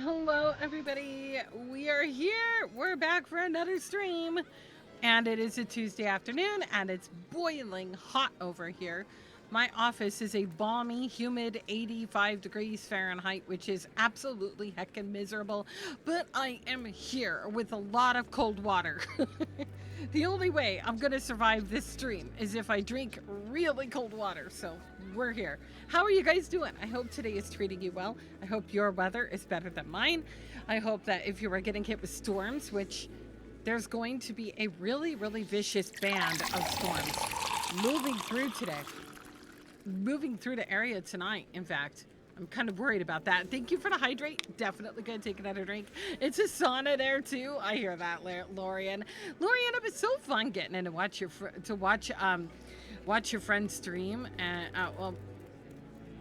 Hello, everybody. We are here. We're back for another stream. And it is a Tuesday afternoon, and it's boiling hot over here. My office is a balmy, humid 85 degrees Fahrenheit, which is absolutely heckin' miserable. But I am here with a lot of cold water. The only way I'm going to survive this stream is if I drink really cold water. So we're here. How are you guys doing? I hope today is treating you well. I hope your weather is better than mine. I hope that if you are getting hit with storms, which there's going to be a really, really vicious band of storms moving through today. Moving through the area tonight, in fact. I'm kind of worried about that. Thank you for the hydrate. Definitely gonna take another drink. It's a sauna there too. I hear that, Lorian. Lorian, it was so fun getting in to watch your friend stream. And well,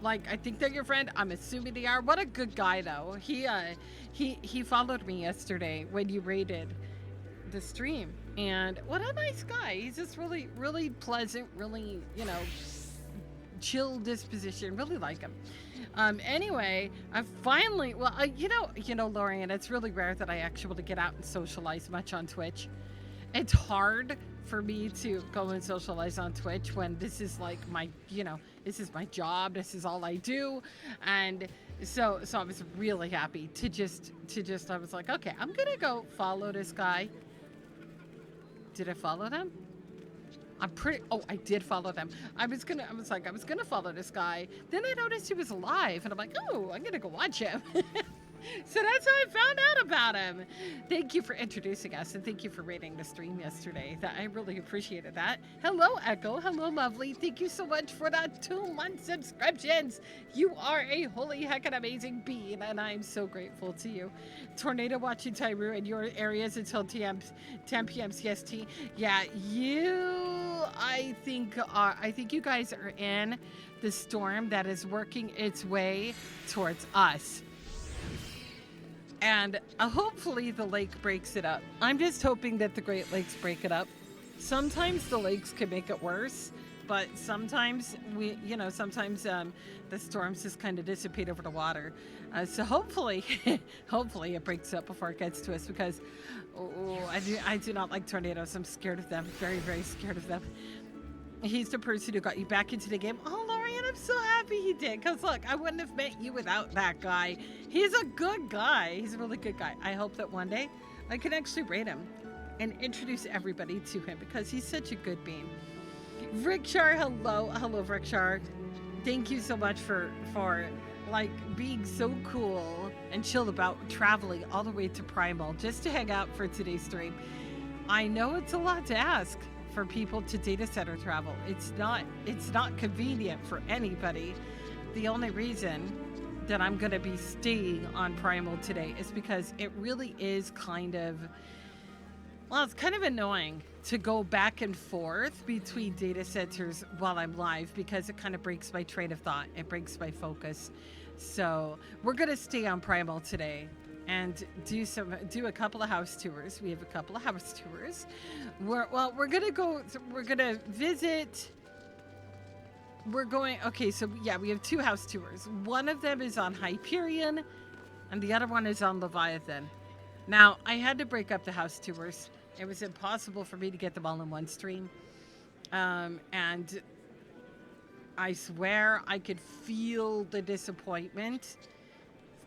like I think they're your friend. I'm assuming they are. What a good guy though. He followed me yesterday when you raided the stream, and what a nice guy. He's just really, really pleasant. Really, chill disposition. Really like him. Anyway, I finally, Lorian, it's really rare that I actually get out and socialize much on Twitch. It's hard for me to go and socialize on Twitch when this is like this is my job. This is all I do. And so I was really happy to just, I was like, okay, I'm going to go follow this guy. Did I follow them? I did follow them. I was gonna follow this guy. Then I noticed he was alive, and I'm like, oh, I'm gonna go watch him. So that's how I found out about him. Thank you for introducing us, and thank you for rating the stream yesterday. I really appreciated that. Hello, Echo. Hello, lovely. Thank you so much for that 2-month subscriptions. You are a holy heckin' amazing being, and I'm so grateful to you. Tornado watching Tyru in your areas until 10 p.m. CST. Yeah, I think you guys are in the storm that is working its way towards us. And hopefully the lake breaks it up. I'm just hoping that the Great Lakes break it up. Sometimes the lakes can make it worse, but sometimes the storms just kind of dissipate over the water. So hopefully it breaks up before it gets to us, because I do not like tornadoes. I'm scared of them. Very, very scared of them. He's the person who got you back into the game. Oh, Lorian, I'm so happy he did. Because, look, I wouldn't have met you without that guy. He's a good guy. He's a really good guy. I hope that one day I can actually rate him and introduce everybody to him, because he's such a good being. Rickshar, hello. Hello, Rickshar. Thank you so much for being so cool and chill about traveling all the way to Primal just to hang out for today's stream. I know it's a lot to ask for people to data center travel. It's not convenient for anybody. The only reason that I'm going to be staying on Primal today is because it really is it's kind of annoying to go back and forth between data centers while I'm live, because it kind of breaks my train of thought. It breaks my focus. So we're going to stay on Primal today and do a couple of house tours. We have a couple of house tours. We're gonna visit. Okay, so yeah, we have 2 house tours. One of them is on Hyperion, and the other one is on Leviathan. Now, I had to break up the house tours. It was impossible for me to get them all in one stream. And I swear I could feel the disappointment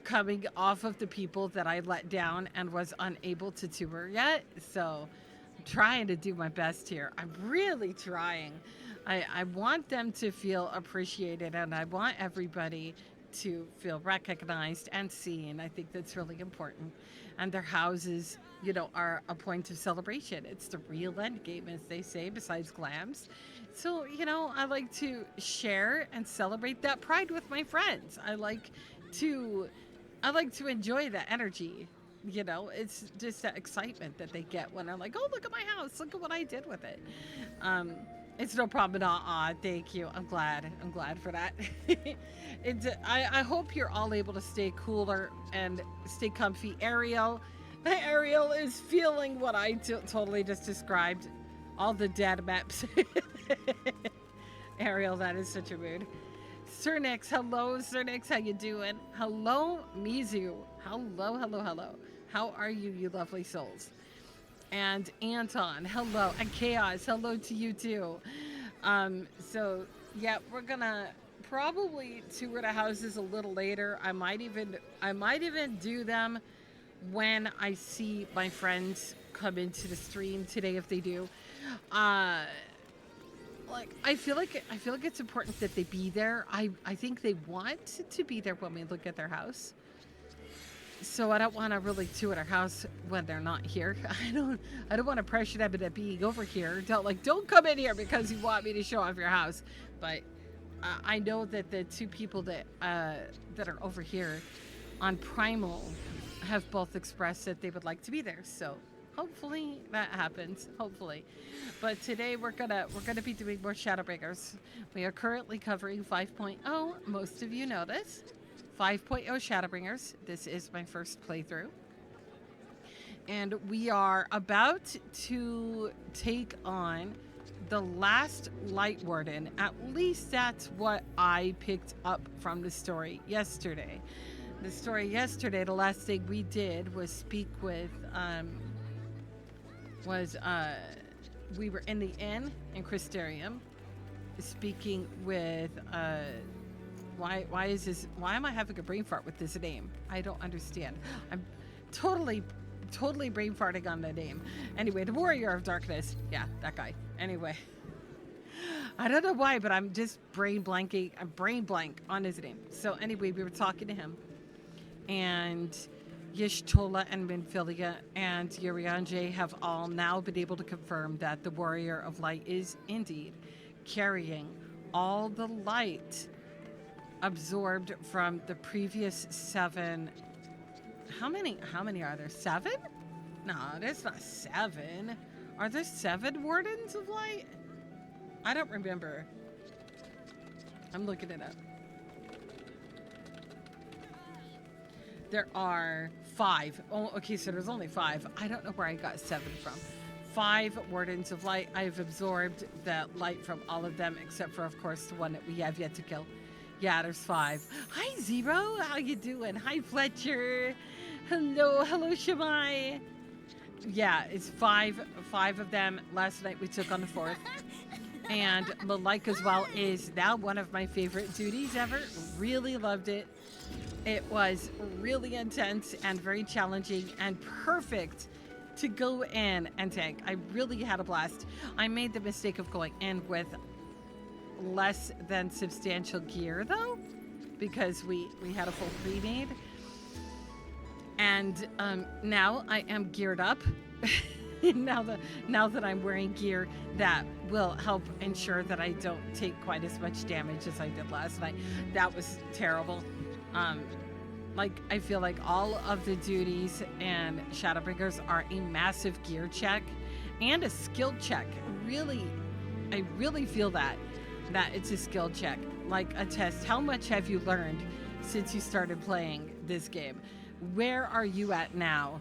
coming off of the people that I let down and was unable to tour yet. So I'm trying to do my best here. I'm really trying. I want them to feel appreciated, and I want everybody to feel recognized and seen. I think that's really important. And their houses, are a point of celebration. It's the real end game, as they say, besides glams. So, I like to share and celebrate that pride with my friends. I like to enjoy that energy. It's just that excitement that they get when I'm like, oh, look at my house. Look at what I did with it. It's no problem at all. Thank you. I'm glad for that. I hope you're all able to stay cooler and stay comfy. Ariel is feeling what I totally just described. All the dead maps. Ariel, that is such a mood. Cernix, hello, Cernix, how you doing? Hello, Mizu. Hello, hello, hello. How are you, you lovely souls? And Anton, hello. And Chaos, hello to you too. So yeah, we're gonna probably tour the houses a little later. I might even do them when I see my friends come into the stream today if they do. Uh like I feel like it's important that they be there. I think they want to be there when we look at their house. So I don't want to really tour their house when they're not here. I don't want to pressure them into being over here. Don't come in here because you want me to show off your house. But I know that the two people that are over here on Primal have both expressed that they would like to be there. So hopefully that happens. Hopefully. But today we're gonna be doing more Shadowbringers. We are currently covering 5.0. Most of you know this. 5.0 Shadowbringers. This is my first playthrough. And we are about to take on the Last Light Warden. At least that's what I picked up from the story yesterday. The story yesterday, the last thing we did was speak with, we were in the inn in Crystarium, speaking with, why am I having a brain fart with this name? I don't understand. I'm totally brain farting on the name. Anyway, the Warrior of Darkness. Yeah, that guy. Anyway. I don't know why, but I'm just brain blank on his name. So anyway, we were talking to him. And Yishtola and Minfilia and Yurianje have all now been able to confirm that the Warrior of Light is indeed carrying all the light absorbed from the previous 7. How many are there? 7? No, there's not 7. Are there 7 Wardens of Light? I don't remember. I'm looking it up. There are 5. Oh, okay, so there's only 5. I don't know where I got 7 from. 5 Wardens of Light. I've absorbed the light from all of them, except for, of course, the one that we have yet to kill. Yeah, there's 5. Hi, Zero. How you doing? Hi, Fletcher. Hello, Shemai. Yeah, it's 5 of them. Last night we took on the 4th. And Malike as well is now one of my favorite duties ever. Really loved it. It was really intense and very challenging and perfect to go in and tank. I really had a blast. I made the mistake of going in with less than substantial gear though, because we had a full pre-made. And now I am geared up. now that I'm wearing gear that will help ensure that I don't take quite as much damage as I did last night. That was terrible. I feel like all of the duties and Shadowbringers are a massive gear check and a skill check. I really feel that it's a skill check, like a test. How much have you learned since you started playing this game? Where are you at now?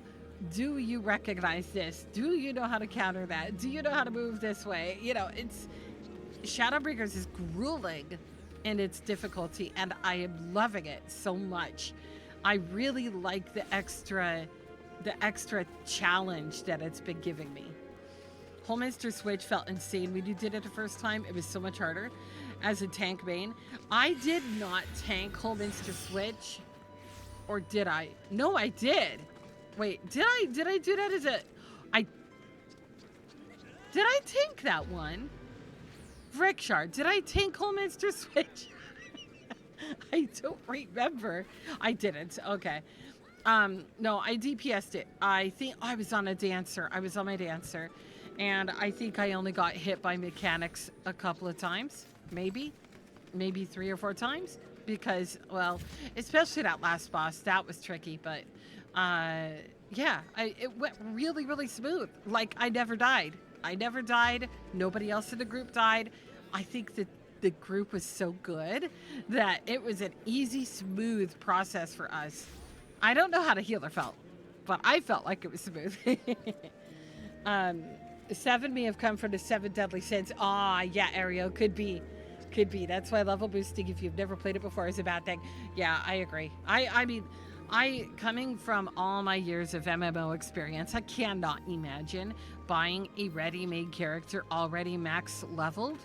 Do you recognize this? Do you know how to counter that? Do you know how to move this way? You know, Shadowbringers is grueling in its difficulty, and I am loving it so much. I really like the extra challenge that it's been giving me. Holminster Switch felt insane when you did it the first time. It was so much harder as a tank main. I did not tank Holminster Switch, or did I? No, I did. Wait, did I do that as did I tank that one? Vrickshard, did I tank Holminster Switch? I don't remember. I didn't. Okay. No, I DPS'd it. I think I was on a dancer. I was on my dancer. And I think I only got hit by mechanics a couple of times. Maybe 3 or 4 times. Because, well, especially that last boss, that was tricky. But, yeah, it went really, really smooth. Like, I never died. Nobody else in the group died. I think that the group was so good that it was an easy, smooth process for us. I don't know how the healer felt, but I felt like it was smooth. 7 may have come from the 7 deadly sins. Ah, yeah, Ariel, could be. Could be. That's why level boosting, if you've never played it before, is a bad thing. Yeah, I agree. I mean, coming from all my years of MMO experience, I cannot imagine buying a ready-made character already max leveled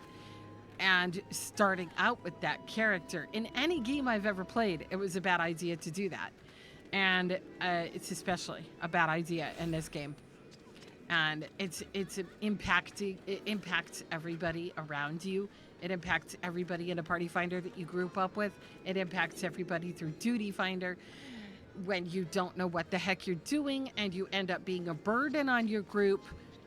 and starting out with that character. In any game I've ever played, it was a bad idea to do that. And it's especially a bad idea in this game. And it impacts everybody around you. It impacts everybody in a party finder that you group up with. It impacts everybody through duty finder. When you don't know what the heck you're doing and you end up being a burden on your group,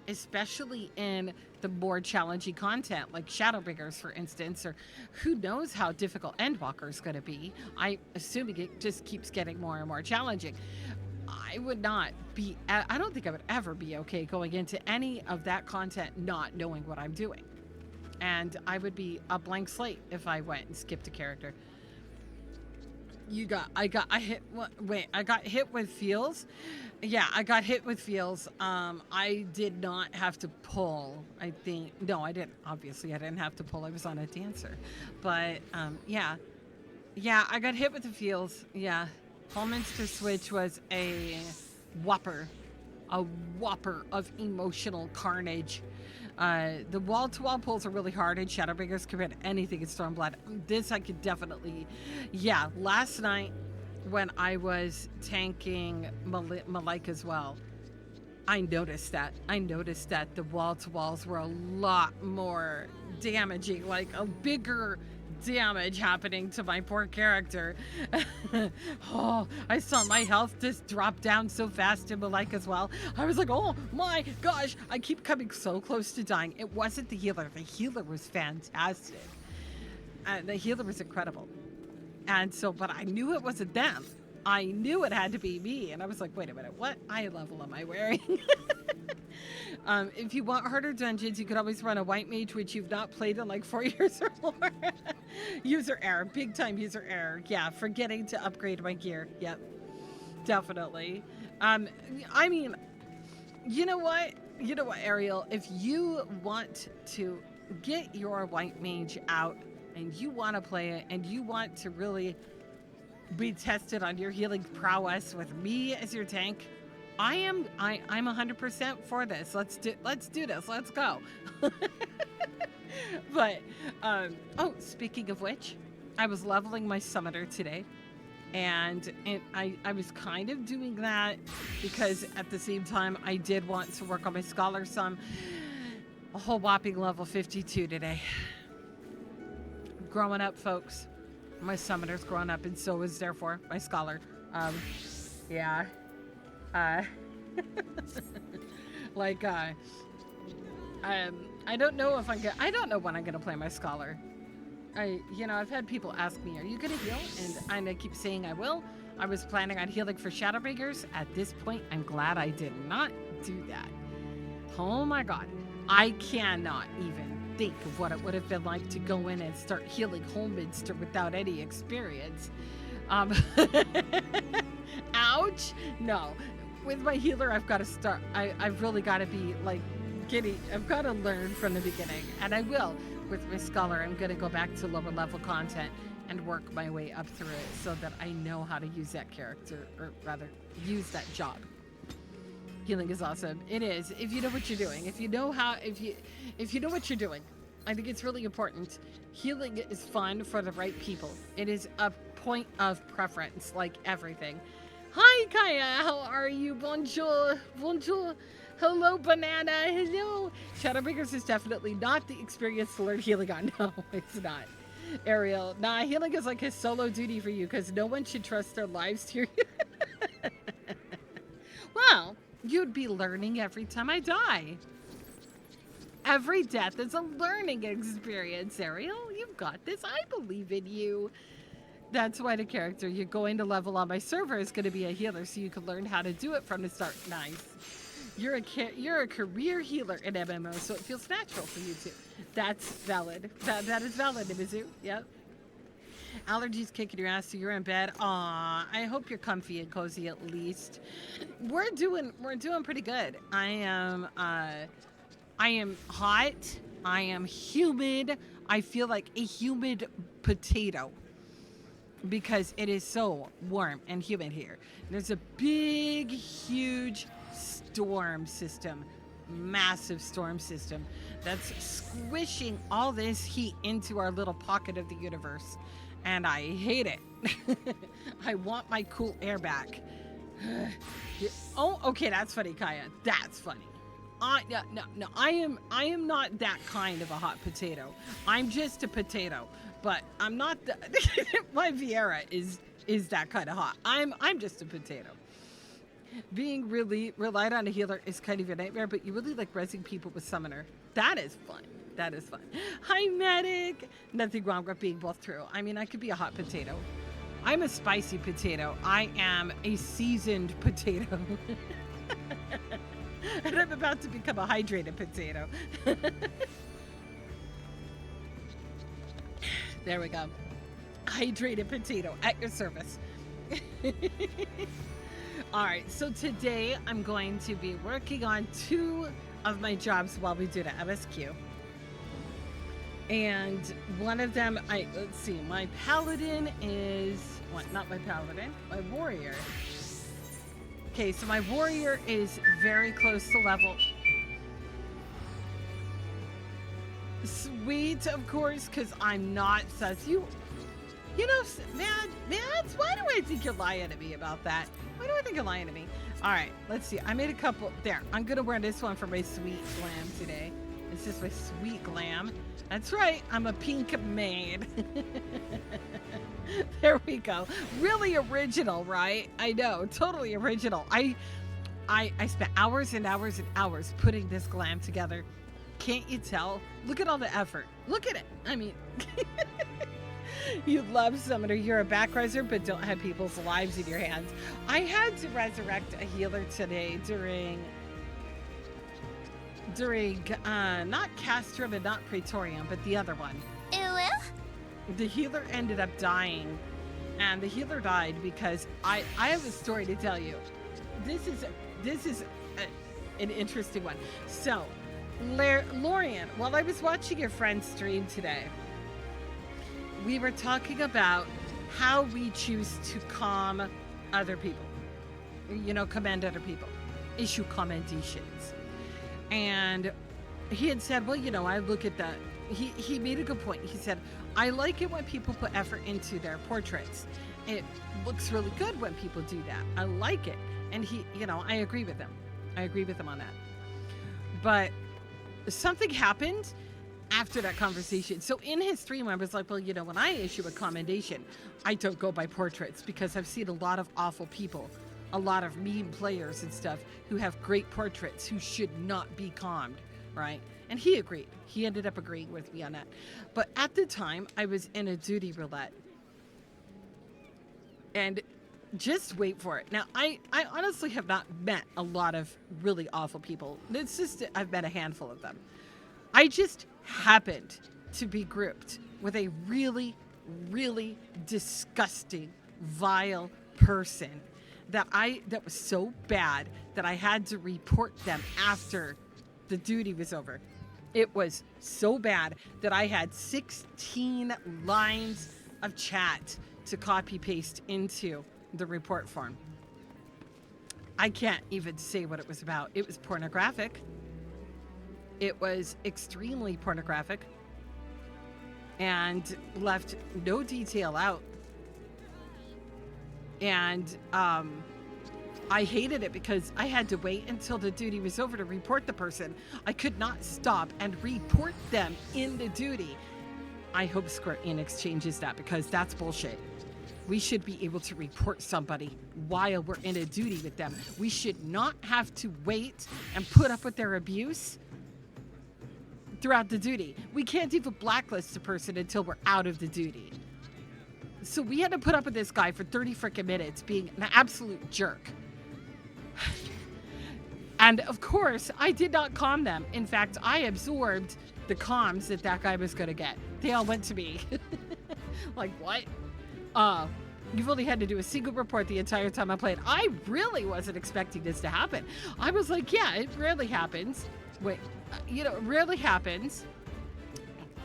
especially in the more challenging content like Shadowbringers, for instance, or who knows how difficult Endwalker is going to be. I'm assuming it just keeps getting more and more challenging. I would not be, I don't think I would ever be okay going into any of that content not knowing what I'm doing. And I would be a blank slate if I went and skipped a character. I got hit with feels. Yeah, I got hit with feels. I did not have to pull, I think. No, I didn't. Obviously, I didn't have to pull. I was on a dancer. But, yeah. Yeah, I got hit with the feels. Yeah. Holminster Switch was a whopper of emotional carnage. The wall-to-wall pulls are really hard, and Shadowbringers compared to anything in Stormblood. This I could definitely... Yeah, last night when I was tanking Malik as well, I noticed that. The wall-to-walls were a lot more damaging, like a bigger damage happening to my poor character. Oh, I saw my health just drop down so fast in Malik as well. I was like, oh my gosh, I keep coming so close to dying. It wasn't the healer. The healer was fantastic. The healer was incredible. And so, but I knew it wasn't them. I knew it had to be me. And I was like, wait a minute, what eye level am I wearing? If you want harder dungeons, you could always run a white mage, which you've not played in like 4 years or more. User error, big time user error. Yeah, forgetting to upgrade my gear. Yep, definitely. I mean, you know what, Ariel? If you want to get your white mage out and you want to play it and you want to really be tested on your healing prowess with me as your tank, I'm 100% for this. Let's do this. Let's go. But oh, speaking of which, I was leveling my summoner today, and I was kind of doing that because at the same time I did want to work on my scholar some. A whole whopping level 52 today. Growing up, folks. My summoner's growing up, and so is therefore my scholar. Yeah. Like, I don't know if I don't know when I'm gonna play my scholar. I've had people ask me, are you gonna heal? And I keep saying I will. I was planning on healing for Shadowbringers. At this point, I'm glad I did not do that. Oh my God. I cannot even think of what it would have been like to go in and start healing Holminster without any experience. Ouch. No. With my healer, I've got to start. I've really got to be like I've got to learn from the beginning, and I will. With my scholar, I'm going to go back to lower level content and work my way up through it so that I know how to use that character, or rather, use that job. Healing is awesome. It is. If you know what you're doing, if you know what you're doing, I think it's really important. Healing is fun for the right people. It is a point of preference, like everything. Hi, Kaya. How are you? Bonjour. Bonjour. Hello, Banana. Hello. Shadowbringers is definitely not the experience to learn healing on. No, it's not. Ariel. Nah, healing is like a solo duty for you because no one should trust their lives to you. Well, you'd be learning every time I die. Every death is a learning experience, Ariel. You've got this. I believe in you. That's why the character you're going to level on my server is going to be a healer, so you can learn how to do it from the start. Nice. You're a career healer in MMO, so it feels natural for you to. That's valid. That is valid, Mizu. Yep. Allergies kicking your ass, so you're in bed. Aw, I hope you're comfy and cozy at least. We're doing pretty good. I am hot. I am humid. I feel like a humid potato because it is so warm and humid here. There's a big, huge storm system, massive storm system that's squishing all this heat into our little pocket of the universe. And I hate it. I want my cool air back. Oh, okay, that's funny, Kaya. That's funny. No, I am not that kind of a hot potato. I'm just a potato, but I'm not the my Vieira is that kind of hot. I'm just a potato. Being really relied on a healer is kind of a nightmare, but you really like rezzing people with summoner. That is fun. That is fun. Hi, medic. Nothing wrong with being both true. I mean, I could be a hot potato. I'm a spicy potato. I am a seasoned potato. And I'm about to become a hydrated potato. There we go. Hydrated potato at your service. All right, so today I'm going to be working on 2 of my jobs while we do the MSQ. And one of them, let's see, my paladin is, what, not my paladin, my warrior. Okay, so my warrior is very close to level. Sweet, of course, because I'm not sus. You know, man, why do I think you're lying to me about that? Why do I think you're lying to me? All right, let's see. I made a couple. There, I'm going to wear this one for my sweet glam today. This is my sweet glam. That's right, I'm a pink maid. There we go. Really original, right? I know, totally original. I spent hours and hours and hours putting this glam together. Can't you tell? Look at all the effort. Look at it. I mean, you love Summoner. You're a backriser, but don't have people's lives in your hands. I had to resurrect a healer today during not Castrum and not Praetorium, but the other one. The healer ended up dying, and the healer died because I have a story to tell you. This is an interesting one. So, Lorian, while I was watching your friend's stream today, we were talking about how we choose to calm other people. You know, commend other people. Issue commendations. And he had said, well, you know, I look at that. He made a good point. He said, I like it when people put effort into their portraits. It looks really good when people do that. I like it. And he, you know, I agree with him. I agree with him on that. But something happened after that conversation. So in his stream, I was like, well, you know, when I issue a commendation, I don't go by portraits because I've seen a lot of awful people, a lot of meme players and stuff who have great portraits who should not be calmed, right? And he agreed. He ended up agreeing with me on that. But at the time, I was in a duty roulette. And just wait for it. Now, I honestly have not met a lot of really awful people. It's just, I've met a handful of them. I just happened to be grouped with a really, really disgusting, vile person that was so bad that I had to report them after the duty was over. It was so bad that I had 16 lines of chat to copy paste into the report form. I can't even say what it was about. It was pornographic. It was extremely pornographic and left no detail out. And I hated it because I had to wait until the duty was over to report the person. I could not stop and report them in the duty. I hope Square Enix changes that because that's bullshit. We should be able to report somebody while we're in a duty with them. We should not have to wait and put up with their abuse throughout the duty. We can't even blacklist a person until we're out of the duty. So we had to put up with this guy for 30 freaking minutes being an absolute jerk. And of course, I did not calm them. In fact, I absorbed the calms that guy was going to get. They all went to me. Like, what? You've only had to do a single report the entire time I played. I really wasn't expecting this to happen. I was like, yeah, it rarely happens. Wait, you know, it rarely happens.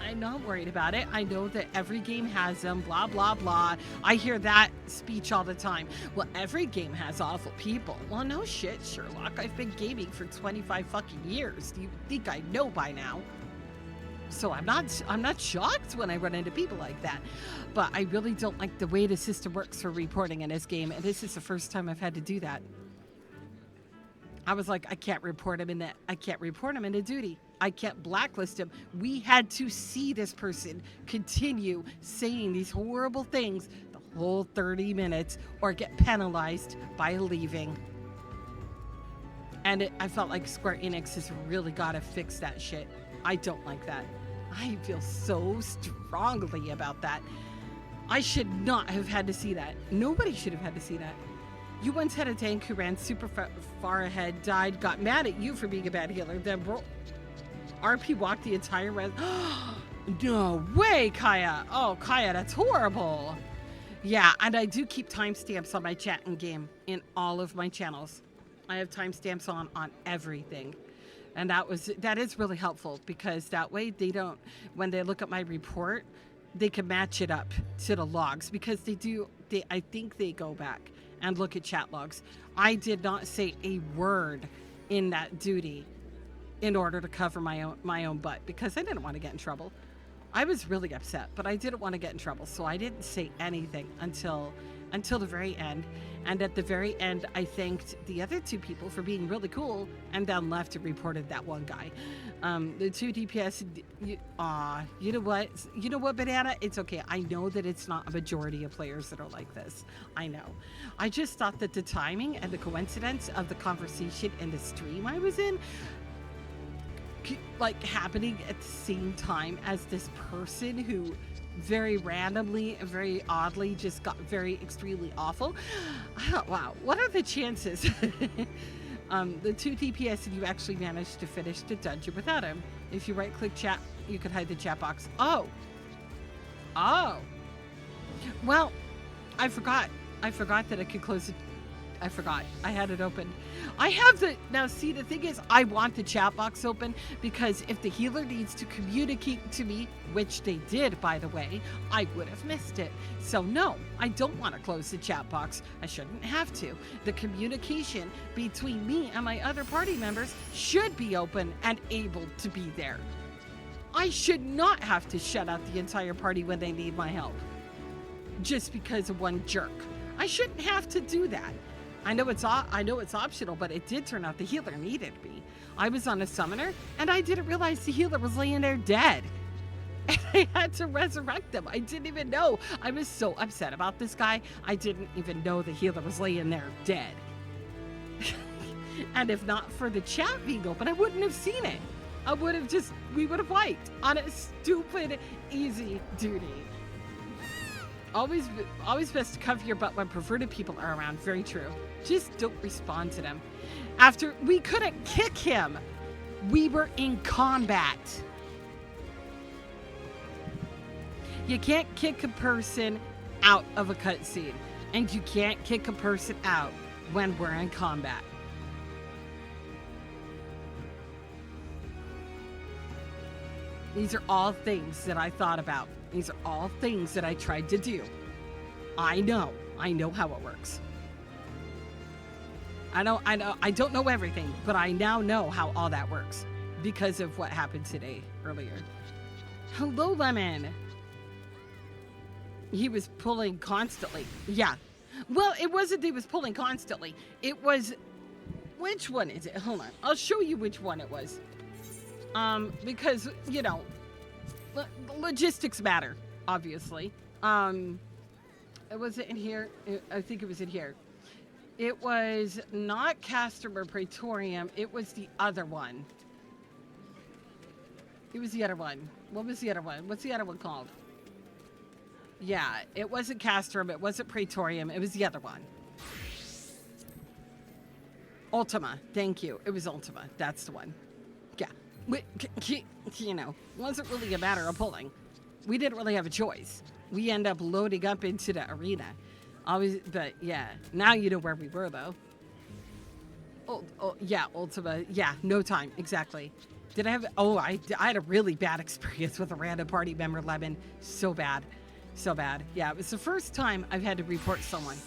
I'm not worried about it. I know that every game has them, blah, blah, blah. I hear that speech all the time. Well, every game has awful people. Well, no shit, Sherlock. I've been gaming for 25 fucking years. Do you think I know by now? So I'm not shocked when I run into people like that. But I really don't like the way the system works for reporting in this game. And this is the first time I've had to do that. I was like, I can't report him in that. I can't report him into duty. I can't blacklist him. We had to see this person continue saying these horrible things the whole 30 minutes or get penalized by leaving. And I felt like Square Enix has really got to fix that shit. I don't like that. I feel so strongly about that. I should not have had to see that. Nobody should have had to see that. You once had a tank who ran super far ahead, died, got mad at you for being a bad healer, then RP walked the entire res. No way, Kaya. Oh, Kaya, that's horrible. Yeah, and I do keep timestamps on my chat and game in all of my channels. I have timestamps on everything. And that is really helpful because that way they don't, when they look at my report, they can match it up to the logs because I think they go back and look at chat logs. I did not say a word in that duty in order to cover my own butt because I didn't want to get in trouble. I was really upset, but I didn't want to get in trouble, so I didn't say anything until the very end. And at the very end, I thanked the other two people for being really cool and then left and reported that one guy. The two DPS, you know what? You know what, Banana? It's okay. I know that it's not a majority of players that are like this. I know. I just thought that the timing and the coincidence of the conversation in the stream I was in, like happening at the same time as this person who very randomly and very oddly just got very extremely awful. Wow, what are the chances? The two DPS and you actually managed to finish the dungeon without him. If you right click chat, you could hide the chat box. Oh, well, I forgot that I could close it. I forgot. I had it open. I have the... Now, see, the thing is, I want the chat box open because if the healer needs to communicate to me, which they did, by the way, I would have missed it. So, no, I don't want to close the chat box. I shouldn't have to. The communication between me and my other party members should be open and able to be there. I should not have to shut out the entire party when they need my help. Just because of one jerk. I shouldn't have to do that. I know it's optional, but it did turn out the healer needed me. I was on a summoner, and I didn't realize the healer was laying there dead. And I had to resurrect him. I didn't even know. I was so upset about this guy. I didn't even know the healer was laying there dead. And if not for the chat being open, I wouldn't have seen it. We would have wiped on a stupid, easy duty. Always best to cover your butt when perverted people are around. Very true. Just don't respond to them. After we couldn't kick him, we were in combat. You can't kick a person out of a cutscene, and you can't kick a person out when we're in combat. These are all things that I thought about. These are all things that I tried to do. I know how it works. I don't know everything, but I now know how all that works because of what happened today earlier. Hello, Lemon. He was pulling constantly. Yeah. Well, it wasn't he was pulling constantly. It was, which one is it? Hold on. I'll show you which one it was. Because, you know, logistics matter, obviously. Was it in here? I think it was in here. It was not Castrum or Praetorium. It was the other one. It was the other one. What was the other one? What's the other one called? Yeah, it wasn't Castrum. It wasn't Praetorium. It was the other one. Ultima. Thank you. It was Ultima. That's the one. Yeah. You know, it wasn't really a matter of pulling. We didn't really have a choice. We end up loading up into the arena. But yeah, now you know where we were though. Yeah, Ultima. Yeah, no time. Exactly. Did I have? Oh, I had a really bad experience with a random party member, Lemon. So bad. So bad. Yeah, it was the first time I've had to report someone.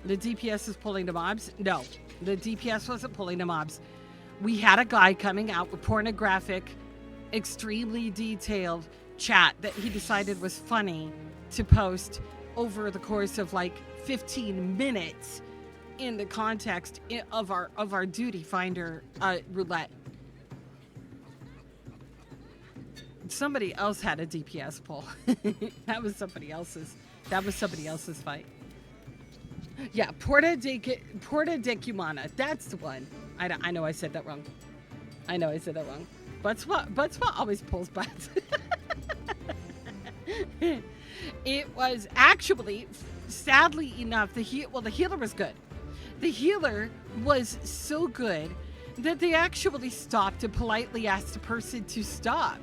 The DPS is pulling the mobs? No, the DPS wasn't pulling the mobs. We had a guy coming out with pornographic, extremely detailed chat that he decided was funny to post over the course of like 15 minutes in the context of our duty finder roulette. Somebody else had a DPS pull. That was somebody else's fight. Yeah, Porta Decumana. That's the one. I know I said that wrong. But Buttswa always pulls butts. It was actually, sadly enough, the healer was good. The healer was so good that they actually stopped to politely ask the person to stop.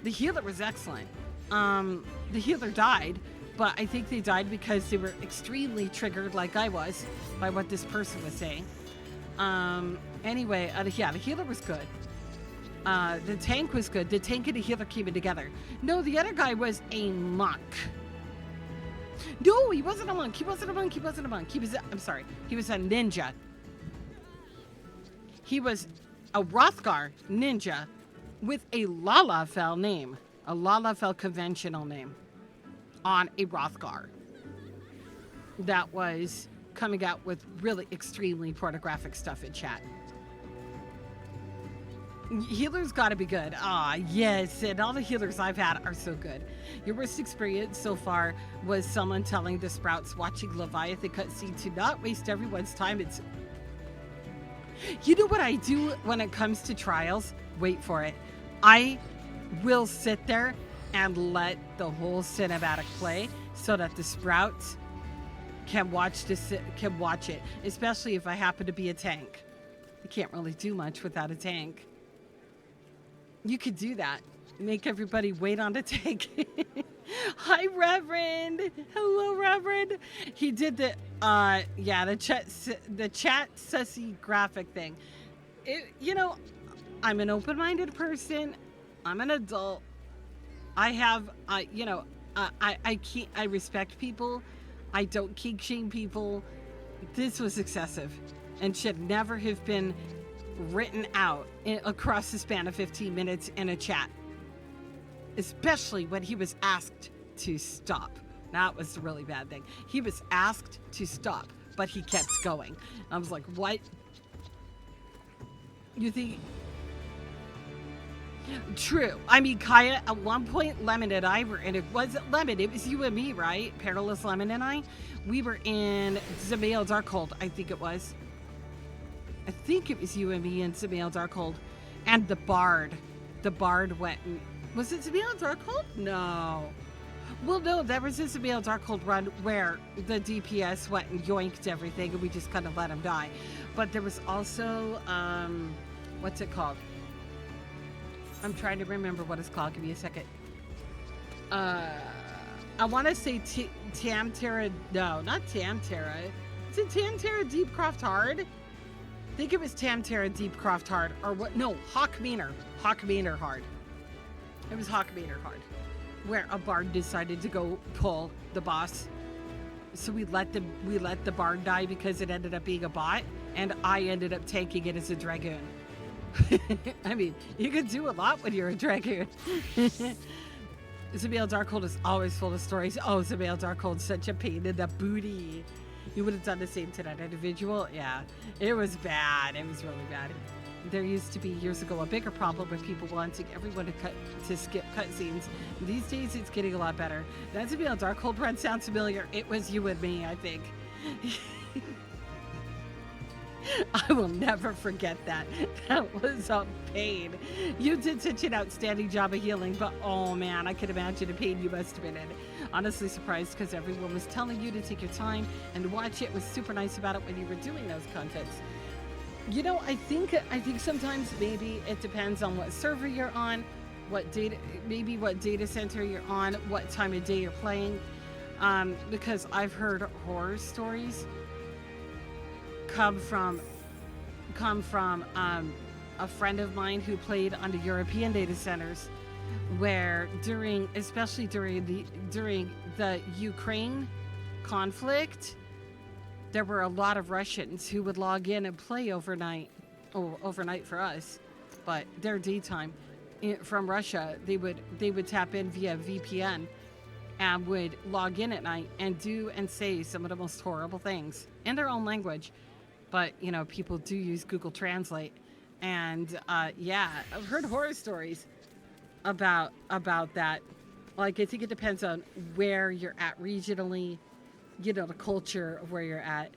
The healer was excellent. The healer died, but I think they died because they were extremely triggered, like I was, by what this person was saying. Anyway, yeah, the healer was good. The tank was good. The tank and the healer came in together. No, the other guy was a monk. No, he wasn't a monk. He was, I'm sorry, he was a ninja. He was a Rothgar ninja with a Lalafell name, a Lalafell conventional name on a Rothgar that was coming out with really extremely pornographic stuff in chat. Healers gotta be good. Ah, yes, and all the healers I've had are so good. Your worst experience so far was someone telling the Sprouts watching Leviathan cutscene to not waste everyone's time. It's... You know what I do when it comes to trials? Wait for it. I will sit there and let the whole cinematic play so that the Sprouts can watch it, especially if I happen to be a tank. You can't really do much without a tank. You could do that. Make everybody wait on the tank. Hi, Reverend. Hello, Reverend. He did the chat sussy graphic thing. You know, I'm an open-minded person. I'm an adult. I have, I respect people. I don't kink shame people. This was excessive and should never have been written out across the span of 15 minutes in a chat, especially when he was asked to stop. That was the really bad thing. He was asked to stop, but he kept going. I was like, what? You think? True. I mean, Kaya, at one point, Lemon and I were in it. Wasn't Lemon? It was you and me, right? Perilous Lemon and I. We were in Zamail Darkhold, I think it was. I think it was you and me in Zamail Darkhold. And the Bard. The Bard went and... Was it Zamail Darkhold? No. Well, no, there was a Zamail Darkhold run where the DPS went and yoinked everything and we just kind of let him die. But there was also... what's it called? I'm trying to remember what it's called. Give me a second. I want to say Tamterra. No, not Tamterra. Is it Tamterra Deepcroft Hard? I think it was Tamterra Deepcroft Hard. Or what? No, Hawkmeaner. Hawkmeaner Hard. It was Hawkmeaner Hard. Where a bard decided to go pull the boss. So we let the bard die because it ended up being a bot. And I ended up taking it as a dragoon. I mean, you could do a lot when you're a dragoon. Zamail Darkhold is always full of stories. Oh, Zamail Darkhold's such a pain in the booty. You would have done the same to that individual. Yeah, it was bad. It was really bad. There used to be years ago a bigger problem with people wanting everyone to skip cutscenes. These days, it's getting a lot better. That Zamail Darkhold run sounds familiar. It was you and me, I think. I will never forget that. That was a pain. You did such an outstanding job of healing, but oh man, I could imagine the pain you must have been in. Honestly surprised because everyone was telling you to take your time and watch it. Was super nice about it when you were doing those contents. You know, I think sometimes maybe it depends on what server you're on, what data center you're on, what time of day you're playing. Because I've heard horror stories come from a friend of mine who played on the European data centers, where especially during the Ukraine conflict, there were a lot of Russians who would log in and play overnight for us, but their daytime from Russia. They would tap in via VPN and would log in at night and do and say some of the most horrible things in their own language. But, people do use Google Translate. And, yeah, I've heard horror stories about that. Like, I think it depends on where you're at regionally, the culture of where you're at.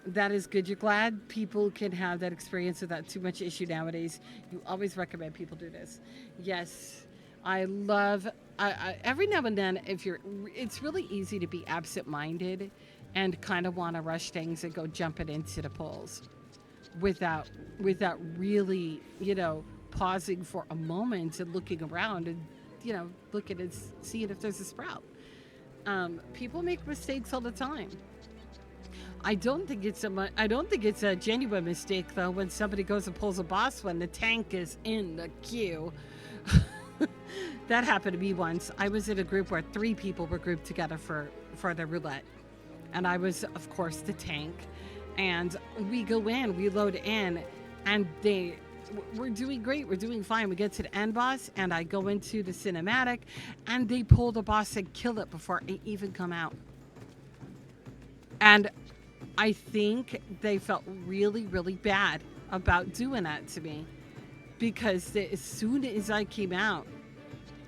That is good. You're glad people can have that experience without too much issue nowadays. You always recommend people do this. Yes, I love, every now and then, it's really easy to be absent-minded and kind of want to rush things and go jumping into the polls without really, pausing for a moment and looking around and, looking and seeing if there's a sprout. People make mistakes all the time. I don't think it's a genuine mistake though when somebody goes and pulls a boss when the tank is in the queue. That happened to me once. I was in a group where 3 people were grouped together for the roulette, and I was, of course, the tank. And we go in, we load in, and we're doing great. We're doing fine. We get to the end boss, and I go into the cinematic, and they pull the boss and kill it before I even come out. And I think they felt really, really bad about doing that to me, because as soon as I came out,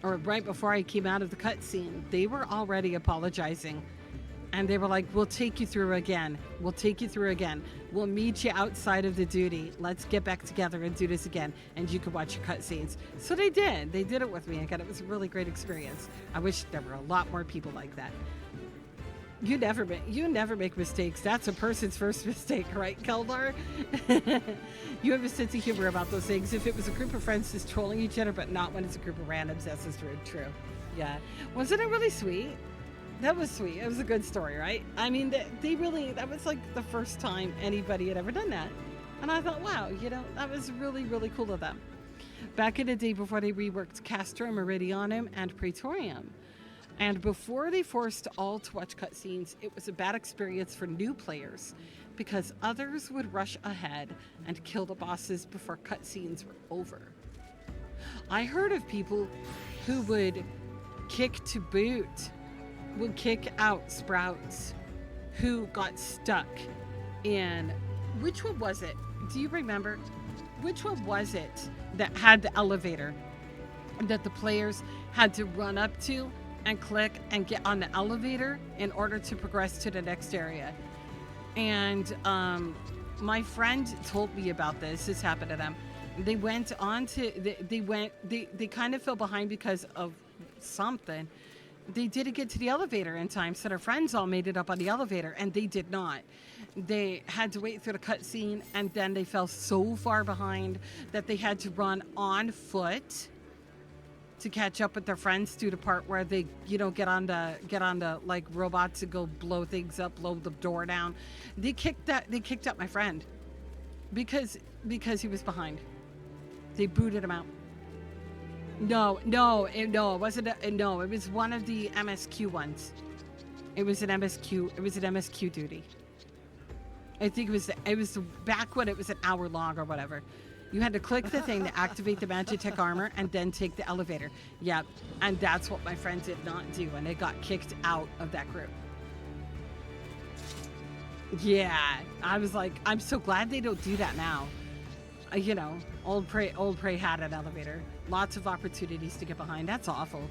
or right before I came out of the cutscene, they were already apologizing. And they were like, we'll take you through again. We'll take you through again. We'll meet you outside of the duty. Let's get back together and do this again. And you can watch your cutscenes. So they did. They did it with me again. It was a really great experience. I wish there were a lot more people like that. You never make mistakes. That's a person's first mistake, right, Keldar? You have a sense of humor about those things. If it was a group of friends just trolling each other, but not when it's a group of randoms, that's just true. Yeah. Wasn't it really sweet? That was sweet. It was a good story, right? I mean, that was like the first time anybody had ever done that. And I thought, wow, that was really, really cool of them. Back in the day before they reworked Castrum, Meridianum, and Praetorium. And before they forced all to watch cutscenes, it was a bad experience for new players because others would rush ahead and kill the bosses before cutscenes were over. I heard of people who would kick out sprouts who got stuck in, which one was it? Do you remember? Which one was it that had the elevator that the players had to run up to and click and get on the elevator in order to progress to the next area? And my friend told me about this. This happened to them. They went on to, they kind of fell behind because of something. They didn't get to the elevator in time, so their friends all made it up on the elevator, and they did not. They had to wait through the cutscene, and then they fell so far behind that they had to run on foot to catch up with their friends to the part where they, get on the like robot to go blow things up, blow the door down. They kicked out my friend because he was behind. They booted him out. No, it wasn't. No, it was one of the MSQ ones. It was an MSQ duty. I think it was back when it was an hour long or whatever. You had to click the thing to activate the Magitech armor and then take the elevator. Yep, and that's what my friend did not do, and they got kicked out of that group. Yeah, I was like, I'm so glad they don't do that now. Old Prey had an elevator. Lots of opportunities to get behind. That's awful.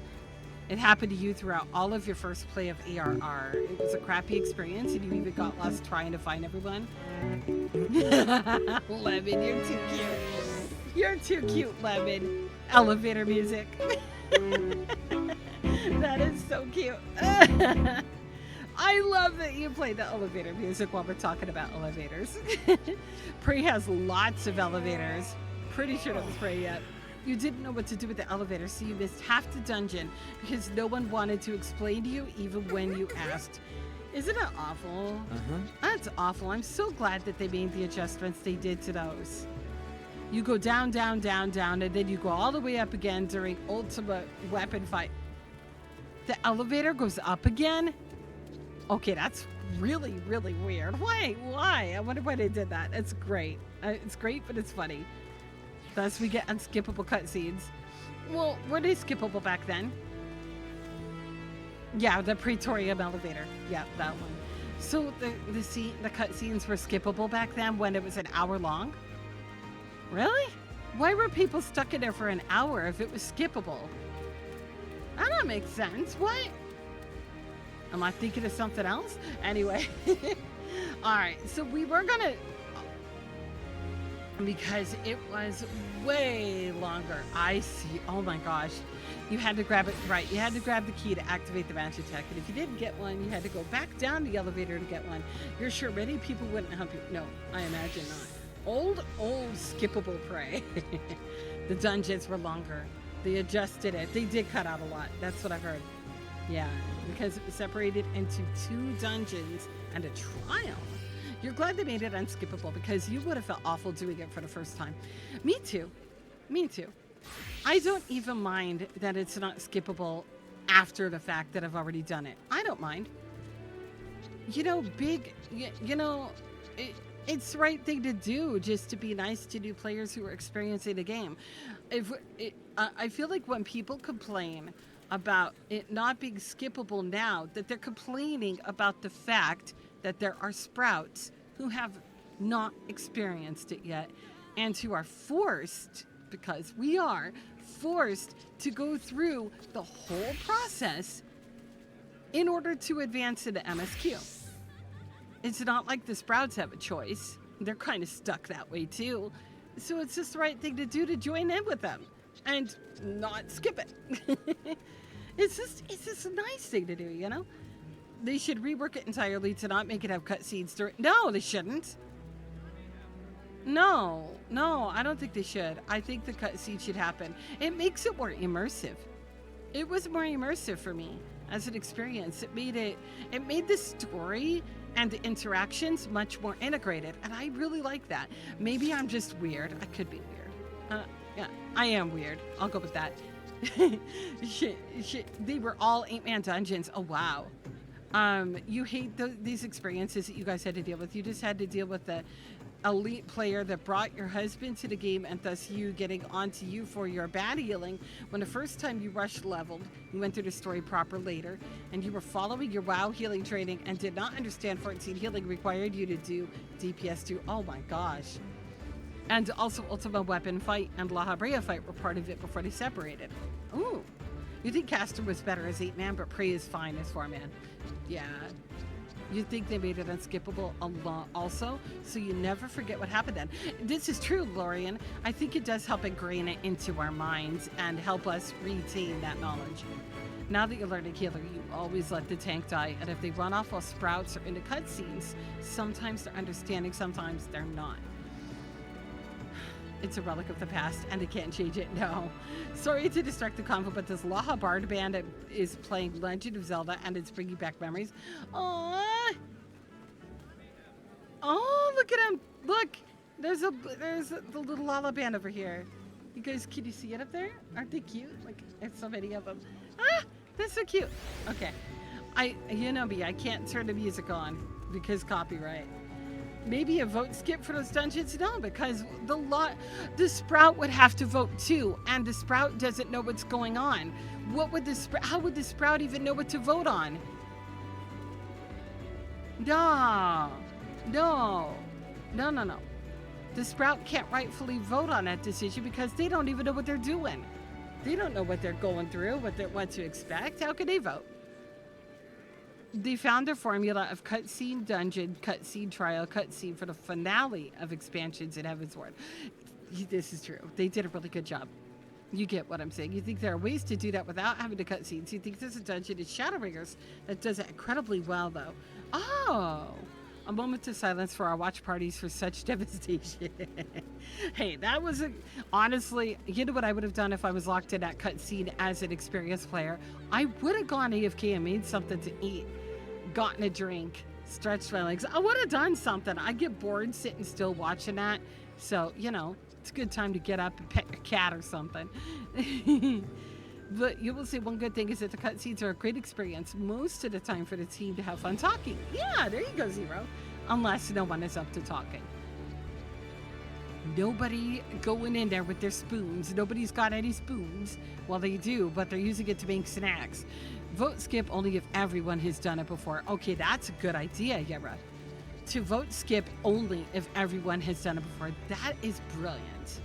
It happened to you throughout all of your first play of ARR. It was a crappy experience, and you even got lost trying to find everyone. Lemon, you're too cute. You're too cute, Lemon. Elevator music. That is so cute. I love that you play the elevator music while we're talking about elevators. Prey has lots of elevators. Pretty sure that was Prey yet. You didn't know what to do with the elevator, so you missed half the dungeon because no one wanted to explain to you even when you asked. Isn't it awful? That's awful. I'm so glad that they made the adjustments they did to those. You go down, down, down, down, and then you go all the way up again during ultimate weapon fight. The elevator goes up again? Okay, that's really, really weird. Why? I wonder why they did that. It's great. It's great, but it's funny. Thus, we get unskippable cutscenes. Well, were they skippable back then? Yeah, the Praetorium elevator. Yeah, that one. So the cutscenes were skippable back then when it was an hour long? Really? Why were people stuck in there for an hour if it was skippable? That don't make sense. What? Am I thinking of something else? Anyway. Alright, so we were gonna... Because it was way longer. I see. Oh my gosh. You had to grab it. Right. You had to grab the key to activate the magic tech. And if you didn't get one, you had to go back down the elevator to get one. You're sure many people wouldn't help you? No, I imagine not. Old skippable prey. The dungeons were longer. They adjusted it. They did cut out a lot. That's what I've heard. Yeah, because it was separated into 2 dungeons and a trial. You're glad they made it unskippable because you would have felt awful doing it for the first time. Me too. Me too. I don't even mind that it's not skippable after the fact that I've already done it. I don't mind. You know, it's the right thing to do just to be nice to new players who are experiencing the game. I feel like when people complain about it not being skippable now, that they're complaining about the fact that there are sprouts who have not experienced it yet and who are forced, because we are forced to go through the whole process in order to advance into MSQ. It's not like the sprouts have a choice. They're kind of stuck that way too. So it's just the right thing to do to join in with them and not skip it. It's just a nice thing to do, you know? They should rework it entirely to not make it have cutscenes during... No, they shouldn't. No, I don't think they should. I think the cutscene should happen. It makes it more immersive. It was more immersive for me as an experience. It made the story and the interactions much more integrated, and I really like that. Maybe I'm just weird. I could be weird. Yeah, I am weird. I'll go with that. Shit. They were all 8-man dungeons. Oh, wow. You hate these experiences that you guys had to deal with. You just had to deal with the elite player that brought your husband to the game and thus you getting onto you for your bad healing when the first time you rushed leveled, you went through the story proper later, and you were following your WoW healing training and did not understand 14 healing required you to do DPS 2. Oh my gosh. And also Ultima Weapon fight and La Habrea fight were part of it before they separated. Ooh. You think Caster was better as 8-man, but Prey is fine as 4-man. Yeah. You think they made it unskippable a lot also, so you never forget what happened then. This is true, Lorian. I think it does help ingrain it into our minds and help us retain that knowledge. Now that you learn a healer, you always let the tank die, and if they run off while sprouts are in the cutscenes, sometimes they're understanding, sometimes they're not. It's a relic of the past, and I can't change it, no. Sorry to distract the convo, but this Laha Bard band is playing Legend of Zelda, and it's bringing back memories. Aww. Oh, look at him. Look, there's the little Lala band over here. You guys, can you see it up there? Aren't they cute? Like, there's so many of them. Ah, they're so cute. Okay. You know me, I can't turn the music on because copyright. Maybe a vote skip for those dungeons? No, because the Sprout would have to vote too, and the Sprout doesn't know what's going on. How would the Sprout even know what to vote on? No. The Sprout can't rightfully vote on that decision because they don't even know what they're doing. They don't know what they're going through, what to expect. How can they vote? They found their formula of cutscene dungeon, cutscene trial, cutscene for the finale of expansions in Heavensward. This is true. They did a really good job. You get what I'm saying. You think there are ways to do that without having to cutscenes. You think there's a dungeon in Shadowbringers that does it incredibly well, though. Oh, a moment of silence for our watch parties for such devastation. Hey, that was honestly, you know what I would have done if I was locked in that cutscene as an experienced player? I would have gone AFK and made something to eat, gotten a drink, Stretched my legs. I would have done something. I get bored sitting still watching that. So, you know, it's a good time to get up and pet your cat or something. But you will see one good thing is that the cutscenes are a great experience most of the time for the team to have fun talking. Yeah, there you go, Zero. Unless no one is up to talking. Nobody going in there with their spoons. Nobody's got any spoons. Well, they do, but they're using it to make snacks. Vote skip only if everyone has done it before. Okay, that's a good idea, Yera. To vote skip only if everyone has done it before. That is brilliant.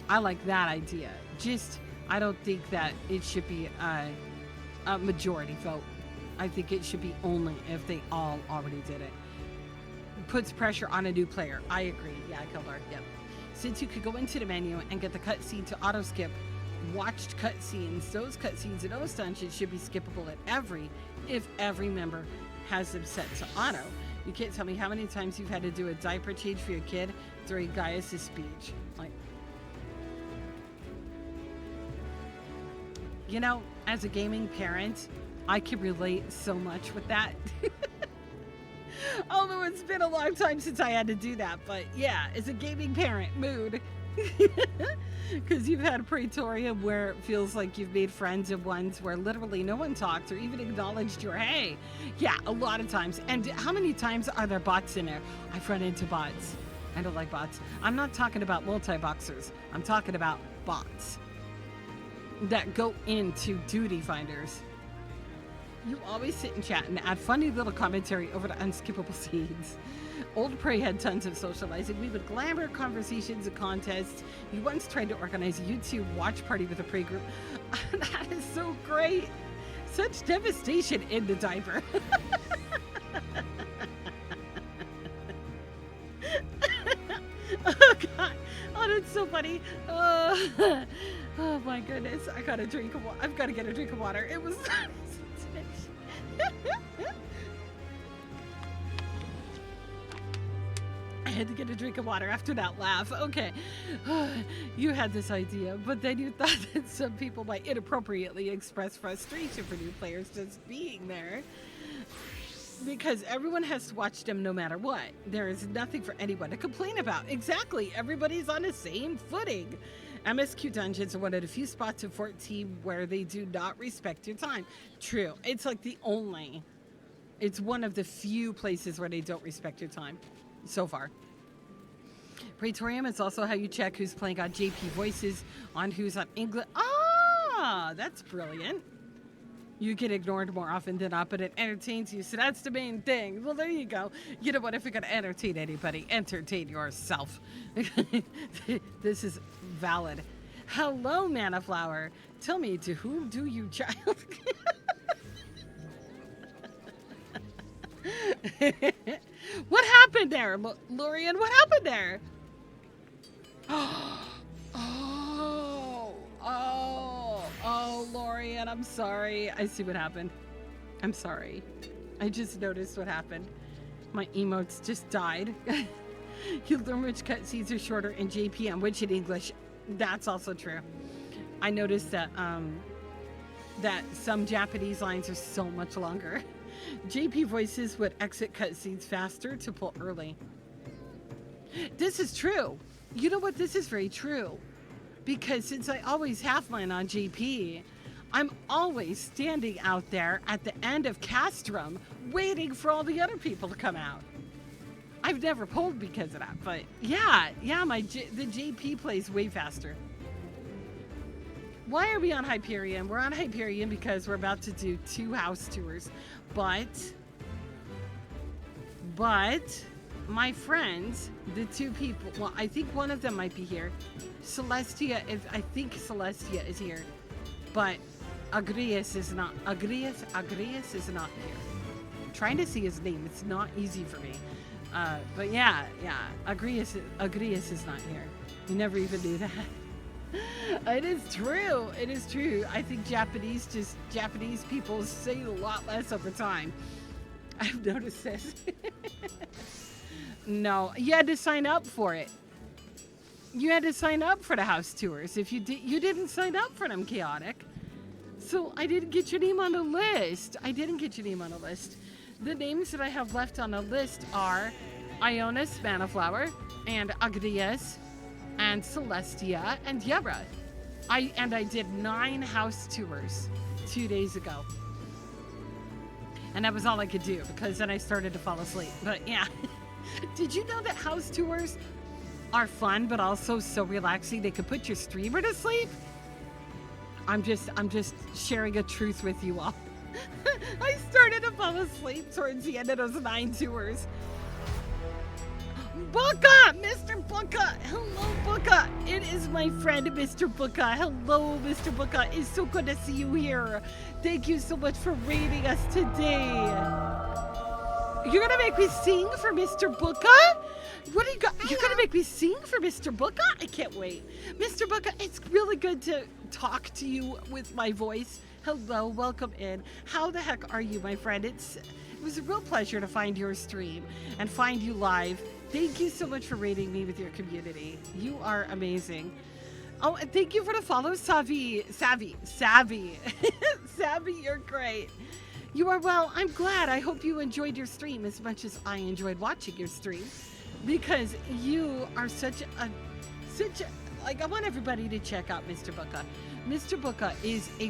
I like that idea. Just, I don't think that it should be a majority vote. I think it should be only if they all already did it. Puts pressure on a new player. I agree. Yeah, Kildar. Yep. Since you could go into the menu and get the cutscene to auto skip watched cutscenes, those cutscenes in those dungeons should be skippable if every member has them set to auto. You can't tell me how many times you've had to do a diaper change for your kid during Gaius' speech. Like, you know, as a gaming parent, I can relate so much with that. Although it's been a long time since I had to do that, but yeah, as a gaming parent, mood. Because you've had a Praetorium where it feels like you've made friends of ones where literally no one talked or even acknowledged your hey. Yeah, a lot of times. And how many times are there bots in there? I've run into bots. I don't like bots. I'm not talking about multi-boxers. I'm talking about bots that go into duty finders. You always sit and chat and add funny little commentary over the unskippable scenes. Old Prey had tons of socializing. We would glamour conversations and contests. You once tried to organize a YouTube watch party with a Prey group. That is so great. Such devastation in the diaper. Oh, God. Oh, that's so funny. Oh, my goodness. I got a drink of water. I've got to get a drink of water. It was... I had to get a drink of water after that laugh. Okay, you had this idea, but then you thought that some people might inappropriately express frustration for new players just being there. Because everyone has to watch them no matter what. There is nothing for anyone to complain about. Exactly, everybody's on the same footing. MSQ dungeons are one of the few spots in 14 where they do not respect your time. True, it's like it's one of the few places where they don't respect your time so far. Praetorium is also how you check who's playing on JP voices, on who's on English. Ah, that's brilliant. You get ignored more often than not, but it entertains you, so that's the main thing. Well, there you go. You know what? If you're going to entertain anybody, entertain yourself. This is valid. Hello, Mana Flower. Tell me, to whom do you child? What happened there, Lorian? What happened there? Oh, Lorian, I'm sorry. I see what happened. I'm sorry. I just noticed what happened. My emotes just died. You learn which cutscenes are shorter in JPM, which in English. That's also true. I noticed that that some Japanese lines are so much longer. JP voices would exit cutscenes faster to pull early. This is true. You know what? This is very true. Because since I always halfline on JP, I'm always standing out there at the end of Castrum waiting for all the other people to come out. I've never pulled because of that, but yeah, the JP plays way faster. Why are we on Hyperion? We're on Hyperion because we're about to do 2 house tours, but my friends, the 2 people, well, I think one of them might be here. I think Celestia is here, but Agrius is not. Agrius is not here. I'm trying to see his name. It's not easy for me. But yeah. Agrius is not here. You never even knew that. It is true. It is true. I think Japanese people say a lot less over time. I've noticed this. No, you had to sign up for it. You had to sign up for the house tours. If you didn't sign up for them, Chaotic. So I didn't get your name on the list. The names that I have left on the list are Ionis Manaflower and Agrias and Celestia and Yebra. I did 9 house tours 2 days ago. And that was all I could do because then I started to fall asleep. But yeah. Did you know that house tours are fun but also so relaxing they could put your streamer to sleep? I'm just sharing a truth with you all. I started to fall asleep towards the end of those 9 tours. Booka! Mr. Booka! Hello, Booka! It is my friend, Mr. Booka. Hello, Mr. Booka. It's so good to see you here. Thank you so much for raiding us today. You're gonna make me sing for Mr. Booka? What do you got? You're gonna make me sing for Mr. Booka? I can't wait. Mr. Booka, it's really good to talk to you with my voice. Hello, welcome in. How the heck are you, my friend? It was a real pleasure to find your stream and find you live. Thank you so much for rating me with your community. You are amazing. Oh, and thank you for the follow, Savvy. Savvy, you're great. You are well. I'm glad. I hope you enjoyed your stream as much as I enjoyed watching your stream, because you are such a like, I want everybody to check out Mr. Booka. Mr. Booka is a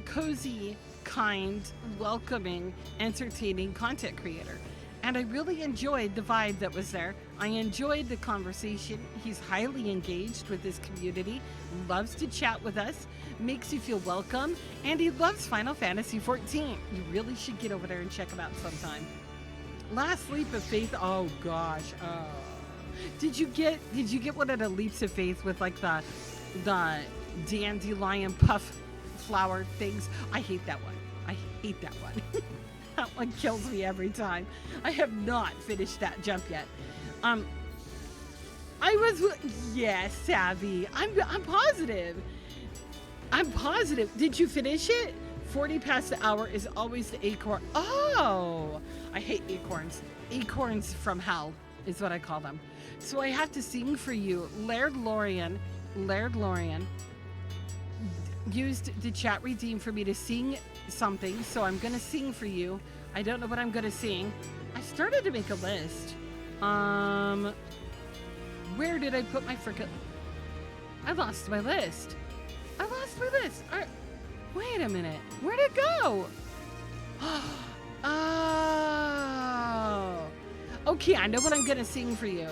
cozy, kind, welcoming, entertaining content creator. And I really enjoyed the vibe that was there. I enjoyed the conversation. He's highly engaged with his community, loves to chat with us, makes you feel welcome, and he loves Final Fantasy XIV. You really should get over there and check him out sometime. Last Leap of Faith. Oh gosh. Did you get one of the leaps of faith with like the dandelion puff flower things? I hate that one. That one kills me every time. I have not finished that jump yet. Yes, Savvy. I'm positive. Did you finish it? 40 past the hour is always the acorn. Oh, I hate acorns. Acorns from hell is what I call them. So I have to sing for you. Laird Lorian used the chat redeem for me to sing something, so I'm gonna sing for you. I don't know what I'm gonna sing. I started to make a list. Where did I put my frickin'... I lost my list. All right. Wait a minute. Where'd it go? Oh. Okay, I know what I'm gonna sing for you.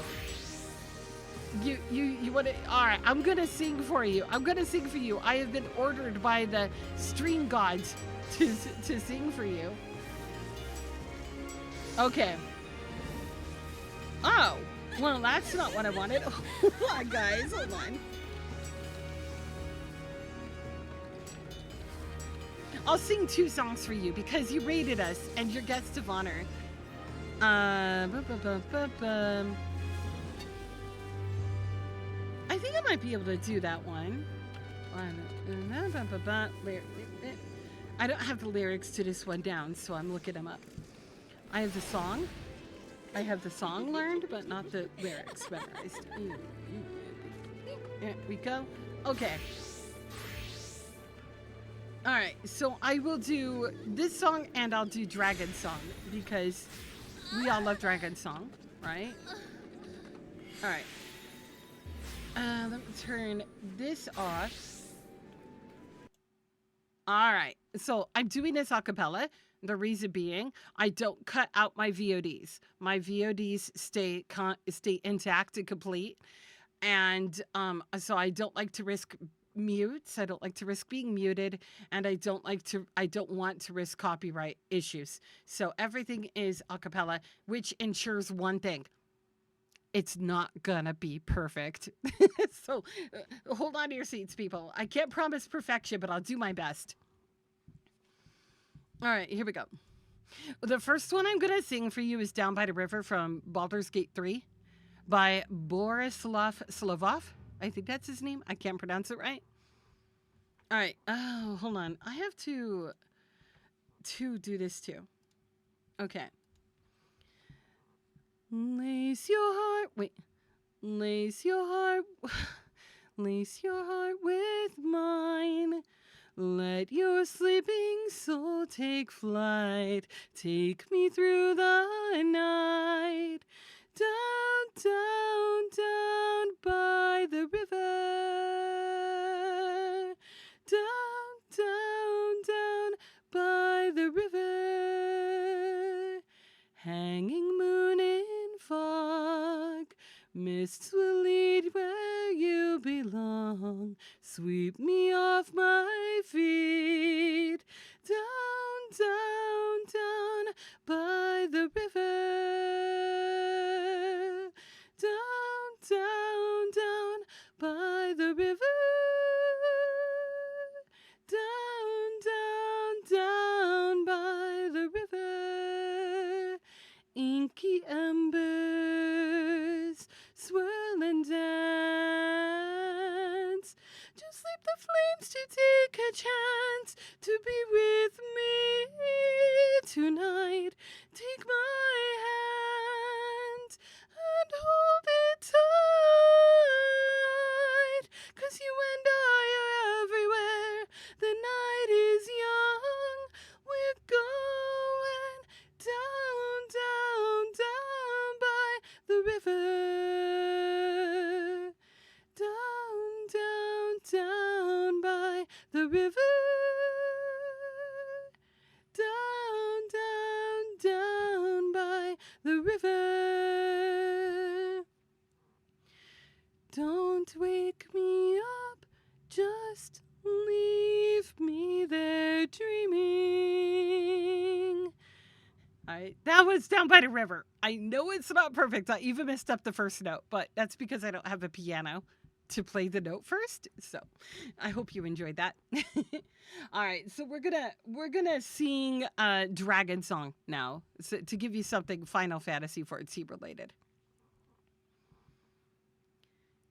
You want to? All right, I'm gonna sing for you. I have been ordered by the stream gods to sing for you. Okay. Oh, well, that's not what I wanted. Hold on, guys. Hold on. I'll sing 2 songs for you because you rated us and you're guest of honor. I think I might be able to do that one. I don't have the lyrics to this one down, so I'm looking them up. I have the song. Learned, but not the lyrics memorized. There we go. Okay. All right, so I will do this song and I'll do Dragon Song because we all love Dragon Song, right? All right. Let me turn this off. All right, so I'm doing this a cappella. The reason being, I don't cut out my VODs. My VODs stay intact and complete, and so I don't like to risk mutes. I don't like to risk being muted, and I don't want to risk copyright issues. So everything is a cappella, which ensures one thing. It's not gonna be perfect. So hold on to your seats, people. I can't promise perfection, but I'll do my best. All right, here we go. The first one I'm gonna sing for you is Down by the River from Baldur's Gate 3 by Borislav Slavov. I think that's his name. I can't pronounce it right. All right. Oh, hold on. I have to do this too. Okay. Lace your heart with mine. Let your sleeping soul take flight. Take me through the night. Down, down, down by the river. Down, down, down by the river. Hanging moon in fog. Mists will lead where you belong. Sweep me off my feet. Down, down, down by the river. Down, down, down by the river. Down, down, down by the river. Inky embers swirl and dance. Just leave the flames to take a chance to be with me tonight. Take my hand and hold it tight. 'Cause you and I are everywhere. The night is young. We're going down, down, down by the river. Down, down, down by the river. Down, down, down by the river. Don't wake me up, just leave me there dreaming. That was Down by the River. I know it's not perfect. I even messed up the first note, but that's because I don't have a piano to play the note first. So I hope you enjoyed that. All right, so we're gonna sing Dragon Song now, so, to give you something Final Fantasy 14 related.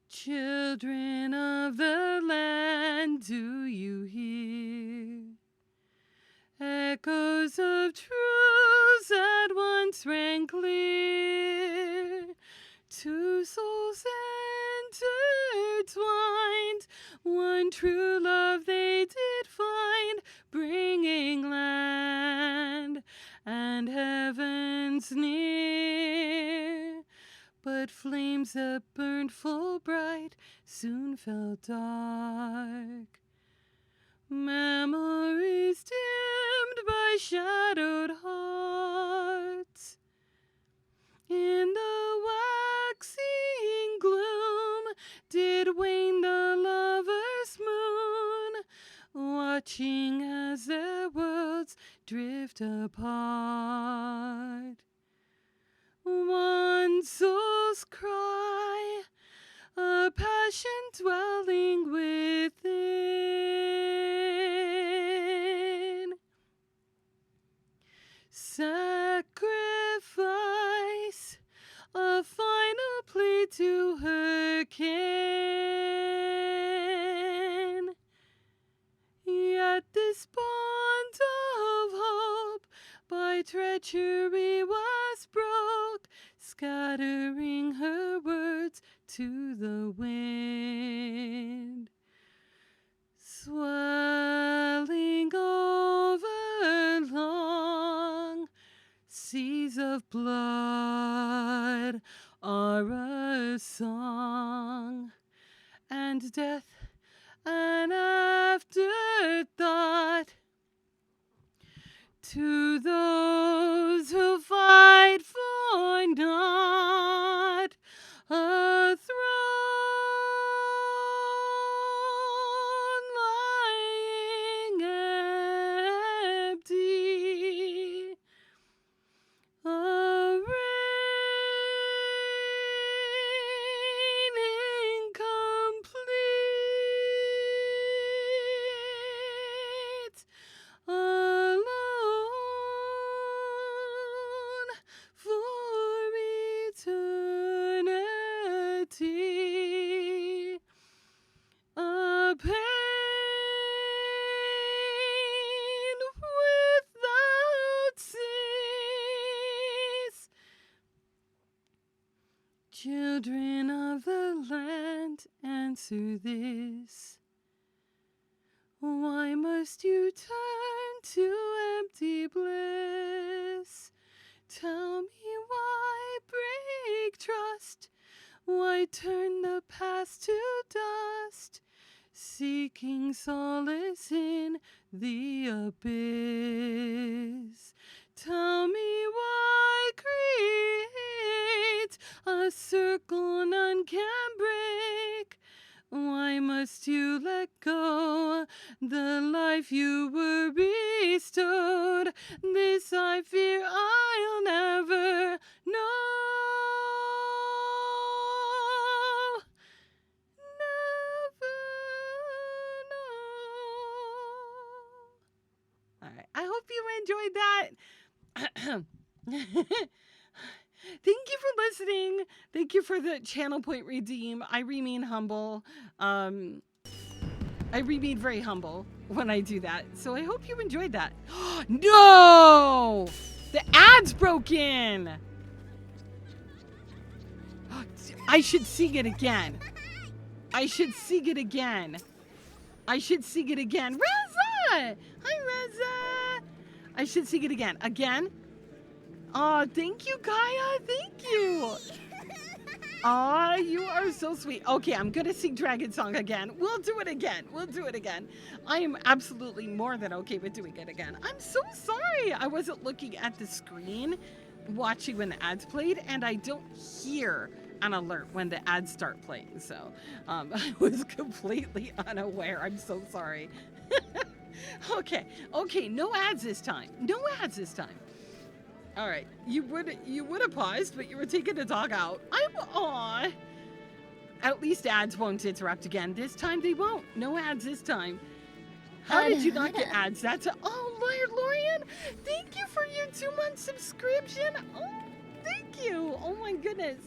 Children of the land, do you hear? Echoes of truths that once rang clear. Two souls intertwined, one true love they did find, bringing land and heavens near. But flames that burned full bright soon fell dark. Memories dimmed by shadowed hearts. In the waxing gloom did wane the lover's moon, watching as their worlds drift apart. One soul's cry, a passion dwelling within. Sacrifice, a final plea to her kin. Yet this bond of hope by treachery was broke, scattering her words to the wind. Swelling over long seas of blood are a song, and death an afterthought to those who fight for naught. A throne lying empty, a reign incomplete, alone for eternity, a pain without cease. Children of the land, answer this. Why must you turn to empty bliss? Tell me why break trust? Why turn the past to dust? Seeking solace in the abyss. Tell me why create a circle none can break? Why must you let go the life you were bestowed? This I fear I'll never know. Never know. All right. I hope you enjoyed that. Thank you for listening. Thank you for the channel point redeem. I remain humble. I remain very humble when I do that. So I hope you enjoyed that. No! The ad's broken! I should sing it again. I should sing it again. I should sing it again. Reza! Hi, Reza! I should sing it again. Again? Aw, thank you, Gaia. Thank you. Aw, you are so sweet. Okay, I'm gonna sing Dragon Song again. We'll do it again. We'll do it again. I am absolutely more than okay with doing it again. I'm so sorry. I wasn't looking at the screen watching when the ads played, and I don't hear an alert when the ads start playing. So I was completely unaware. I'm so sorry. Okay, no ads this time. No ads this time. All right, you would have paused, but you were taking the dog out. Aw. At least ads won't interrupt again. This time they won't. No ads this time. How did you not get ads? Oh, Lorian, thank you for your 2-month subscription. Oh, thank you. Oh my goodness.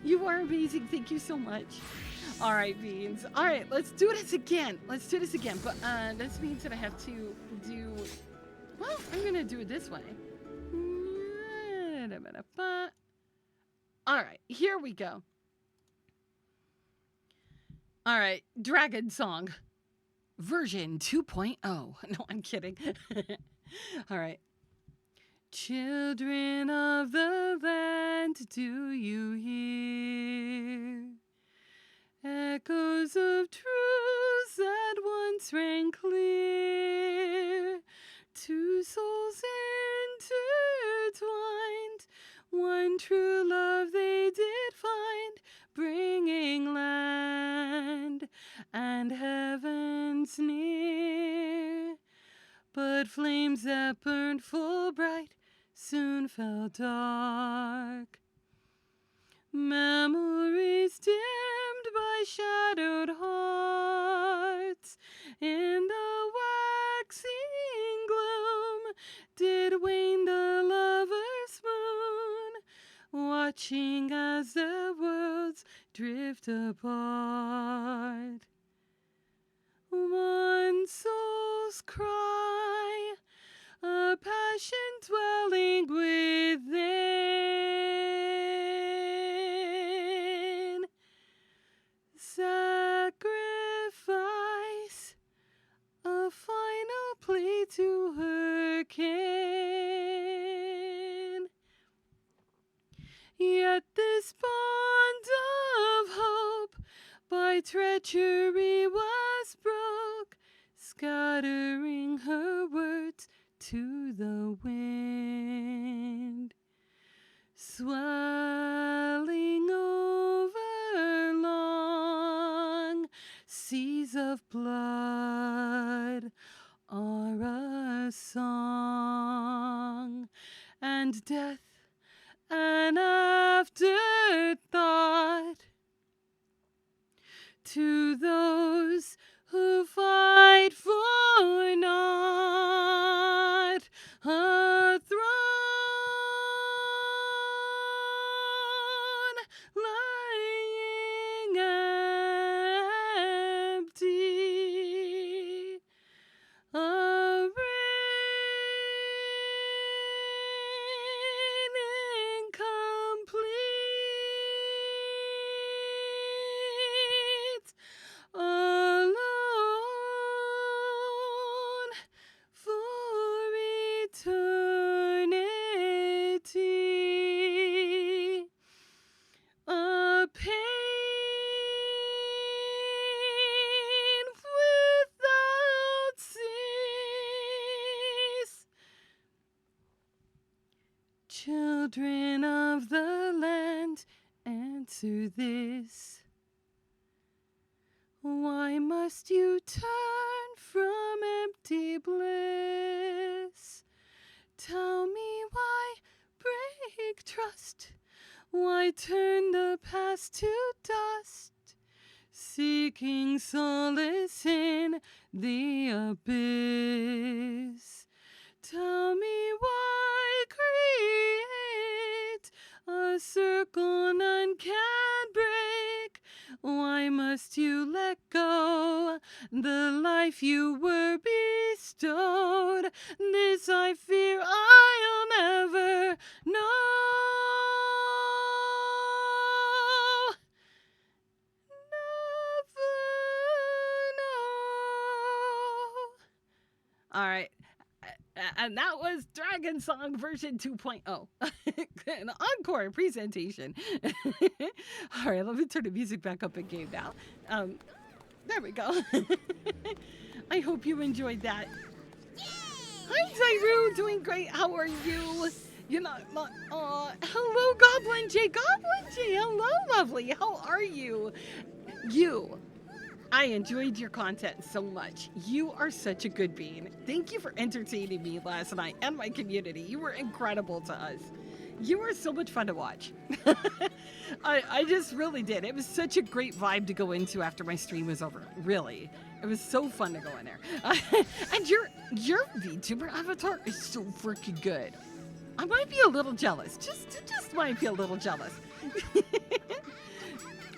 You are amazing. Thank you so much. All right, Beans. All right, let's do this again. But this means that I have to do, well, I'm going to do it this way. All right, here we go. All right, Dragon Song version 2.0. No, I'm kidding. All right. Children of the land, do you hear echoes of truths that once rang clear? Two souls intertwined, one true love they did find, bringing land and heavens near. But flames that burned full bright soon fell dark. Memories dimmed by shadowed hearts. In the waxing gloom did wane the lover's moon, watching as their worlds drift apart. One soul's cry, a passion dwelling within. Sacrifice, a final plea to her kin. Yet this bond of hope by treachery was broke, scattering her words to the wind. Swelling over long seas of blood are a song, and death an afterthought to those who fight for naught. A throne lying empty, a reign incomplete, children of the land, answer this. Why must you turn from empty bliss? Tell me why break trust? Why turn the past to dust? Seeking solace in the abyss. Tell me why create a circle none can break? Why must you let go the life you were bestowed? This I fear I'll never know. All right. And that was Dragon Song version 2.0. An encore presentation. All right, let me turn the music back up in game now. There we go. I hope you enjoyed that. Hi, Zairu. Doing great. How are you? You're not hello, Goblin J. Goblin J. Hello, lovely. How are you? I enjoyed your content so much. You are such a good being. Thank you for entertaining me last night and my community. You were incredible to us. You were so much fun to watch. I just really did. It was such a great vibe to go into after my stream was over. Really. It was so fun to go in there. And your VTuber avatar is so freaking good. I might be a little jealous. Just might be a little jealous.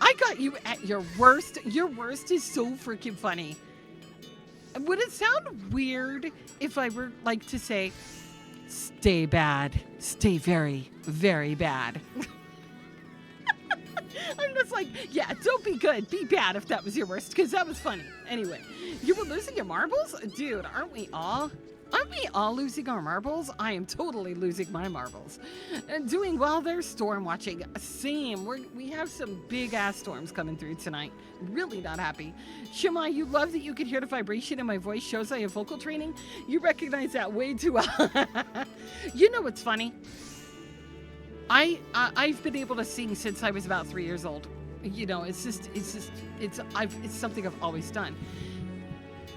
I got you at your worst. Your worst is so freaking funny. Would it sound weird if I were like to say, stay bad, stay very, very bad? I'm just like, yeah, don't be good, be bad if that was your worst, because that was funny. Anyway, you were losing your marbles? Dude, aren't we all? Aren't we all losing our marbles? I am totally losing my marbles. And doing well there, storm watching. Same. We have some big ass storms coming through tonight. Really not happy. Shema, you love that you can hear the vibration in my voice. Shows I have vocal training. You recognize that way too well. You know what's funny? I've been able to sing since I was about 3 years old. You know, it's something I've always done.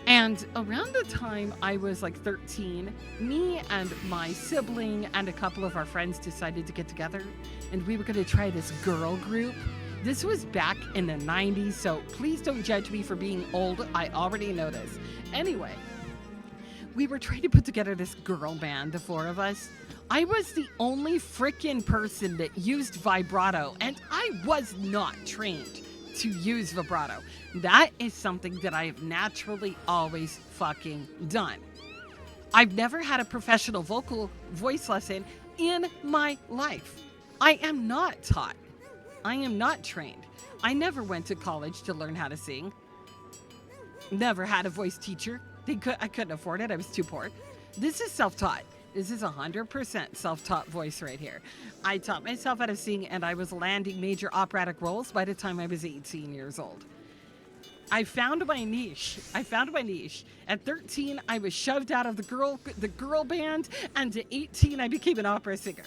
And around the time I was like 13, me and my sibling and a couple of our friends decided to get together, and we were going to try this girl group. This was back in the 90s, so please don't judge me for being old. I already know this. Anyway, we were trying to put together this girl band, the four of us. I was the only frickin' person that used vibrato, and I was not trained to use vibrato. That is something that I have naturally always fucking done. I've never had a professional voice lesson in my life. I am not taught. I am not trained. I never went to college to learn how to sing. Never had a voice teacher. I couldn't afford it. I was too poor. This is self-taught. This is 100% self-taught voice right here. I taught myself how to sing, and I was landing major operatic roles by the time I was 18 years old. I found my niche. At 13, I was shoved out of the girl band, and at 18, I became an opera singer.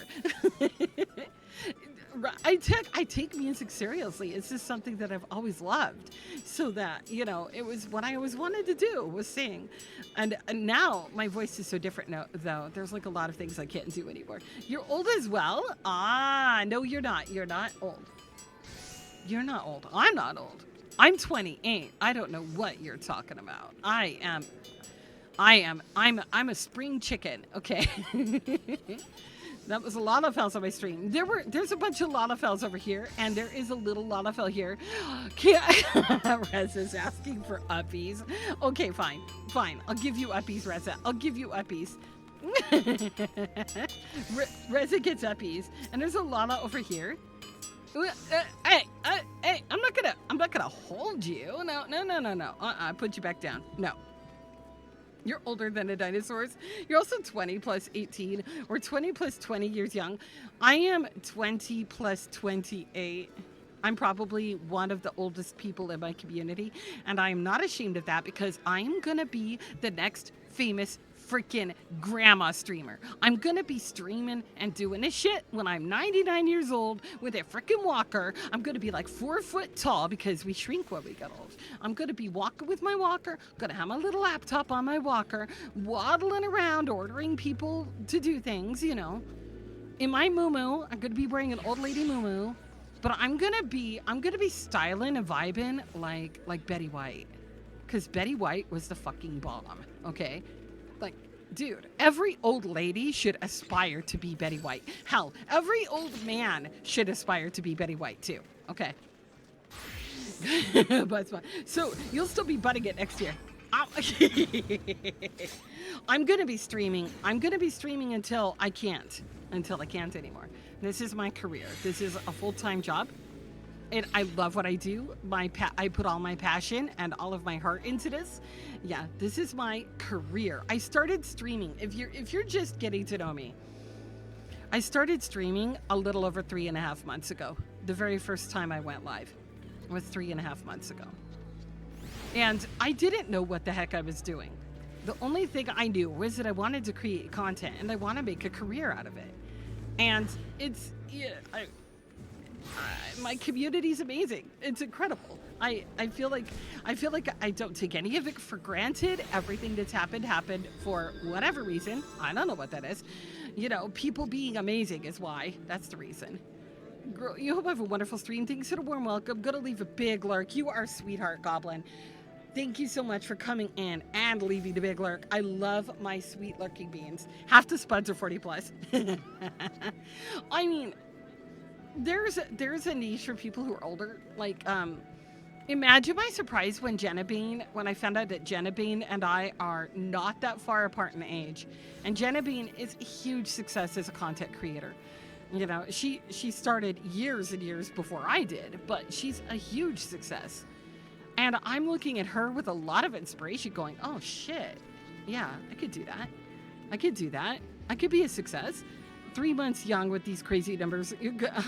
I take music seriously. It's just something that I've always loved. So that, you know, it was what I always wanted to do, was sing. And now my voice is so different now, though. There's like a lot of things I can't do anymore. You're old as well? Ah, no, you're not. You're not old. You're not old. I'm not old. I'm 28. I don't know what you're talking about. I'm a spring chicken, okay? That was a Lalafels on my stream. There's a bunch of Lalafels over here, and there is a little Lalafel here. Rez is asking for uppies. Okay, fine. I'll give you uppies, Reza. I'll give you uppies. Reza gets uppies, and there's a Lala over here. Hey, I'm not gonna hold you. No. Put you back down. No. You're older than the dinosaurs. You're also 20 plus 18 or 20 plus 20 years young. I am 20 plus 28. I'm probably one of the oldest people in my community, and I am not ashamed of that because I'm going to be the next famous freaking grandma streamer. I'm gonna be streaming and doing this shit when I'm 99 years old with a freaking walker. I'm gonna be like 4 foot tall because we shrink when we get old. I'm gonna be walking with my walker, gonna have my little laptop on my walker, waddling around, ordering people to do things, you know. In my moo-moo, I'm gonna be wearing an old lady moo-moo, but I'm gonna be styling and vibing like Betty White. Because Betty White was the fucking bomb, okay? Like, dude, every old lady should aspire to be Betty White. Hell, every old man should aspire to be Betty White too, okay? But it's fine. So, you'll still be butting it next year. I'm gonna be streaming. I'm gonna be streaming until I can't anymore. This is my career. This is a full-time job. And I love what I do. I put all my passion and all of my heart into this. Yeah, this is my career. I started streaming. If you're just getting to know me, I started streaming a little over 3.5 months ago. The very first time I went live was 3.5 months ago. And I didn't know what the heck I was doing. The only thing I knew was that I wanted to create content and I want to make a career out of it. And it's, yeah, my community's amazing. It's incredible. I feel like I don't take any of it for granted. Everything that's happened for whatever reason. I don't know what that is. You know, people being amazing is why. That's the reason. Girl, you hope I have a wonderful stream. Thanks for the warm welcome. Gonna leave a big lurk. You are a sweetheart, Goblin. Thank you so much for coming in and leaving the big lurk. I love my sweet lurking beans. Have to sponsor 40 plus. I mean, there's a niche for people who are older. Like, imagine my surprise when I found out that Jenna Bean and I are not that far apart in age. And Jenna Bean is a huge success as a content creator. You know, she started years and years before I did, but she's a huge success. And I'm looking at her with a lot of inspiration going, oh shit, yeah, I could do that. I could do that. I could be a success. 3 months young with these crazy numbers.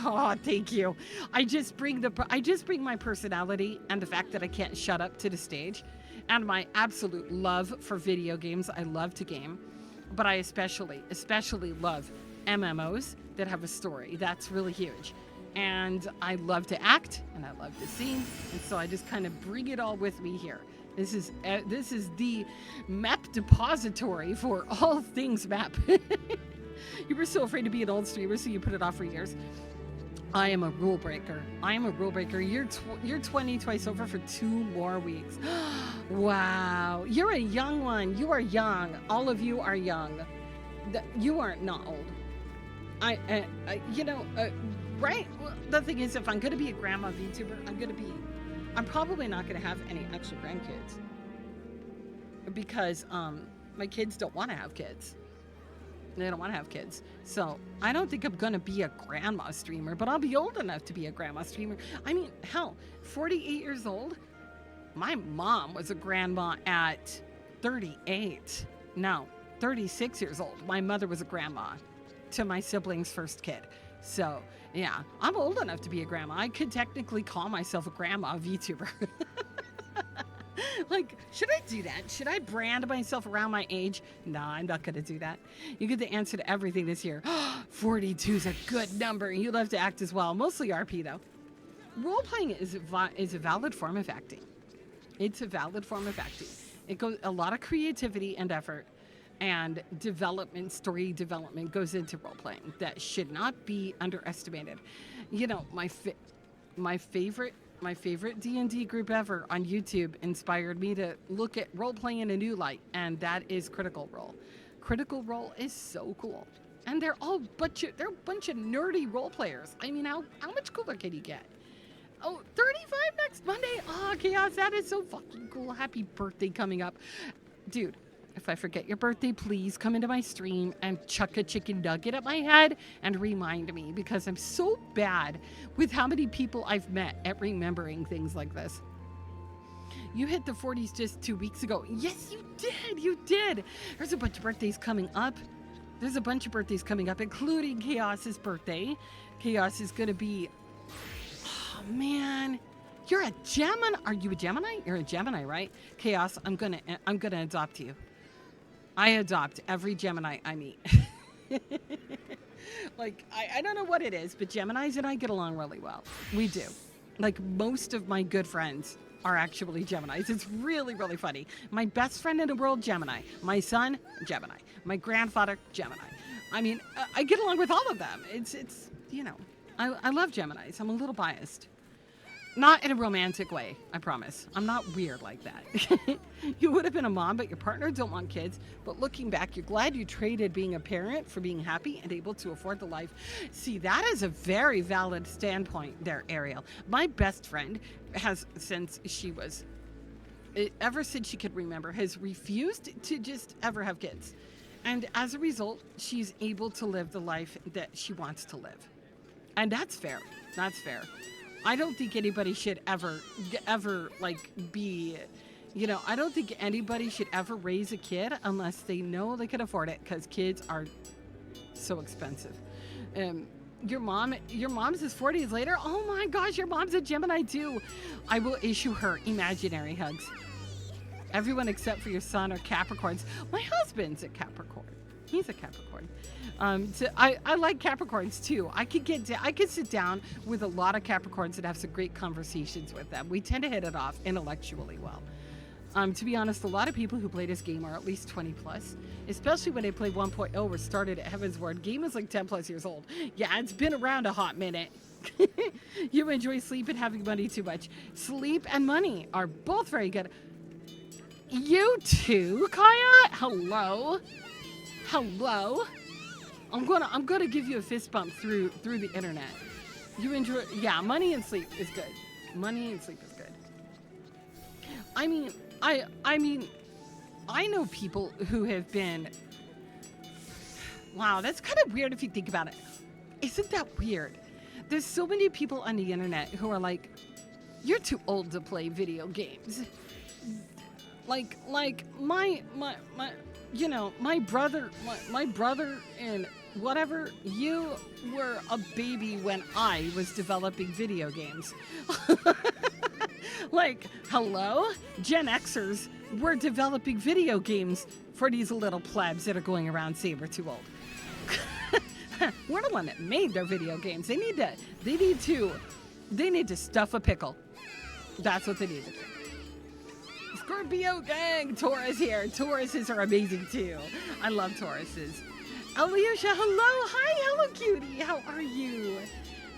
Oh, thank you. I just bring my personality and the fact that I can't shut up to the stage and my absolute love for video games. I love to game, but I especially love MMOs that have a story. That's really huge. And I love to act and I love to sing. And so I just kind of bring it all with me here. This is the map depository for all things map. You were so afraid to be an old streamer, so you put it off for years. I am a rule breaker. You're 20 twice over for 2 more weeks. Wow. You're a young one. You are young. All of you are young. You are not old. Right? Well, the thing is, if I'm going to be a grandma VTuber, I'm probably not going to have any actual grandkids. Because my kids don't want to have kids. They don't want to have kids. So I don't think I'm going to be a grandma streamer, but I'll be old enough to be a grandma streamer. I mean, hell, 48 years old? My mom was a grandma at 38. No, 36 years old. My mother was a grandma to my sibling's first kid. So, yeah, I'm old enough to be a grandma. I could technically call myself a grandma VTuber. Like, should I do that? Should I brand myself around my age? No, I'm not going to do that. You get the answer to everything this year. 42 is a good number. You love to act as well. Mostly RP, though. Role-playing is a valid form of acting. It's a valid form of acting. It goes a lot of creativity and effort and development, story development goes into role-playing. That should not be underestimated. You know, my favorite D&D group ever on YouTube inspired me to look at role-playing in a new light, and that is Critical Role. Critical Role is so cool. And they're a bunch of nerdy role players. I mean, how much cooler can you get? Oh, 35 next Monday. Oh, Chaos, that is so fucking cool. Happy birthday coming up. Dude, if I forget your birthday, please come into my stream and chuck a chicken nugget at my head and remind me, because I'm so bad with how many people I've met at remembering things like this. You hit the 40s just 2 weeks ago. Yes, you did. You did. There's a bunch of birthdays coming up. Including Chaos's birthday. Chaos is going to be... Oh, man. You're a Gemini. Are you a Gemini? You're a Gemini, right? Chaos, I'm gonna adopt you. I adopt every Gemini I meet. Like, I don't know what it is, but Geminis and I get along really well. We do. Like, most of my good friends are actually Geminis. It's really, really funny. My best friend in the world, Gemini. My son, Gemini. My grandfather, Gemini. I mean, I get along with all of them. It's you know, I love Geminis. I'm a little biased. Not in a romantic way, I promise. I'm not weird like that. You would have been a mom, but your partner don't want kids. But looking back, you're glad you traded being a parent for being happy and able to afford the life. See, that is a very valid standpoint there, Ariel. My best friend has, ever since she could remember, has refused to just ever have kids. And as a result, she's able to live the life that she wants to live. And that's fair. That's fair. I don't think anybody should ever like be, I don't think anybody should ever raise a kid unless they know they can afford it, because kids are so expensive. Your mom's is 40 years later. Oh my gosh, your mom's a Gemini too. I will issue her imaginary hugs. Everyone except for your son are Capricorns. My husband's a Capricorn. He's a Capricorn. So I like Capricorns too. I could sit down with a lot of Capricorns and have some great conversations with them. We tend to hit it off intellectually well. To be honest, a lot of people who play this game are at least 20 plus, especially when they play 1.0 or started at Heaven's Ward. Game is like 10 plus years old. Yeah, it's been around a hot minute. You enjoy sleep and having money too much. Sleep and money are both very good. You too, Kaya? Hello? I'm gonna give you a fist bump through the internet. You enjoy, yeah. Money and sleep is good. Money and sleep is good. I mean, I know people who have been. Wow, that's kind of weird if you think about it. Isn't that weird? There's so many people on the internet who are like, "You're too old to play video games." Like my brother and whatever, you were a baby when I was developing video games. Like, hello? Gen Xers were developing video games for these little plebs that are going around saying we're too old. We're the one that made their video games. They need to stuff a pickle. That's what they need to do. Scorpio gang, Taurus here. Tauruses are amazing too. I love Tauruses. Alyosha, hello. Hi, hello, cutie. How are you?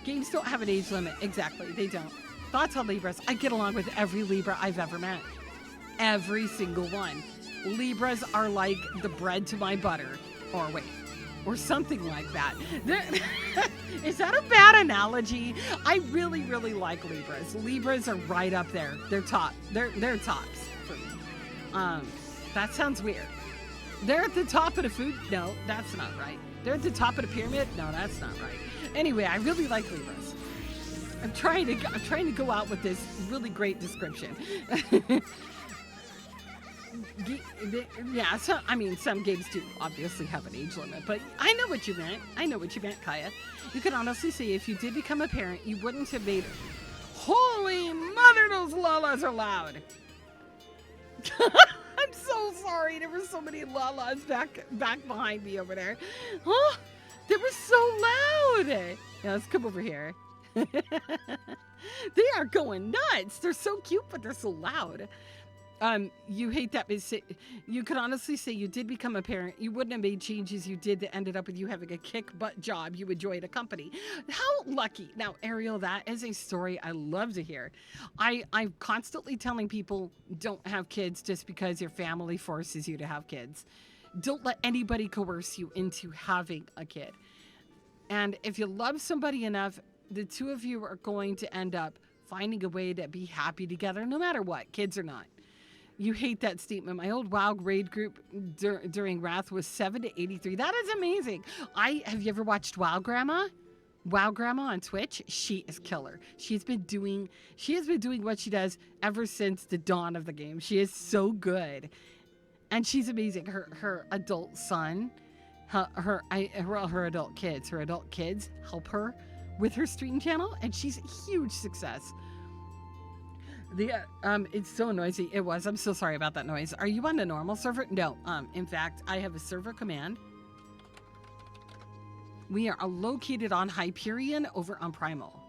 Games don't have an age limit. Exactly, they don't. Thoughts on Libras? I get along with every Libra I've ever met. Every single one. Libras are like the bread to my butter. Or something like that. Is that a bad analogy? I really, really like Libras. Libras are right up there. They're top. They're tops for me. That sounds weird. They're at the top of the food. No, that's not right. They're at the top of the pyramid. No, that's not right. Anyway, I really like Libras. I'm trying to go out with this really great description. Yeah, some games do obviously have an age limit, but I know what you meant, Kaya. You could honestly say if you did become a parent, you wouldn't have made. Holy mother, those lalas are loud. I'm so sorry. There were so many lalas back behind me over there. Oh, they were so loud. Yeah, let's come over here. They are going nuts. They're so cute, but they're so loud. You hate that. You could honestly say you did become a parent. You wouldn't have made changes you did that ended up with you having a kick-butt job you enjoyed a company. How lucky. Now, Ariel, that is a story I love to hear. I'm constantly telling people don't have kids just because your family forces you to have kids. Don't let anybody coerce you into having a kid. And if you love somebody enough, the two of you are going to end up finding a way to be happy together, no matter what, kids or not. You hate that statement. My old WoW raid group during Wrath was 7 to 83. That is amazing. Have you ever watched WoW Grandma? WoW Grandma on Twitch? She is killer. She has been doing what she does ever since the dawn of the game. She is so good. And she's amazing. Her adult son, her adult kids help her with her stream channel, and she's a huge success. It's so noisy. It was. I'm so sorry about that noise. Are you on the normal server? No. In fact, I have a server command. We are located on Hyperion over on Primal.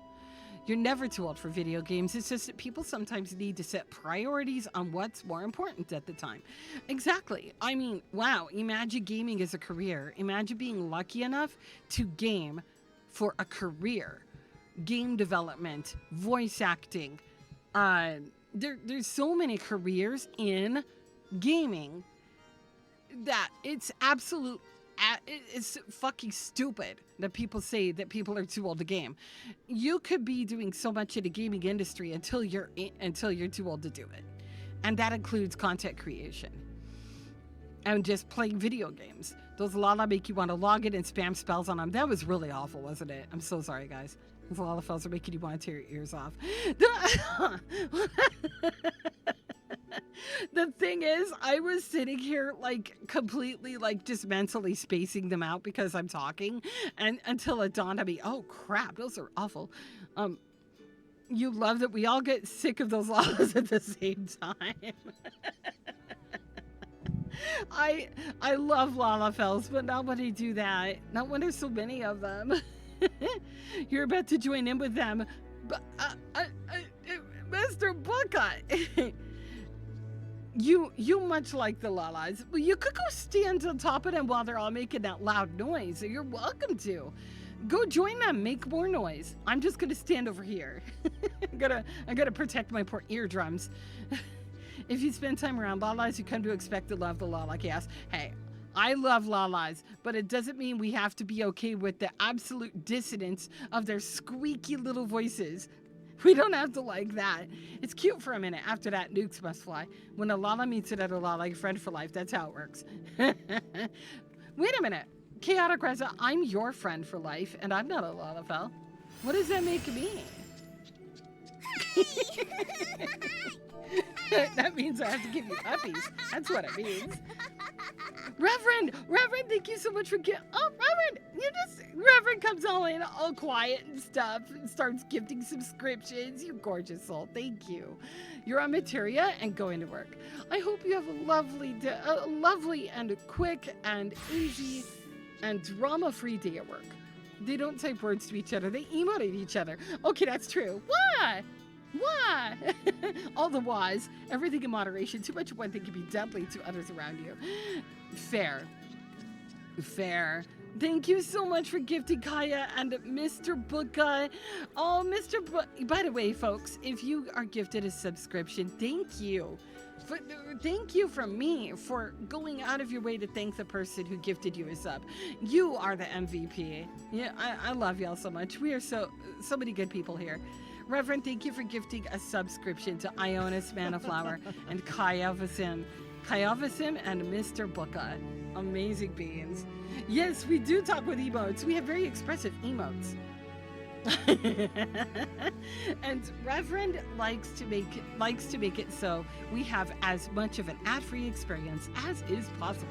You're never too old for video games. It's just that people sometimes need to set priorities on what's more important at the time. Exactly. I mean, wow. Imagine gaming as a career. Imagine being lucky enough to game for a career. Game development, voice acting. There's so many careers in gaming that it's it's fucking stupid that people say that people are too old to game. You could be doing so much in the gaming industry until you're too old to do it, and that includes content creation and just playing video games. Those Lala make you want to log in and spam spells on them. That was really awful, wasn't it? I'm so sorry, guys. Those Lala spells are making you want to tear your ears off. The thing is, I was sitting here like completely like just mentally spacing them out because I'm talking, and until it dawned on me, oh crap, those are awful. You love that we all get sick of those laws at the same time. I love Lalafells, but not when they do that. Not when there's so many of them. You're about to join in with them, but Mr. Booka. You much like the Lalas. Well, you could go stand on top of them while they're all making that loud noise. You're welcome to. Go join them. Make more noise. I'm just gonna stand over here. I'm gonna protect my poor eardrums. If you spend time around Lalas, you come to expect to love the Lala chaos. Hey, I love Lalas, but it doesn't mean we have to be okay with the absolute dissonance of their squeaky little voices. We don't have to like that. It's cute for a minute. After that, nukes must fly. When a Lala meets another Lala, your friend for life. That's how it works. Wait a minute. Chaotic Reza, I'm your friend for life, and I'm not a Lalafell. What does that make me? That means I have to give you puppies. That's what it means. Reverend, thank you so much for Reverend comes all in all quiet and stuff and starts gifting subscriptions. You gorgeous soul. Thank you. You're on materia and going to work. I hope you have a lovely and quick and easy and drama-free day at work. They don't type words to each other. They emote at each other. Okay, that's true. What? All the whys. Everything in moderation. Too much of one thing can be deadly to others around you. Fair. Thank you so much for gifting Kaya and Mr. Booka. Oh, by the way, folks, if you are gifted a subscription, thank you. Thank you from me for going out of your way to thank the person who gifted you a sub. You are the MVP. Yeah, I love y'all so much. We are so many good people here. Reverend, thank you for gifting a subscription to Ionis Manaflower and Kayavasim and Mr. Booka. Amazing beings. Yes, we do talk with emotes. We have very expressive emotes. And Reverend likes to make it so we have as much of an ad-free experience as is possible.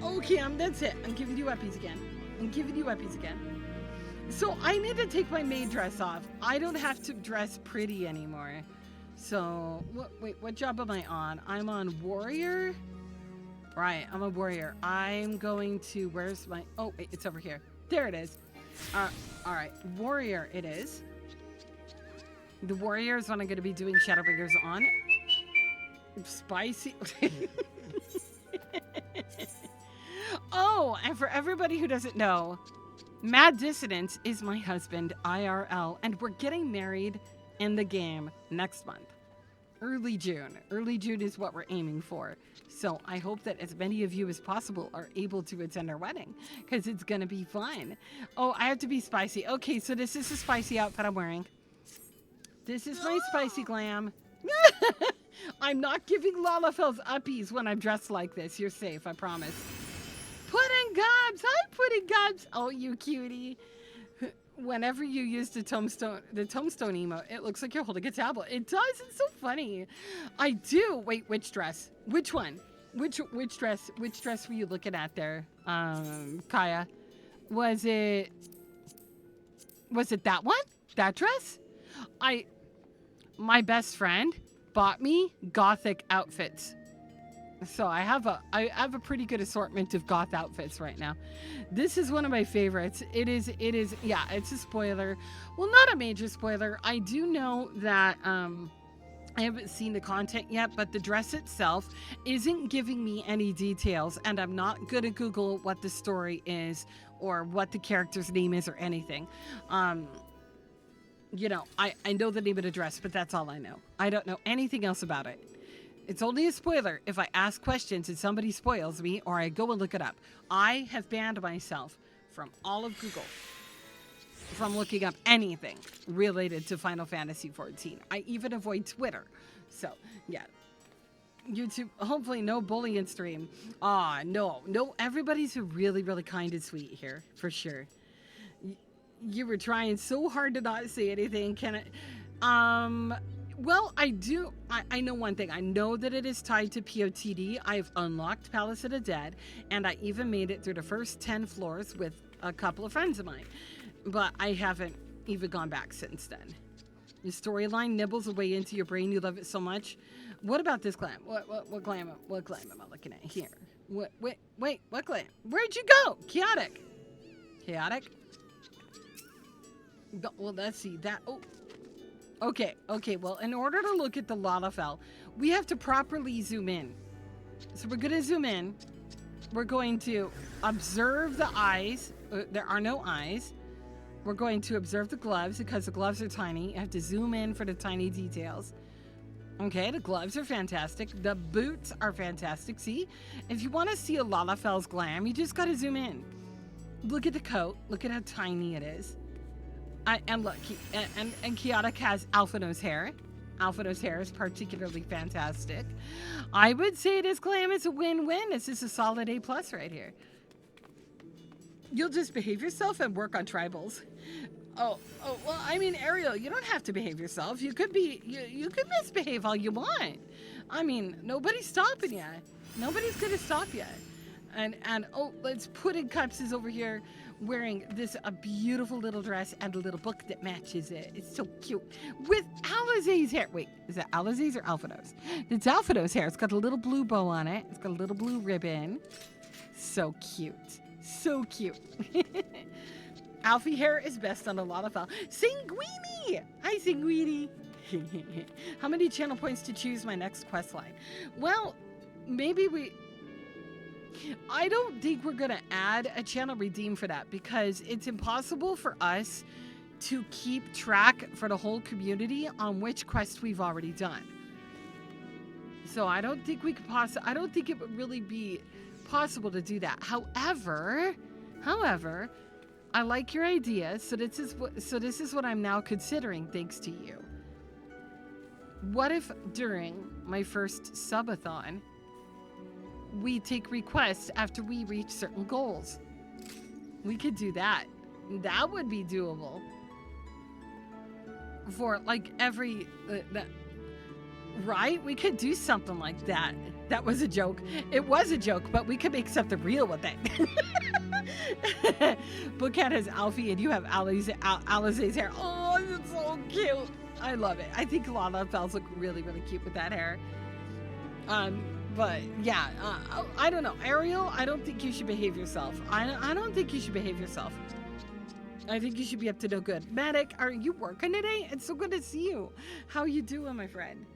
Okay, that's it. I'm giving you uppies again. So I need to take my maid dress off. I don't have to dress pretty anymore. So, what job am I on? I'm on warrior? Right, I'm a warrior. I'm going to, where's my, oh, wait, it's over here. There it is. All right, warrior it is. The warrior is what I'm going to be doing Shadowbringers on. Spicy. Oh, and for everybody who doesn't know, Mad Dissonance is my husband, IRL, and we're getting married in the game next month. Early June. Early June is what we're aiming for. So I hope that as many of you as possible are able to attend our wedding, because it's going to be fun. Oh, I have to be spicy. Okay, so this is the spicy outfit I'm wearing. This is my spicy glam. I'm not giving Lalafells uppies when I'm dressed like this. You're safe, I promise. Pudding Gobs! Hi, Pudding Gobs! Oh, you cutie. Whenever you use the tombstone emote, it looks like you're holding a tablet. It does. It's so funny. I do. Wait, which dress? Which one? Which dress? Which dress were you looking at there, Kaya? Was it that one? That dress? my best friend bought me gothic outfits. So I have a pretty good assortment of goth outfits right now. This is one of my favorites. It is yeah, it's a spoiler. Well, not a major spoiler. I do know that I haven't seen the content yet, but the dress itself isn't giving me any details, and I'm not going to Google what the story is or what the character's name is or anything. You know, I know the name of the dress, but that's all I know. I don't know anything else about it. It's only a spoiler if I ask questions and somebody spoils me or I go and look it up. I have banned myself from all of Google from looking up anything related to Final Fantasy XIV. I even avoid Twitter. So, yeah. YouTube, hopefully no bullying stream. No, everybody's really, really kind and sweet here, for sure. You were trying so hard to not say anything. Can I? Well, I know one thing. I know that it is tied to POTD. I've unlocked Palace of the Dead, and I even made it through the first 10 floors with a couple of friends of mine. But I haven't even gone back since then. The storyline nibbles away into your brain. You love it so much. What about this glam? What glam am I looking at here? What glam? Where'd you go? Chaotic. Well, let's see that. Oh. Okay, well, in order to look at the Lalafell, we have to properly zoom in. So we're going to zoom in. We're going to observe the eyes. There are no eyes. We're going to observe the gloves because the gloves are tiny. You have to zoom in for the tiny details. Okay, the gloves are fantastic. The boots are fantastic. See, if you want to see a Lalafell's glam, you just got to zoom in. Look at the coat. Look at how tiny it is. And look, and Chaotic has Alphino's hair. Alphino's hair is particularly fantastic. I would say this glam is a win-win. This is a solid A+ right here. You'll just behave yourself and work on tribals. Oh, well, I mean, Ariel, you don't have to behave yourself. You could misbehave all you want. I mean, nobody's stopping you. Nobody's gonna stop you. And oh, let's Pudding Cups is over here wearing a beautiful little dress and a little book that matches it. It's so cute. With Alizé's hair. Wait, is that Alizé's or Alphino's? It's Alphino's hair. It's got a little blue bow on it. It's got a little blue ribbon. So cute. So cute. Alfie hair is best on a lot of Sanguini! Hi, Sanguini! How many channel points to choose my next quest line? Well, maybe I don't think we're going to add a channel redeem for that because it's impossible for us to keep track for the whole community on which quest we've already done. So I don't think we could I don't think it would really be possible to do that. However, I like your idea. So this is what I'm now considering thanks to you. What if during my first subathon, we take requests after we reach certain goals? We could do that. That would be doable. For like every... right? We could do something like that. That was a joke. It was a joke, but we could make something real with it. Bookcat has Alfie and you have Alizé's hair. Oh, it's so cute. I love it. I think Lalafell's look really, really cute with that hair. But yeah, I don't know. Ariel, I don't think you should behave yourself. I don't think you should behave yourself. I think you should be up to no good. Medic, are you working today? It's so good to see you. How you doing, my friend?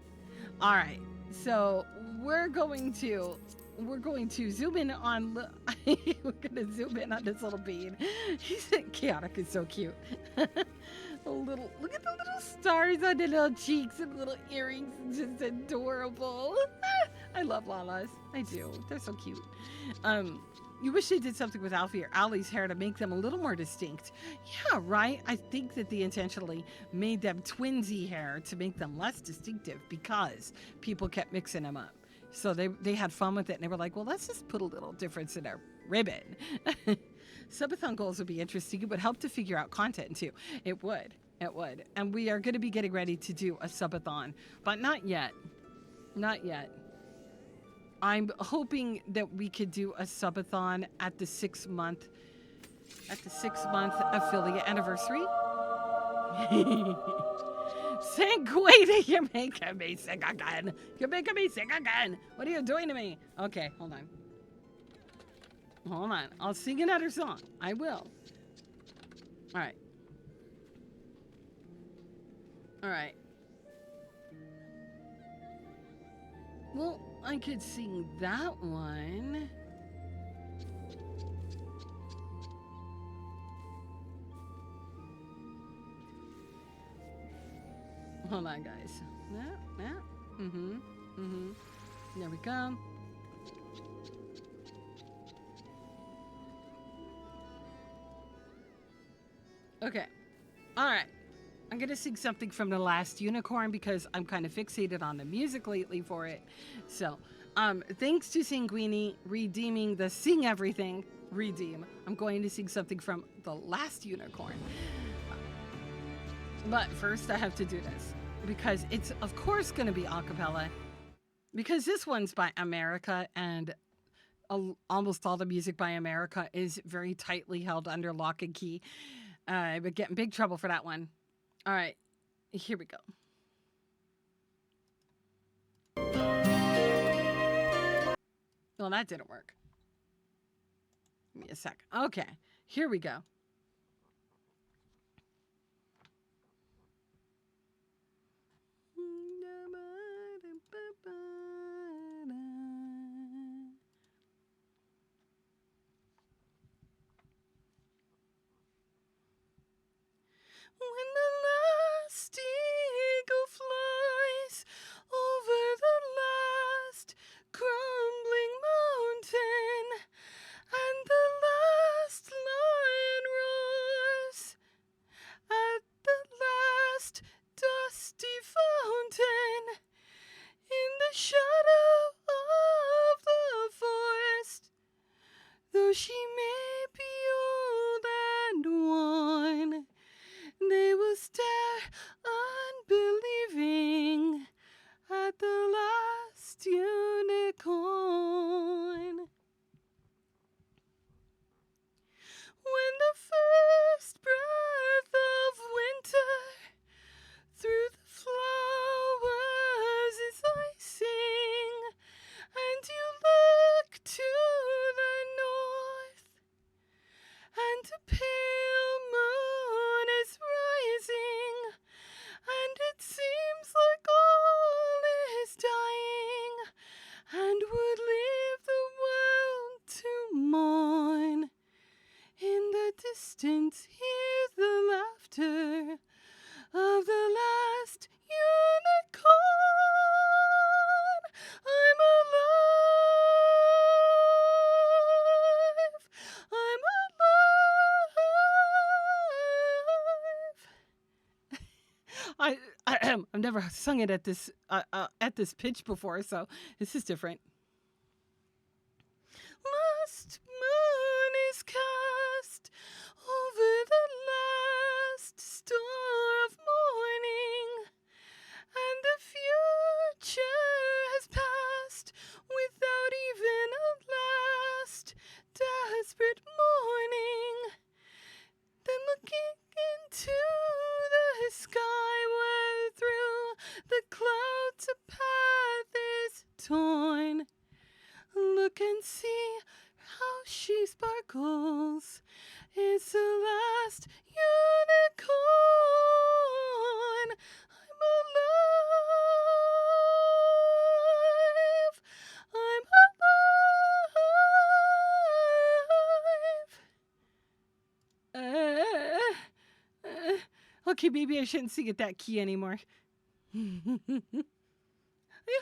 All right, so we're going to zoom in on. We're gonna zoom in on this little bean. He said, "Chaotic is so cute." Look at the little stars on the little cheeks and little earrings. It's just adorable. I love Lalas. I do. They're so cute. You wish they did something with Alfie or Ali's hair to make them a little more distinct. Yeah, right? I think that they intentionally made them twinsy hair to make them less distinctive because people kept mixing them up. So they had fun with it and they were like, well, let's just put a little difference in our ribbon. Subathon goals would be interesting. It would help to figure out content too. It would. And we are going to be getting ready to do a subathon, but not yet. Not yet. I'm hoping that we could do a subathon at the 6-month affiliate anniversary. Sanguini, you're making me sick again. You're making me sick again. What are you doing to me? Okay, hold on. Hold on. I'll sing another song. I will. All right. All right. Well, I could sing that one. Hold on, guys. Yeah. There we go. Okay. All right. I'm going to sing something from The Last Unicorn because I'm kind of fixated on the music lately for it. So, thanks to Sanguini redeeming the Sing Everything redeem, I'm going to sing something from The Last Unicorn. But first, I have to do this because it's, of course, going to be a cappella because this one's by America and almost all the music by America is very tightly held under lock and key. I would get in big trouble for that one. All right, here we go. Well, that didn't work. Give me a sec. Okay, here we go. When the last eagle flies over the last crumbling mountain, and the last lion roars at the last dusty fountain, in the shadow of the forest, though she may be old and worn, they will stare unbelieving at the last unicorn. When the first breath of winter through the flowers is icing, and you look to the north, and a pale moon is rising, and it seems like all is dying, and would leave the world to mourn. In the distance, hear the laughter of the last unicorn. I'm alive. I'm alive. I've never sung it at this pitch before, so this is different. Last moon is cast over the last star of morning, and the future has passed without even a last desperate mourning. Then looking into the skyward through the clouds a path is torn. Look and see how she sparkles. It's the last unicorn. I'm alive. I'm alive. Okay, maybe I shouldn't sing at that key anymore. I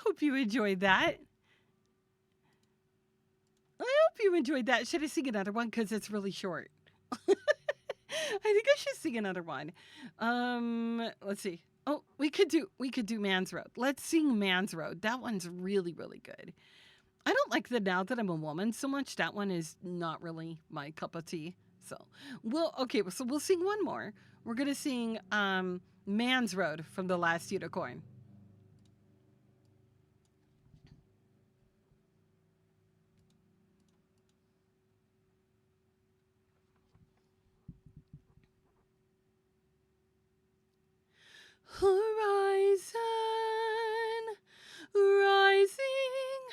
hope you enjoyed that. You enjoyed that. Should I sing another one? Because it's really short. I think I should sing another one. Let's see. Oh, we could do Man's Road. Let's sing Man's Road. That one's really, really good. I don't like the Now That I'm a Woman so much. That one is not really my cup of tea. So we'll sing one more. We're gonna sing Man's Road from The Last Unicorn. Horizon rising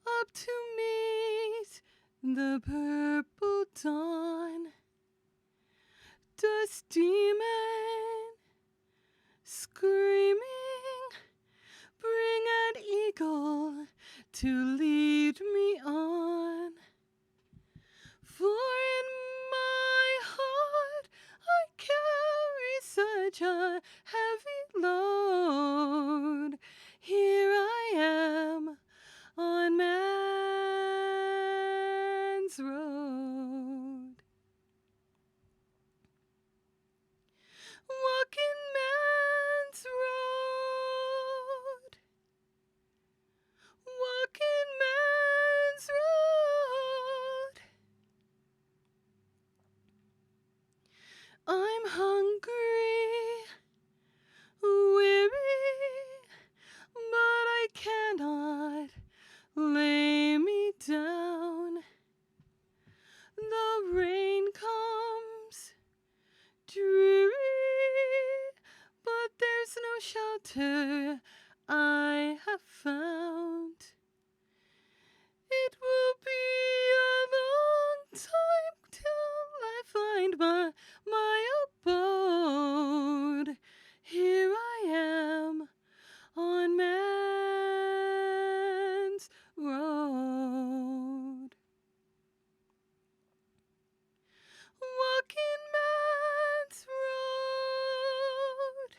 up to meet the purple dawn. Dust demon screaming, bring an eagle to lead me on. For in my heart I carry such a heavy load. Here I am on man's road. Walking man's road. Walking man's road. I'm hungry, weary, but I cannot lay me down. The rain comes dreary, but there's no shelter I have found. It will be a long time till I find my abode. Here I am on man's road. Walking man's road.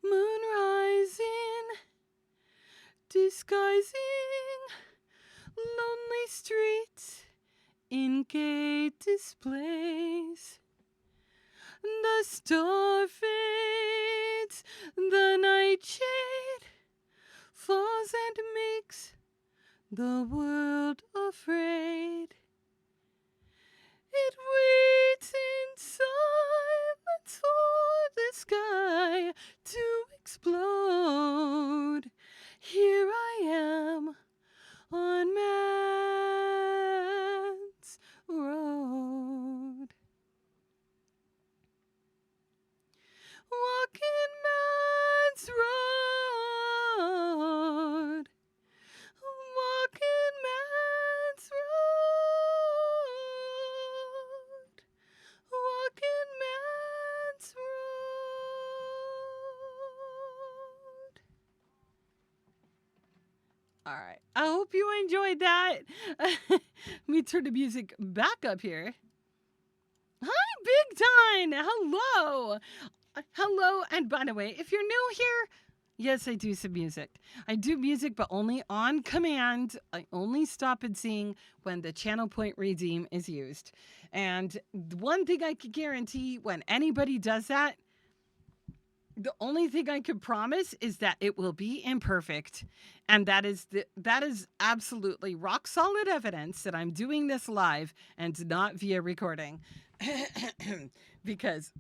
Moon rising, disguising lonely streets in gay displays. The star fades, the nightshade falls and makes the world afraid. It waits in silence for the sky to explode. Here I am on man's road. Walking man's road. Walking man's road. Walking man's road. All right. I hope you enjoyed that. Let me turn the music back up here. Hi, Big Time. Hello. Hello. And by the way, if you're new here, yes, I do some music. I do music, but only on command. I only stop and sing when the channel point redeem is used. And one thing I can guarantee when anybody does that, the only thing I can promise is that it will be imperfect. And that is absolutely rock solid evidence that I'm doing this live and not via recording. Because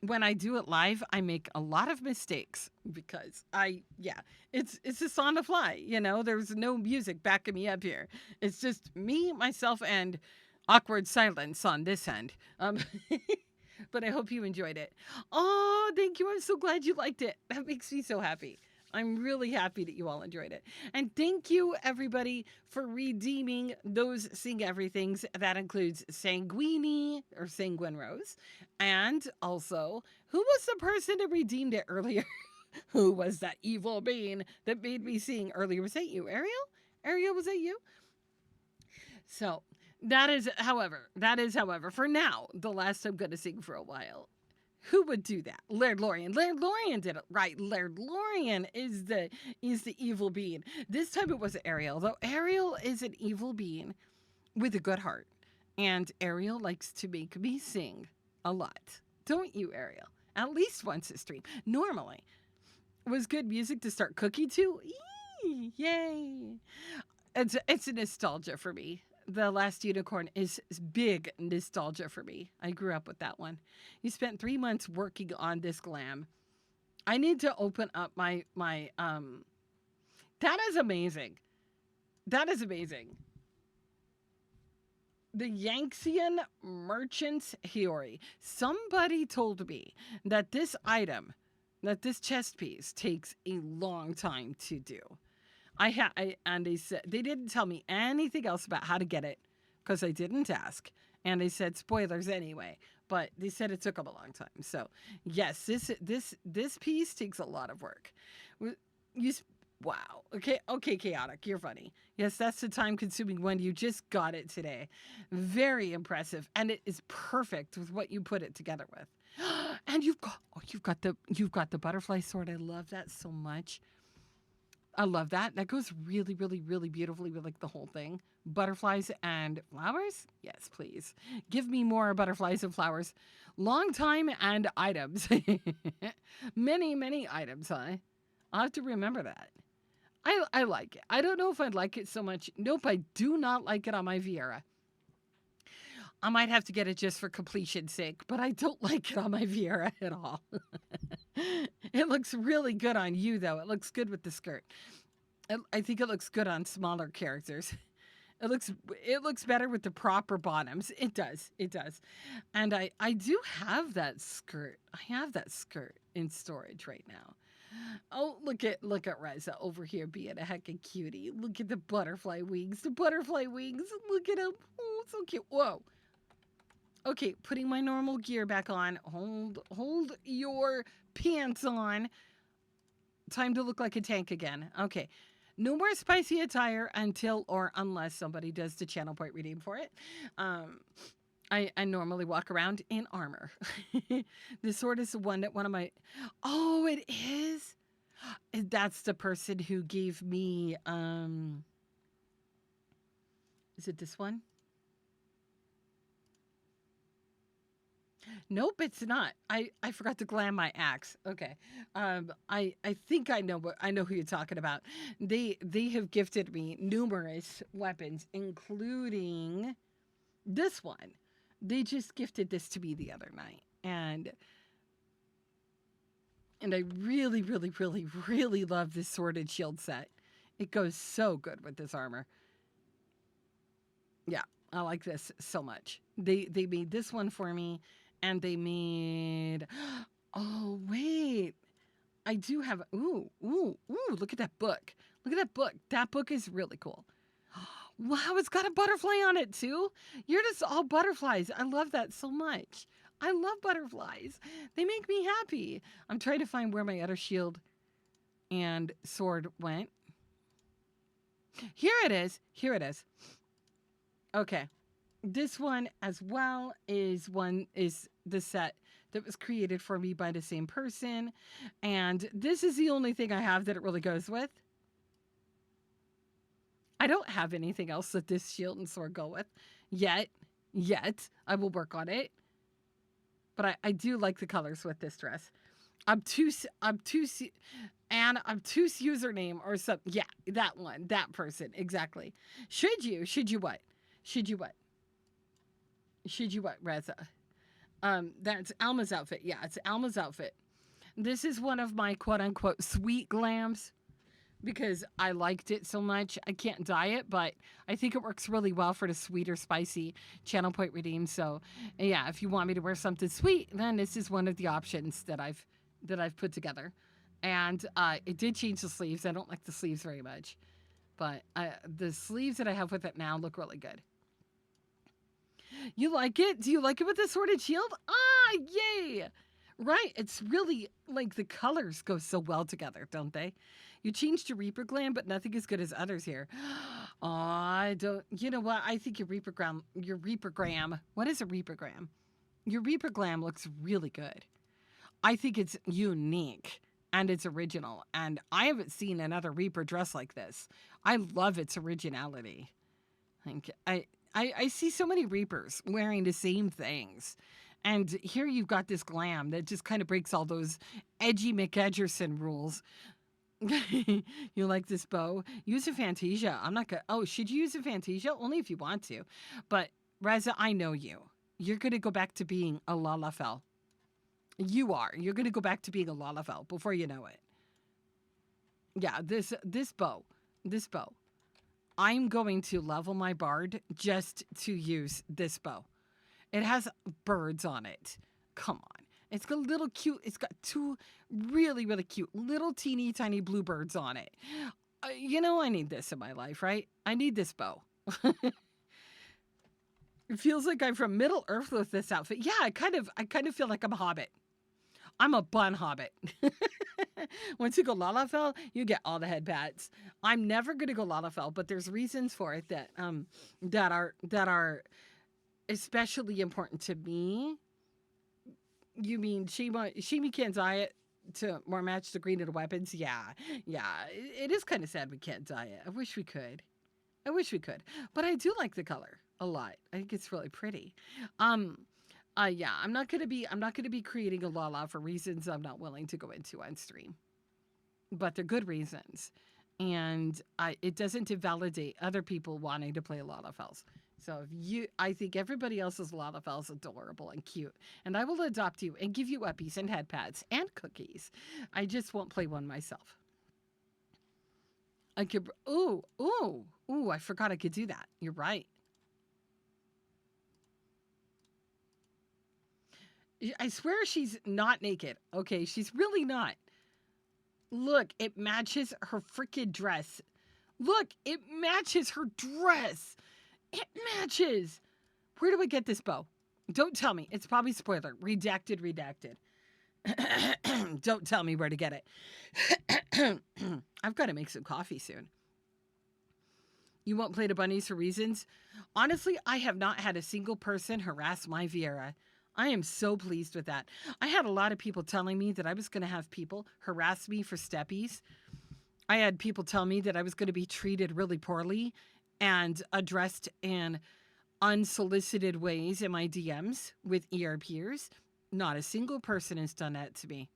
when I do it live, I make a lot of mistakes because it's just on the fly, you know, there's no music backing me up here. It's just me, myself, and awkward silence on this end. But I hope you enjoyed it. Oh, thank you. I'm so glad you liked it. That makes me so happy. I'm really happy that you all enjoyed it. And thank you, everybody, for redeeming those Sing Everythings. That includes Sanguini or Sanguine Rose. And also, who was the person that redeemed it earlier? Who was that evil being that made me sing earlier? Was that you, Ariel? Ariel, was that you? So, that is, however, for now, the last I'm going to sing for a while. Who would do that? Laird Lorien. Laird Lorien did it. Right. Laird Lorien is the evil being. This time it was Ariel, though Ariel is an evil being with a good heart. And Ariel likes to make me sing a lot. Don't you, Ariel? At least once a stream. Normally. It was good music to start cooking to. Eee, yay. It's a nostalgia for me. The Last Unicorn is big nostalgia for me. I grew up with that one. You spent 3 months working on this glam. I need to open up my that is amazing. That is amazing. The Yanxian Merchant's Hiyori. Somebody told me that this item, that this chest piece takes a long time to do. And they said they didn't tell me anything else about how to get it because I didn't ask. And they said spoilers anyway, but they said it took them a long time. So yes, this piece takes a lot of work. You wow. Okay, chaotic. You're funny. Yes, that's the time-consuming one. You just got it today. Very impressive, and it is perfect with what you put it together with. And you've got the butterfly sword. I love that so much. I love that. That goes really, really, really beautifully with like the whole thing. Butterflies and flowers? Yes, please. Give me more butterflies and flowers. Long time and items. Many, many items, huh? I'll have to remember that. I like it. I don't know if I'd like it so much. Nope, I do not like it on my Viera. I might have to get it just for completion's sake, but I don't like it on my Viera at all. It looks really good on you, though. It looks good with the skirt. I think it looks good on smaller characters. It looks better with the proper bottoms. It does. It does. And I do have that skirt. I have that skirt in storage right now. Oh, look at Reza over here being a heckin' cutie. Look at the butterfly wings. The butterfly wings. Look at him. Oh, so cute. Whoa. Okay, putting my normal gear back on. Hold your pants on. Time to look like a tank again. Okay. No more spicy attire until or unless somebody does the channel point redeem for it. I normally walk around in armor. This sword is the one that one of my... Oh, it is? That's the person who gave me... Is it this one? Nope, it's not. I forgot to glam my axe. Okay. I think I know who you're talking about. They have gifted me numerous weapons, including this one. They just gifted this to me the other night. And I really, really, really, really love this sword and shield set. It goes so good with this armor. Yeah, I like this so much. They made this one for me. And they made, oh, wait. I do have, ooh, look at that book. Look at that book. That book is really cool. Wow, it's got a butterfly on it too. You're just all butterflies. I love that so much. I love butterflies. They make me happy. I'm trying to find where my other shield and sword went. Here it is. Here it is. Okay. This one as well is the set that was created for me by the same person. And this is the only thing I have that it really goes with. I don't have anything else that this shield and sword go with yet. I will work on it. But I do like the colors with this dress. Obtuse username or something. Yeah, that one, that person, exactly. Should you what, Reza? That's Alma's outfit. Yeah, it's Alma's outfit. This is one of my quote-unquote sweet glams because I liked it so much. I can't dye it, but I think it works really well for the sweet or spicy channel point redeem. So, yeah, if you want me to wear something sweet, then this is one of the options that I've put together. And it did change the sleeves. I don't like the sleeves very much, but the sleeves that I have with it now look really good. You like it? Do you like it with the sword and shield? Ah, yay! Right, it's really, like, the colors go so well together, don't they? You changed your Reaper glam, but nothing as good as others here. Oh, I don't, you know what? I think your Reaper gram, what is a Reaper gram? Your Reaper glam looks really good. I think it's unique, and it's original, and I haven't seen another Reaper dress like this. I love its originality. I see so many Reapers wearing the same things. And here you've got this glam that just kind of breaks all those edgy McEdgerson rules. You like this bow? Use a Fantasia. I'm not going to... Oh, should you use a Fantasia? Only if you want to. But, Reza, I know you. You're going to go back to being a Lalafell. You are. You're going to go back to being a Lalafell before you know it. Yeah, this bow. I'm going to level my bard just to use this bow. It has birds on it. Come on. It's got little cute, it's got two really, really cute little teeny tiny bluebirds on it. I need this in my life, right? I need this bow. It feels like I'm from Middle Earth with this outfit. Yeah, I kind of feel like I'm a hobbit. I'm a bun hobbit. Once you go Lalafell, you get all the head pats. I'm never gonna go Lalafell, but there's reasons for it that are especially important to me. You mean Shimi can't diet to more match the green of the weapons? Yeah. It is kind of sad we can't diet. I wish we could. But I do like the color a lot. I think it's really pretty. Yeah, I'm not gonna be creating a Lala for reasons I'm not willing to go into on stream. But they're good reasons. And it doesn't invalidate other people wanting to play Lalafells. So I think everybody else's Lalafell is adorable and cute. And I will adopt you and give you uppies and head pads and cookies. I just won't play one myself. I could, I forgot I could do that. You're right. I swear she's not naked. Okay, she's really not. Look, it matches her freaking dress. Look, it matches her dress. It matches. Where do I get this bow? Don't tell me. It's probably spoiler. Redacted. Don't tell me where to get it. I've got to make some coffee soon. You won't play the bunnies for reasons? Honestly, I have not had a single person harass my Viera. I am so pleased with that. I had a lot of people telling me that I was going to have people harass me for steppies. I had people tell me that I was going to be treated really poorly and addressed in unsolicited ways in my DMs with ERPers. Not a single person has done that to me.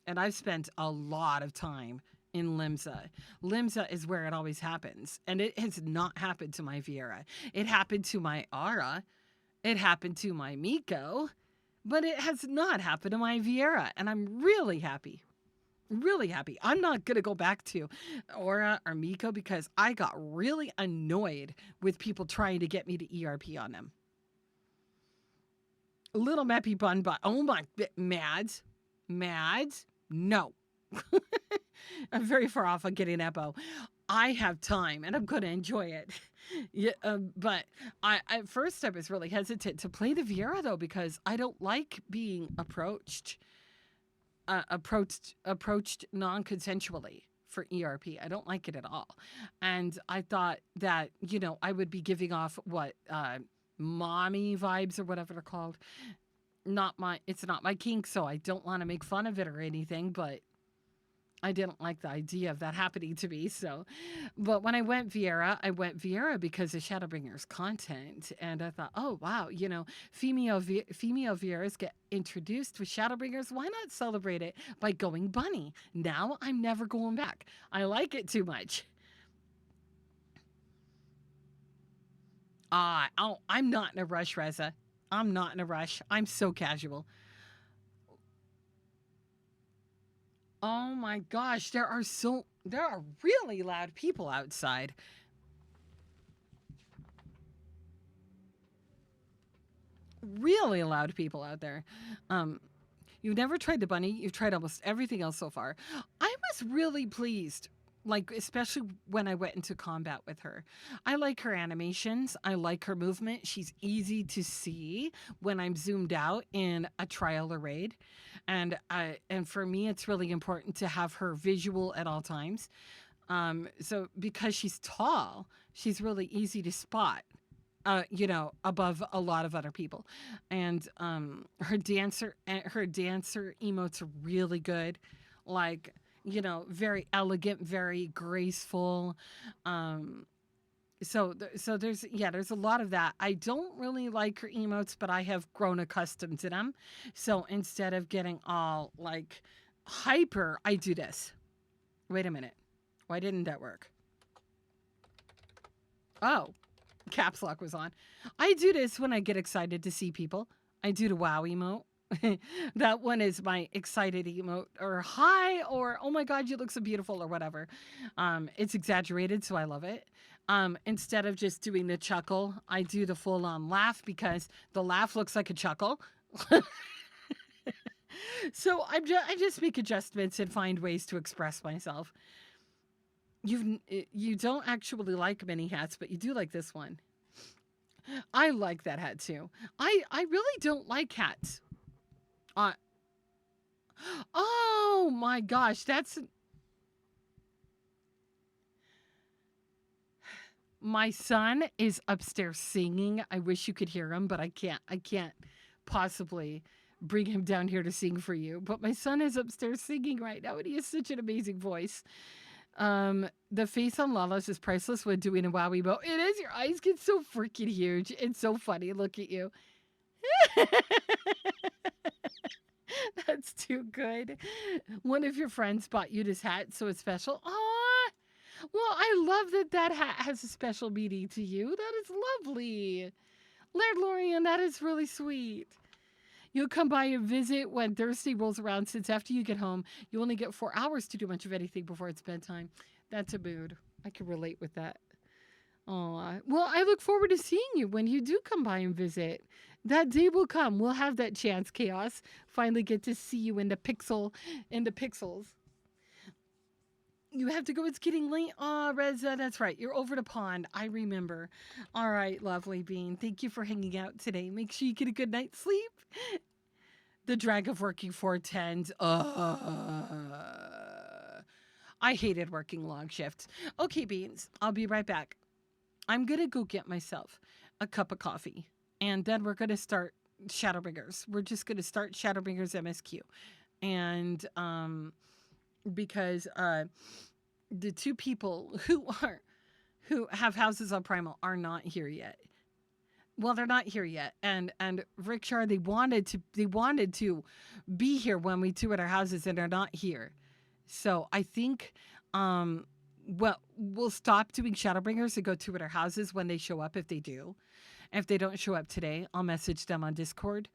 And I've spent a lot of time in Limsa. Limsa is where it always happens. And it has not happened to my Viera. It happened to my Ara. It happened to my Miko. But it has not happened to my Viera. And I'm really happy. Really happy. I'm not going to go back to Aura or Miko because I got really annoyed with people trying to get me to ERP on them. Little Meppy Bun, but oh my, Mads, no. I'm very far off on getting that bow. I have time and I'm going to enjoy it. Yeah, but at first I was really hesitant to play the Viera though because I don't like being approached non-consensually for ERP. I don't like it at all. And I thought that, I would be giving off mommy vibes or whatever they're called. It's not my kink, so I don't want to make fun of it or anything, but I didn't like the idea of that happening to me. So, but when I went Viera because of Shadowbringers content. And I thought, oh, wow, female Vieras get introduced with Shadowbringers. Why not celebrate it by going bunny? Now I'm never going back. I like it too much. I'm not in a rush, Reza. I'm not in a rush. I'm so casual. Oh my gosh, there are really loud people outside. Really loud people out there. You've never tried the bunny. You've tried almost everything else so far. I was really pleased, especially when I went into combat with her. I like her animations. I like her movement. She's easy to see when I'm zoomed out in a trial or raid. And for me, it's really important to have her visual at all times. So because she's tall, she's really easy to spot, above a lot of other people. And her dancer emotes are really good. Very elegant, very graceful. So there's a lot of that. I don't really like her emotes, but I have grown accustomed to them. So instead of getting all hyper, I do this. Wait a minute. Why didn't that work? Oh, caps lock was on. I do this when I get excited to see people. I do the wow emote. That one is my excited emote, or hi, or oh my god, you look so beautiful, or whatever. It's exaggerated, so I love it. Instead of just doing the chuckle, I do the full on laugh because the laugh looks like a chuckle. So I just make adjustments and find ways to express myself. You don't actually like mini hats, but you do like this one. I like that hat too. I really don't like hats. Uh, oh my gosh, that's my son is upstairs singing. I wish you could hear him, but I can't. I can't possibly bring him down here to sing for you. But my son is upstairs singing right now, and he has such an amazing voice. The face on Lala's is priceless when doing a wowie bow. It is. Your eyes get so freaking huge. It's so funny. Look at you. That's too good. One of your friends bought you this hat, so it's special. Aw. Well, I love that that hat has a special meaning to you. That is lovely. Laird Lorian, that is really sweet. You'll come by and visit when Thursday rolls around, since after you get home, you only get 4 hours to do much of anything before it's bedtime. That's a mood. I can relate with that. Oh, well, I look forward to seeing you when you do come by and visit. That day will come. We'll have that chance, Chaos. Finally get to see you in the pixels. You have to go. It's getting late. Oh, Reza, that's right. You're over the pond. I remember. All right, lovely bean. Thank you for hanging out today. Make sure you get a good night's sleep. The drag of working 410s. I hated working long shifts. Okay, beans. I'll be right back. I'm going to go get myself a cup of coffee. And then we're going to start Shadowbringers. We're just going to start Shadowbringers MSQ. And because the two people who have houses on Primal are not here yet. Well, they're not here yet, and Rickshaw, they wanted to be here when we toured our houses, and they're not here. So I think, well, we'll stop doing Shadowbringers and go tour our houses when they show up. If they do, if they don't show up today, I'll message them on Discord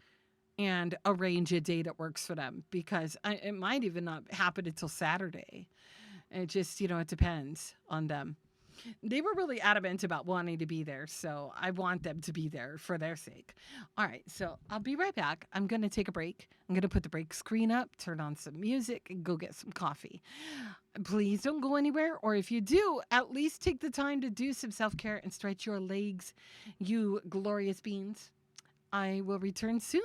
and arrange a day that works for them, because it might even not happen until Saturday. It just, it depends on them. They were really adamant about wanting to be there, so I want them to be there for their sake. All right, so I'll be right back. I'm going to take a break. I'm going to put the break screen up, turn on some music, and go get some coffee. Please don't go anywhere, or if you do, at least take the time to do some self-care and stretch your legs, you glorious beans. I will return soon.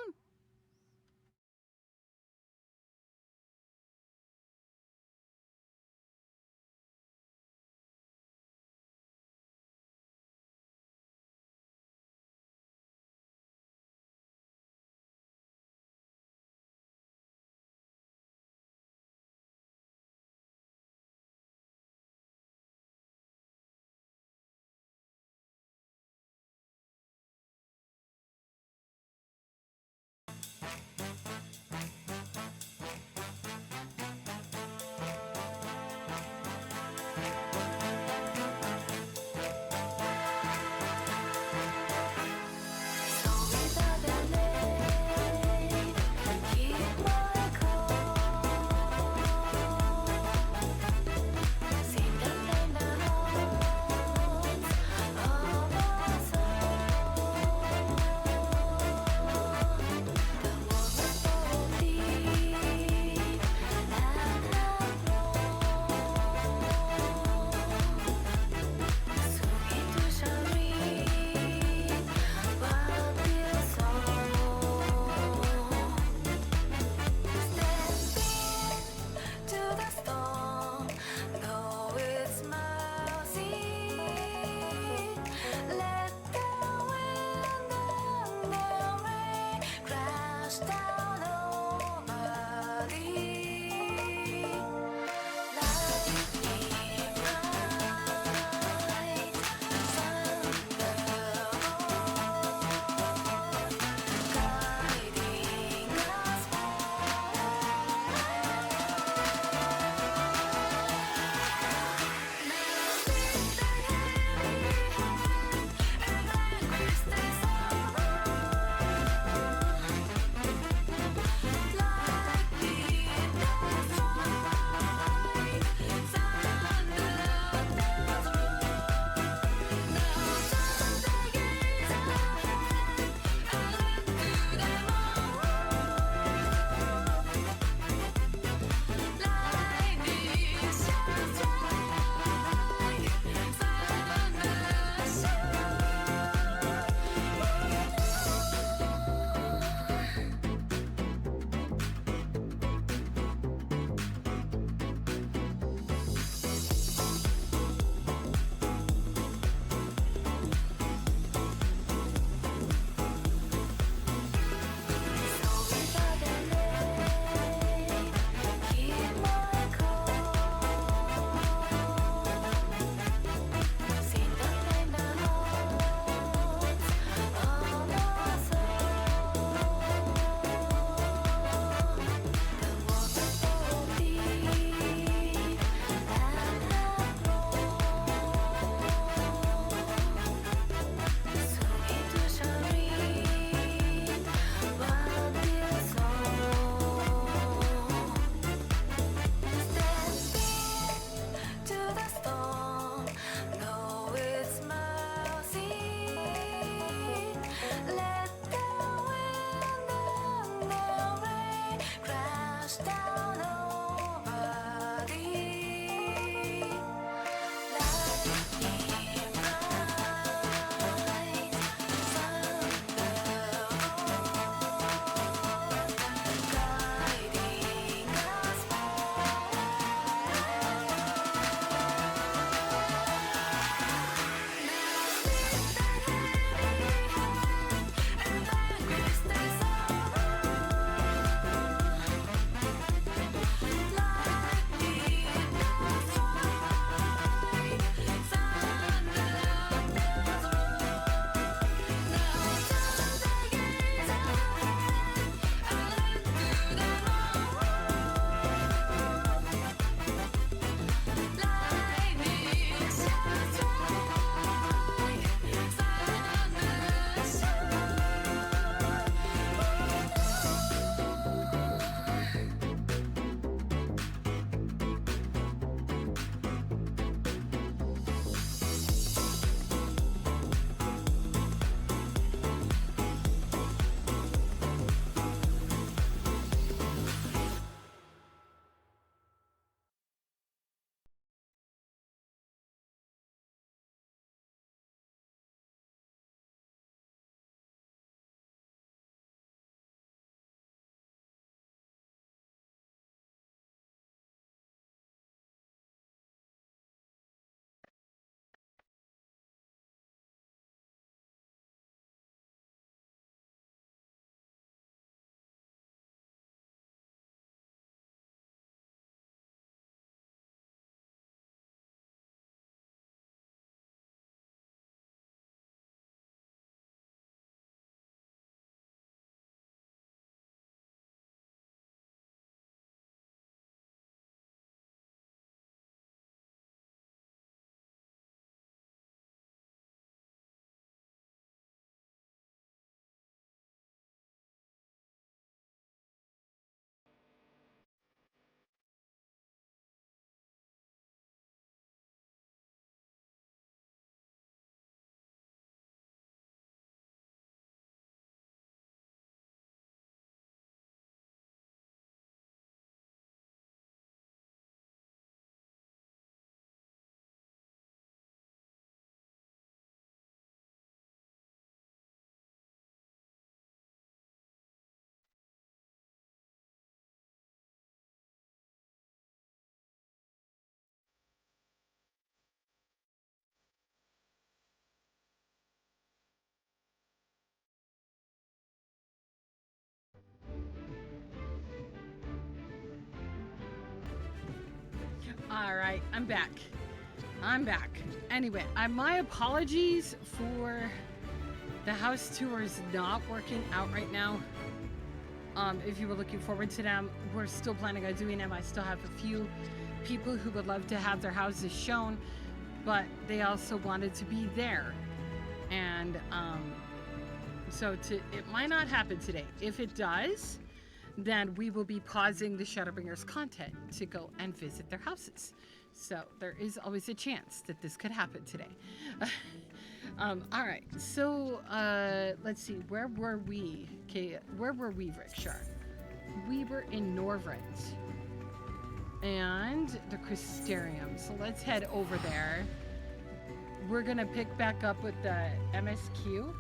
All right, I'm back. I'm back. Anyway, my apologies for the house tours not working out right now. If you were looking forward to them, we're still planning on doing them. I still have a few people who would love to have their houses shown, but they also wanted to be there. And so it might not happen today. If it does, then we will be pausing the Shadowbringers content to go and visit their houses. So there is always a chance that this could happen today. All right, so let's see, where were we? Okay, where were we, Rickshar? We were in Norvrend and the Crystarium. So let's head over there. We're gonna pick back up with the MSQ.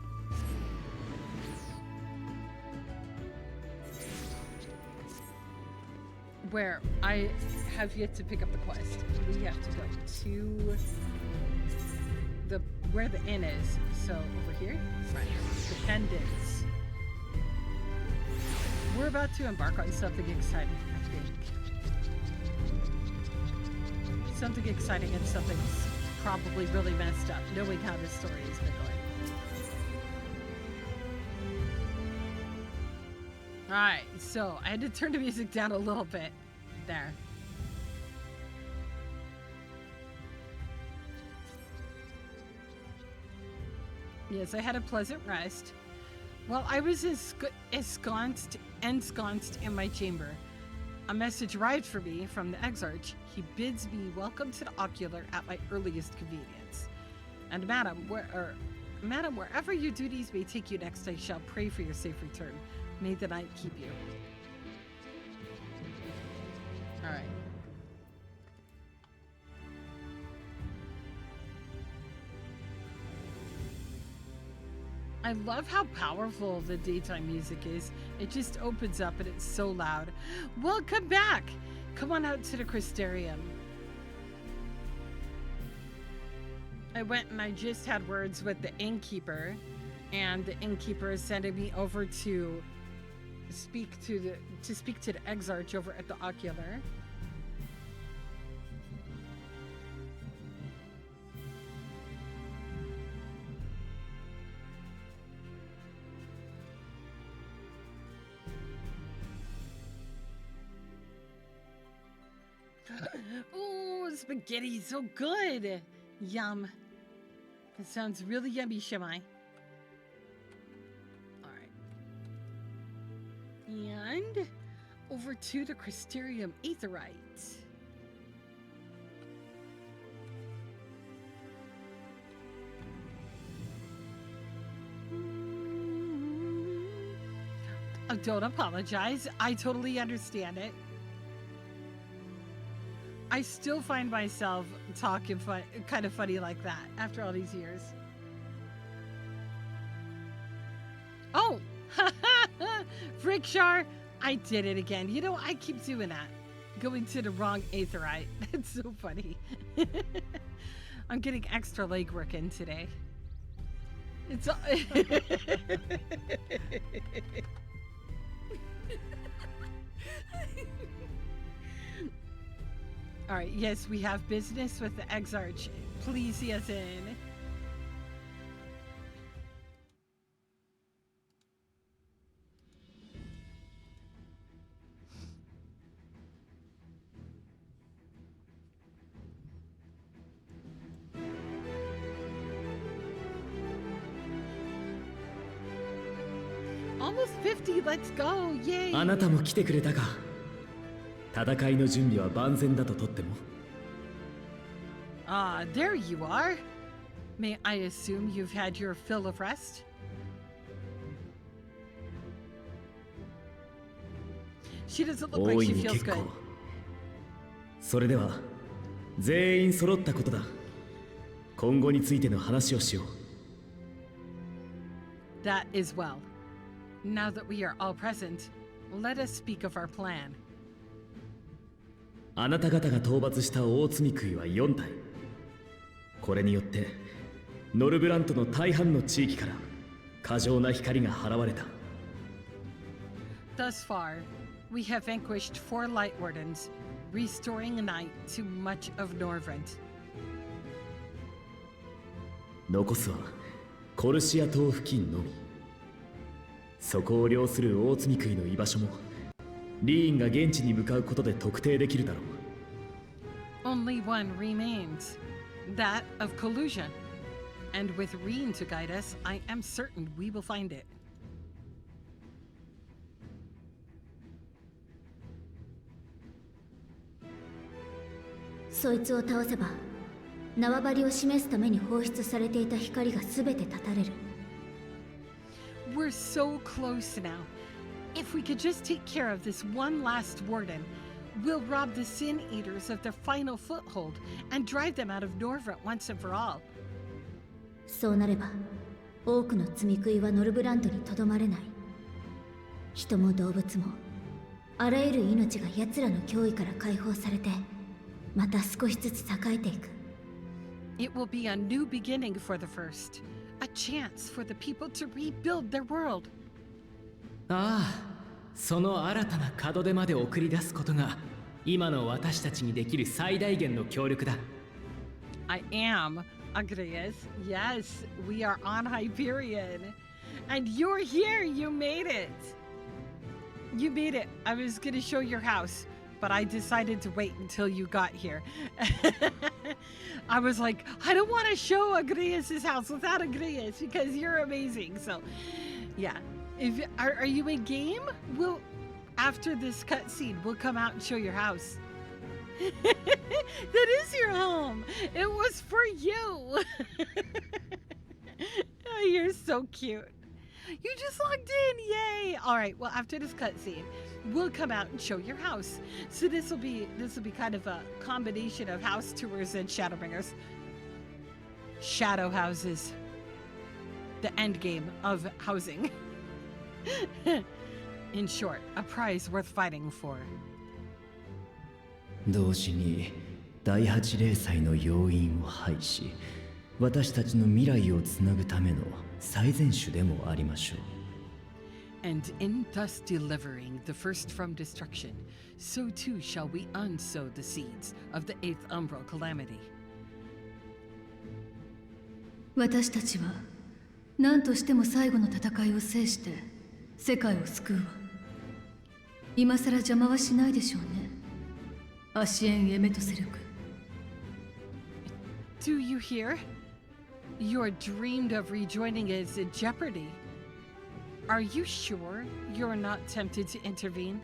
Where I have yet to pick up the quest. We have to go to where the inn is. So over here, right, Dependence. We're about to embark on something exciting, I think. Something exciting and something's probably really messed up, knowing how this story has been going. Alright, so I had to turn the music down a little bit there. Yes, I had a pleasant rest. While I was ensconced in my chamber, a message arrived for me from the Exarch. He bids me welcome to the Ocular at my earliest convenience. And madam, wherever your duties may take you next, I shall pray for your safe return. May the night keep you. All right. I love how powerful the daytime music is. It just opens up and it's so loud. Welcome back. Come on out to the Crystarium. I went and I just had words with the innkeeper, and the innkeeper is sending me over to speak to the Exarch over at the Ocular. Oh, spaghetti, so good. Yum. That sounds really yummy, Shemai. All right. And over to the Crystarium Aetherite. Oh, don't apologize. I totally understand it. I still find myself talking kind of funny like that after all these years. Oh, Frickshar, I did it again. You know, I keep doing that. Going to the wrong Aetherite. That's so funny. I'm getting extra legwork in today. It's all... All right, yes, we have business with the Exarch. Please see us in. Almost 50, let's go, yay! あなたも来てくれたか。戦いの準備は万全だととっても。Ah, there you are. May I assume you've had your fill of rest? She doesn't look like she feels good. それでは全員揃ったことだ。今後についての話をしよう。That is well. Now that we are all present, let us speak of our plan. あなた方が討伐した大積食いは4体。これによってノルブラントの大半の地域から過剰な光が払われた。Thus far, we have vanquished 4 Light Wardens, restoring night to much of Norvrent. 残すはコルシア島付近のみ。そこを領する大積杭の居場所もリーンが現地に向かうことで特定できるだろう。 Only one remains, that of collusion. And with Reen to guide us, I am certain we will find it. そいつを倒せば縄張りを示すために放出されていた光が全て断たれる。 We're so close now. If we could just take care of this one last warden, we'll rob the Sin Eaters of their final foothold and drive them out of Norvrent once and for all. そうなれば多くの積み食いはノルブランドにとどまれない。人も動物もあらゆる命が奴らの脅威から解放されてまた少しずつ栄えていく。 It will be a new beginning for the first, a chance for the people to rebuild their world. ああ、その新たな門出まで送り出すことが今の私たちにできる最大限の協力だ。 I am Agrias. Yes, we are on Hyperion. And you're here. You made it. You made it. I was going to show your house, but I decided to wait until you got here. I was like, I don't want to show Agrias' house without Agrias because you're amazing. So, yeah. If are you in game? We'll after this cutscene, we'll come out and show your house. That is your home. It was for you. Oh, you're so cute. You just logged in. Yay. All right. Well, after this cutscene, we'll come out and show your house. So this will be kind of a combination of house tours and Shadowbringers. Shadow houses. The end game of housing. In short, a prize worth fighting for. 同時に第8零祭の要因を排し、私たちの未来をつなぐための最善手でもありましょう。 And in thus delivering the first from destruction, so too shall we unsow the seeds of the eighth umbral calamity. 私たちは何としても最後の戦いを制して世界を救うわ。今さら邪魔はしないでしょうね。アシエン・エメトセルク。 Do you hear? Your dreamed of rejoining is in jeopardy. Are you sure you're not tempted to intervene?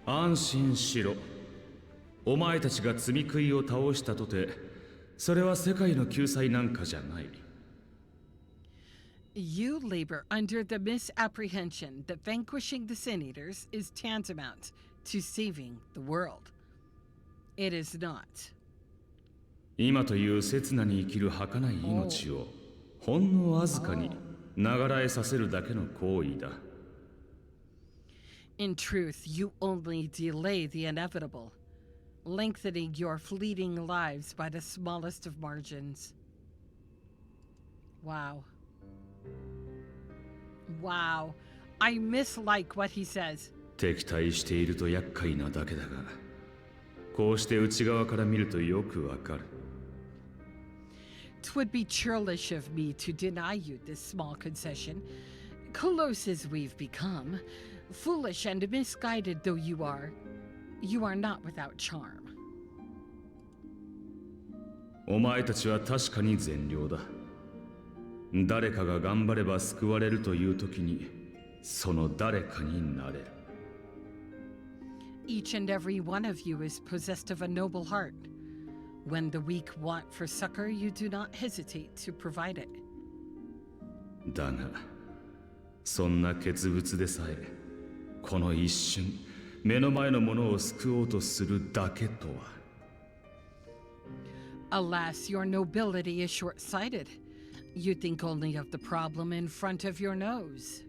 安心しろ。お前たちが積み食いを倒したとて、それは世界の救済なんかじゃない。You labor under the misapprehension that vanquishing the Sin Eaters is tantamount to saving the world. It is not. 今という刹那に生きる儚い命をほんのわずかにながらえさせるだけの行為だ。In truth, you only delay the inevitable, lengthening your fleeting lives by the smallest of margins. Wow. Wow. I mislike what he says. 敵対していると厄介なだけだが、こうして内側から見るとよくわかる。'Twould be churlish of me to deny you this small concession. Close as we've become, foolish and misguided though you are not without charm. お前たちは確かに善良だ。誰かが頑張れば救われるという時に、その誰かになれる。Each and every one of you is possessed of a noble heart. When the weak want for succor, you do not hesitate to provide it. だが、そんな傑物でさえ、この一瞬、目の前のものを救おうとするだけとは。Alas, your nobility is short-sighted. You think only of the problem in front of your nose.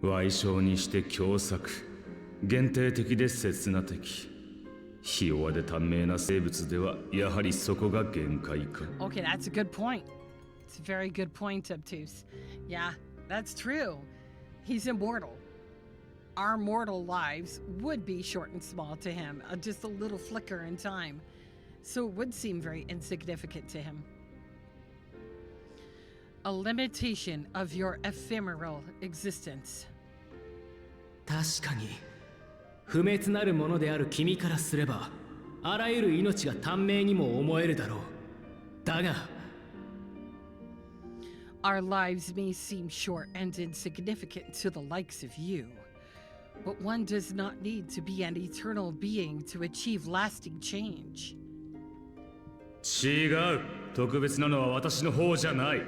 矮小にして凶作、限定的で刹那的。ひ弱で短命な生物ではやはりそこが限界か。Okay, that's a good point. It's a very good point, Obtuse. Yeah, that's true. He's immortal. our mortal lives would be short and small to him, just a little flicker in time. So it would seem very insignificant to him. A limitation of your ephemeral existence. 確かに不滅なるものである君からすればあらゆる命が短命にも思えるだろう。だが Our lives may seem short and insignificant to the likes of you, but one does not need to be an eternal being to achieve lasting change. 違う。特別なのは私の方じゃない。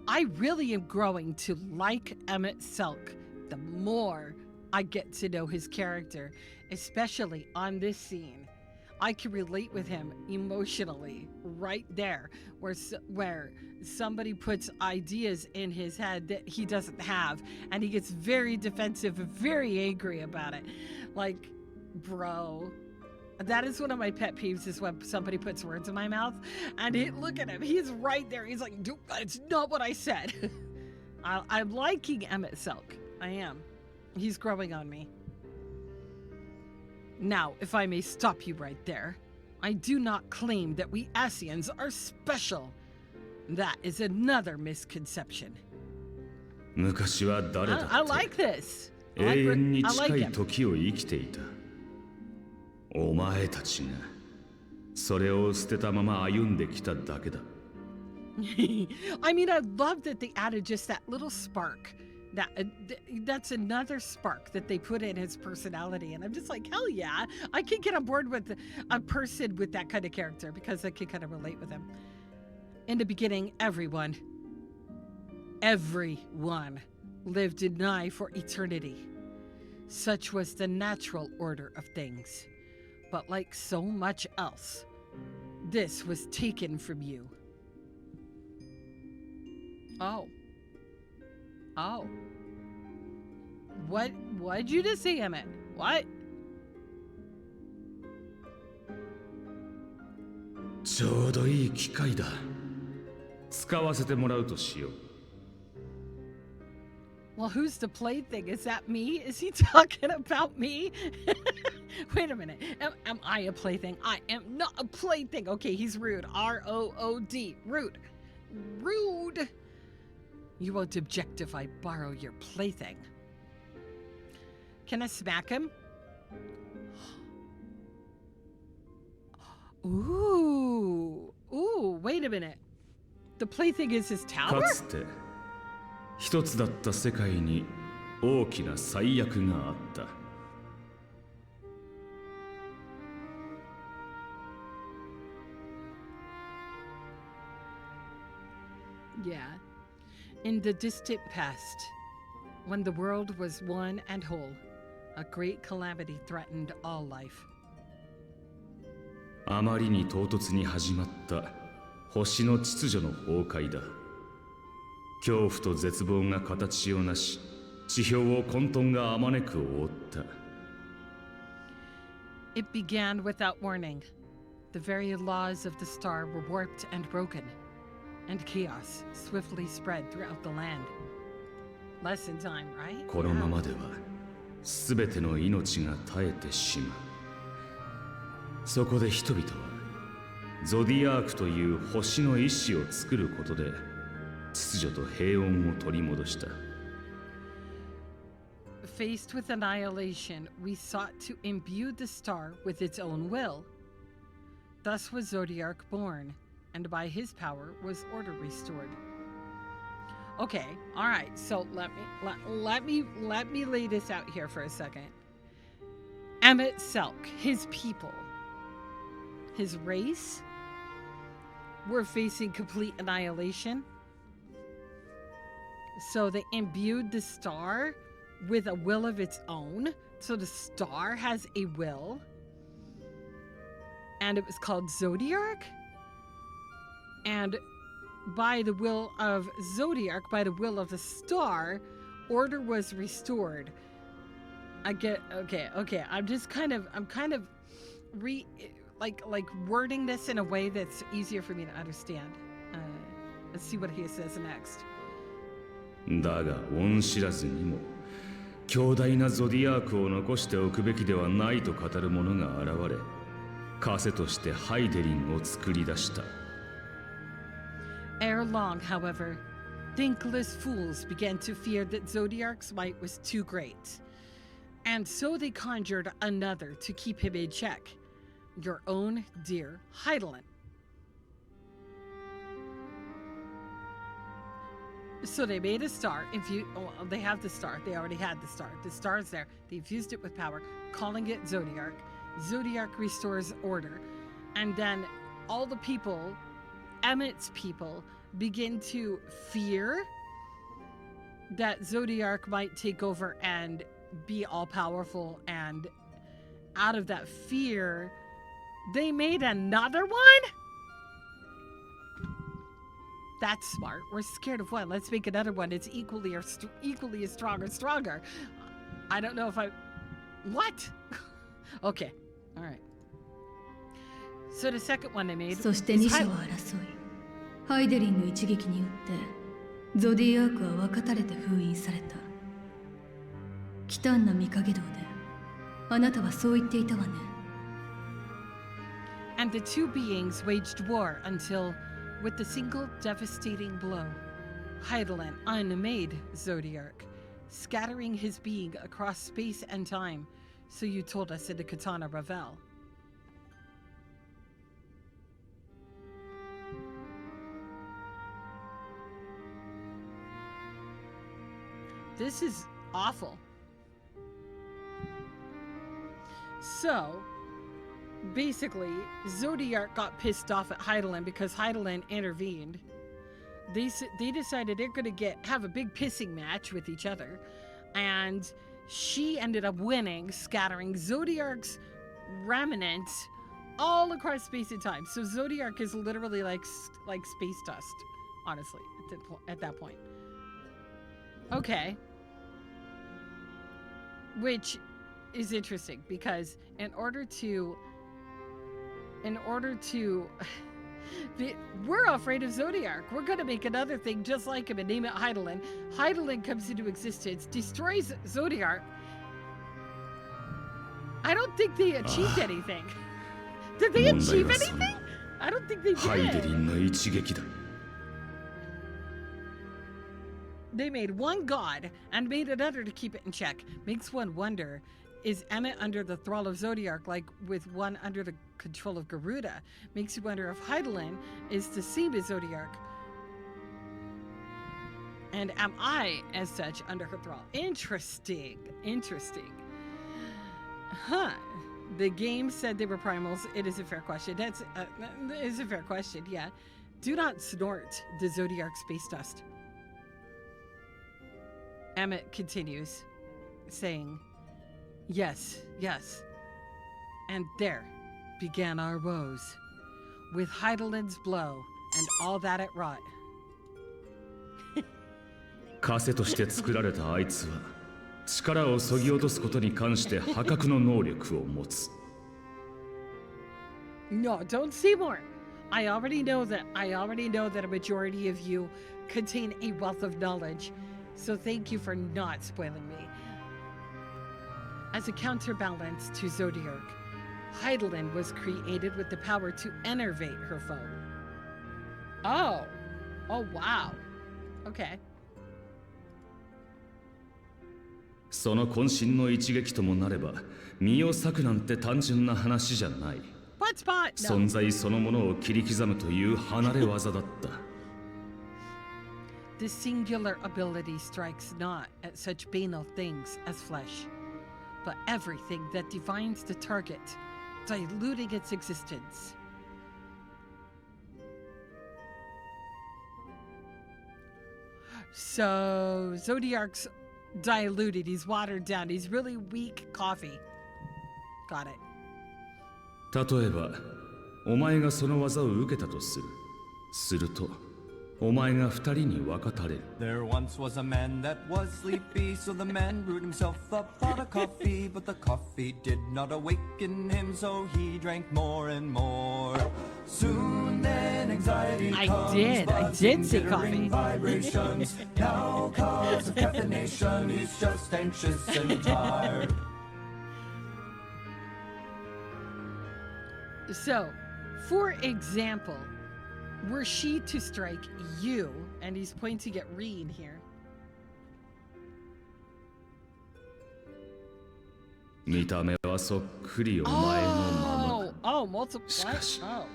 I really am growing to like Emmett Selk the more I get to know his character, especially on this scene. I can relate with him emotionally right there, where somebody puts ideas in his head that he doesn't have, and he gets very defensive, very angry about it. Like, bro, that is one of my pet peeves, is when somebody puts words in my mouth, and look at him, he's right there. He's like, dude, it's not what I said. I'm liking Emmett Selk. I am. He's growing on me. Now, if I may stop you right there, I do not claim that we Asians are special. That is another misconception. 昔は誰だって I like this. 永遠に I 近 like い him. 時を生きていた。お前たちがそれを捨てたまま歩んできただけだ。I mean, I love that they added just that little spark. That's another spark that they put in his personality, and I'm just like, hell yeah, I can get on board with a person with that kind of character because I can kind of relate with him. In the beginning, everyone lived in Nye for eternity. Such was the natural order of things. But like so much else, this was taken from you. Oh. What'd you just say, Emmett? What? ちょうどいい機会だ。使わせてもらうとしよう。Well, who's the plaything? Is that me? Is he talking about me? Wait a minute. Am I a plaything? I am not a plaything. Okay, he's rude. R-O-O-D. Rude. Rude. You won't objectify borrow your plaything. Can I smack him? Ooh. Ooh, wait a minute. The plaything is his tower? かつて一つだった世界に大きな災厄があった。Yeah. In the distant past, when the world was one and whole, a great calamity threatened all life. あまりに唐突に始まった星の秩序の崩壊だ。恐怖と絶望が形をなし、地表を混沌があまねく覆った。It began without warning. The very laws of the star were warped and broken, and chaos swiftly spread throughout the land. Lesson time, right? このままでは全ての命が絶えてしまう。そこで人々はゾディアークという星の意志を作ることで秩序と平穏を取り戻した。Faced with annihilation, we sought to imbue the star with its own will. Thus was Zodiark born, and by his power was order restored. Okay, all right. So let me lay this out here for a second. Emmett Selk, his people, his race, were facing complete annihilation. So they imbued the star with a will of its own. So the star has a will. And it was called Zodiark. And by the will of Zodiark, by the will of the star, order was restored. I get, okay. I'm kind of wording this in a way that's easier for me to understand. Let's see what he says next. だが恩知らずにも強大なゾディアークを残しておくべきではないと語る者が現れ、枷としてハイデリンを作り出した。 Ere long, however, thankless fools began to fear that Zodiark's might was too great, and so they conjured another to keep him in check, your own dear Heidelin. So they made a star. Well, they have the star. They already had the star. The star is there. They infused it with power, calling it Zodiark. Zodiark restores order. And then all the people, Emmett's people, begin to fear that Zodiark might take over and be all-powerful. And out of that fear, they made another one? That's smart. We're scared of one. Let's make another one. It's equally as strong or stronger. I don't know if I... What? Okay. All right. So the second one they made... そして2社は争い、ハイデリンの一撃によってゾディアークは分かたれて封印された。忌憚な御影堂であなたはそう言っていたわね。 And the two beings waged war until, with the single devastating blow, Heidelin unmade Zodiark, scattering his being across space and time, so you told us in the Katana Ravel. This is awful. So, basically, Zodiark got pissed off at Heidelin because Heidelin intervened. They decided they're going to have a big pissing match with each other, and she ended up winning, scattering Zodiark's remnants all across space and time. So Zodiark is literally like space dust, honestly, at that point. Okay. Which is interesting because in order to we're afraid of Zodiark. We're gonna make another thing just like him and name it Heidelin. Heidelin comes into existence, destroys Zodiark. I don't think they achieved anything. Did they achieve anything? I don't think they did. ハイデリンの一撃だ。 They made one god and made another to keep it in check. Makes one wonder, is Emmett under the thrall of Zodiark like with one under the control of Garuda? Makes you wonder if Heidelin is the same as Zodiark. And am I, as such, under her thrall? Interesting. Interesting. Huh. The game said they were primals. It is a fair question. It is a fair question, yeah. Do not snort the Zodiark space dust. Emmett continues, saying, yes, yes. And there began our woes, with Heidelin's blow and all that it wrought. 枷として作られたあいつは力を削ぎ落とすことに関して破格の能力を持つ。 No, don't say more. I already know that a majority of you contain a wealth of knowledge. So thank you for not spoiling me. As a counterbalance to Zodiark, Heidelin was created with the power to enervate her foe. Oh. Oh, wow. Okay. その渾身の一撃ともなれば身を裂くなんて単純な話じゃない。存在そのものを切り刻むという離れ技だった。 This singular ability strikes not at such banal things as flesh, but everything that defines the target, diluting its existence. So, Zodiark's diluted, he's watered down, he's really weak coffee. Got it. 例えば、お前がその技を受けたとする。すると、お前が二人に分かたれる。 There once was a man that was sleepy, so the man brewed himself a pot of coffee, but the coffee did not awaken him, so he drank more and more. Soon then anxiety comes, I did see jittering coffee. vibrations. Now cause of caffeination, he's just anxious and tired. So, for example, were she to strike you, and he's pointing at Reed here. 見た目はそっくりお前のまま。 Oh, multiple. しかし、 Oh.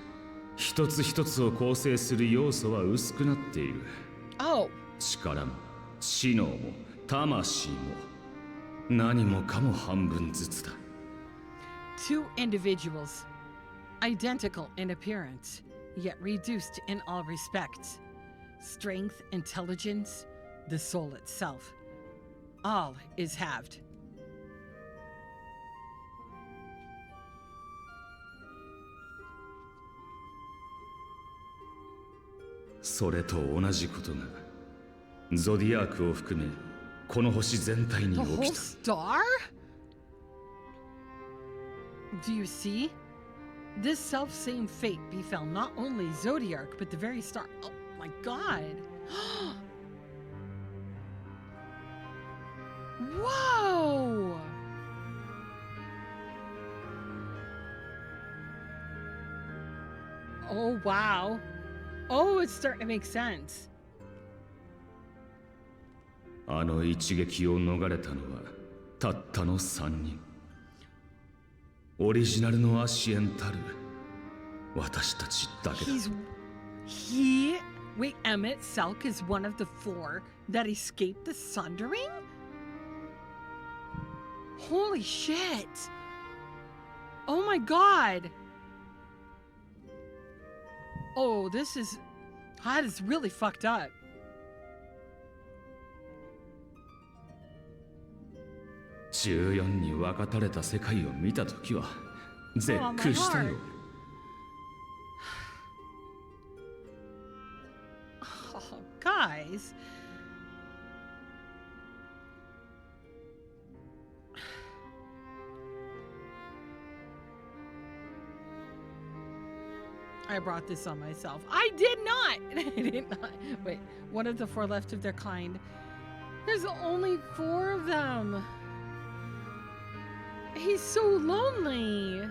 一つ一つを構成する要素は薄くなっている。 Oh. 力も知能も魂も何もかも半分ずつだ。 Two individuals, identical in appearance, yet reduced in all respects. Strength, intelligence, the soul itself. All is halved. それと同じことがゾディアークを含めこの星全体に The 起 whole きた。 star? Do you see? This self-same fate befell not only Zodiark, but the very star. Oh my god. Whoa! Oh wow. Oh, it's starting to make sense. あの一撃を逃れたのはたったの3人。オリジナルのアシエンたる私たちだけだ。Wait, Emmett Selk is one of the 4 that escaped the sundering? Holy shit! Oh my god! Oh, that is really fucked up. 14に分かたれた世界を見たときは絶句したよ。Oh, guys. I brought this on myself. I did not! I did not. Wait, one of the 4 left of their kind. There's only 4 of them. He's so lonely.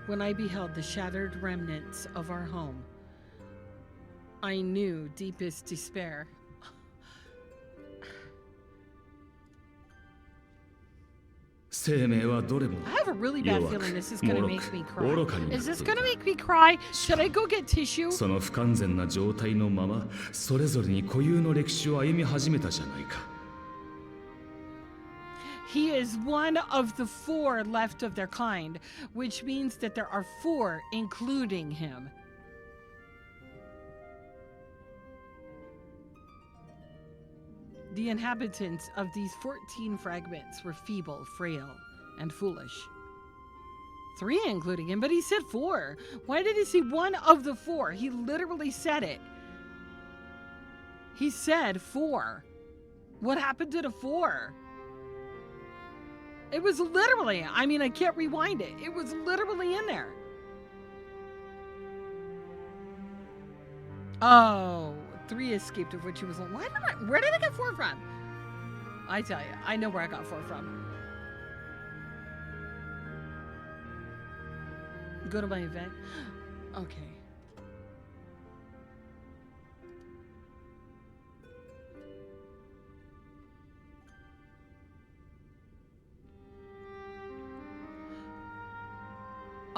When I beheld the shattered remnants of our home, I knew deepest despair. I have a really bad feeling this is gonna make me cry. Is this gonna make me cry? Should I go get tissue? その不完全な状態のままそれぞれに固有の歴史を歩み始めたじゃないか。 He is one of the 4 left of their kind, which means that there are 4 including him. The inhabitants of these 14 fragments were feeble, frail, and foolish. 3 including him, but he said 4. Why did he say one of the 4? He literally said it. He said 4. What happened to the 4? It was literally, I mean, I can't rewind it. It was literally in there. Oh, 3 escaped, of which he was one. Where did I get 4 from? I tell you, I know where I got 4 from. Go to my event. Okay.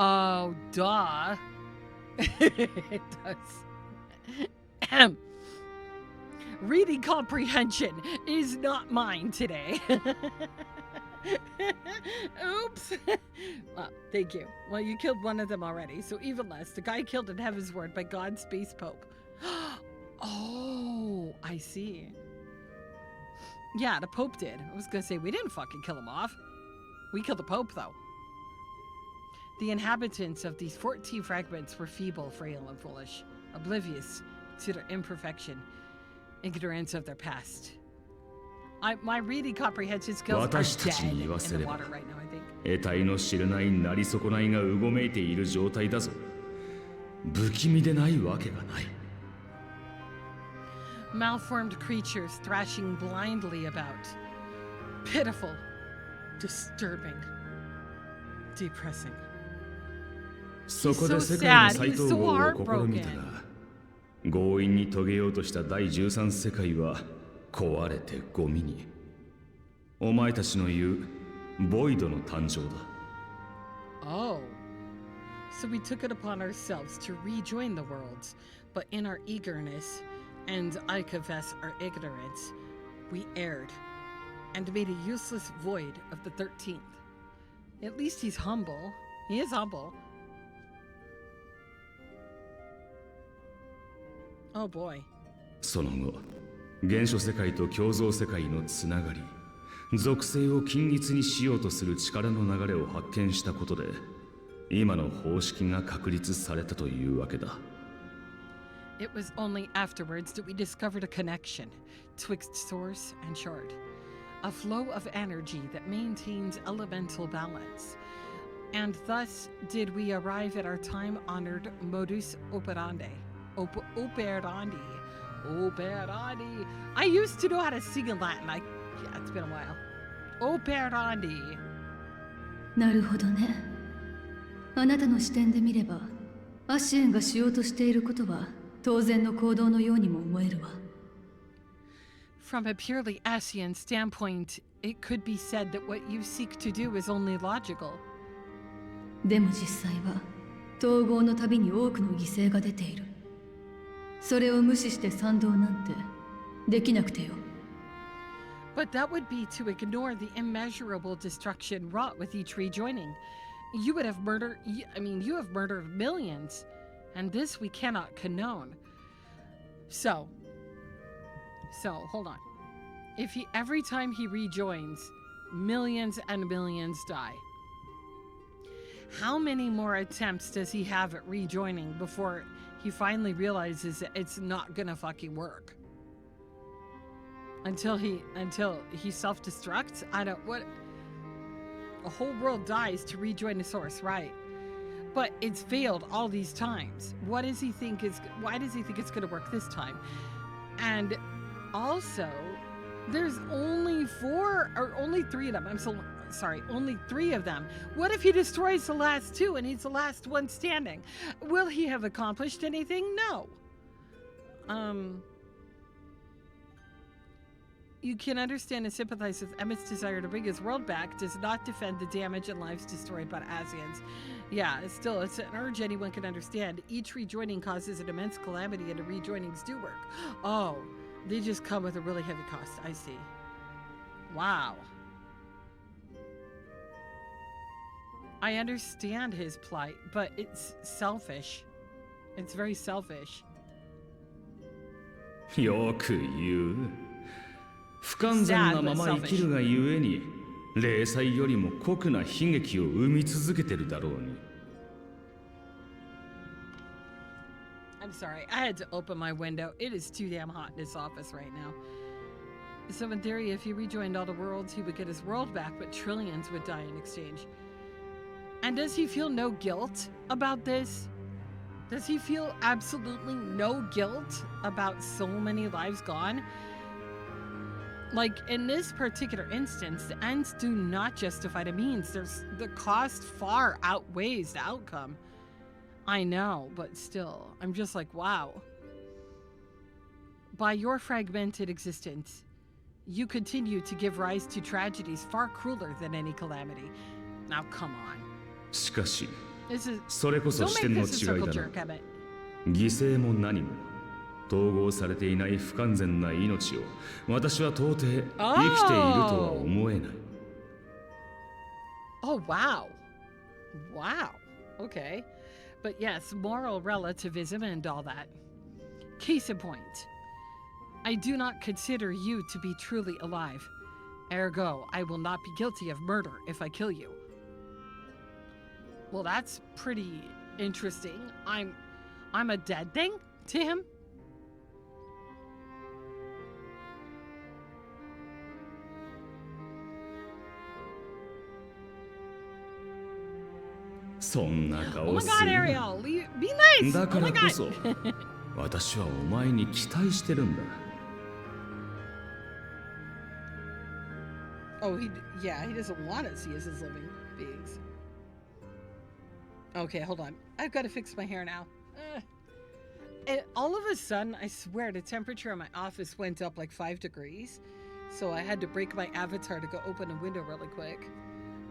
Oh, duh. It does. Reading comprehension is not mine today. Oops. Well, thank you. Well, you killed one of them already, so even less. The guy killed in Heaven's Word by God's Space Pope. Oh, I see. Yeah, the Pope did. I was gonna say, we didn't fucking kill him off. We killed the Pope, though. The inhabitants of these 14 fragments were feeble, frail, and foolish. oblivious to their imperfection, ignorance of their past. My reading comprehension skills are dead in the water right now, I think. 得体の知れないなり損ないがうごめいている状態だぞ。不気味でないわけがない。Malformed creatures thrashing blindly about. Pitiful, disturbing, depressing. そこで世界の再統合を試みたが、強引に遂げようとした第13世界は壊れてゴミに。お前たちの言うボイドの誕生だ。Oh. So we took it upon ourselves to rejoin the worlds, but in our eagerness, and I confess our ignorance, we erred and made a useless void of the 13th. At least he's humble. He is humble. Oh boy. その後、原初世界と共造世界のつながり、属性を均一にしようとする力の流れを発見したことで、今の方式が確立されたというわけだ。It was only afterwards that we discovered a connection twixt source and shard, a flow of energy that maintains elemental balance. And thus did we arrive at our time-honored modus operandi. Operandi. I used to know how to sing in Latin. Yeah, it's been a while. Operandi. なるほどね。あなたの視点で見れば、アシエンがしようとしていることは当然の行動のようにも思えるわ。From a purely Asian standpoint, it could be said that what you seek to do is only logical. でも実際は、統合のたびに多くの犠牲が出ている。それを無視して賛同なんてできなくてよ。But that would be to ignore the immeasurable destruction wrought with each rejoining. You would have murdered, you have murdered millions, and this we cannot condone. So, hold on. If every time he rejoins, millions and millions die. How many more attempts does he have at rejoining before he finally realizes that it's not gonna fucking work? Until he self-destructs? A whole world dies to rejoin the source, right? But it's failed all these times. Why does he think it's gonna work this time? And also, there's only only 3 of them. I'm so sorry, only 3 of them. What if he destroys the last 2 and he's the last one standing? Will he have accomplished anything? No. You can understand and sympathize with Emmett's desire to bring his world back, does not defend the damage and lives destroyed by Asians. Yeah, it's an urge anyone can understand. Each rejoining causes an immense calamity, and the rejoinings do work. Oh, they just come with a really heavy cost. I see. Wow. I understand his plight, but it's selfish. It's very selfish. よく言う。不完全なまま生きるがゆえに、零細よりも酷な悲劇を生み続けてるだろうに。I'm sorry, I had to open my window. It is too damn hot in this office right now. So in theory, if he rejoined all the worlds, he would get his world back, but trillions would die in exchange. And does he feel no guilt about this? Does he feel absolutely no guilt about so many lives gone? Like, in this particular instance, the ends do not justify the means. The cost far outweighs the outcome. I know, but still, I'm just like, wow. By your fragmented existence, you continue to give rise to tragedies far crueler than any calamity. Now, come on. しかし、 This is, それこそ don't 視 make 点の this a 違い circle だ jerk, な。 Emmett. 犠牲も何も統合されていない不完全な命を私は到底生きているとは思えない。Oh, wow. Wow. Okay. But yes, moral relativism and all that. Case in point. I do not consider you to be truly alive. Ergo, I will not be guilty of murder if I kill you. Well, that's pretty interesting. I'm a dead thing to him? So Oh んな my 顔 god, するな Ariel! Be nice! だ Oh か my らこそ god! 私はお前に期待してるんだ Oh, yeah, he doesn't want to see us as living beings. Okay, hold on. I've got to fix my hair now. And all of a sudden, I swear, the temperature in my office went up like 5 degrees. So I had to break my avatar to go open a window really quick.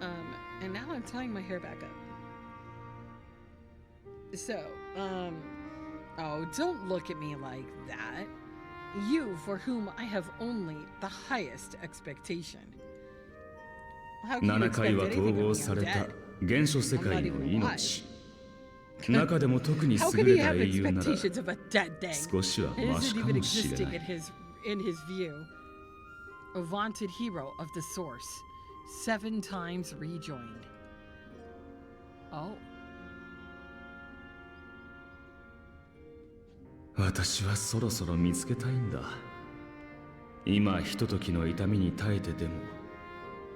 And now I'm tying my hair back up. So, oh, don't look at me like that. You, for whom I have only the highest expectation. How can you 7 expect 回は anything 統 of me? 合 I'm された dead. 原初世界の命中でも特に How 優 could れ he た have 英雄なら expectations of a dead thing? 少しは It マシ isn't か even もしれ existing ない in his view. A vaunted hero of the source, 7 times rejoined. Oh. 私はそろそろ見つけたいんだ今ひとときの痛みに耐えてでも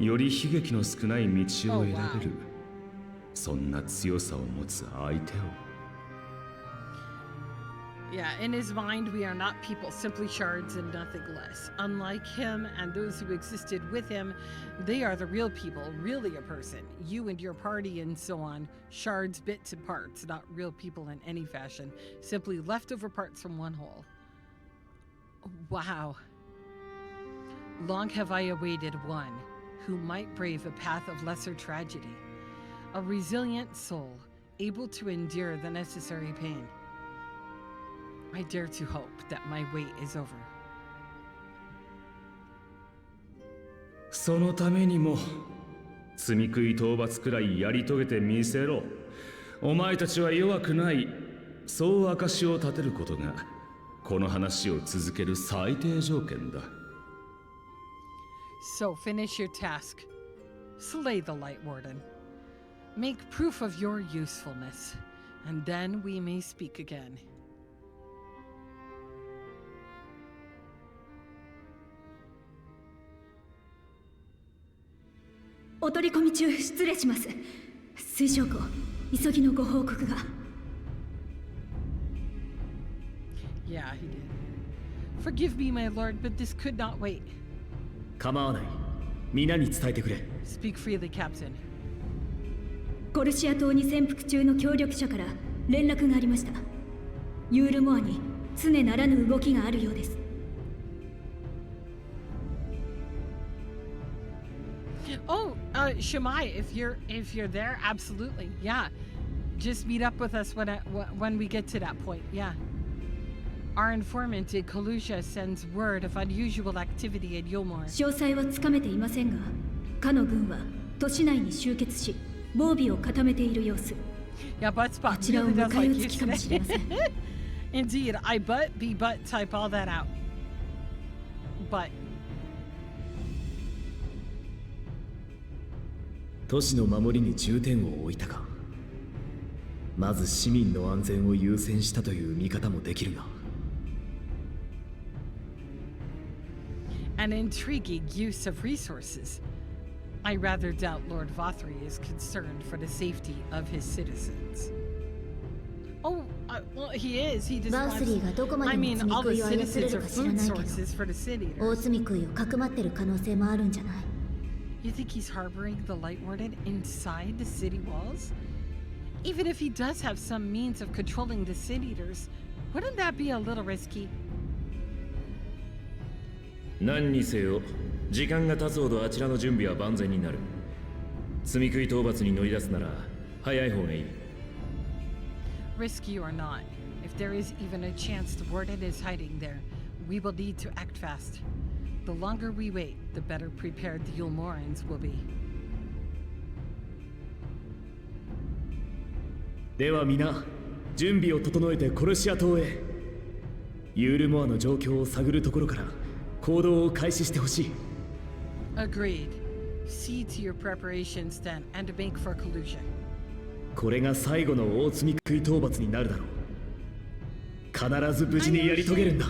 より悲劇の少ない道を選べるそんな強さを持つ相手を Yeah, in his mind, we are not people, simply shards and nothing less. Unlike him and those who existed with him, they are the real people, really a person. You and your party and so on, shards, bits and parts, not real people in any fashion, simply leftover parts from one whole. Wow. Long have I awaited one who might brave a path of lesser tragedy, a resilient soul, able to endure the necessary pain. I dare to hope that my wait is over. そのためにも罪食い討伐くらいやり遂げてみせろお前たちは弱くないそう証を立てることがこの話を続ける最低条件だ So finish your task. Slay the Light Warden. Make proof of your usefulness, and then we may speak again. お取り込み中失礼します水晶湖急ぎのご報告が Yeah, he did. Forgive me, my lord, but this could not wait. 構わない皆に伝えてくれ Speak freely, Captain. コルシア島に潜伏中の協力者から連絡がありましたユールモアに常ならぬ動きがあるようです Oh, Shamai, if you're there, absolutely, yeah. Just meet up with us when we get to that point, yeah. Our informant in Kalusha sends word of unusual activity in Yulmore. 詳細はつかめていませんがかの軍は都市内に集結し防備を固めている様子 Yeah, butt spot こちらを really 迎 does え like 撃 you つかもしれません Indeed, I be butt type all that out. But 都市の守りに重点を置いたかまず市民の安全を優先したという見方もできるが an intriguing use of resources. I rather doubt Lord Vothry is concerned for the safety of his citizens. Oh, well, he is. He just バースリーがどこま I でも mean, 積み all 食 the いを操れ citizens る are か知ら food ないけど sources for the city. 大積み食いをかくまってる可能性もあるんじゃない You think he's harboring the Light Warden inside the city walls? Even if he does have some means of controlling the Sin Eaters, wouldn't that be a little risky? 何にせよ時間が経つほどあちらの準備は万全になる罪食い討伐に乗り出すなら早い方がいい Risky or not, if there is even a chance the Warden is hiding there, we will need to act fast. The longer we wait, the better prepared the Yulmorans will be. では皆準備を整えてコルシア島へユールモアの状況を探るところから行動を開始してほしい Agreed. See to your preparations then, and make for collusion. これが最後の大罪食い討伐になるだろう必ず無事にやり遂げるんだ。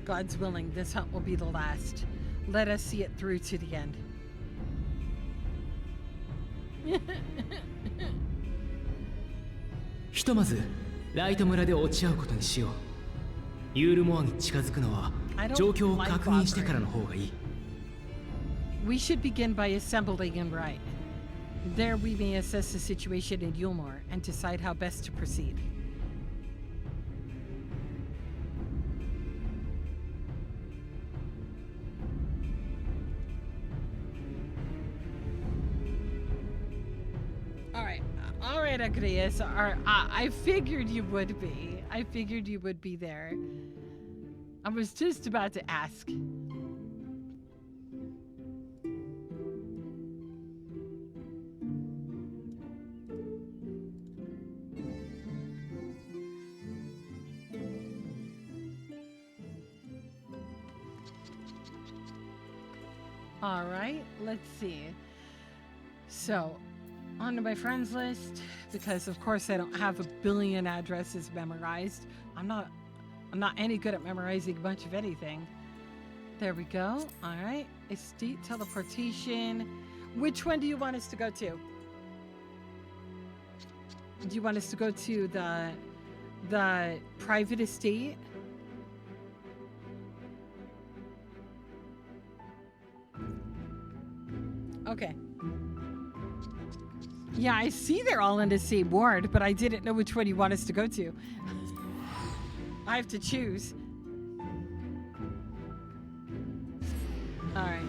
God's willing, this hunt will be the last. Let us see it through to the end. ひとまずライト村で落ち合うことにしよう。ユールモアに近づくのは状況を確認してからの方がいい。 We should begin by assembling and right. There we may assess the situation in Yulmore and decide how best to proceed. All right, Agrias. I figured you would be. I figured you would be there. I was just about to ask. All right, let's see. So, onto my friends list, because of course I don't have a billion addresses memorized. I'm not any good at memorizing much of anything. There we go. All right, estate teleportation. Which one do you want us to go to? Do you want us to go to the private estate? Okay. Yeah, I see they're all in the same ward, but I didn't know which one you want us to go to. I have to choose. All right.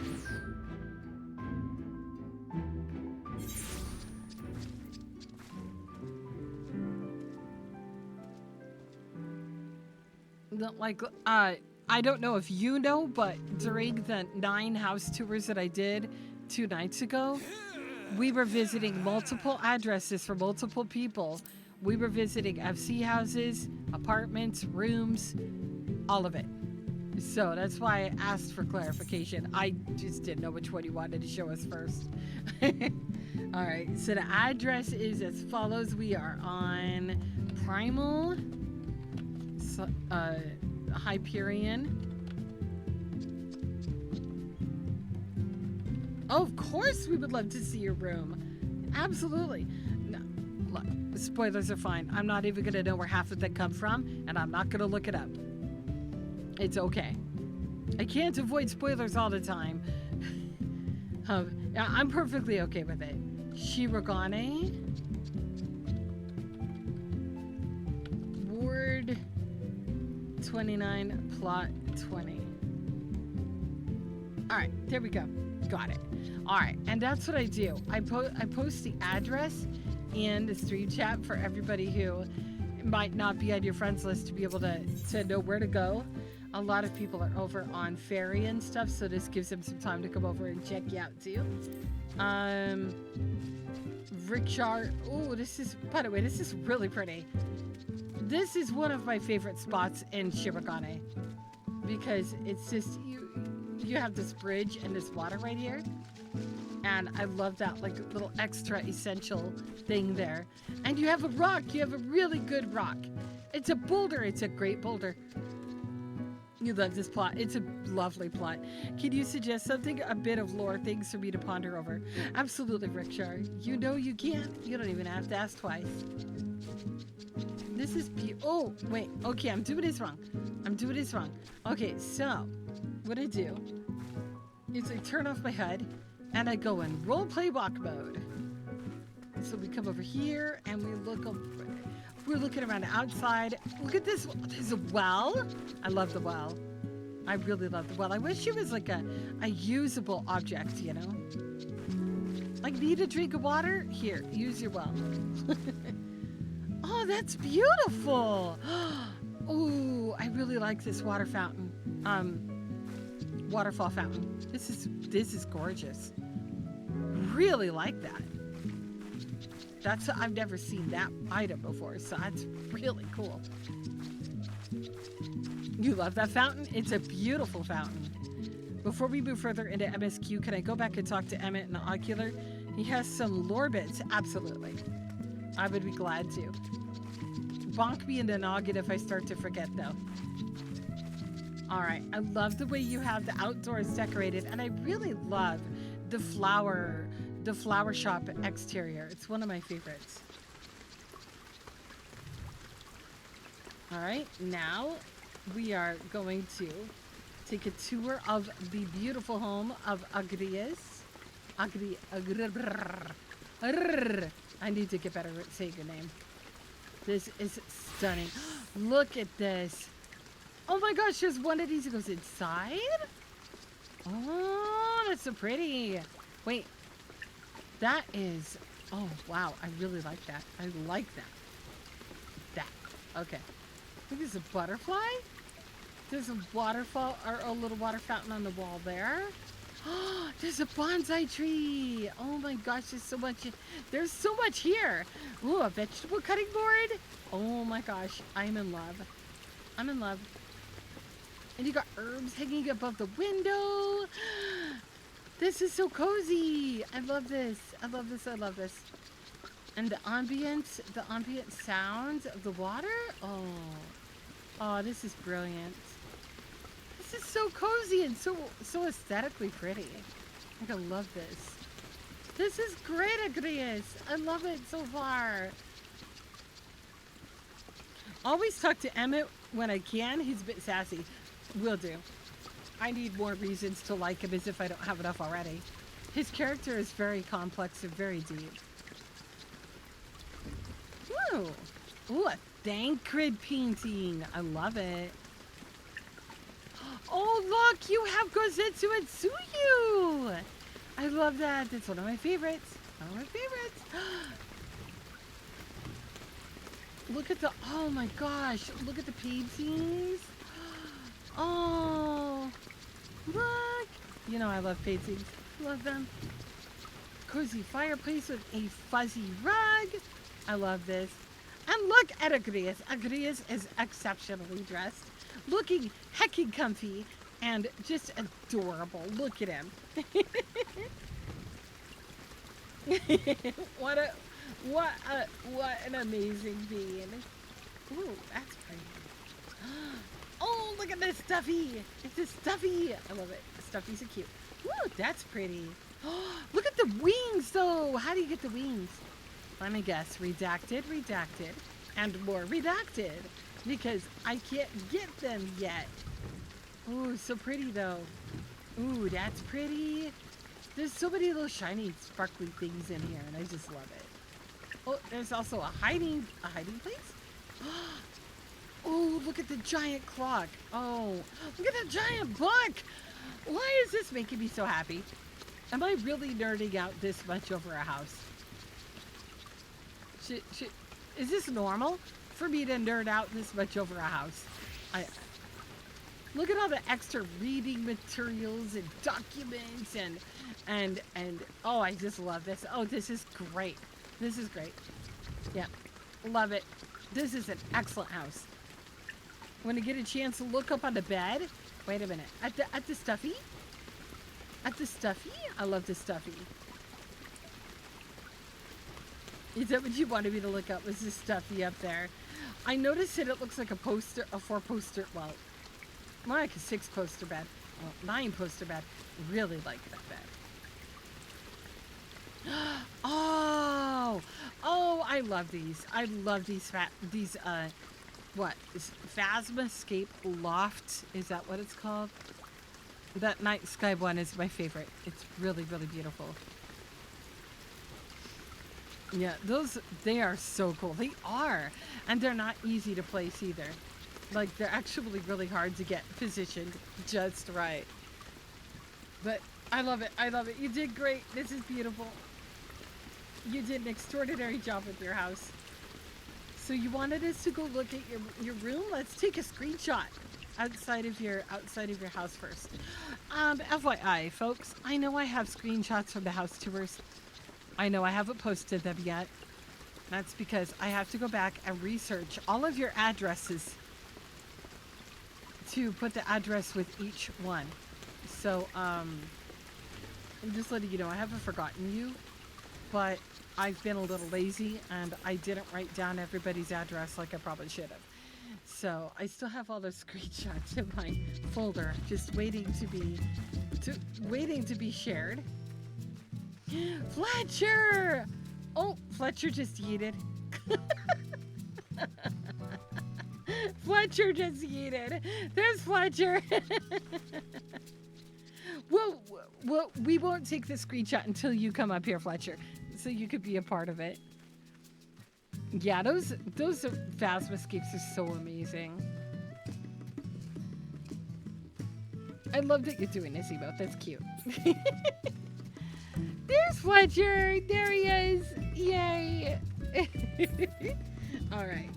I don't know if you know, but during the 9 house tours that I did 2 nights ago, we were visiting multiple addresses for multiple people. We were visiting FC houses, apartments, rooms, all of it. So that's why I asked for clarification. I just didn't know which one you wanted to show us first. All right, so the address is as follows. We are on Primal, Hyperion. Oh, of course we would love to see your room. Absolutely. No, look, spoilers are fine. I'm not even going to know where half of them come from, and I'm not going to look it up. It's okay. I can't avoid spoilers all the time. Yeah, I'm perfectly okay with it. Shirogane. Ward 29, plot 20. All right, there we go. Got it. All right, and that's what I do. I post the address in the stream chat for everybody who might not be on your friends list to be able to know where to go. A lot of people are over on ferry and stuff, so this gives them some time to come over and check you out too. Rickshaw. Oh, this is, by the way, this is really pretty. This is one of my favorite spots in Shirogane because it's just you have this bridge and this water right here, and I love that like little extra essential thing there. And you have a rock. You have a really good rock. It's a boulder. It's a great boulder. You love this plot. It's a lovely plot. Can you suggest something, a bit of lore, things for me to ponder over? Absolutely, Rickshaw. You know you can. You don't even have to ask twice. This is oh, wait. Okay, I'm doing this wrong. Okay, so what I do is I turn off my HUD and I go in roleplay walk mode. So we come over here and we look over. We're looking around outside. Look at this. There's a well. I love the well. I really love the well. I wish it was like a usable object, you know? Like, need a drink of water? Here, use your well. Oh, that's beautiful. Oh, I really like this water fountain. Waterfall fountain. This is gorgeous. Really like that. I've never seen that item before, so that's really cool. You love that fountain? It's a beautiful fountain. Before we move further into MSQ, can I go back and talk to Emmett and Ocular? He has some lore bits. Absolutely. I would be glad to. bonk me in the noggin if I start to forget, though. All right, I love the way you have the outdoors decorated, and I really love the flower shop exterior. It's one of my favorites. All right, now we are going to take a tour of the beautiful home of Agrias. I need to get better at saying your name. This is stunning. Look at this. Oh my gosh, there's one of these that goes inside? Oh, that's so pretty. Wait, that is, oh wow, I really like that. I like that. Okay. I think there's a butterfly. There's a waterfall, or a little water fountain on the wall there. Oh, there's a bonsai tree. Oh my gosh, there's so much. There's so much here. Ooh, a vegetable cutting board. Oh my gosh, I'm in love. I'm in love. And you got herbs hanging above the window. This is so cozy. I love this. I love this. I love this. And the ambient sounds of the water. Oh, this is brilliant. This is so cozy and so aesthetically pretty. Like, I love this. This is great, Agrias. I love it so far. Always talk to Emmett when I can. He's a bit sassy. Will do. I need more reasons to like him, as if I don't have enough already. His character is very complex and very deep. Ooh. Ooh, a Thancred painting. I love it. Oh, look, you have Gozetsu and Tsuyu. I love that. That's one of my favorites. One of my favorites. Look at the, oh my gosh. Look at the paintings. Oh, look. You know I love paintings. Love them. Cozy fireplace with a fuzzy rug. I love this. And look at Agrias. Agrias is exceptionally dressed. Looking heckin' comfy and just adorable. Look at him. What an amazing being. Ooh, that's pretty. Oh, look at this stuffy. It's a stuffy. I love it. Stuffies are cute. Ooh, that's pretty. Look at the wings, though. How do you get the wings? Let me guess. Redacted, and more redacted. Because I can't get them yet. Ooh, so pretty, though. Ooh, that's pretty. There's so many little shiny, sparkly things in here, and I just love it. Oh, there's also a hiding place? Oh, look at the giant clock. Oh, look at the giant book. Why is this making me so happy? Am I really nerding out this much over a house? Is this normal for me to nerd out this much over a house? Look at all the extra reading materials and documents and oh, I just love this. Oh, this is great. This is great. Yeah, love it. This is an excellent house. When I get a chance to look up on the bed, wait a minute, at the stuffy? At the stuffy? I love the stuffy. Is that what you wanted me to look up? Was this stuffy up there? I noticed that it looks like a 4-poster, well, more like a 6-poster bed. Well, 9-poster bed. Really like that bed. Oh, I love these. I love these what is Phasmascape Loft? Is that what it's called? That night sky one is my favorite. It's really, really beautiful. Yeah, they are so cool. They are. And they're not easy to place either. Like, they're actually really hard to get positioned just right. But I love it. I love it. You did great. This is beautiful. You did an extraordinary job with your house. So you wanted us to go look at your room? Let's take a screenshot outside of your house first. FYI, folks, I know I have screenshots from the house tours. I know I haven't posted them yet. That's because I have to go back and research all of your addresses to put the address with each one. So, I'm just letting you know I haven't forgotten you. but I've been a little lazy and I didn't write down everybody's address like I probably should have. So I still have all those screenshots in my folder, just waiting to be shared. Fletcher! Oh, Fletcher just yeeted. Fletcher just yeeted. There's Fletcher. Well, we won't take the screenshot until you come up here, Fletcher, so you could be a part of it. Yeah, those Phasmoscapes are so amazing. I love that you're doing this emote. That's cute. There's Fletcher. There he is. Yay. All right.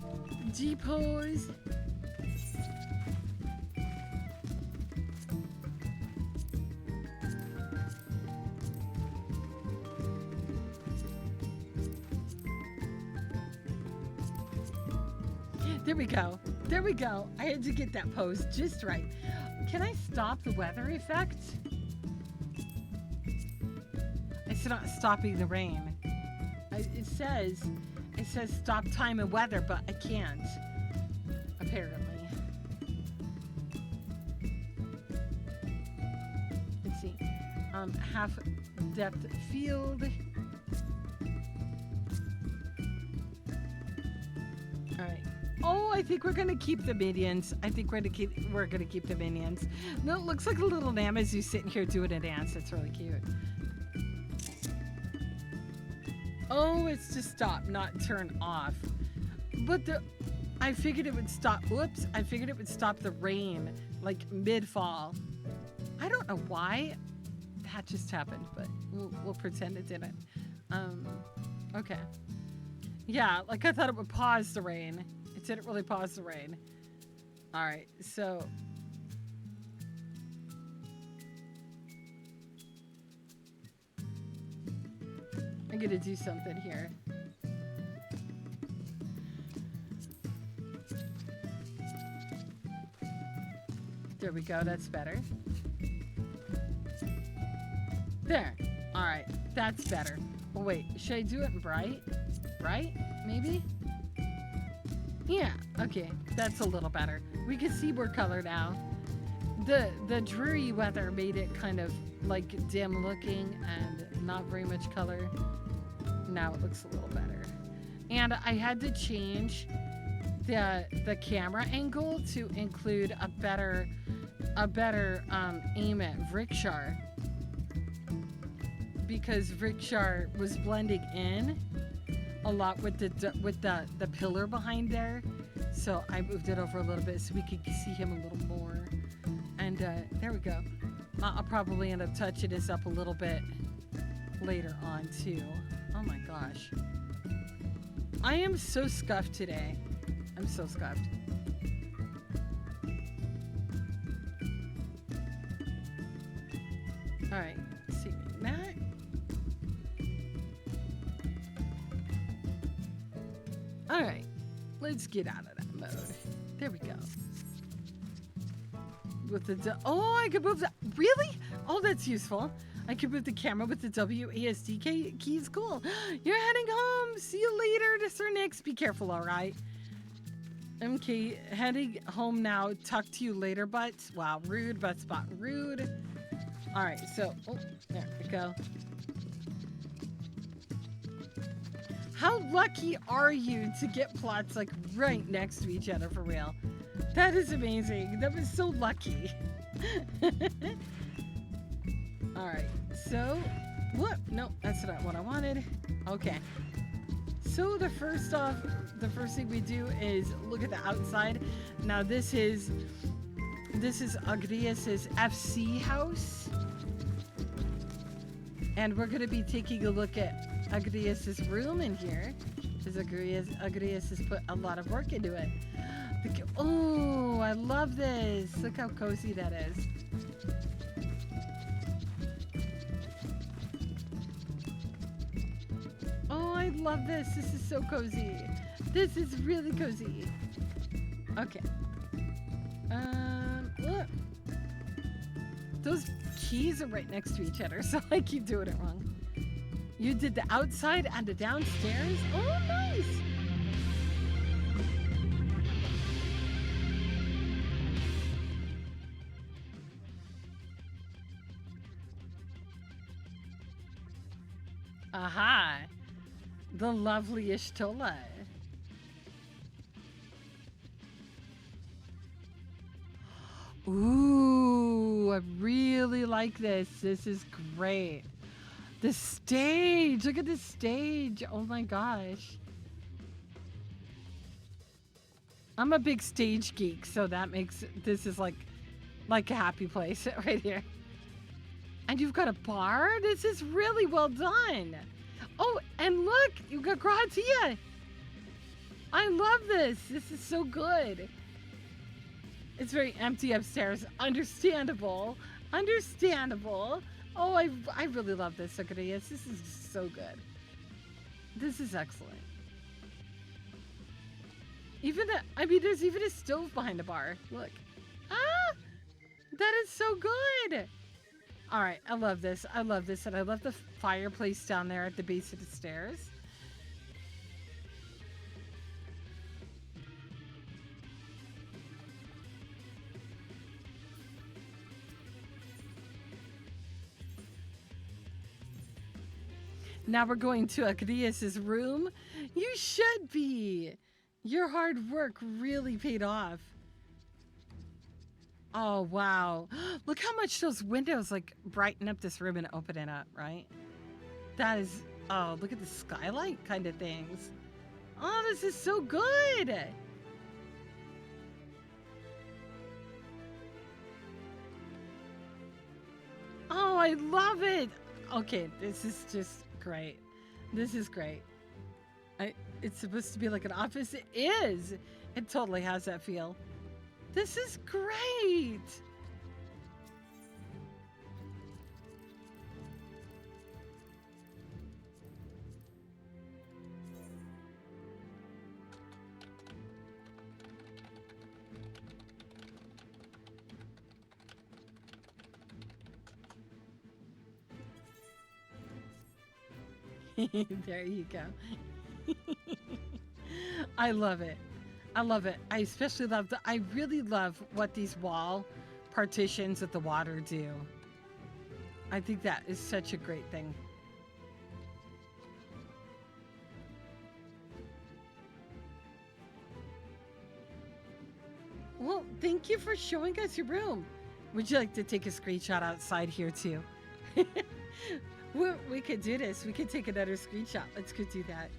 G-pose. There we go. There we go. I had to get that pose just right. Can I stop the weather effect? It's not stopping the rain. It says stop time and weather, but I can't. Apparently. Let's see. Half depth field. All right. Oh, I think we're gonna keep the minions. I think we're gonna keep the minions. No, it looks like a little Namazu sitting here doing a dance. It's really cute. Oh, it's to stop, not turn off. But I figured it would stop. Whoops! I figured it would stop the rain, like mid-fall. I don't know why that just happened, but we'll pretend it didn't. Okay. Yeah, like I thought it would pause the rain. It didn't really pause the rain. All right, so. I'm gonna do something here. There we go, that's better. There. All right, that's better. Oh, wait, should I do it in bright? Bright, maybe? Yeah, okay, that's a little better. We can see more color now. The dreary weather made it kind of like dim looking and not very much color. Now it looks a little better. And I had to change the camera angle to include a better aim at Vrikshar, because Vrikshar was blending in a lot with the pillar behind there, so I moved it over a little bit so we could see him a little more. And there we go. I'll probably end up touching this up a little bit later on too. Oh my gosh, I am so scuffed today. I'm so scuffed. All right, see that. All right, let's get out of that mode. There we go. With the oh, I can move that. Really? Oh, that's useful. I can move the camera with the WASD keys. Cool. You're heading home. See you later to Sir Nix. Be careful, all right? MK, heading home now. Talk to you later, butts. Wow, rude, butt spot, rude. All right, so, oh, there we go. How lucky are you to get plots like right next to each other for real? That is amazing. That was so lucky. All right, so, what? No, that's not what I wanted. Okay. So the first thing we do is look at the outside. Now this is Agrias's FC house. And we're gonna be taking a look at Agrias's room in here, because Agrias has put a lot of work into it. Oh, I love this. Look how cozy that is. Oh, I love this. This is so cozy. This is really cozy. Okay. Look. Those keys are right next to each other, so I keep doing it wrong. You did the outside and the downstairs? Oh, nice. Aha. The lovely Ishtola. Ooh, I really like this. This is great. The stage. Look at the stage. Oh my gosh. I'm a big stage geek, so that makes this is like a happy place right here. And you've got a bar? This is really well done. Oh, and look, you've got Gratia. I love this. This is so good. It's very empty upstairs. Understandable. Understandable. Oh, I really love this, Socrates. This is so good. This is excellent. I mean, there's even a stove behind the bar. Look. Ah! That is so good. All right, I love this. I love this. And I love the fireplace down there at the base of the stairs. Now we're going to Acreus's room. You should be. Your hard work really paid off. Oh, wow. Look how much those windows like brighten up this room and open it up, right? That is, oh, look at the skylight kind of things. Oh, this is so good. Oh, I love it. Okay, this is just great. This is great. It's supposed to be like an office. It is. It totally has that feel. This is great. There you go. I love it. I love it. I especially love I really love what these wall partitions with the water do. I think that is such a great thing. Well, thank you for showing us your room. Would you like to take a screenshot outside here too? We could do this. We could take another screenshot. Let's go do that.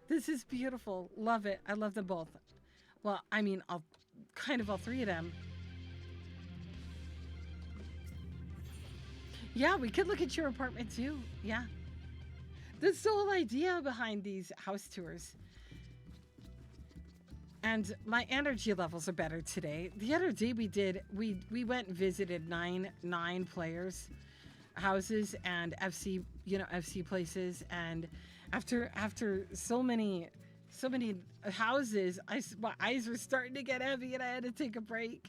This is beautiful. Love it. I love them both. Well, I mean, all three of them. Yeah, we could look at your apartment too. Yeah. That's the whole idea behind these house tours. And my energy levels are better today. The other day we went and visited nine players' houses and FC places, and after so many houses, my eyes were starting to get heavy and I had to take a break.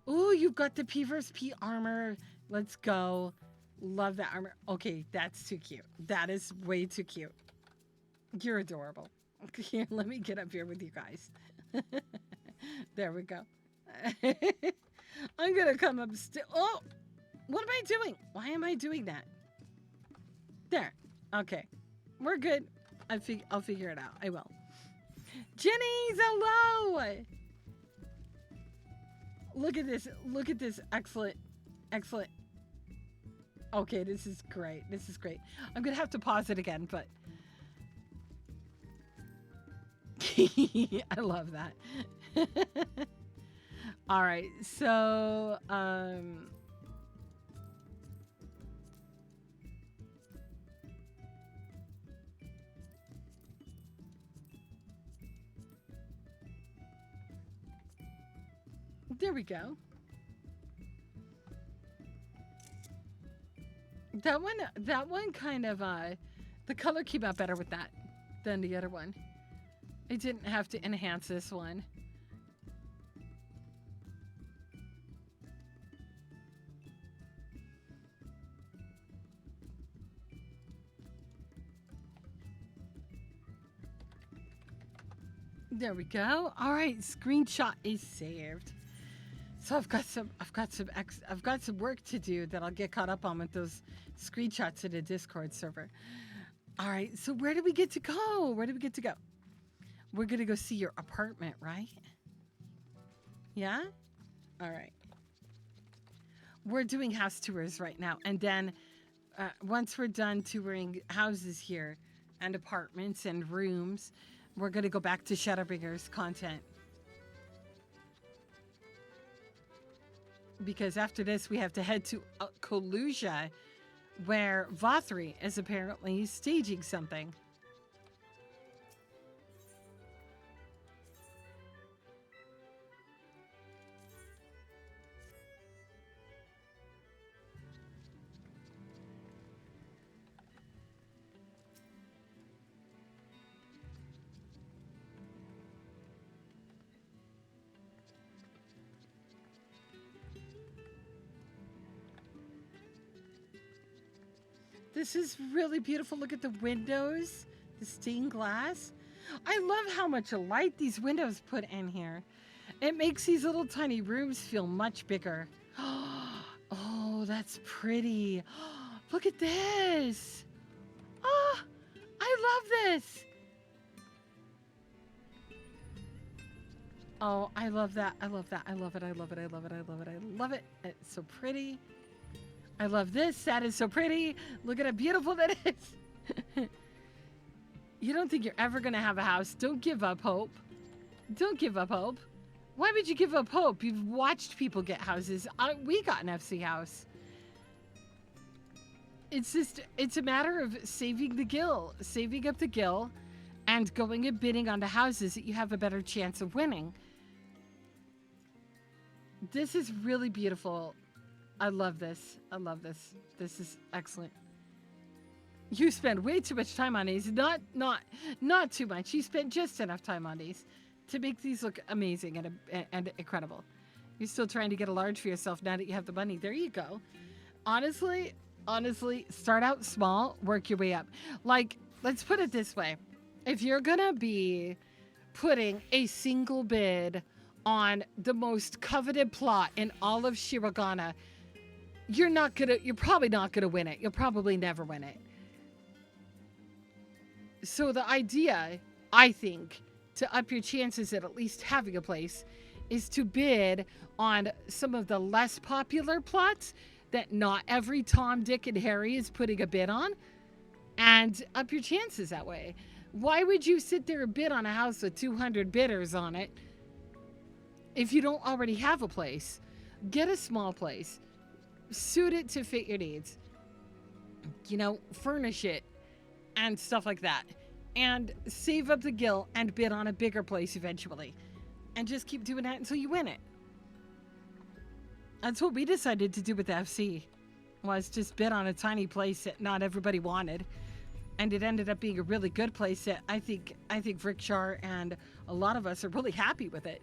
Ooh, you've got the P vs P armor. Let's go. Love that armor. Okay, that's too cute. That is way too cute. You're adorable. Here, let me get up here with you guys. There we go. I'm gonna come up still. Oh, what am I doing? Why am I doing that? There. Okay, we're good. I'll figure it out. I will. Jenny's hello. Look at this. Look at this. Excellent. Excellent. Okay, this is great. This is great. I'm gonna have to pause it again, but I love that. All right, so there we go. That one kind of the color came out better with that than the other one. I didn't have to enhance this one. There we go. All right, screenshot is saved. So I've got some work to do that I'll get caught up on with those screenshots in a Discord server. All right, so where do we get to go? Where do we get to go? We're gonna go see your apartment, right? Yeah? All right. We're doing house tours right now, and then once we're done touring houses here and apartments and rooms, we're gonna go back to Shadowbringers content. Because after this, we have to head to Colusia, where Vothri is apparently staging something. This is really beautiful. Look at the windows, the stained glass. I love how much light these windows put in here. It makes these little tiny rooms feel much bigger. Oh, that's pretty. Look at this. Oh, I love this. Oh, I love that. I love that. I love it. I love it. I love it. I love it. I love it. It's so pretty. I love this. That is so pretty. Look at how beautiful that is. You don't think you're ever going to have a house. Don't give up hope. Don't give up hope. Why would you give up hope? You've watched people get houses. We got an FC house. It's a matter of saving the gill, saving up the gill, and going and bidding onto houses that you have a better chance of winning. This is really beautiful. I love this. I love this. This is excellent. You spend way too much time on these. Not too much. You spend just enough time on these to make these look amazing and incredible. You're still trying to get a large for yourself now that you have the money. There you go. Honestly, start out small, work your way up. Like, let's put it this way. If you're gonna be putting a single bid on the most coveted plot in all of Shirogana, you're probably not gonna win it. You'll probably never win it. So the idea, I think, to up your chances at least having a place is to bid on some of the less popular plots that not every Tom, Dick, and Harry is putting a bid on, and up your chances that way. Why would you sit there and bid on a house with 200 bidders on it if you don't already have a place? Get a small place. Suit it to fit your needs. You know, furnish it and stuff like that. And save up the gill and bid on a bigger place eventually. And just keep doing that until you win it. That's what we decided to do with the FC. Was just bid on a tiny place that not everybody wanted. And it ended up being a really good place that I think Rickshar and a lot of us are really happy with it.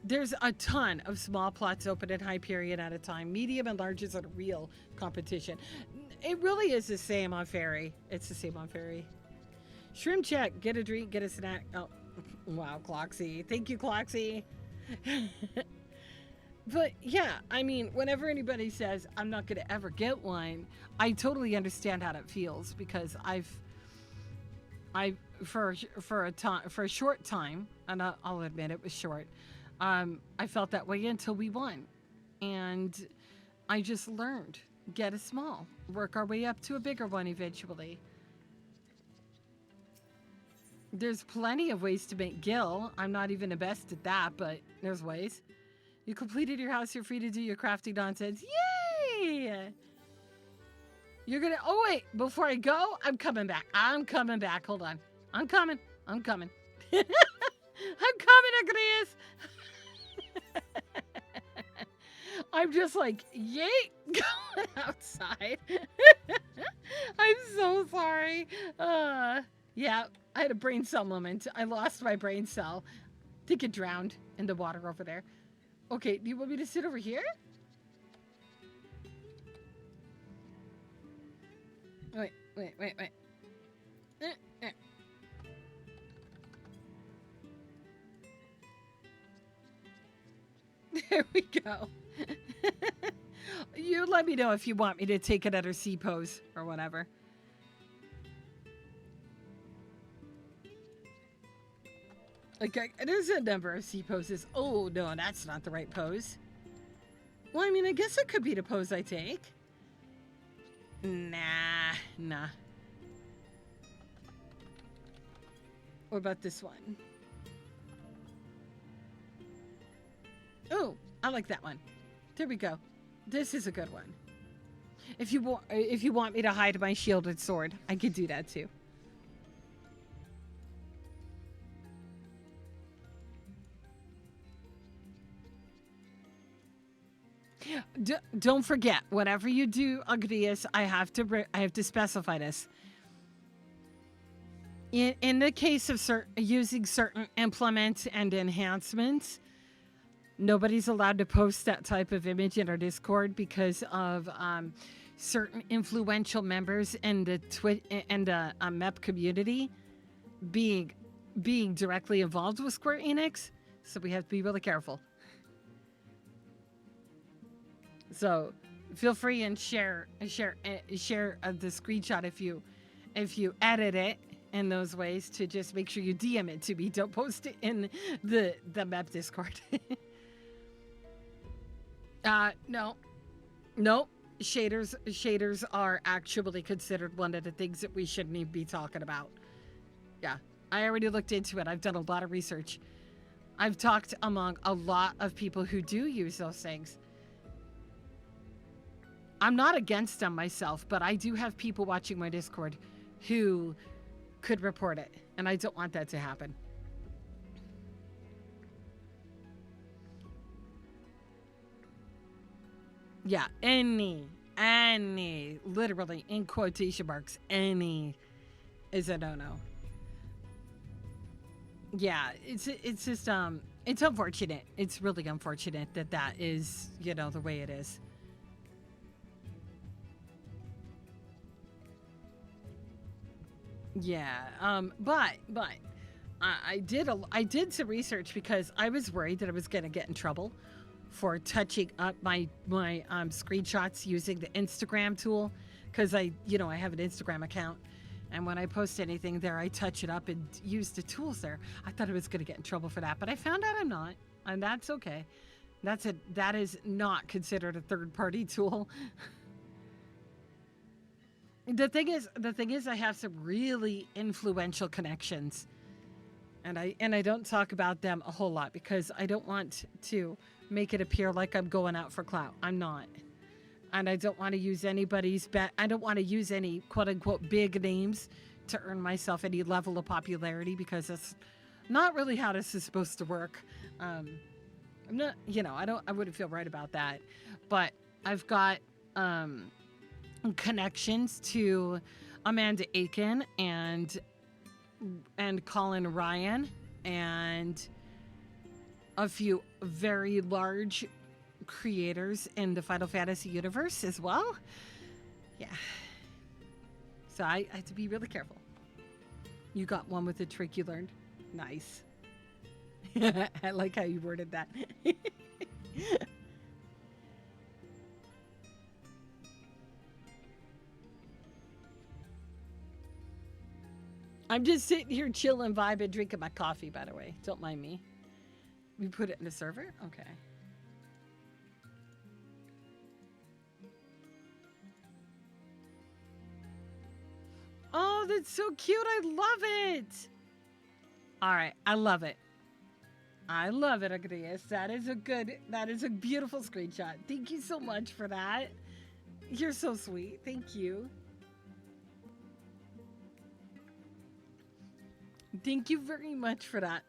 There's a ton of small plots open in Hyperion at a time. Medium and larges are real competition. It really is the same on Ferry. It's the same on Ferry. Shrimp check. Get a drink, get a snack. Oh, wow, Cloxy. Thank you, Cloxy. But yeah, I mean, whenever anybody says, I'm not going to ever get one, I totally understand how that feels, because for a short time, and I'll admit it was short, I felt that way until we won. And I just learned, get a small, work our way up to a bigger one eventually. There's plenty of ways to make gil. I'm not even the best at that, but there's ways. You completed your house, you're free to do your crafty nonsense. Yay! You're gonna, oh wait, before I go, I'm coming back. Hold on. I'm coming. I'm coming, Agrias. I'm just like, yay, going outside. I'm so sorry. Yeah, I had a brain cell moment. I lost my brain cell. I think it drowned in the water over there. Okay, do you want me to sit over here? Wait. There we go. You let me know if you want me to take another C pose or whatever. Okay, there's a number of C poses. Oh, no, that's not the right pose. Well, I mean, I guess it could be the pose I take. Nah. What about this one? Oh, I like that one. There we go. This is a good one. If you want me to hide my shielded sword, I could do that too. Don't forget, whatever you do, Agrias, I have to specify this. In the case of using certain implements and enhancements, nobody's allowed to post that type of image in our Discord because of certain influential members in the MEP community being directly involved with Square Enix. So we have to be really careful. So feel free and share the screenshot if you edit it in those ways, to just make sure you DM it to me. Don't post it in the MEP Discord. No. Shaders are actually considered one of the things that we shouldn't even be talking about. Yeah, I already looked into it. I've done a lot of research. I've talked among a lot of people who do use those things. I'm not against them myself, but I do have people watching my Discord who could report it, and I don't want that to happen. Yeah, any, literally in quotation marks, any is a no-no. Yeah, it's just, it's unfortunate. It's really unfortunate that is, the way it is. Yeah, but I did some research because I was worried that I was gonna get in trouble for touching up my screenshots using the Instagram tool, because I have an Instagram account, and when I post anything there, I touch it up and use the tools there. I thought I was gonna get in trouble for that, but I found out I'm not, and that's okay. That is not considered a third-party tool. The thing is, I have some really influential connections, and I don't talk about them a whole lot because I don't want to make it appear like I'm going out for clout. I'm not, and I don't want to use I don't want to use any quote unquote big names to earn myself any level of popularity, because that's not really how this is supposed to work. I'm not, I wouldn't feel right about that, but I've got connections to Amanda Aiken and Colin Ryan and a few very large creators in the Final Fantasy universe as well. Yeah. So I have to be really careful. You got one with a trick you learned. Nice. I like how you worded that. I'm just sitting here chilling, vibing, drinking my coffee, by the way. Don't mind me. We put it in the server? Okay. Oh, that's so cute. I love it. All right. I love it. I love it, Agrias. That is a beautiful screenshot. Thank you so much for that. You're so sweet. Thank you. Thank you very much for that.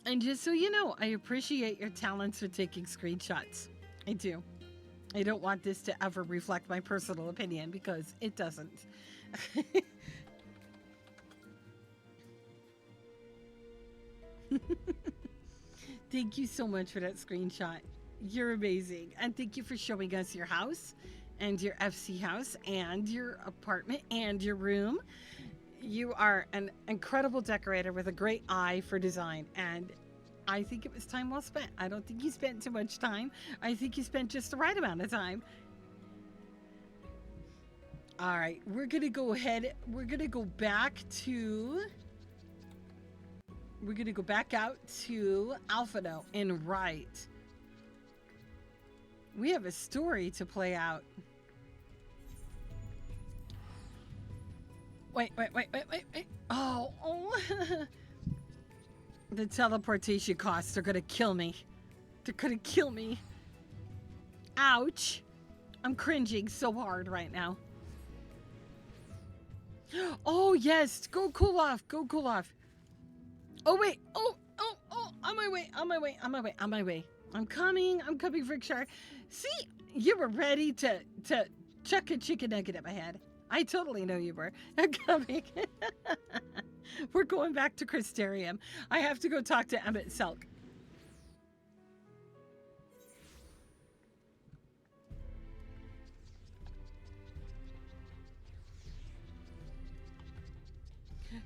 And just so you know, I appreciate your talents for taking screenshots. I do. I don't want this to ever reflect my personal opinion, because it doesn't. Thank you so much for that screenshot. You're amazing. And thank you for showing us your house and your FC house and your apartment and your room. You are an incredible decorator with a great eye for design, and I think it was time well spent. I don't think you spent too much time. I think you spent just the right amount of time. All right, we're gonna go ahead. We're gonna go back out to Alphino and write. We have a story to play out. Wait. Oh. The teleportation costs are gonna kill me. They're gonna kill me. Ouch. I'm cringing so hard right now. Oh, yes. Go cool off. Oh, wait. Oh. On my way. I'm coming, Frickshire. See, you were ready to chuck a chicken nugget at my head. I totally know you were. I'm coming. We're going back to Crystarium. I have to go talk to Emmett Selk.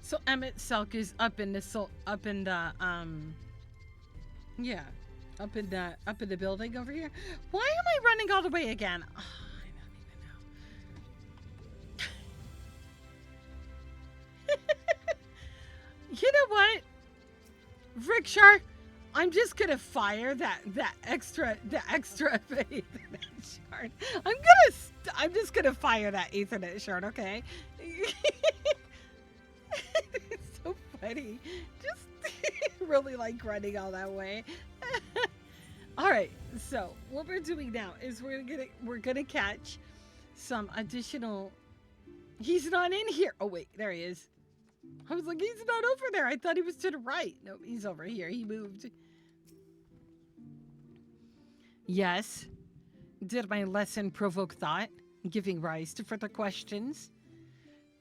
So Emmett Selk is up in the building over here. Why am I running all the way again? Oh, I don't even know. You know what, Frickshire? I'm just gonna fire that extra Ethernet shard. I'm just gonna fire that Ethernet shard. Okay. It's so funny. Just really like running all that way. All right, so what we're doing now is we're gonna catch some additional. He's not in here. Oh wait, there he is. I was like, he's not over there. I thought he was to the right. Nope, he's over here. He moved. Yes. Did my lesson provoke thought, giving rise to further questions?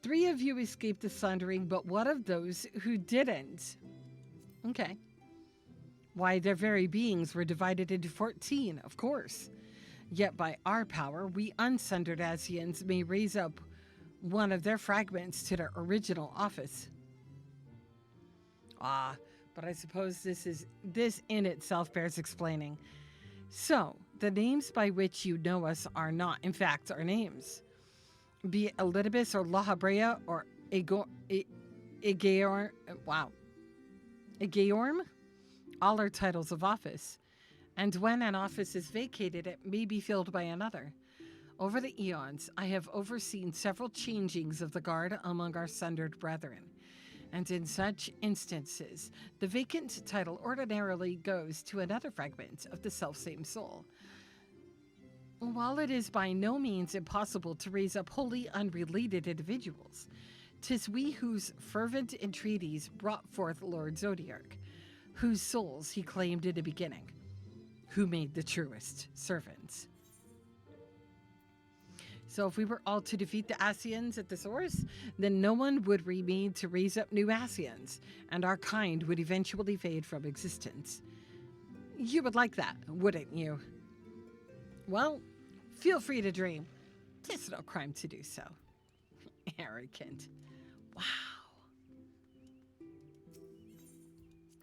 3 of you escaped the sundering, but what of those who didn't? Okay. Why, their very beings were divided into 14, of course. Yet by our power, we unsundered Asians may raise up one of their fragments to their original office. Ah, but I suppose this in itself bears explaining. So, the names by which you know us are not, in fact, our names. Be it Elidibus or La Habrea or Aegeorm, all are titles of office. And when an office is vacated, it may be filled by another. Over the eons, I have overseen several changings of the guard among our sundered brethren. And in such instances, the vacant title ordinarily goes to another fragment of the selfsame soul. While it is by no means impossible to raise up wholly unrelated individuals, 'tis we whose fervent entreaties brought forth Lord Zodiark, whose souls he claimed in the beginning, who made the truest servants. So if we were all to defeat the Asians at the source, then no one would remain to raise up new Asians, and our kind would eventually fade from existence. You would like that, wouldn't you? Well, feel free to dream. 'Tis no crime to do so. Arrogant. Wow.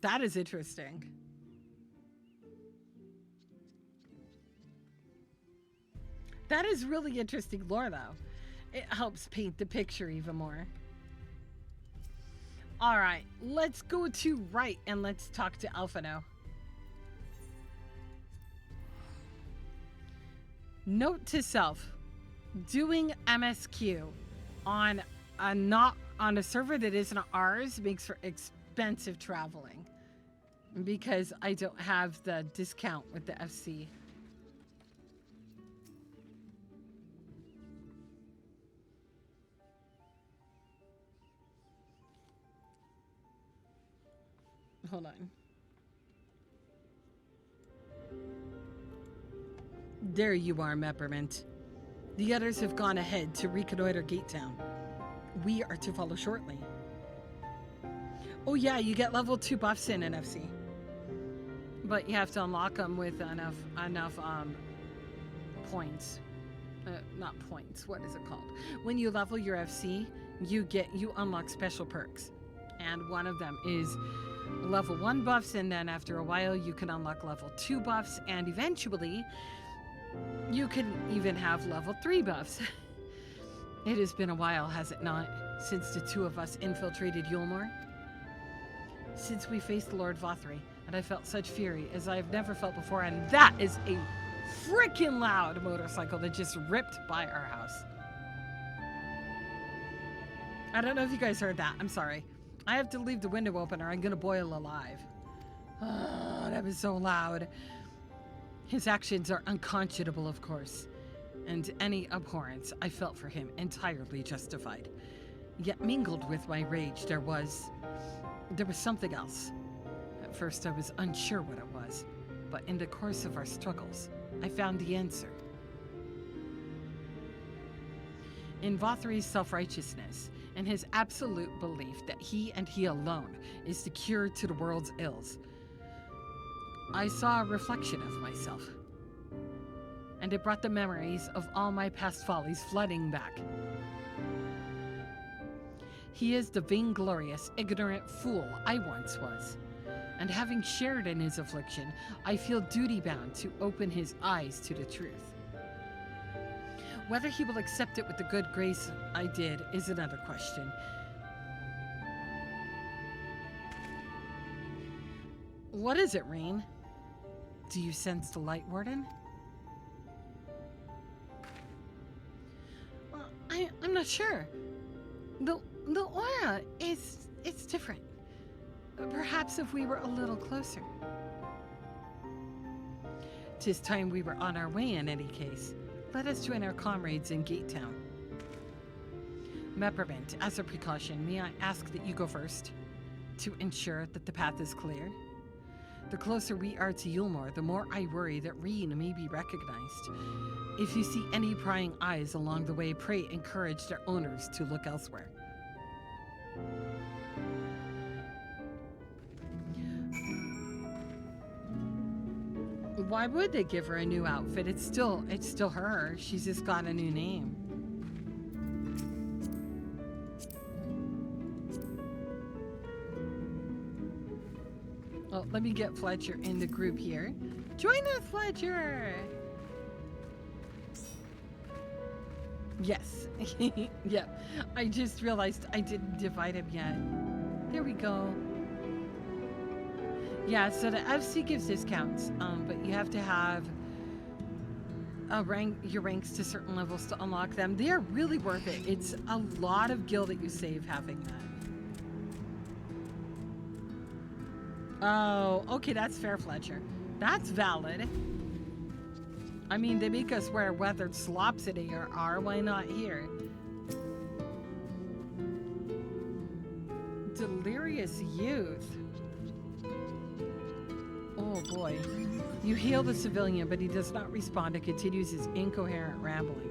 That is interesting. That is really interesting lore, though. It helps paint the picture even more. All right, let's go to right and let's talk to Alphino. Note to self: doing MSQ on a server that isn't ours makes for expensive traveling because I don't have the discount with the FC. Hold on. There you are, Meppermint. The others have gone ahead to reconnoiter Gate Town. We are to follow shortly. Oh yeah, you get level 2 buffs in NFC. But you have to unlock them with enough points. Not points, what is it called? When you level your FC, you unlock special perks. And one of them is level 1 buffs, and then after a while you can unlock level 2 buffs, and eventually you can even have level 3 buffs. It has been a while, has it not, since the two of us infiltrated Yulmore? Since we faced Lord Vothri, and I felt such fury as I have never felt before, and that is a freaking loud motorcycle that just ripped by our house. I don't know if you guys heard that. I'm sorry. I have to leave the window open or I'm gonna boil alive. Oh, that was so loud. His actions are unconscionable, of course, and any abhorrence I felt for him entirely justified. Yet mingled with my rage, there was something else. At first I was unsure what it was, but in the course of our struggles, I found the answer. In Vothri's self-righteousness, and his absolute belief that he and he alone is the cure to the world's ills, I saw a reflection of myself, and it brought the memories of all my past follies flooding back. He is the vainglorious, ignorant fool I once was, and having shared in his affliction, I feel duty-bound to open his eyes to the truth. Whether he will accept it with the good grace I did is another question. What is it, Rain? Do you sense the Light Warden? I'm not sure. The aura it's different. Perhaps if we were a little closer. 'Tis time we were on our way in any case. Let us join our comrades in Gate Town. Meprament, as a precaution, may I ask that you go first, to ensure that the path is clear? The closer we are to Yulmore, the more I worry that Reen may be recognized. If you see any prying eyes along the way, pray encourage their owners to look elsewhere. Why would they give her a new outfit? It's still her. She's just got a new name. Well, let me get Fletcher in the group here. Join us, Fletcher! Yes. Yep. I just realized I didn't divide him yet. There we go. Yeah, so the FC gives discounts, but you have to have your ranks to certain levels to unlock them. They are really worth it. It's a lot of gil that you save having that. Oh, okay, that's fair, Fletcher. That's valid. I mean, they make us wear weathered slops at AR. Why not here? Delirious youth. Oh boy. You heal the civilian, but he does not respond and continues his incoherent rambling.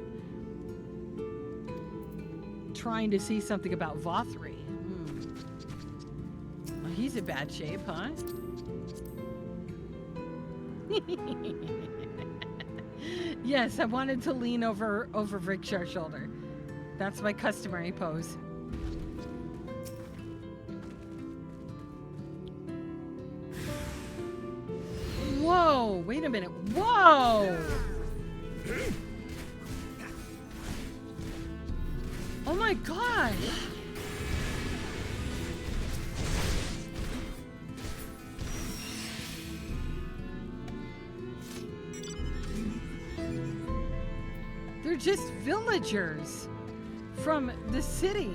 Trying to see something about Vothri. Oh, he's in bad shape, huh? Yes, I wanted to lean over Ricksha's shoulder. That's my customary pose. Whoa, wait a minute. Whoa! Oh my gosh! They're just villagers from the city.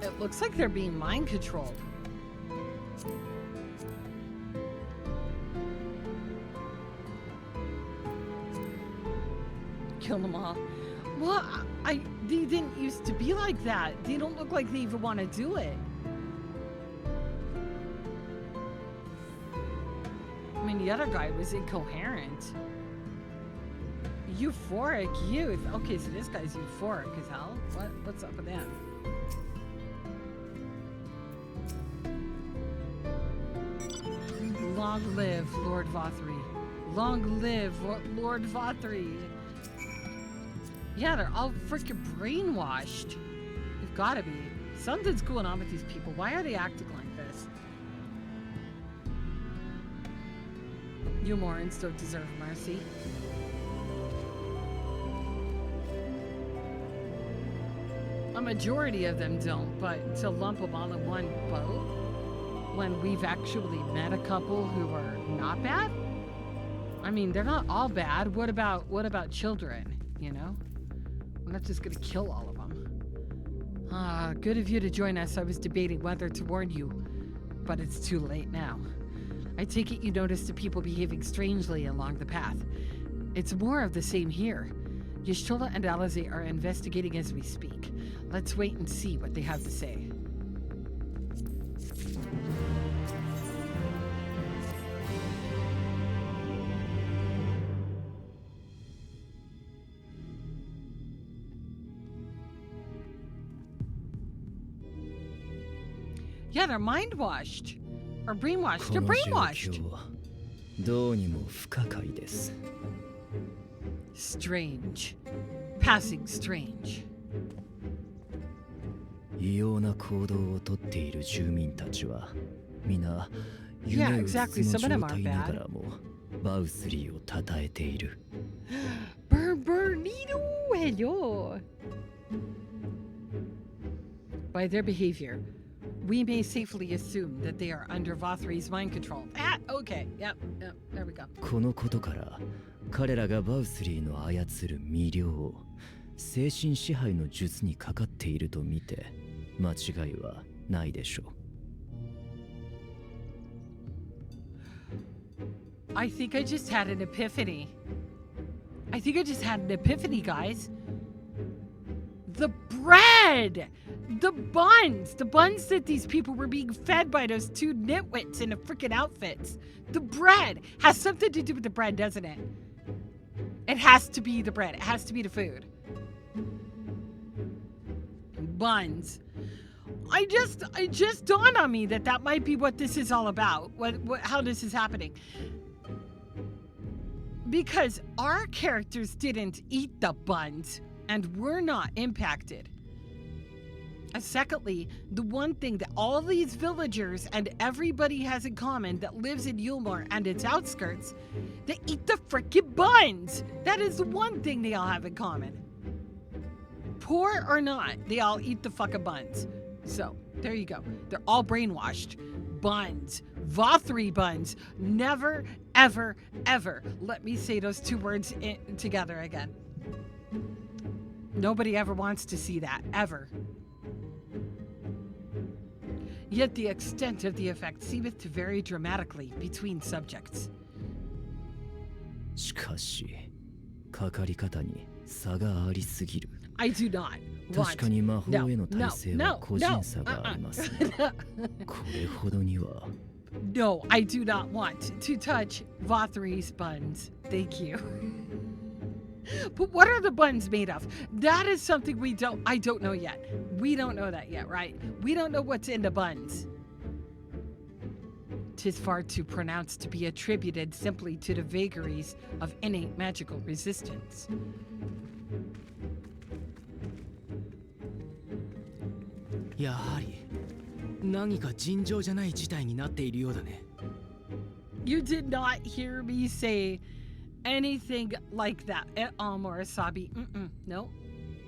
It looks like they're being mind controlled. Kill them all. Well, they didn't used to be like that. They don't look like they even want to do it. I mean, the other guy was incoherent. Euphoric youth. Okay, so this guy's euphoric as hell. What's up with him? Long live Lord Vothri. Long live Lord Vothri. Yeah, they're all freaking brainwashed. They've got to be. Something's going on with these people. Why are they acting like this? You Morans don't deserve mercy. A majority of them don't, but to lump them all in one boat when we've actually met a couple who are not bad? I mean, they're not all bad. What about children, you know? We're not just gonna kill all of them. Good of you to join us. I was debating whether to warn you, but it's too late now. I take it you noticed the people behaving strangely along the path. It's more of the same here. Yashtola and Alize are investigating as we speak. Let's wait and see what they have to say. Yeah, they're mind-washed. Or brainwashed. They're brainwashed. どうにも不可解です。 Strange. Passing strange. 異様な行動をとっている住民たちは皆夢 Yeah, うつ exactly. の Some of 状 them are 態なが bad. らもバウスリーを称えている。 Bernito, hello. By their behavior, we may safely assume that they are under Vothri's mind control. Ah, okay. Yep, there we go. このことから彼らがバウスリーの操る魅了、精神支配の術にかかっていると見て間違いはないでしょう。 I think I just had an epiphany. I think I just had an epiphany, guys. The bread! The buns that these people were being fed by those two nitwits in the freaking outfits. The bread has something to do with the bread, doesn't it? It has to be the bread. It has to be the food. Buns. I just dawned on me that might be what this is all about. How this is happening. Because our characters didn't eat the buns and we're not impacted. And secondly, the one thing that all these villagers and everybody has in common that lives in Yulmore and its outskirts, they eat the frickin' buns. That is the one thing they all have in common. Poor or not, they all eat the fucking buns. So, there you go. They're all brainwashed. Buns. Vothri buns. Never, ever, ever let me say those two words together again. Nobody ever wants to see that, ever. Yet the extent of the effect seemeth to vary dramatically between subjects. しかし、かかり方に差がありすぎる。 I do not want. 確かに魔法への耐性は個人差がありますが、これほどには。No, I do not want to touch Vothri's buns. Thank you. But what are the buns made of? That is something I don't know yet. We don't know that yet, right? We don't know what's in the buns. 'Tis far too pronounced to be attributed simply to the vagaries of innate magical resistance. やはり何か尋常じゃない事態になっているようだね。 You did not hear me say anything like that at all, Murasabi. No.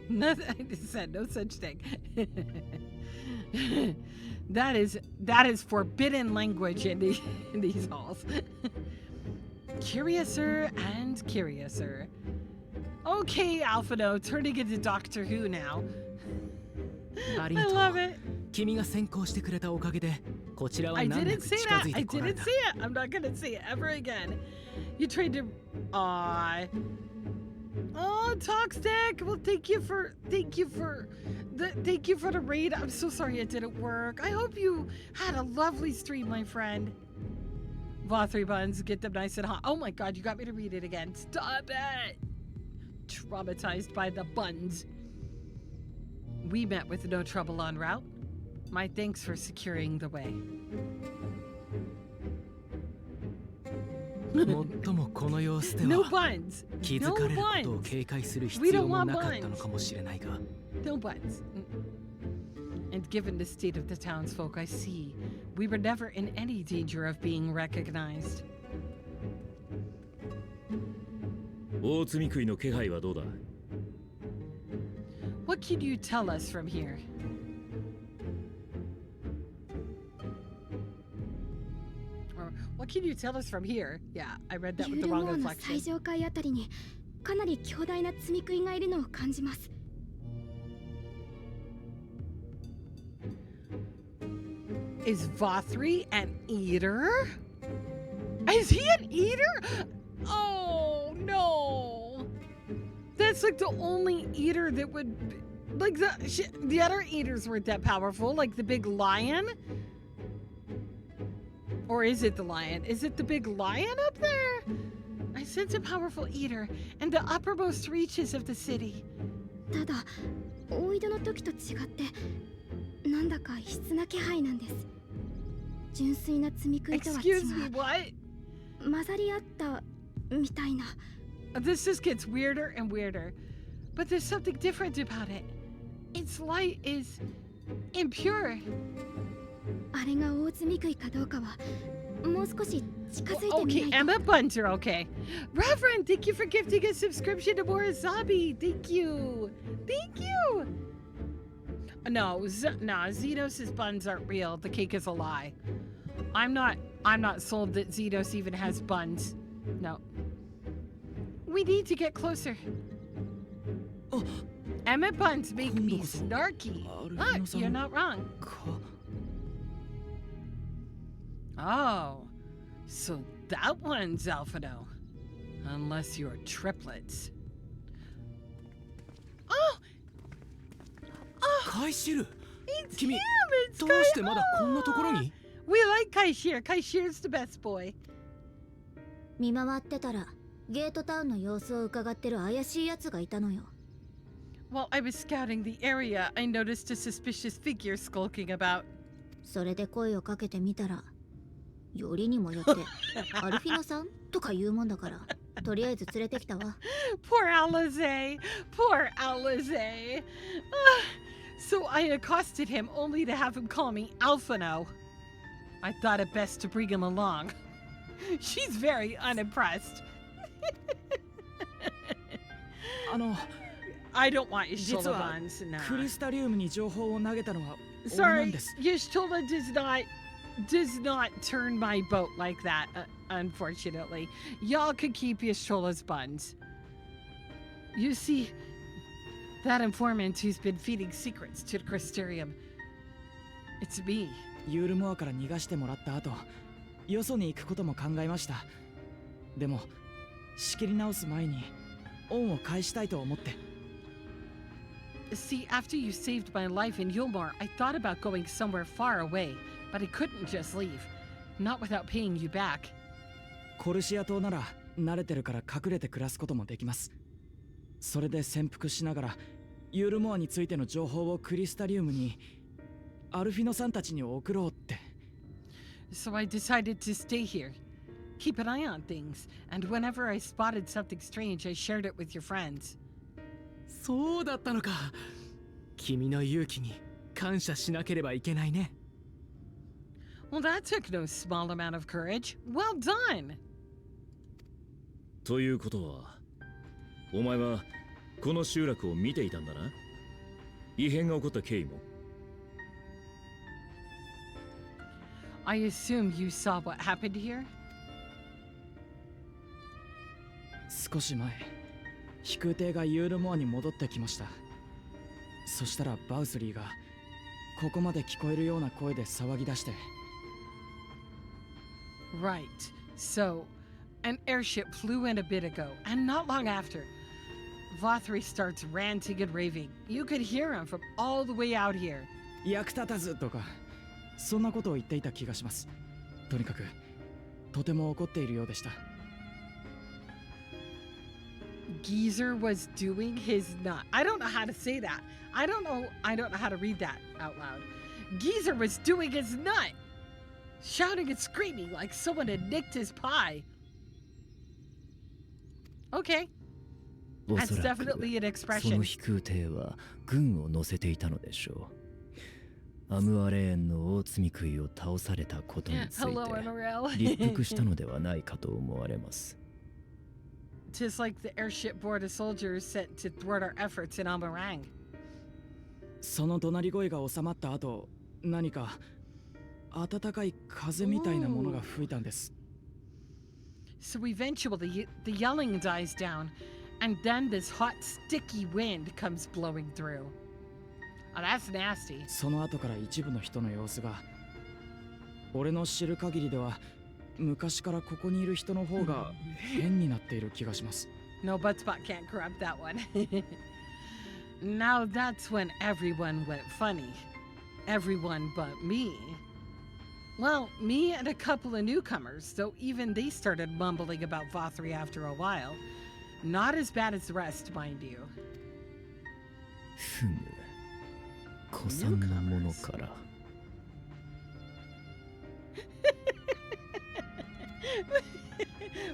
Nothing. I said no such thing. That is forbidden language in these halls. Curiouser and curiouser. Okay, Alphino, turning into Doctor Who now. ありがと I う。 love it. 君が先行してくれたおかげで、こちらは I 難な didn't く say 近 that. づい I てこられ didn't た。 say it. I'm not gonna say it ever again. You tried to. Oh, Toxic. Well, thank you for the raid. I'm so sorry it didn't work. I hope you had a lovely stream, my friend. Vothri buns, get them nice and hot. Oh my God, you got me to read it again. Stop it. Traumatized by the buns. We met with no trouble en route. My thanks for securing the way. 最もこの様子で No は buns. 気づ No かれることを buns. 警戒する必 We 要 don't も want なかったのかもしれないが、 No buns. And And given the state of the townsfolk, I see. We were never in any danger of being recognized. 大積食いの気配はどうだ？ What can you tell us from here? Or what can you tell us from here? Yeah, I read that with the wrong ユールモアの最 inflection. 上階あたりにかなり強大な積み食いがいるのを感じます。 Is Vothri an eater? Is he an eater? Oh no! That's like the only eater that would, like the other eaters weren't that powerful, like the big lion. Or is it the lion? Is it the big lion up there? I sense a powerful eater in the uppermost reaches of the city. ただ、大井戸の時と違ってなんだか異質な気配なんです。純粋な積み食いとは違 Excuse me, う。 what? 混ざり合ったみたいな。 This just gets weirder and weirder. But there's something different about it. Its light is impure. あれが大積み食いかどうかはもう少し近づいてみ Okay, ないと。 Emma Bunter, okay. Reverend, thank you for gifting a subscription to Morizabi. Thank you. Thank you. No, Xenos' buns aren't real. The cake is a lie. I'm not sold that Xenos even has buns. No. We need to get closer. Emma buns make me snarky. Look, you're not wrong. Oh, so that one's Alphino. Unless you're triplets. Oh! Oh! カイシル It's 君 him! It's どうしてまだこんなところに We like Kaishir. Kaishir's the best boy. 見回ってたらゲートタウンの様子を伺ってる怪しいやつがいたのよ。 While I was scouting the area, I noticed a suspicious figure skulking about. それで声をかけてみたら、よりにもよってアルフィノさんとか言うもんだから、とりあえず連れてきたわ。 Poor Alize! Poor Alize! So I accosted him only to have him call me Alphino. I thought it best to bring him along. She's very unimpressed. I don't want Yashtola 実は buns. Nah. クリスタリウムに情報を投げたのは俺な Sorry, んです Yashtola does not turn my boat like that, unfortunately. Y'all could keep Yashtola's buns. You see, that informant who's been feeding secrets to the Crystarium. It's me. ユールモアから逃がしてもらった後、よそに行くことも考えました。でも仕切り直す前に恩を返したいと思って。 See, after you saved my life in Yulmore, I thought about going somewhere far away, but I couldn't just leave. Not without paying you back. コルシア島なら慣れてるから隠れて暮らすこともできます。それで潜伏しながらユールモアについての情報をクリスタリウムにアルフィノさんたちに送ろうって。 So I decided to stay here. Keep an eye on things, and whenever I spotted something strange, I shared it with your friends. そうだったのか君の勇気に感謝しなければいけないね Well, that took no small amount of courage. Well done! ということは、お前はこの集落を見ていたんだな。異変が起こった経緯も。I assume you saw what happened here? 少し前、飛空艇がユールモアに戻ってきました。そしたらバウスリーがここまで聞こえるような声で騒ぎ出して。 Right. So, an airship flew in a bit ago, and not long after, Vothri starts ranting and raving. You could hear him from all the way out here. 役立たずとか、そんなことを言っていた気がします。とにかく、とても怒っているようでした。 Geezer was doing his nut. I don't know how to say that. I don't know how to read that out loud. Geezer was doing his nut, shouting and screaming like someone had nicked his pie. Okay. お That's そらく definitely an そ expression. の飛空艇は軍を乗せていたのでしょう。アムアレーンの大積み食いを倒されたことについて Hello, NRL. 立腹したのではないかと思われます。 'Tis like the airship board of soldiers sent to thwart our efforts in Amarang. その怒鳴り声が収まった後、何か暖かい風みたいなものが吹いたんです。 So eventually, the yelling dies down, and then this hot, sticky wind comes blowing through. Oh, that's nasty. その後から一部の人の様子が、俺の知る限りでは昔からここにいる人の方が変になっている気がします。 No, Butspot can't corrupt that one. Now that's when everyone went funny. Everyone but me. Well, me and a couple of newcomers, though even they started mumbling about Vothri after a while. Not as bad as the rest, mind you. ふむ。古参なものから。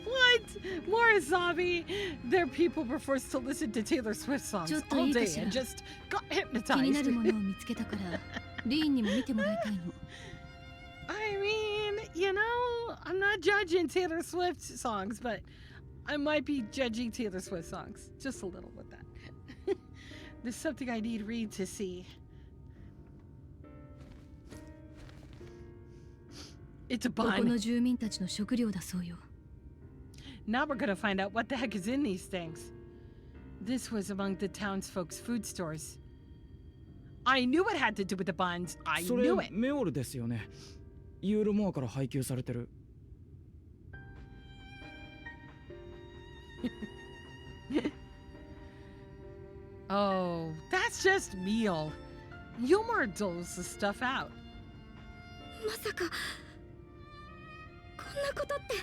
What? More zombie? Their people were forced to listen to Taylor Swift songs all day and just got 気に hypnotized. なるものを見つけたからリーンにも見てもらいたいの。 I mean, you know, I'm not judging Taylor Swift songs, but I might be judging Taylor Swift songs. Just a little with that. There's something I need Reed to see. It's a ここ bun. の住民たちの食料だそうよ。 Now we're gonna find out what the heck is in these things. This was among the townsfolk's food stores. I knew it had to do with the buns. I それ knew it. メオルですよね。ユールモアから配給されてる。Oh, that's just meal. Yomar doles the stuff out. まさかこんなことって。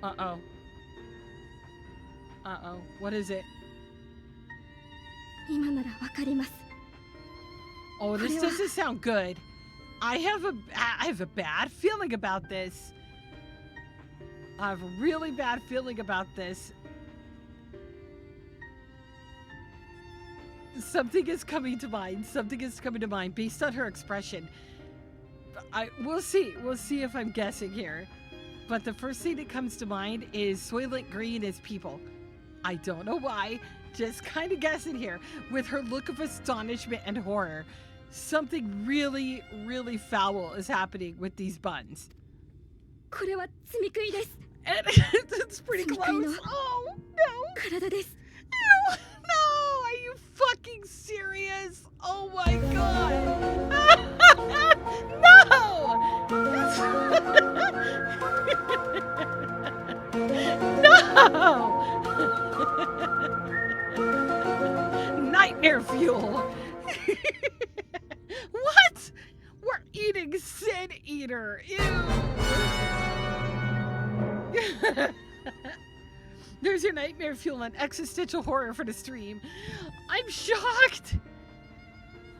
Uh-oh. Uh-oh. What is it? 今ならわかります。 Oh, this doesn't sound good. I have a bad feeling about this. I have a really bad feeling about this. Something is coming to mind. Something is coming to mind based on her expression. We'll see. We'll see if I'm guessing here. But the first thing that comes to mind is Soylent Green as people. I don't know why. Just kind of guessing here. With her look of astonishment and horror. Something really, really foul is happening with these buns. これは積み食いです。 And it's pretty close. Oh, no. 体です。 No, are you fucking serious? Oh my god. No! Nightmare fuel. What? We're eating Sin Eater. Ew. There's your nightmare fuel and existential horror for the stream. I'm shocked.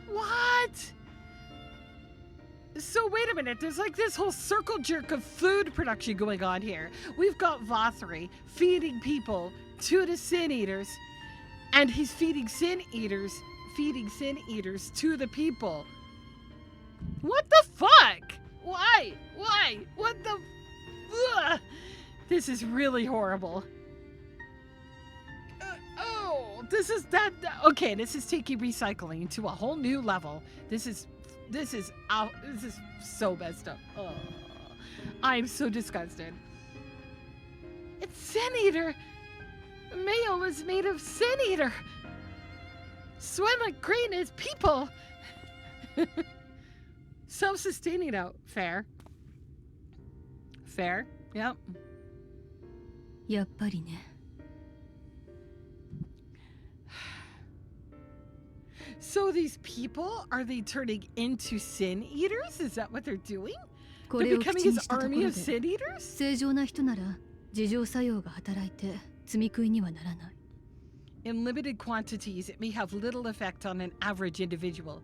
What? So wait a minute, there's like this whole circle jerk of food production going on here. We've got Vothri feeding people to the Sin Eaters, and he's feeding Sin Eaters to the people. What the fuck? Why? What the? Ugh. This is really horrible. This is okay, this is taking recycling to a whole new level. This is so messed up. Oh, I'm so disgusted. It's Sin Eater. Mayo is made of Sin Eater. Soylent Green is people. Self-sustaining out. Fair. Yep. やっぱりね。 So these people, are they turning into Sin Eaters? Is that what they're doing? こ They're れを口 becoming に his したとこ army ろ of で Sin Eaters? 正常な人なら自浄作用が働いて積み食いにはならない。 In limited quantities, it may have little effect on an average individual.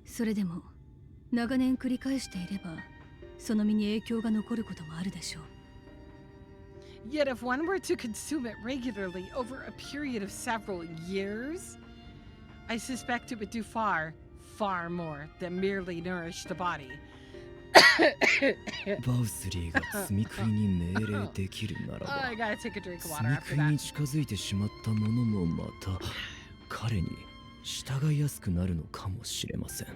それでも長年繰り返していればその身に影響が残ることもあるでしょう。 Yet if one were to consume it regularly over a period of several years, I suspect it would do far, far more than merely nourish the body. バウスリーが積み食いに命令できるなら Oh, ば I gotta take a drink of 積 water み after 食いに that. 近づいてしまったものもまた彼に従いやすくなるのかもしれません。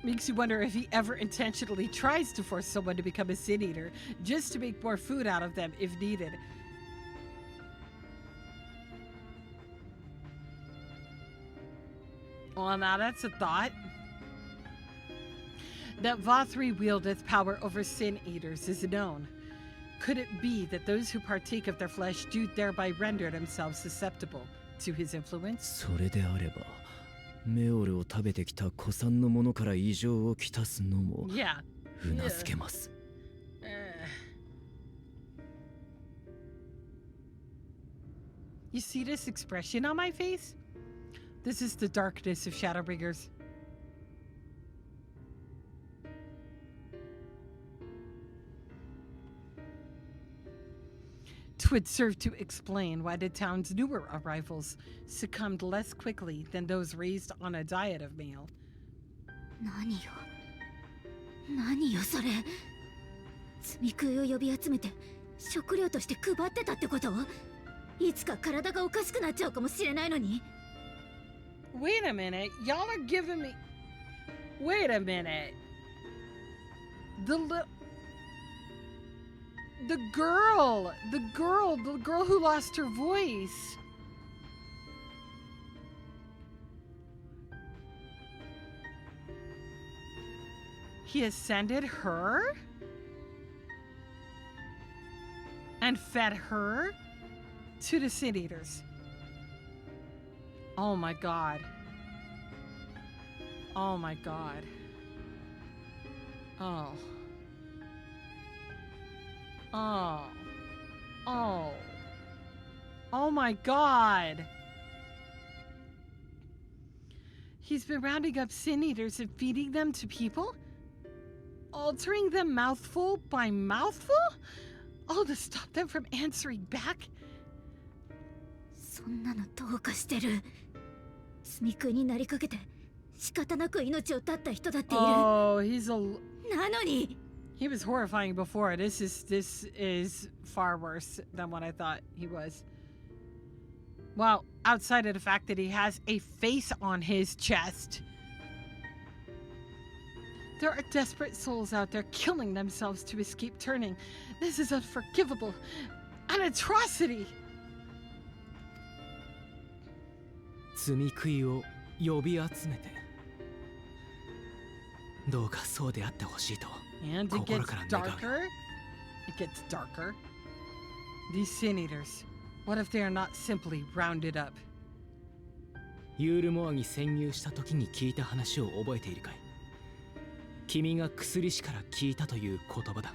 Makes you wonder if he ever intentionally tries to force someone to become a sin eater just to make more food out of them if needed. Well, now that's a thought. That Vothri wieldeth power over sin eaters is known. Could it be that those who partake of their flesh do thereby render themselves susceptible to his influence? それであればメオルを食べてきた古参のものから異常をきたすのも Yeah. うなずけます。 You see this expression on my face? This is the darkness of Shadowbringers. Twould serve to explain why the town's newer arrivals succumbed less quickly than those raised on a diet of meal. 何よそれ。積み食いを呼び集めて食料として配ってたってこと？いつか体がおかしくなっちゃうかもしれないのに。 Wait a minute, y'all are giving me. Wait a minute. The girl who lost her voice. He ascended her and fed her to the sin eaters. Oh my god. Oh my god. Oh. Oh. Oh. Oh my god. He's been rounding up sin eaters and feeding them to people? Altering them mouthful by mouthful? All to stop them from answering back? そんなのどうかしてる。積み食いになりかけて仕方なく命を絶った人だっている。Oh, he's a... なのに He was horrifying before. This is far worse than what I thought he was. Well, outside of the fact that he has a face on his chest. There are desperate souls out there killing themselves to escape turning. This is unforgivable. An atrocity. 積み食いを呼び集めてどうかそうであってほしいと And it gets darker. It gets darker. These sin eaters. What if they are not simply rounded up? ユールモアに潜入した時に聞いた話を覚えているかい？君が薬師から聞いたという言葉だ。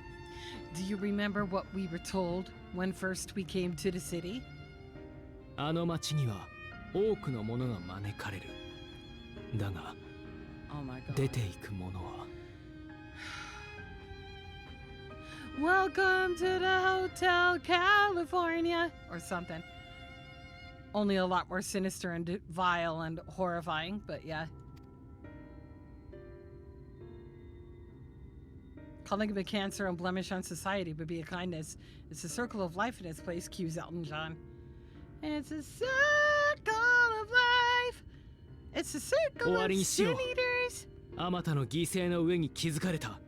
Do you remember what we were told when first we came to the city? あの町には多くのものが招かれる。だが、Oh my god. 出ていくものは Welcome to the Hotel California or something. Only a lot more sinister and vile and horrifying, but yeah. Calling him a cancer and blemish on society would be a kindness. It's a circle of life in its place, cues Elton John. It's a circle of life. It's a circle of sin eaters. あまたの犠牲の上に築かれた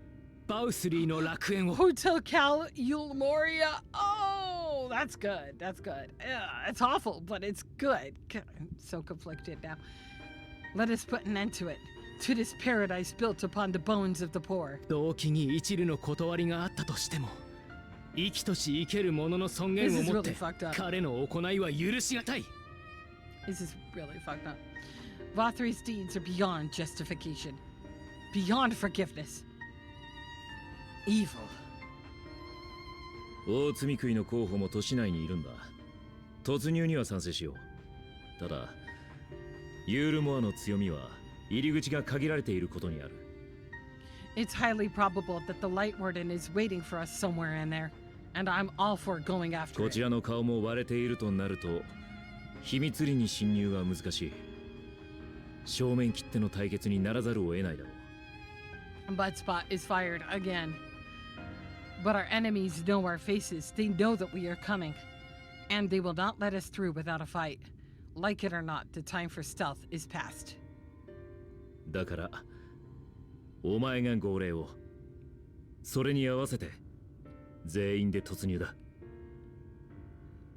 バウスリーの楽園を Hotel Cal Eulmoria. Oh, that's good. That's good. It's awful, but it's good. God, I'm so conflicted now. Let us put an end to it. To this paradise built upon the bones of the poor. 動機に一縷の断りがあったとしても生きとし生ける者の尊厳を持って This is really fucked up. 彼の行いは許しがたい This is really fucked up. Vothri's deeds are beyond justification. Beyond forgiveness. Evil. 大積み食いの候補も都市内にいるんだ。突入には賛成しよう。ただユールモアの強みは入り口が限られていることにある。It's highly probable that the Light Warden is waiting for us somewhere in there, and I'm all for going after こち it. らの顔も割れているとなると秘密裏に侵入は難しい。正面切っての対決にならざるを得ないだろう。 Butt spot is fired again. But our enemies know our faces. They know that we are coming. And they will not let us through without a fight. Like it or not, the time for stealth is past. だから、お前が号令を。それに合わせて、全員で突入だ。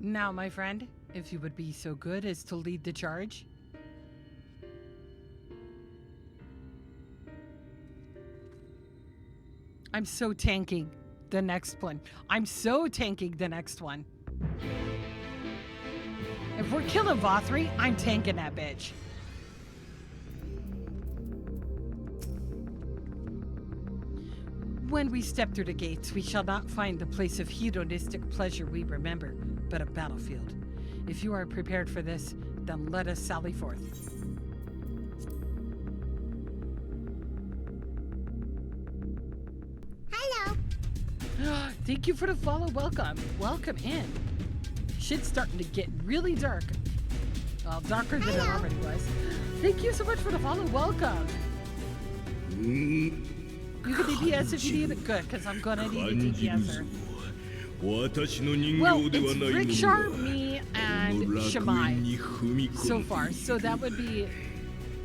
Now, my friend, if you would be so good as to lead the charge. I'm so tanking the next one. I'm so tanking the next one. If we're killing Vothri, I'm tanking that bitch. When we step through the gates, we shall not find the place of hedonistic pleasure we remember, but a battlefield. If you are prepared for this, then let us sally forth. Hello. Thank you for the follow. Welcome. Welcome in. Shit's starting to get really dark. Well, darker than it already was. Thank you so much for the follow. Welcome. You can DPS if you need it. Good, because I'm gonna need a DPSer. Well, it's Rickshar, me, and Shemai so far. So that would be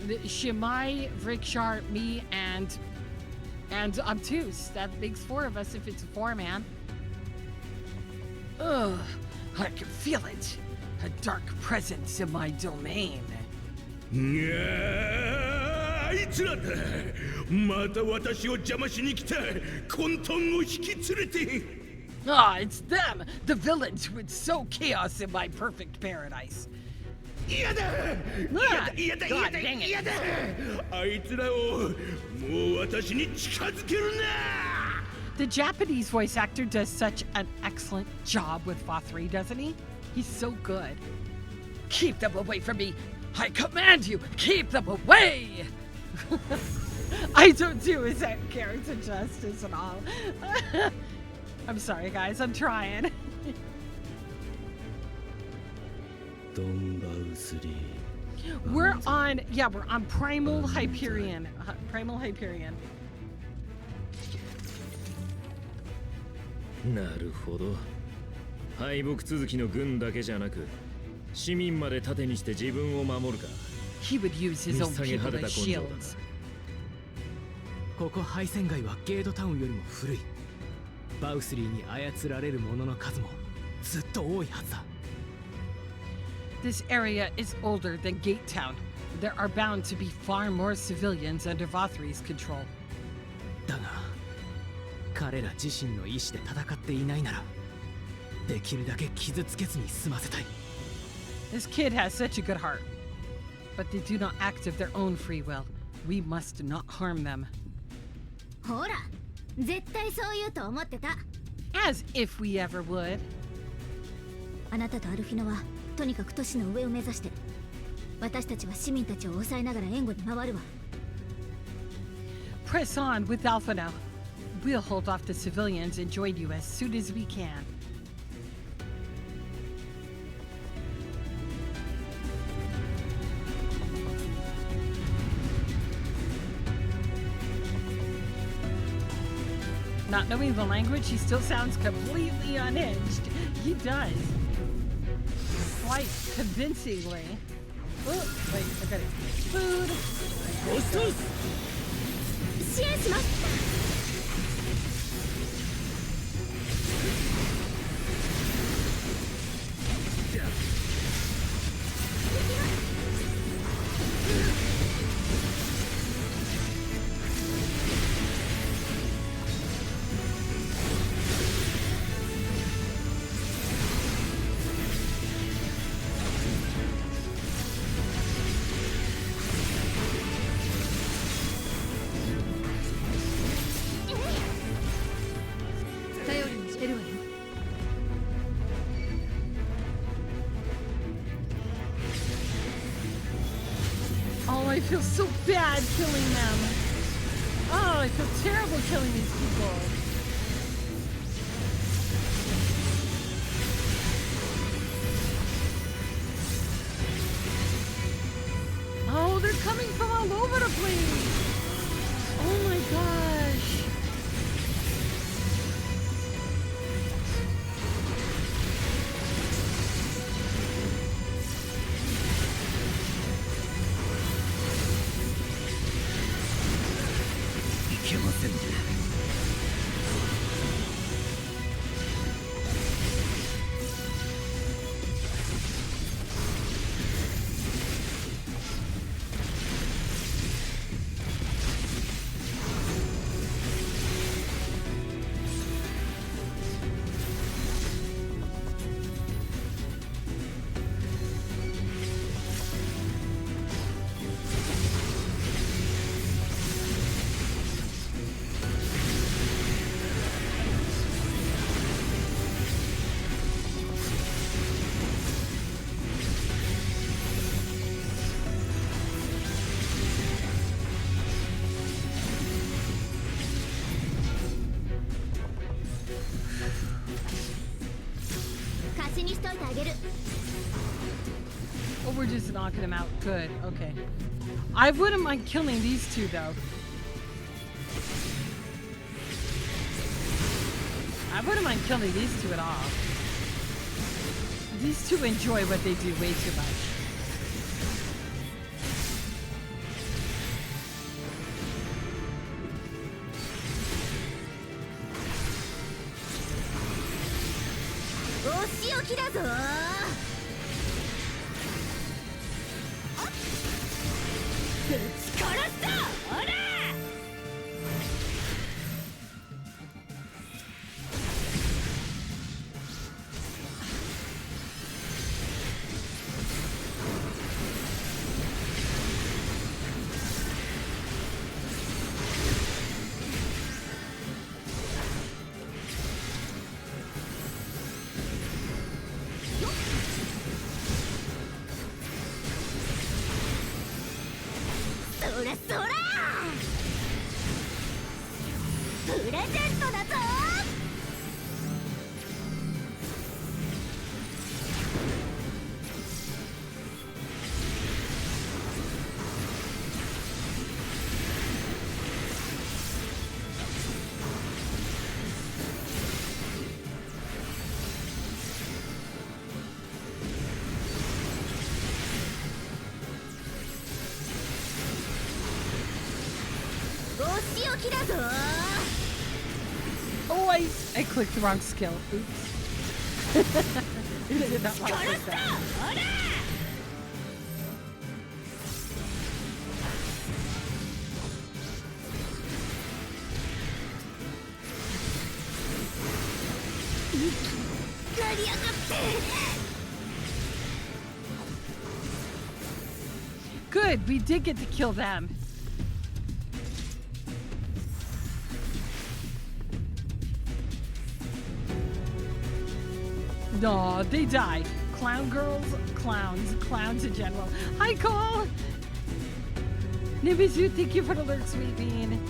Shemai, Rickshar, me, and Obtuse. That makes 4 of us if it's a 4-man. Ugh, I can feel it. A dark presence in my domain. あいつらだ。また私を邪魔しに来た混沌を引き連れて。 Ah, it's them, the villains who would sow chaos in my perfect paradise. 嫌だ。嫌だ。 God dang it. 嫌だ。あいつらをもう私に近づけるな。 The Japanese voice actor does such an excellent job with Vothri, doesn't he? He's so good. Keep them away from me. I command you, keep them away. I don't do his character justice at all. I'm sorry, guys. I'm trying. We're on Primal Hyperion. Primal Hyperion. なるほど。敗北続きの軍だけじゃなく、市民まで盾にして自分を守るか。He would use his own people as shields. ここ敗戦街はゲートタウンよりも古い。バウスリーに操られる者の数もずっと多いはずだ。This area is older than Gate Town. There are bound to be far more civilians under Vothri's control. だが、彼ら自身の意志で戦っていないなら、できるだけ傷つけずに済ませたい。This kid has such a good heart, but they do not act of their own free will. We must not harm them. ほら、絶対そう言うと思ってた。As if we ever would. あなたとアルフィノはとにかく都市の上を目指して。私たちは市民たちを抑えながら援護に回るわ。Press on with Alpha now. We'll hold off the civilians and join you as soon as we can. Not knowing the language, he still sounds completely unhinged. He does. Quite convincingly. Oh, wait, I got it. Food. 支援します。 頼りにしてるわよ。 Oh, I feel so bad killing them. Oh, I feel terrible killing these people. Oh, they're coming Jupiter, please! Oh my gosh! Oh, we're just knocking him out. Good. Okay. I wouldn't mind killing these two, though. I wouldn't mind killing these two at all. These two enjoy what they do way too much. Oh, I clicked the wrong skill. Oops. I did not want to click that. Good, we did get to kill them. No, they died. Clown girls, clowns in general. Hi, Cole! Nibizu, thank you for the lurk, sweet bean.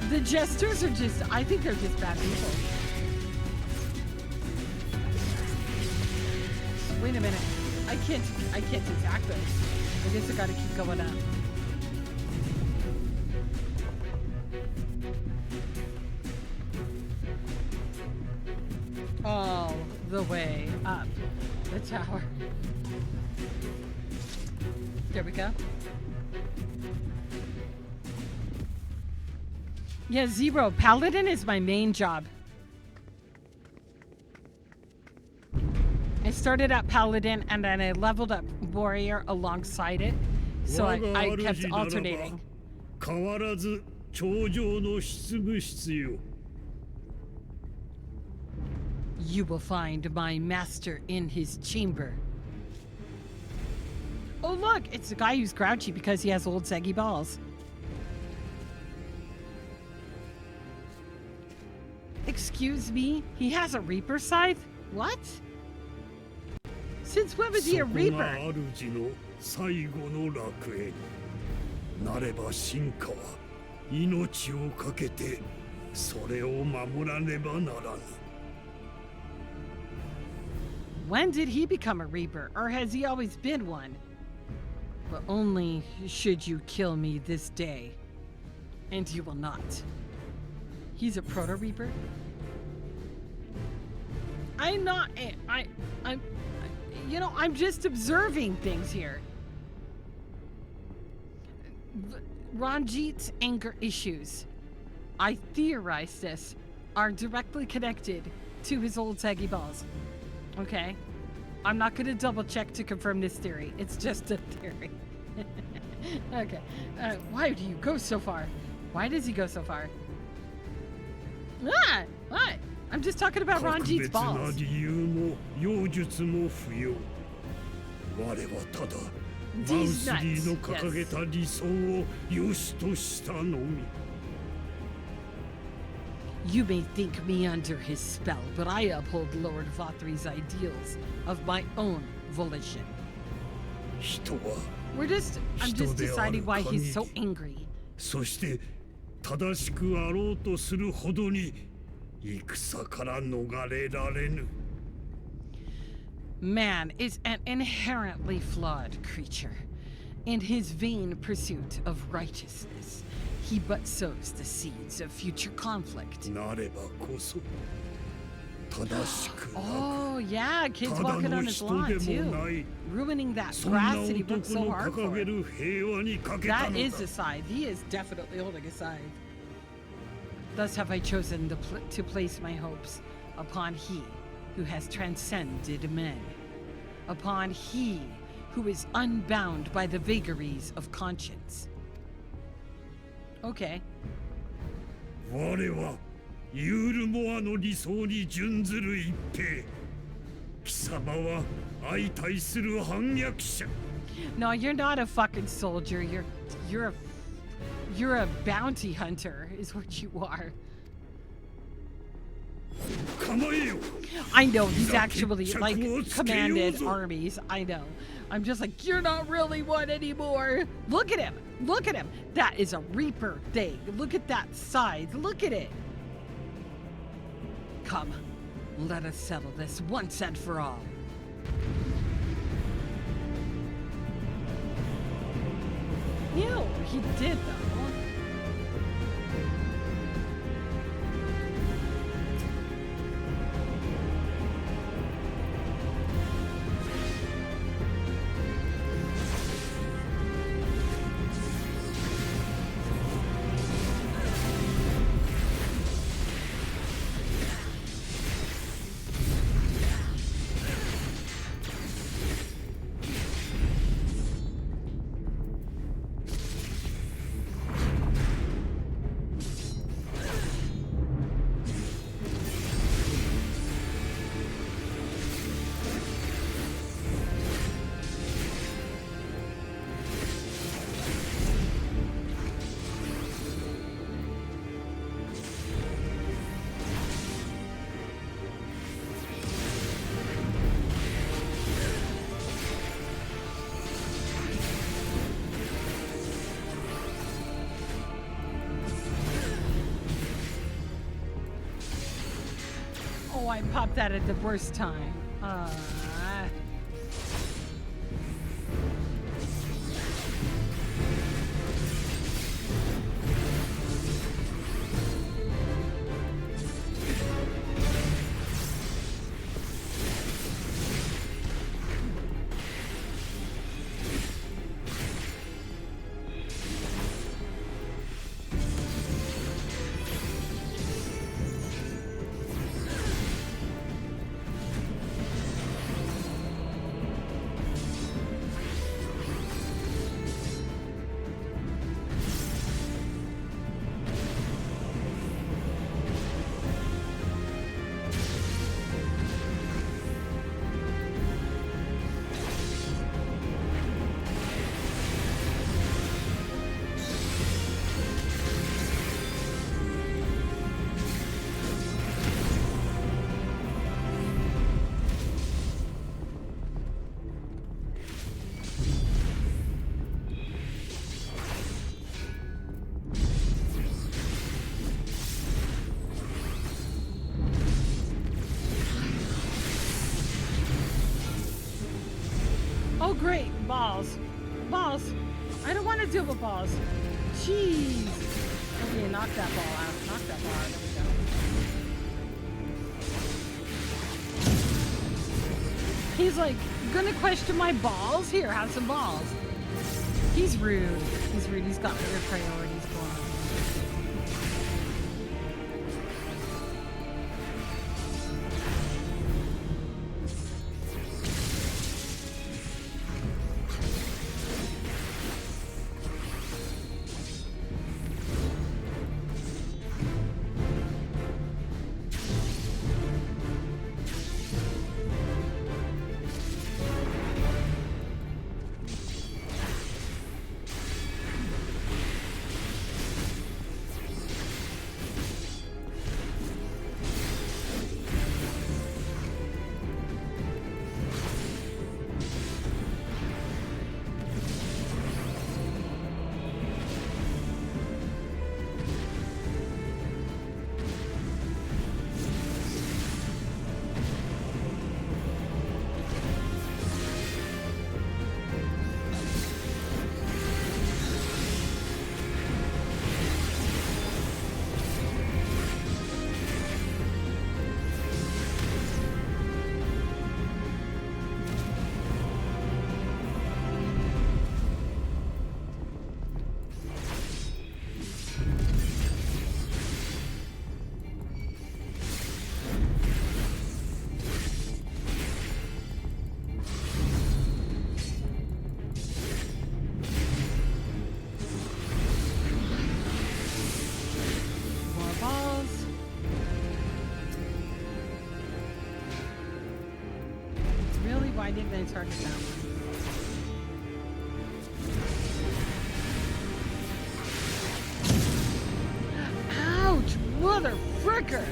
The jesters are just, I think they're just bad people. Wait a minute. I can't attack them. I guess I gotta keep going up. All the way up the tower. There we go. Yeah, Zero. Paladin is my main job. I started at Paladin and then I leveled up Warrior alongside it. So I kept alternating. You will find my master in his chamber. Oh look, it's the guy who's grouchy because he has old saggy balls. Excuse me? He has a Reaper scythe? What? Since when was he a Reaper? When did he become a Reaper? Or has he always been one? But only should you kill me this day. And you will not. He's a Proto-Reaper? I'm not... I'm... You know, I'm just observing things here. Ranjit's anger issues, I theorize this, are directly connected to his old saggy balls. Okay? I'm not going to double check to confirm this theory. It's just a theory. Okay. Why do you go so far? Why does he go so far? Ah! What? I'm just talking about Ranjit's balls. These nuts. Yes. You may think me under his spell, but I uphold Lord Vathri's ideals of my own volition. I'm just deciding why he's so angry. Man is an inherently flawed creature. In his vain pursuit of righteousness, he but sows the seeds of future conflict. Oh, yeah, kids walking on his lawn, too. Ruining that grass that he worked so hard for. That is a side. He is definitely holding a side. Thus have I chosen to place my hopes upon he who has transcended men, upon he who is unbound by the vagaries of conscience. Okay. No, you're not a fucking soldier. You're a bounty hunter, is what you are. I know, he's actually, like, commanded armies. I know. I'm just like, you're not really one anymore. Look at him. Look at him. That is a Reaper thing. Look at that size. Look at it. Come, let us settle this once and for all. Ew, he did, though. I popped that at the worst time. great. Balls. Balls. I don't want to deal with balls. Jeez. Okay, knock that ball out. Knock that ball out. There we go. He's like, gonna question my balls? Here, have some balls. He's rude. He's rude. He's got other priorities going on. Why didn't they target that one? Ouch! Mother fricker!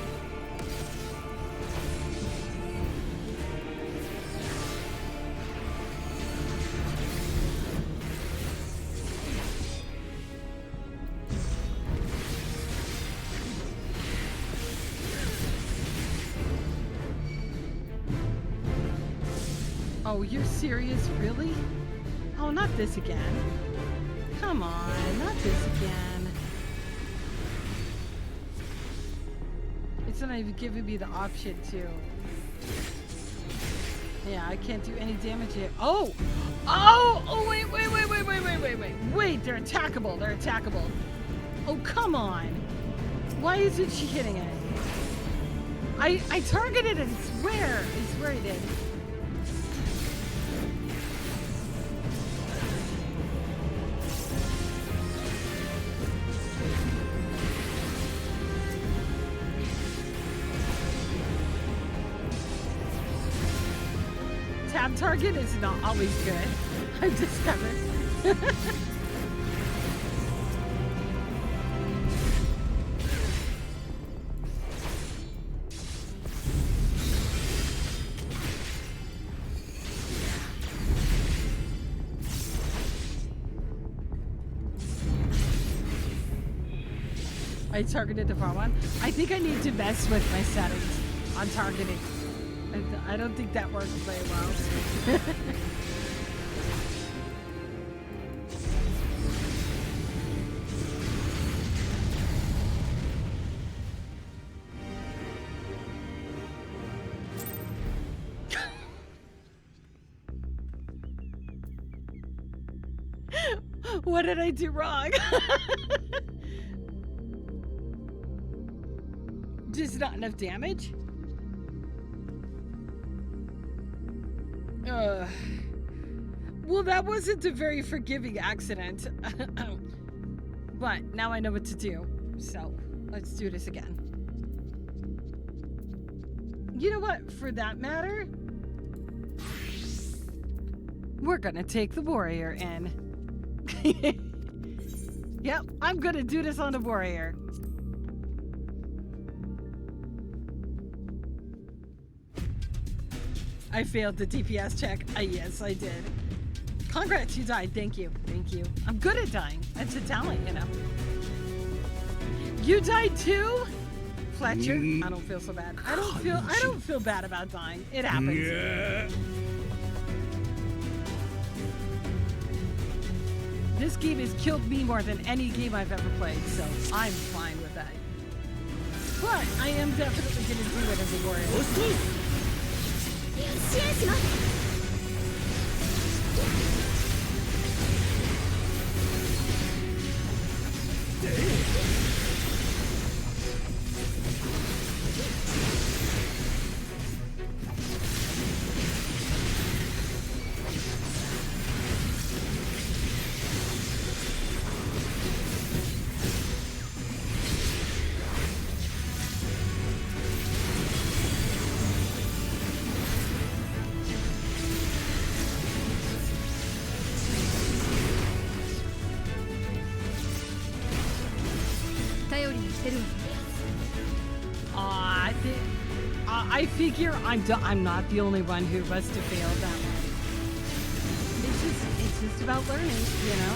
Oh, you're serious? Really? Oh, not this again. Come on, not this again. It's not even giving me the option to. Yeah, I can't do any damage yet. Oh! Oh! Oh, wait. Wait, they're attackable. They're attackable. Oh, come on. Why isn't she hitting it? I targeted it, I swear. I swear I did. Target is not always good, I've discovered. I targeted the wrong one. I think I need to mess with my settings on targeting. I don't think that works very well. What did I do wrong? Just not enough damage? Well, that wasn't a very forgiving accident. But now I know what to do. So, let's do this again. You know what? For that matter, we're gonna take the warrior in. Yep, I'm gonna do this on the warrior. I failed the DPS check. Yes, I did. Congrats, you died. Thank you. Thank you. I'm good at dying. That's a talent, you know. You died too? Fletcher? I don't feel so bad. I don't feel bad about dying. It happens. This game has killed me more than any game I've ever played, so I'm fine with that. But I am definitely going to do it as a warrior. 支援します。 頼りにしてるわ。 I figure I'm not the only one who must have failed that one. It's just about learning, you know?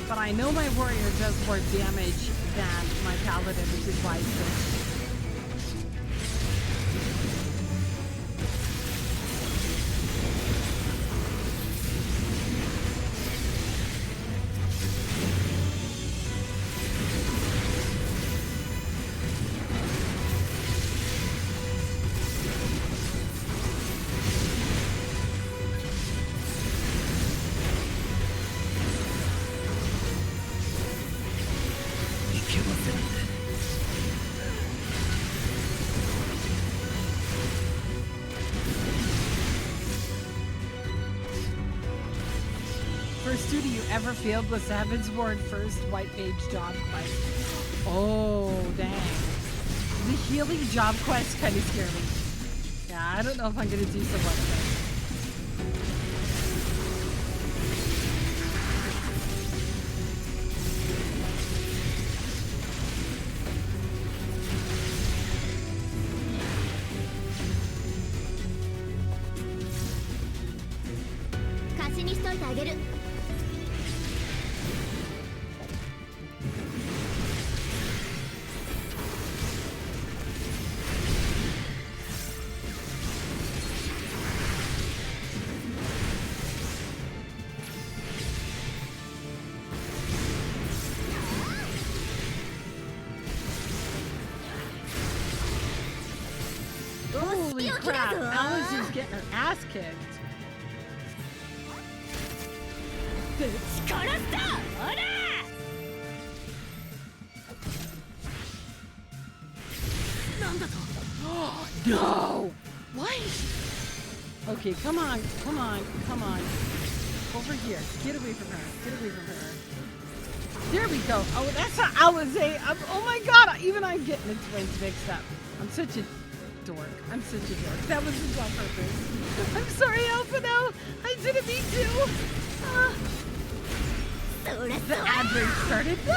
But I know my warrior does more damage than my paladin, which is why it's good. First duty you ever failed was Savage Ward first white mage job quest. Oh, dang. The healing job quest kind of scared me. Yeah, I don't know if I'm going to do so well with it. Holy crap, Alice is getting her ass kicked. No! What? Okay, come on, come on, come on. Over here. Get away from her. Get away from her. There we go. Oh, that's what Alize. Oh my god, even I'm getting the twins mixed up. I'm such a dork. I'm such a dork. That wasn't on purpose. I'm sorry, Alphino. I didn't mean to. The ad break started. Woo!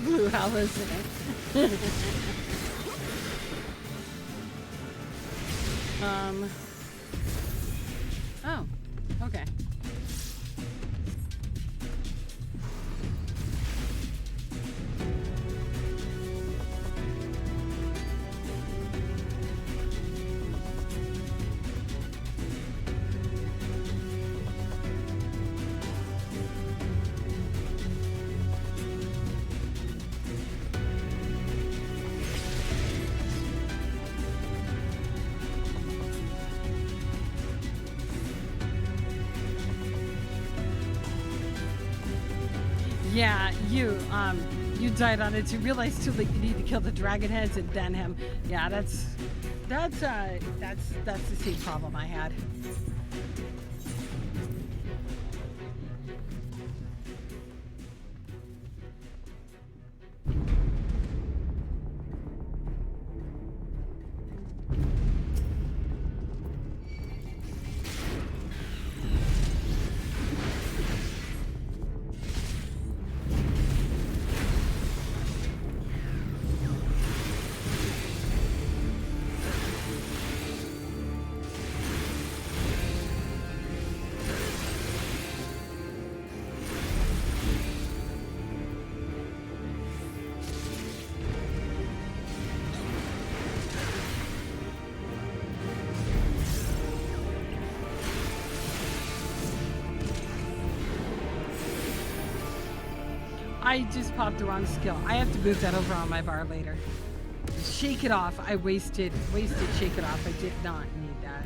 Blue Alice in it. Oh, okay. Yeah, you died on it. You realized too late you need to kill the dragon heads and then him. Yeah, that's That's the same problem I had. I just popped the wrong skill. I have to move that over on my bar later. Shake it off. I wasted shake it off. I did not need that.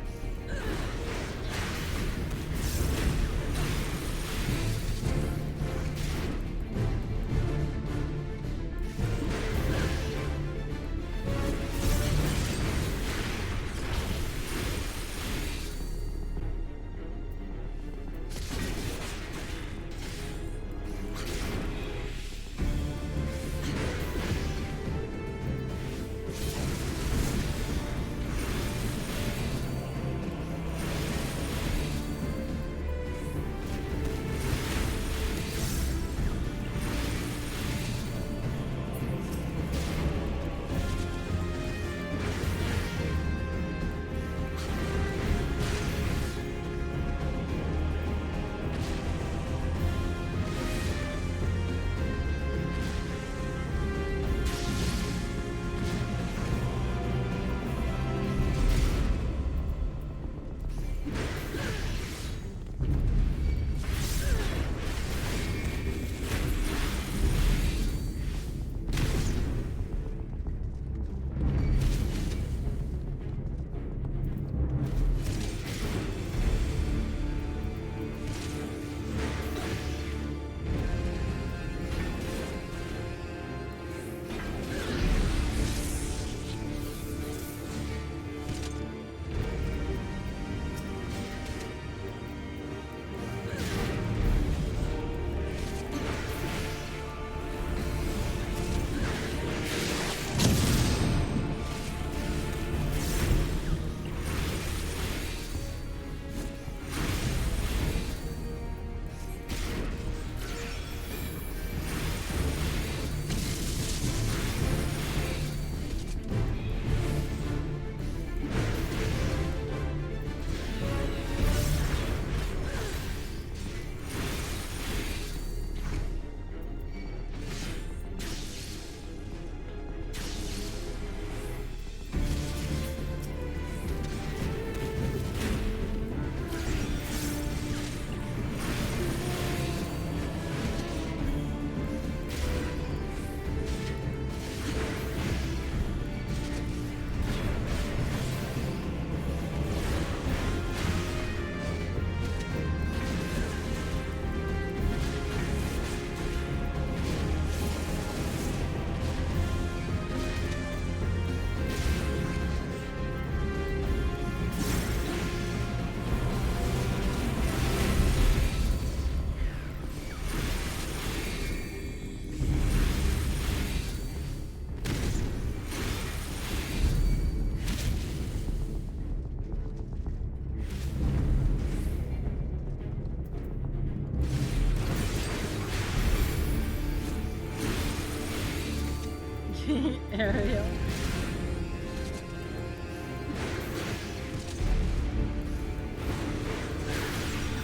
Ariel.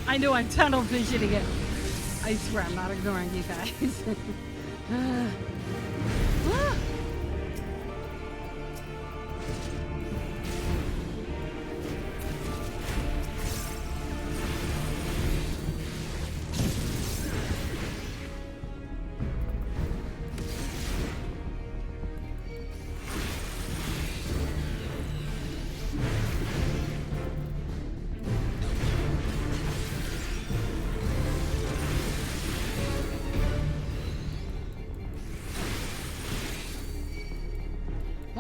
I know I'm tunnel visioning it. I swear I'm not ignoring you guys.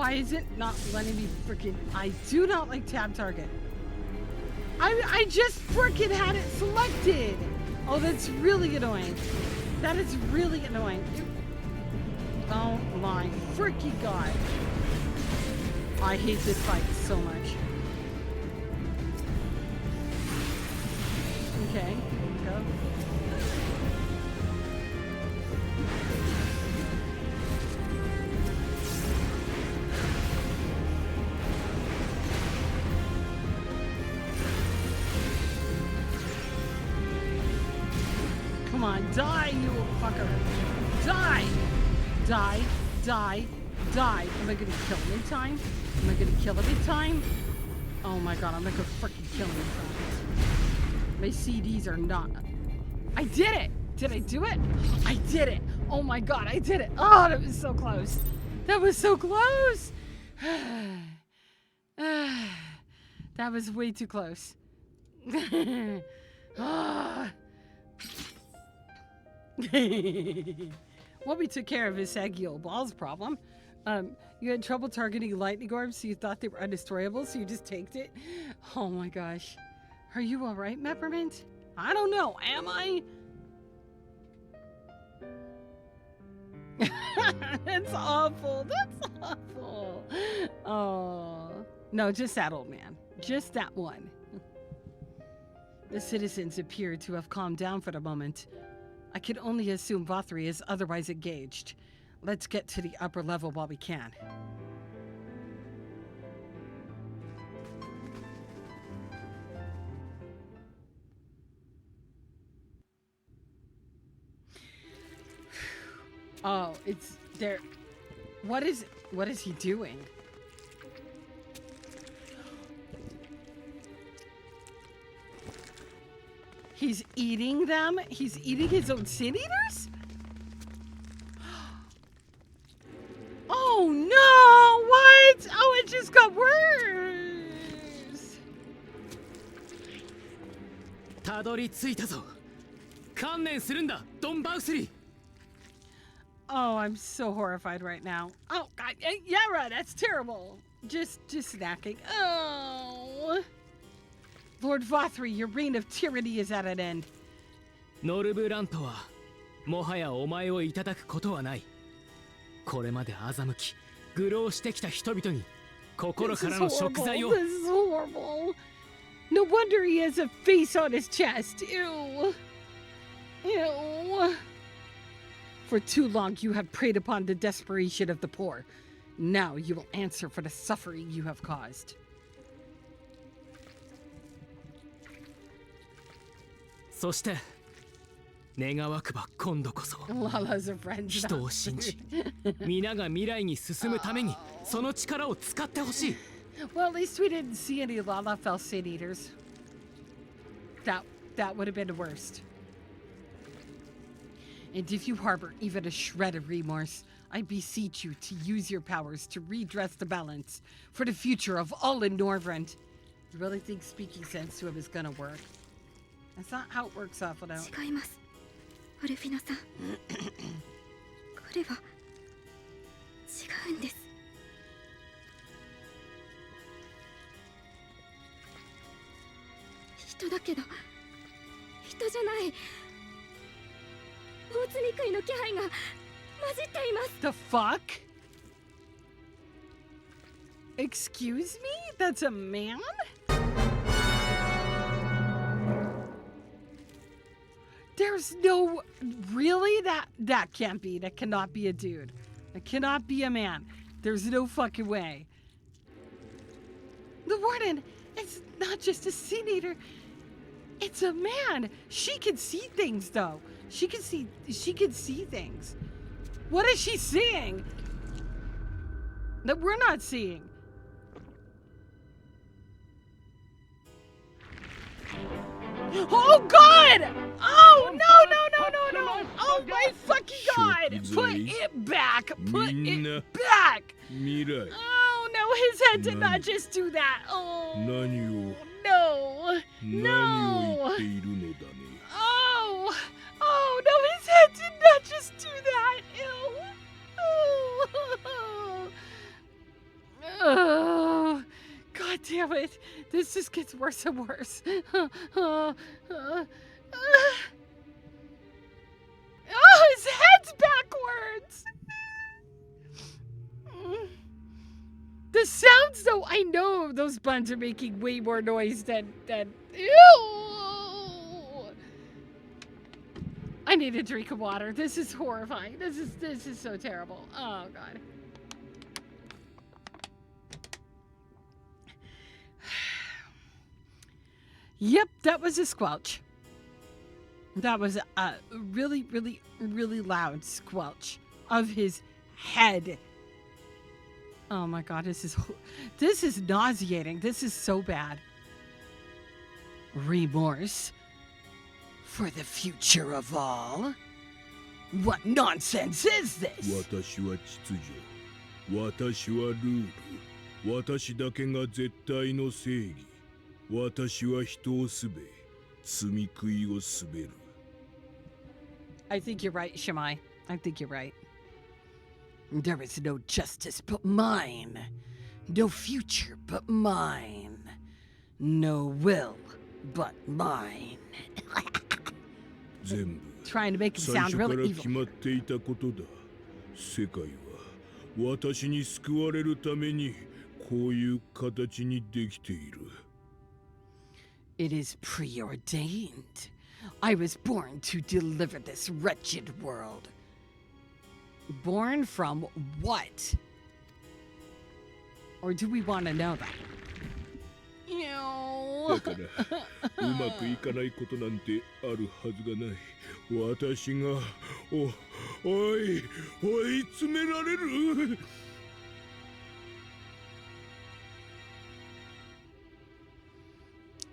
Why is it not letting me freaking... I do not like tab target. I just freaking had it selected. Oh, that's really annoying. That is really annoying. Oh my freaking god. I hate this fight so much. Okay, here we go. Come on, die, you fucker. Die! Die, die, die. Am I gonna kill him in time? Am I gonna kill him in time? Oh my god, I'm gonna freaking kill him in time. My CDs are not... I did it! Did I do it? I did it! Oh my god, I did it! Oh, that was so close! That was so close! That was way too close. Well, we took care of his saggy old balls problem. You had trouble targeting lightning orbs, so you thought they were undestroyable, so you just taked it? Oh my gosh. Are you alright, Peppermint? I don't know, am I? That's awful. That's awful. Oh. No, just that old man. Just that one. The citizens appear to have calmed down for the moment. I can only assume Vothri is otherwise engaged. Let's get to the upper level while we can. Oh, it's there. What is he doing? He's eating them? He's eating his own sin eaters? Oh no! What? Oh, it just got worse. たどり着いたぞ。観念するんだ、ドンバウスリー。 Oh, I'm so horrified right now. Oh god, yeah, right, that's terrible. Just snacking. Oh. Lord Vothri, your reign of tyranny is at an end. ノルブラントはもはやお前をいただくことはない。これまで欺き、愚弄してきた人々に心からの贖罪を。 This is horrible. No wonder he has a face on his chest. Ew. Ew. For too long you have preyed upon the desperation of the poor. Now you will answer for the suffering you have caused. そして願わくば今度こそ Lala's a friend. 人を信じ皆が未来に進むためにその力を使ってほしい Well, at least we didn't see any Lalafell Sin Eaters. That would have been the worst. And if you harbor even a shred of remorse, I beseech you to use your powers to redress the balance for the future of all in Norvrend. You really think speaking sense to him is gonna work? That's not how it works, Aphodo. 違います。アルフィナさん。彼は違うんです。人だけど人じゃない。大罪食いの気配が混じっています。 The fuck? Excuse me? That's a man? There's no... Really? That can't be. That cannot be a dude. That cannot be a man. There's no fucking way. The warden, it's not just a sin eater. It's a man. She can see things, though. She can see things. What is she seeing that we're not seeing? Oh God! Oh no! Oh my fucking God! Put it back! Put it back! Oh no, his head did not just do that. Oh no! No! Oh no, his head did not just do that. Ew. Oh. it. This just gets worse and worse. Oh, his head's backwards. The sounds, though, I know those buns are making way more noise than ew. I need a drink of water. This is horrifying. This is so terrible. Oh God. Yep, that was a squelch. That was a really, really, really loud squelch of his head. Oh my God, this is nauseating. This is so bad. Remorse for the future of all? What nonsense is this? 私は秩序。私はルール。私だけが絶対の正義。私は人をすべ、罪食いをすべる。I think you're right, Shemai. I think you're right. There is no justice but mine. No future but mine. No will but mine. 全部 Trying to make him 最 sound 初から really 決 evil. まっていたことだ。世界は私に救われるためにこういう形にできている。It is preordained. I was born to deliver this wretched world. Born from what? Or do we want to know that? だからうまくいかないことなんてあるはずがない。私が追い詰められる。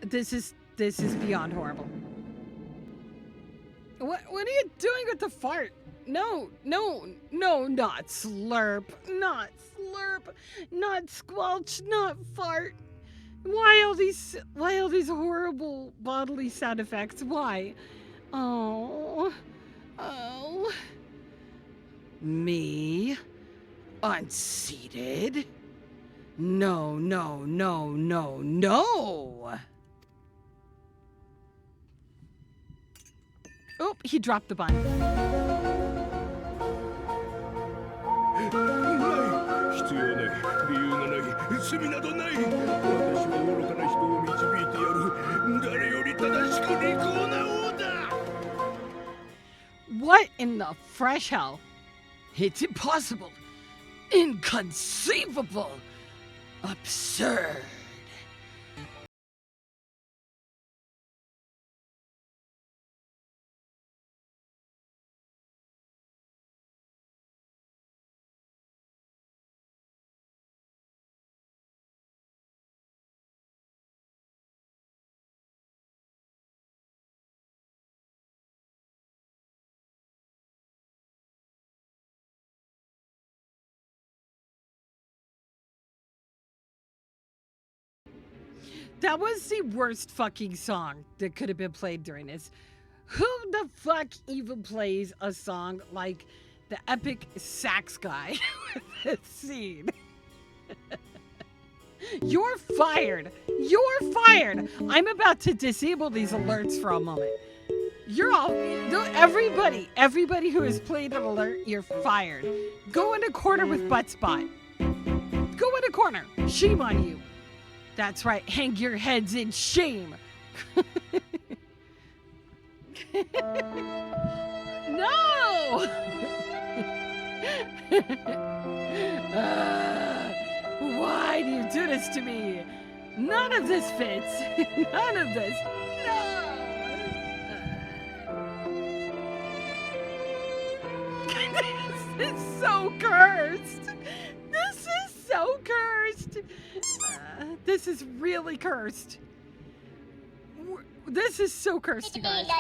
This is beyond horrible. What are you doing with the fart? No, not slurp, not squelch, not fart. Why all these horrible bodily sound effects? Why? Oh. Me? Unseated? No. Oh, he dropped the bun. 必要ない、理由がない、罪などない。私は愚かな人を導いてやる。誰より正しく利口な王だ。What in the fresh hell? It's impossible. Inconceivable. Absurd. That was the worst fucking song that could have been played during this. Who the fuck even plays a song like the epic sax guy with this scene? You're fired. You're fired. I'm about to disable these alerts for a moment. You're all, everybody who has played an alert, you're fired. Go in a corner with butt spot. Go in a corner. Shame on you. That's right. Hang your heads in shame. No! Why do you do this to me? None of this fits. None of this. No! This is so cursed. This is so cursed. This is really cursed. This is so cursed, you guys. No!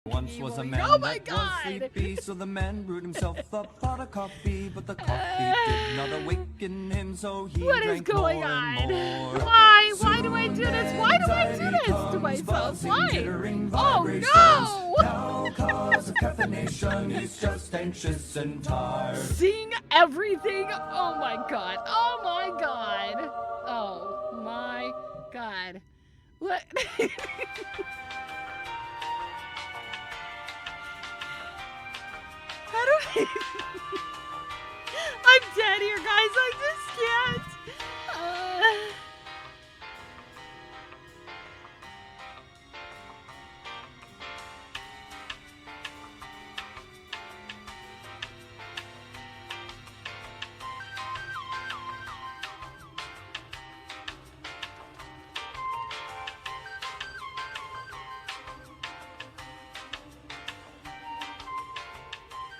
Once was a Evil. man Oh my that was God! sleepy, so the man brewed himself a pot of coffee, but the coffee did not awaken him, so he What is drank going more on? and more. Why? Why do I do this? Why do I do this to myself? Why? Oh no! Now cause of caffeination, he's just anxious and tired. Seeing everything. Oh my God. Oh my God. Oh my God. What? How do I... I'm dead here, guys. I just can't.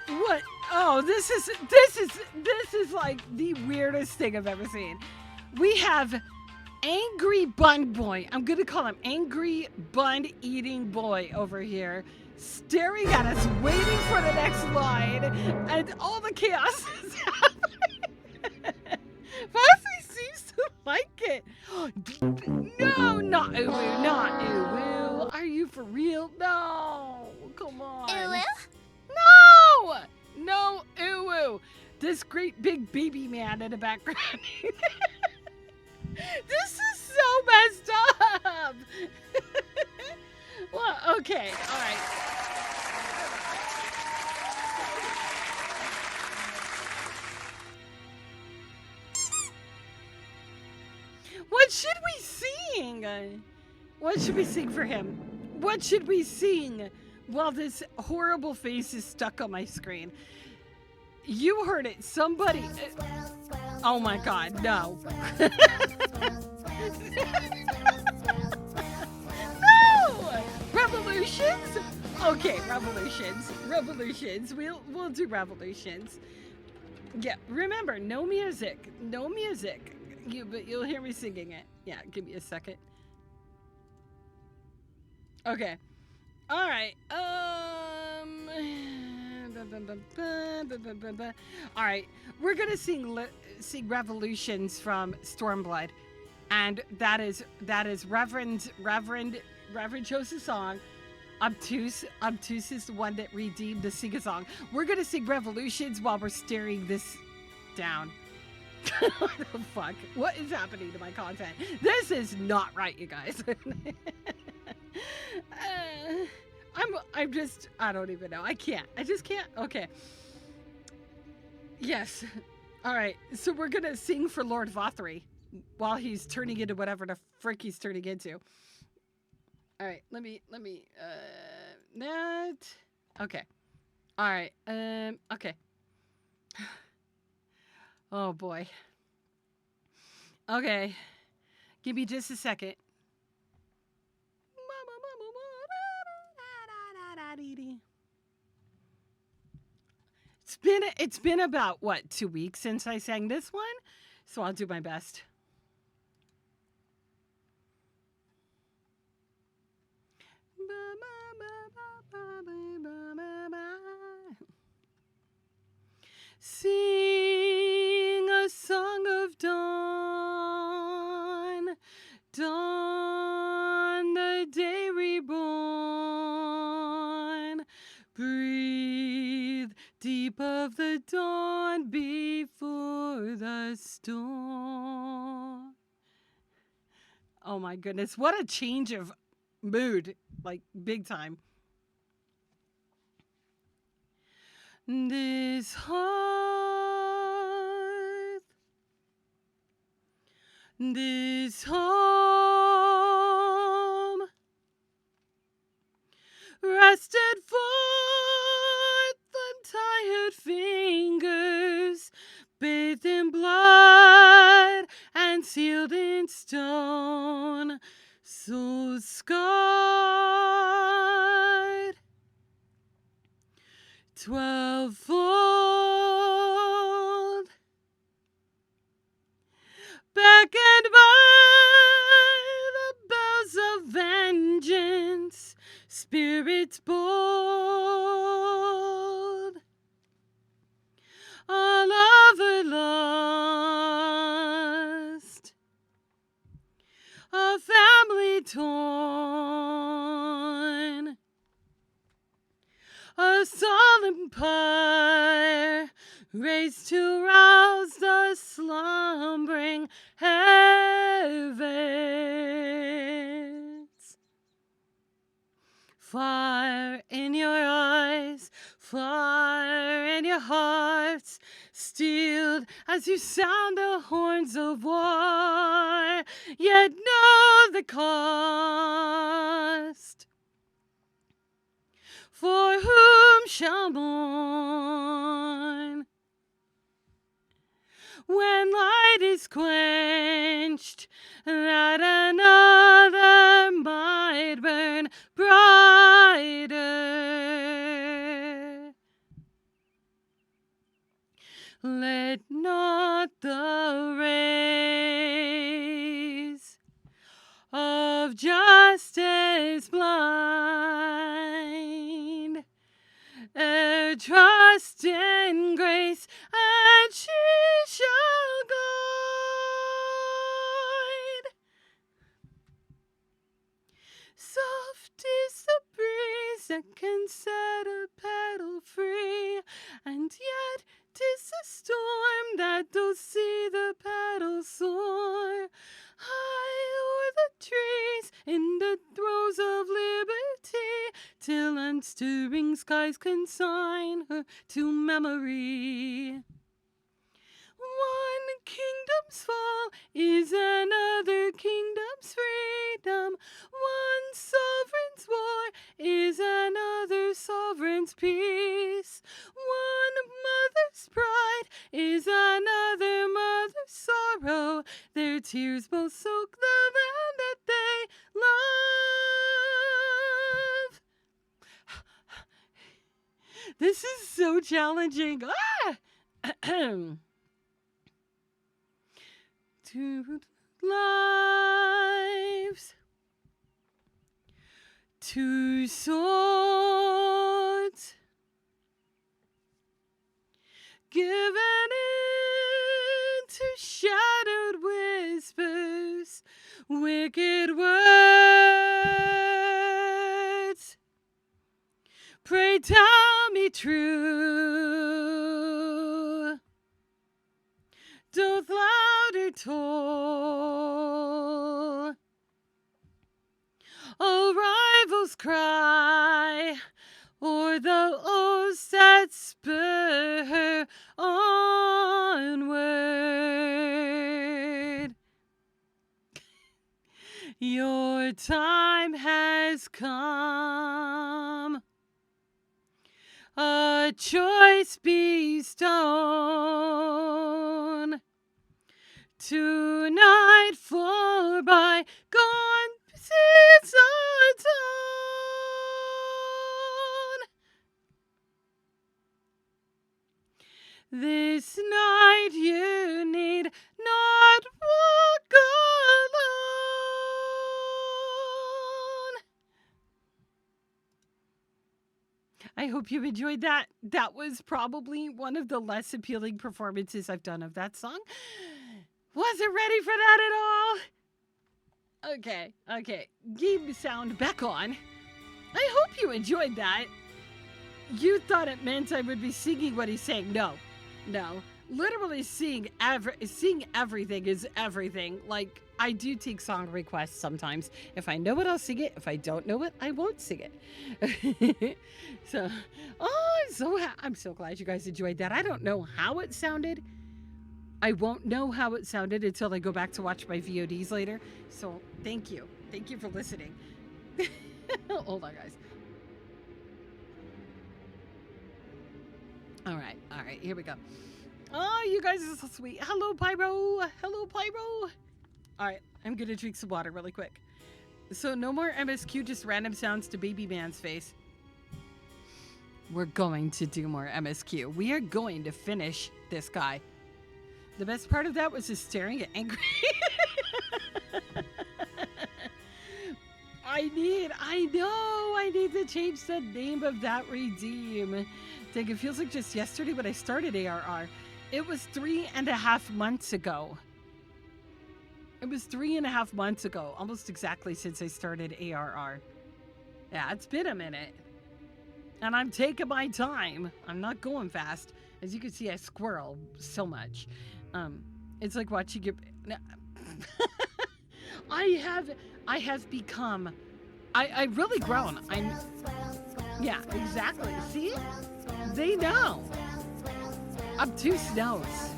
What? Oh, this is like the weirdest thing I've ever seen. We have Angry Bun Boy. I'm gonna call him Angry Bun Eating Boy over here, staring at us, waiting for the next line, and all the chaos is happening. Fossey seems to like it. No, not Uwu, not Uwu. Are you for real? No, come on. Uwu? No! No, Uwu. This great big baby man in the background. This is so messed up. Well, okay, all right. What should we sing? What should we sing for him? What should we sing while this horrible face is stuck on my screen? You heard it. Somebody. Oh my God, no. No! Revolutions? Okay, revolutions. Revolutions. We'll do revolutions. Yeah, remember, no music. No music. But you'll hear me singing it. Yeah, give me a second. Okay. All right. All right. We're gonna sing Revolutions from Stormblood, and that is Reverend chose a song. Obtuse is the one that redeemed the sing-a-song. We're gonna sing Revolutions while we're staring this down. What the fuck? What is happening to my content? This is not right, you guys. I don't even know. I just can't. Okay. Yes. All right. So we're going to sing for Lord Vothry while he's turning into whatever the frick he's turning into. All right. Let me, that. Okay. All right. Okay. Oh boy. Okay. Give me just a second. It's been about what, 2 weeks since I sang this one, so I'll do my best. Sing a song of dawn, dawn, the day reborn. Breathe deep of the dawn before the storm. Oh my goodness, what a change of mood, like big time. This hearth, this home, rested forth on tired fingers, bathed in blood and sealed in stone, so scarred. 12-fold, beckoned by the bells of vengeance, spirits born rise to rouse the slumbering heavens. Fire in your eyes, fire in your hearts, steeled as you sound the horns of war, yet know the cost. For whom shall mourn when light is quenched, that another might burn brighter? Let not the rays of justice blind, ere trust in grace, and she shall guide. Soft is the breeze that can set a petal free, and yet 'tis the storm that doth see the petals soar high o'er the trees in the throes of liberty, till unstirring skies consign her to memory. One kingdom's fall is another kingdom's freedom. One sovereign's war is another sovereign's peace. One mother's pride is another mother's sorrow. Their tears both soak the land that they love. This is so challenging. Two lives, two swords, given in to shadowed whispers, wicked words. Pray tell me true, doth louder toll a rival's cry, or the oaths that spur her onward? Your time has come, a choice bestowed. Tonight for bygone sins atone. This night you need not walk alone. I hope you enjoyed that. That was probably one of the less appealing performances I've done of that song. Wasn't ready for that at all. Okay. Game sound back on. I hope you enjoyed that. You thought it meant I would be singing what he's saying. No. Literally seeing everything is everything. Like, I do take song requests sometimes. If I know it, I'll sing it. If I don't know it, I won't sing it. I'm so glad you guys enjoyed that. I don't know how it sounded. I won't know how it sounded until I go back to watch my VODs later. So thank you. Thank you for listening. Hold on, guys. All right. Here we go. Oh, you guys are so sweet. Hello, Pyro. All right. I'm going to drink some water really quick. So no more MSQ, just random sounds to Baby Man's face. We're going to do more MSQ. We are going to finish this guy. The best part of that was just staring at angry. I need to change the name of that redeem. Dang, it feels like just yesterday when I started ARR. It was 3.5 months ago. Almost exactly since I started ARR. Yeah, it's been a minute. And I'm taking my time. I'm not going fast. As you can see, I squirrel so much. It's like watching your... I have become... I've really grown. Yeah, exactly. See? They know. Obtuse knows.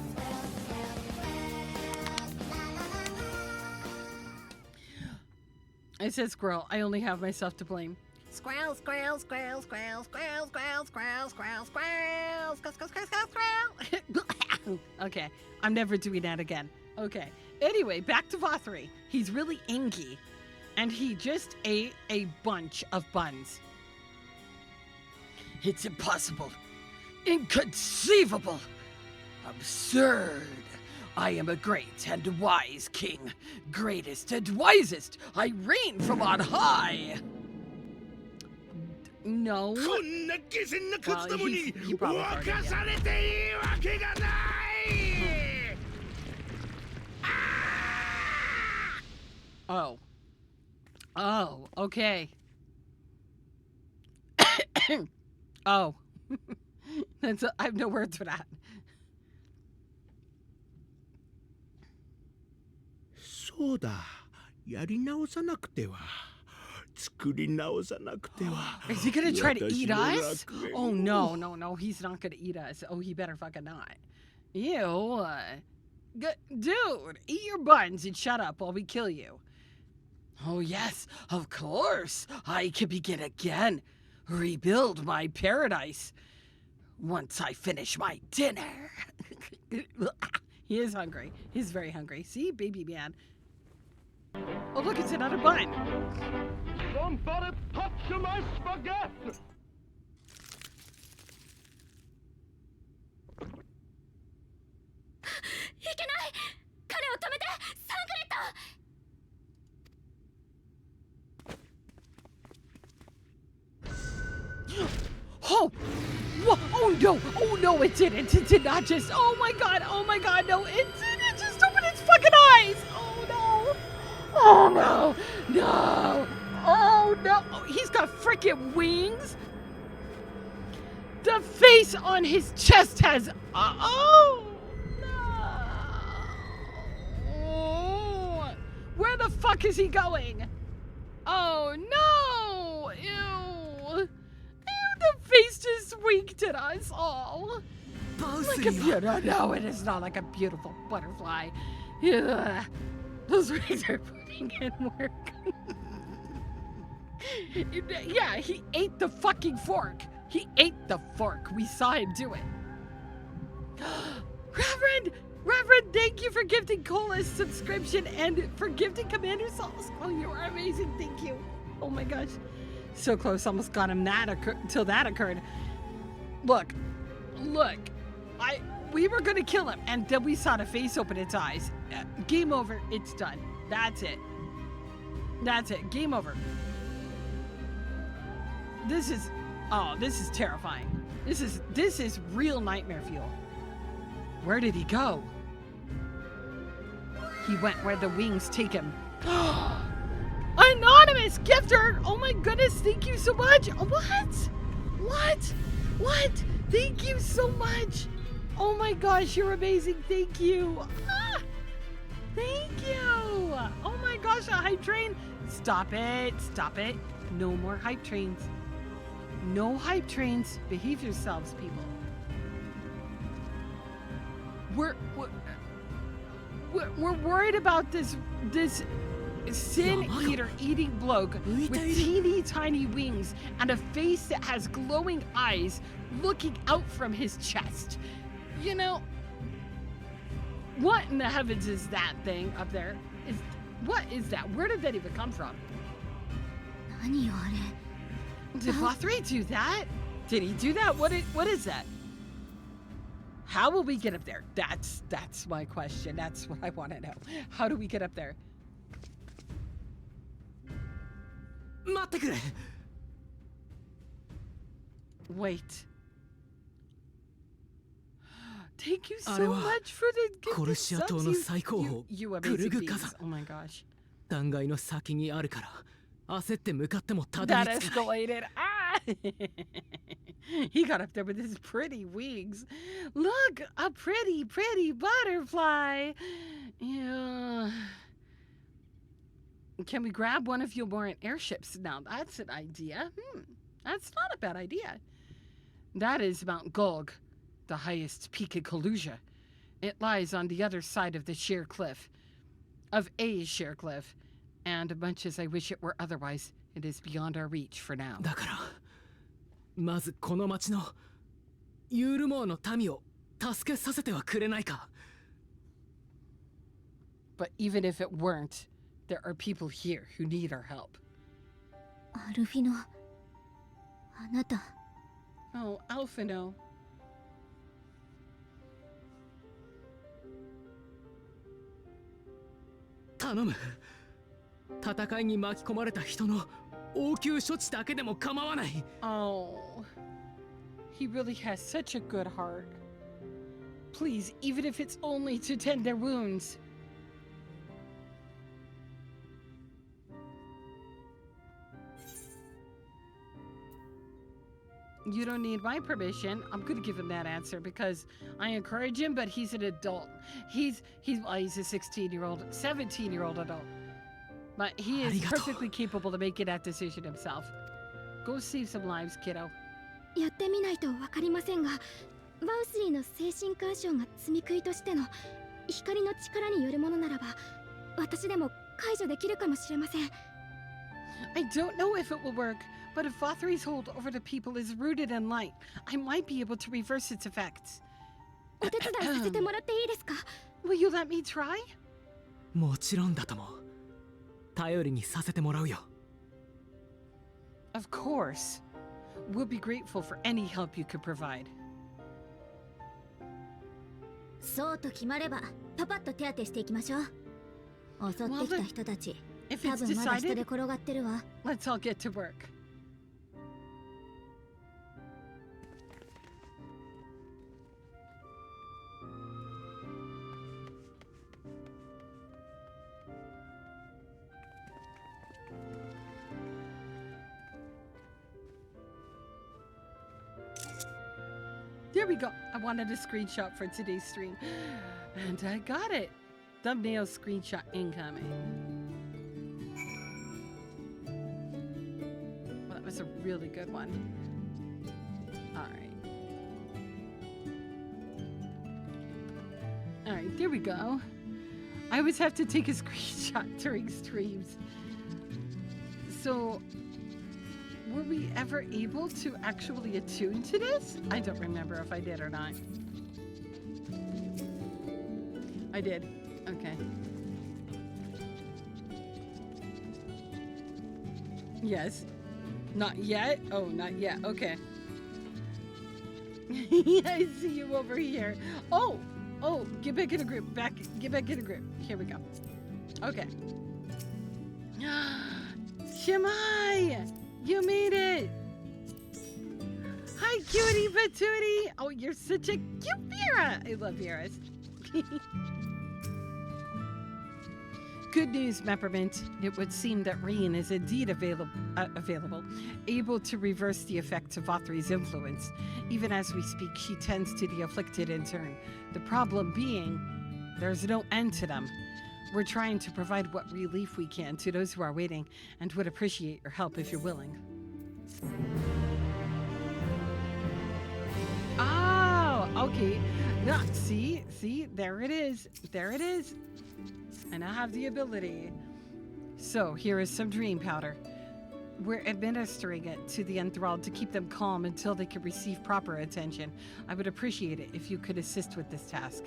I said squirrel. I only have myself to blame. Squirrel, squirrel, squirrel, squirrel, squirrel, squirrel, squirrel, squirrel, squirrel, squirrel. Okay, I'm never doing that again. Okay. Anyway, back to Vothri. He's really inky, and he just ate a bunch of buns. It's impossible. Inconceivable. Absurd. I am a great and wise king. Greatest and wisest. I reign from on high. No. Well, he probably already did. Oh. Oh, okay. Oh. I have no words for that. そうだ。やり直さなくては。作り直さなくては。Is he gonna try to eat us? Oh no, no, no, he's not gonna eat us. Oh, he better fucking not. Ew. Dude, eat your buns and shut up while we kill you. Oh yes, of course. I can begin again. Rebuild my paradise. Once I finish my dinner. He is hungry. He's very hungry. See, baby man. Oh, look, it's another bun. Somebody touch my spaghetti! Oh! Oh no! Oh no, it didn't! It did not just... Oh my god! Oh my god! No, it didn't just open its fucking eyes! Oh no! Oh no! No! Oh no! Oh, he's got freaking wings! The face on his chest has... oh! No! Where the fuck is he going? Oh no! Ew! The face just winked at us all. Like a beautiful... No, it is not like a beautiful butterfly. Ugh. Those wings are putting in work. Yeah, he ate the fucking fork. He ate the fork. We saw him do it. Reverend, thank you for gifting Cola's subscription and for gifting Commander Sauce. Oh, you are amazing. Thank you. Oh my gosh. So close, almost got him till that occurred. Look. We were gonna kill him, and then we saw the face open its eyes. Game over. It's done. That's it. Game over. This is terrifying. This is real nightmare fuel. Where did he go? He went where the wings take him. Anonymous gifter! Oh my goodness, thank you so much! What? Thank you so much! Oh my gosh, you're amazing, thank you! Thank you! Oh my gosh, a hype train! Stop it! No more hype trains. No hype trains. Behave yourselves, people. We're worried about this sin eater eating bloke with teeny tiny wings and a face that has glowing eyes looking out from his chest. You know, what in the heavens is that thing up there? What is that? Where did that even come from? Did Vothri do that? Did he do that? What is that? How will we get up there? That's my question. That's what I want to know. How do we get up there? Wait. Thank you so much for the gift. You amazing beings. Oh my gosh. That escalated. He got up there with his pretty wings. Look, a pretty, pretty butterfly. Yeah. Can we grab one of your warrant airships? Now, that's an idea. That's not a bad idea. That is Mount Golg, the highest peak in Kalusia. It lies on the other side of the sheer cliff. Of a sheer cliff. And much as I wish it were otherwise, it is beyond our reach for now. だから、まずこの町のユールモアの民を助けさせてはくれないか。But even if it weren't, there are people here who need our help. アルフィノ、あなた。Oh, Alphino. 頼む。戦いに巻き込まれた人の応急処置だけでも構わない。Oh, he really has such a good heart. Please, even if it's only to tend their wounds. You don't need my permission. I'm gonna give him that answer because I encourage him, but he's an adult. He's a 16-year-old, 17-year-old adult. But he is perfectly capable to making that decision himself. Go save some lives, kiddo. やってみないとわかりませんが、バウスリーの精神干渉が積み食いとしての光の力によるものならば、私でも解除できるかもしれません。I don't know if it will work, but if Vothri's hold over the people is rooted in light, I might be able to reverse its effects. お手伝いさせてもらっていいですか？ Will you let me try? もちろんだとも。頼りにさせてもらうよ。Of course. We'll be grateful for any help you could provide. そうと決まれば、パパッと手当てしていきましょう。襲ってきた人たち、多分まだ下で転がってるわ。Let's all get to work. There we go. I wanted a screenshot for today's stream. And I got it. Thumbnail screenshot incoming. Well, that was a really good one. Alright. Alright, there we go. I always have to take a screenshot during streams. So, were we ever able to actually attune to this? I don't remember if I did or not. I did. Okay. Yes. Not yet? Oh, not yet. Okay. I see you over here. Oh! Oh, get back in a group. Get back in a group. Here we go. Okay. Shemai! You made it! Hi, cutie patootie! Oh, you're such a cute Vera! I love Veras. Good news, Peppermint. It would seem that Reen is indeed able to reverse the effects of Vothri's influence. Even as we speak, she tends to the afflicted in turn. The problem being, there's no end to them. We're trying to provide what relief we can to those who are waiting, and would appreciate your help if you're willing. Oh, okay. Yeah, see, there it is. There it is. And I have the ability. So, here is some dream powder. We're administering it to the enthralled to keep them calm until they can receive proper attention. I would appreciate it if you could assist with this task.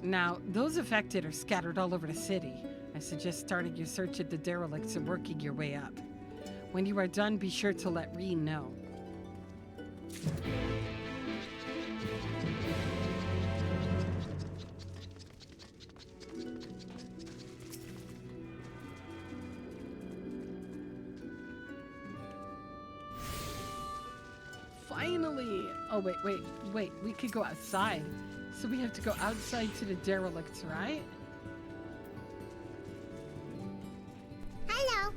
Now, those affected are scattered all over the city. I suggest starting your search at the derelicts and working your way up. When you are done, be sure to let Reen know. Finally! Oh, wait. We could go outside. So we have to go outside to the derelicts, right? Hello.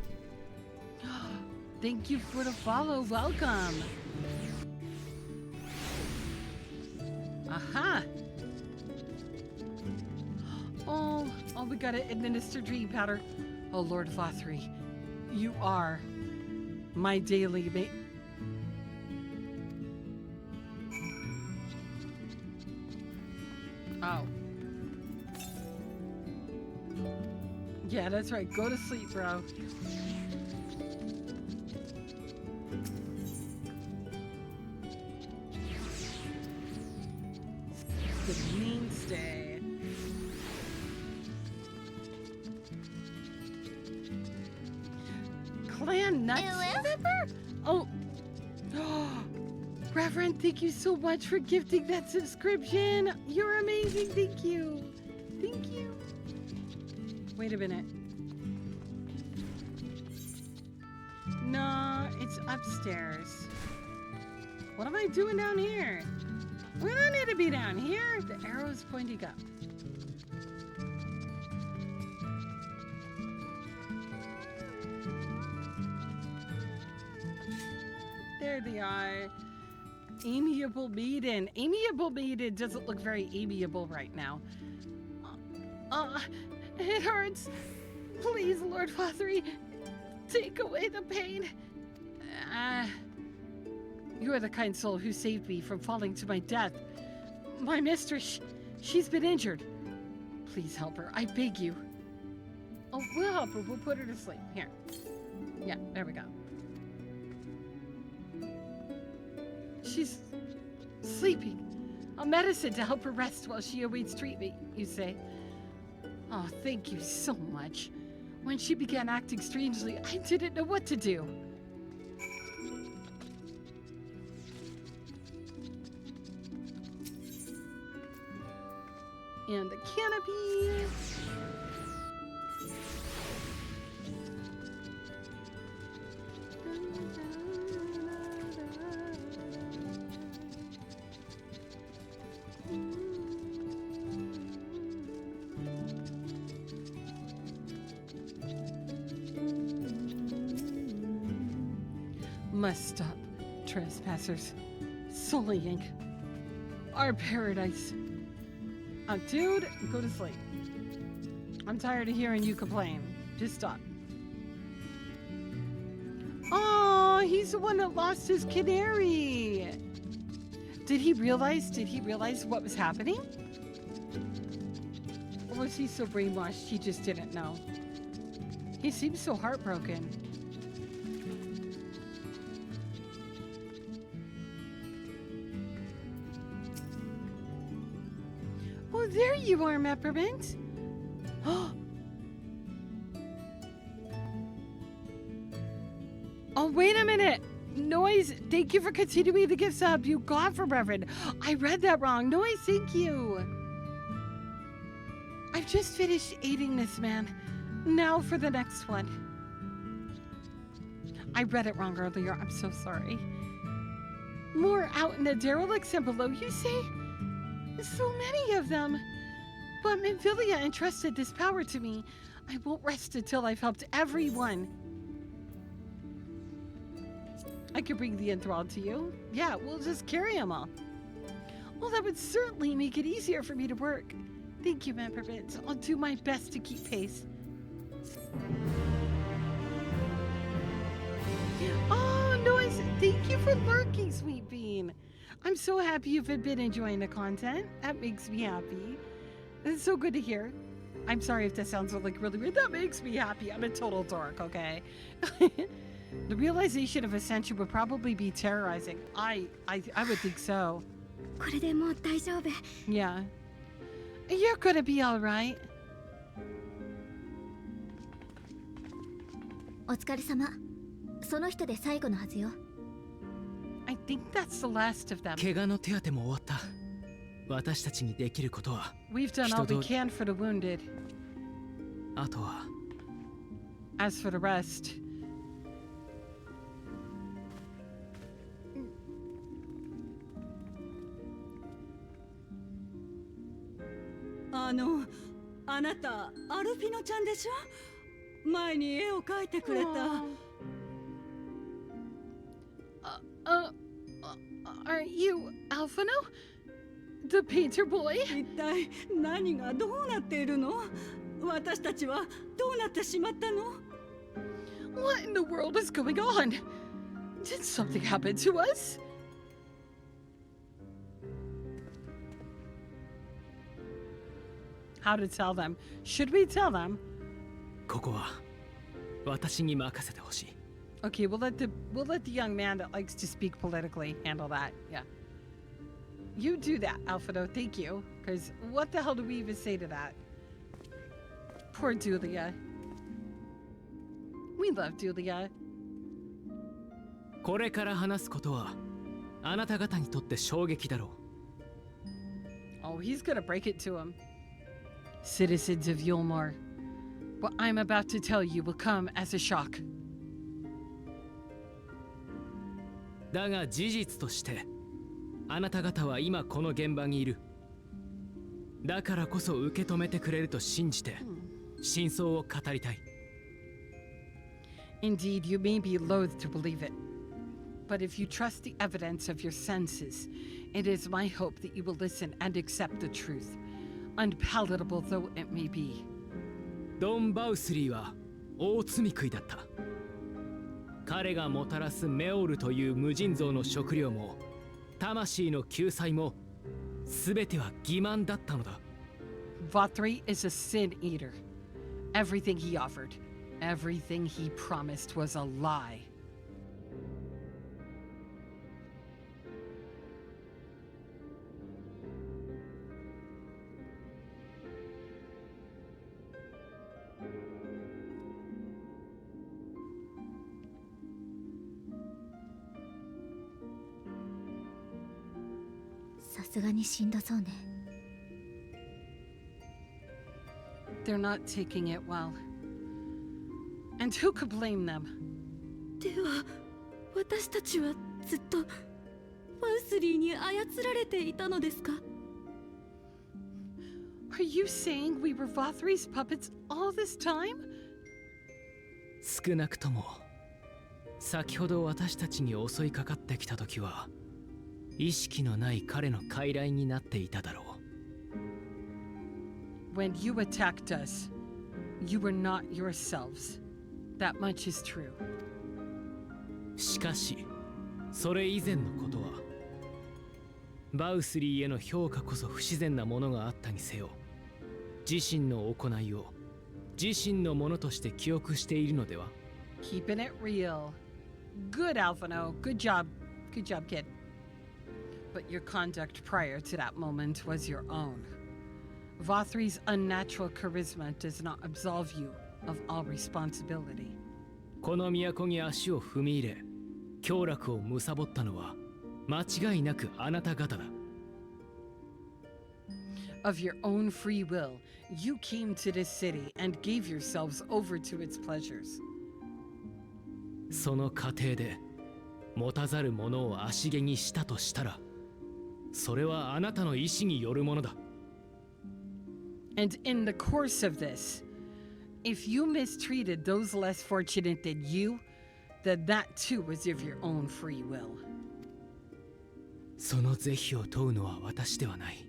Thank you for the follow. Welcome. Aha. Oh, we gotta administer dream powder. Oh, Lord Lothry, you are my daily mate. Oh. Yeah, that's right. Go to sleep, bro. The mainstay. Clan Nuts member? Oh. Reverend, thank you so much for gifting that subscription. You're amazing. Thank you. Thank you. Wait a minute. No, it's upstairs. What am I doing down here? We don't need to be down here. The arrow's pointing up. There they are. Amiable maiden. Amiable maiden doesn't look very amiable right now. It hurts. Please, Lord Lothry, take away the pain. You are the kind soul who saved me from falling to my death. My mistress, she's been injured. Please help her, I beg you. Oh, we'll help her. We'll put her to sleep. Here. Yeah, there we go. She's sleeping. A medicine to help her rest while she awaits treatment, you say. Oh, thank you so much. When she began acting strangely, I didn't know what to do. And the canopy. Must stop, trespassers. Sullying our paradise. Dude, go to sleep. I'm tired of hearing you complain. Just stop. Oh, he's the one that lost his canary. Did he realize what was happening? Or was he so brainwashed he just didn't know? He seems so heartbroken. Oh, there you are, Peppermint. Oh, wait a minute. Noise, thank you for continuing the gift sub you got from Reverend. I read that wrong. Noise, thank you. I've just finished aiding this man. Now for the next one. I read it wrong earlier. I'm so sorry. More out in the derelicts and below, you say? So many of them. But Minfilia entrusted this power to me. I won't rest until I've helped everyone. I could bring the enthralled to you. Yeah, we'll just carry them all. Well, that would certainly make it easier for me to work. Thank you, Peppermint. I'll do my best to keep pace. Oh, Noise, thank you for lurking, Sweet Bean. I'm so happy you've been enjoying the content. That makes me happy. It's so good to hear. I'm sorry if that sounds like really weird. That makes me happy. I'm a total dork, okay? The realization of ascension would probably be terrorizing. I would think so. Yeah. You're gonna be alright. お疲れ様。その人で最後のはずよ。I think that's the last of them. 怪我の手当ても終わった。私たちにできることは We've done all we can for the wounded. あとは As for the rest. あなたアルフィノちゃんでしょ？前に絵を描いてくれた。Uh, aren't you Alphino? The painter boy? 一体何がどうなっているの？私たちはどうなってしまったの？ What in the world is going on? Did something happen to us? How to tell them? Should we tell them? ここは私に任せてほしい。 Okay, we'll let the young man that likes to speak politically handle that. Yeah. You do that, Alfredo. Thank you. Because what the hell do we even say to that? Poor Julia. We love Julia. これから話すことはあなた方にとって衝撃だろう。 Oh, he's gonna break it to him. Citizens of Yulmore, what I'm about to tell you will come as a shock. だが事実としてあなた方は今この現場にいる。だからこそ受け止めてくれると信じて真相を語りたい。 Indeed, you may be loath to believe it. But if you trust the evidence of your senses, it is my hope that you will listen and accept the truth, unpalatable though it may be. ドン・バウスリーは大罪食いだった。彼がもたらすメオルという無尽蔵の食料も魂の救済も全ては欺瞞だったのだ。 Vothri is a sin eater. Everything he offered, everything he promised was a lie. They're not taking it well. And who could blame them? では、私たちはずっとバウスリーに操られていたのですか？ Are you saying we were Vothri's puppets all this time? 少なくとも先ほど私たちに襲いかかってきた時は意識のない彼の傀儡になっていただろう。 When you attacked us, you were not yourselves. That much is true. しかし、それ以前のことはバウスリーへの評価こそ不自然なものがあったにせよ、自身の行いを自身のものとして記憶しているのでは？ Keeping it real. Good, Alphino. Good job. Good job, kid. But your conduct prior to that moment was your own. Vothri's unnatural charisma does not absolve you of all responsibility. この都に足を踏み入れ、凶楽を貪ったのは間違いなくあなた方だ。 Of your own free will, you came to this city and gave yourselves over to its pleasures. その過程で持たざるものを足毛にしたとしたら、それはあなたの意志によるものだ。 And in the course of this, if you mistreated those less fortunate than you, then that too was of your own free will. その是非を問うのは私ではない。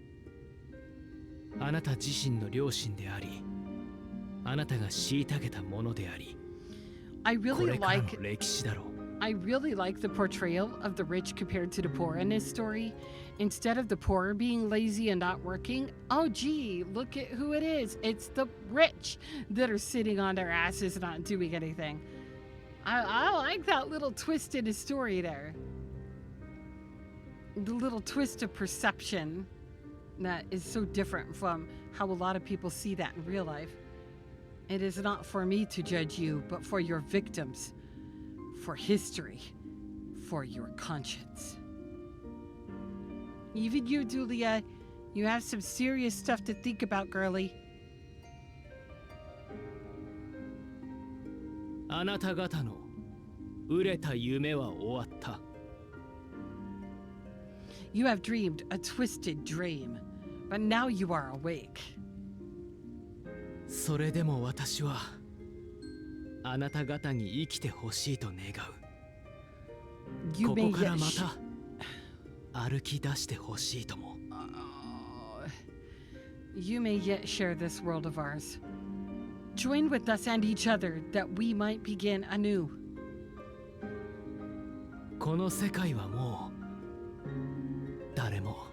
あなた自身の良心であり、あなたが虐げたものであり、これからの歴史だろう。 I really like the portrayal of the rich compared to the poor in this story. Instead of the poor being lazy and not working, oh gee, look at who it is. It's the rich that are sitting on their asses not doing anything. I like that little twist in his story there. The little twist of perception that is so different from how a lot of people see that in real life. It is not for me to judge you, but for your victims. For history, for your conscience. Even you, Julia, you have some serious stuff to think about, girlie. あなた方の売れた夢は終わった。 You have dreamed a twisted dream, but now you are awake. それでも私はあなた方に生きてほしいと願う。You こ may こから yet ま sh- た歩き出してほしいとも。 You may yet share this world of ours. Join with us and each other that we might begin anew. この世界はもう誰も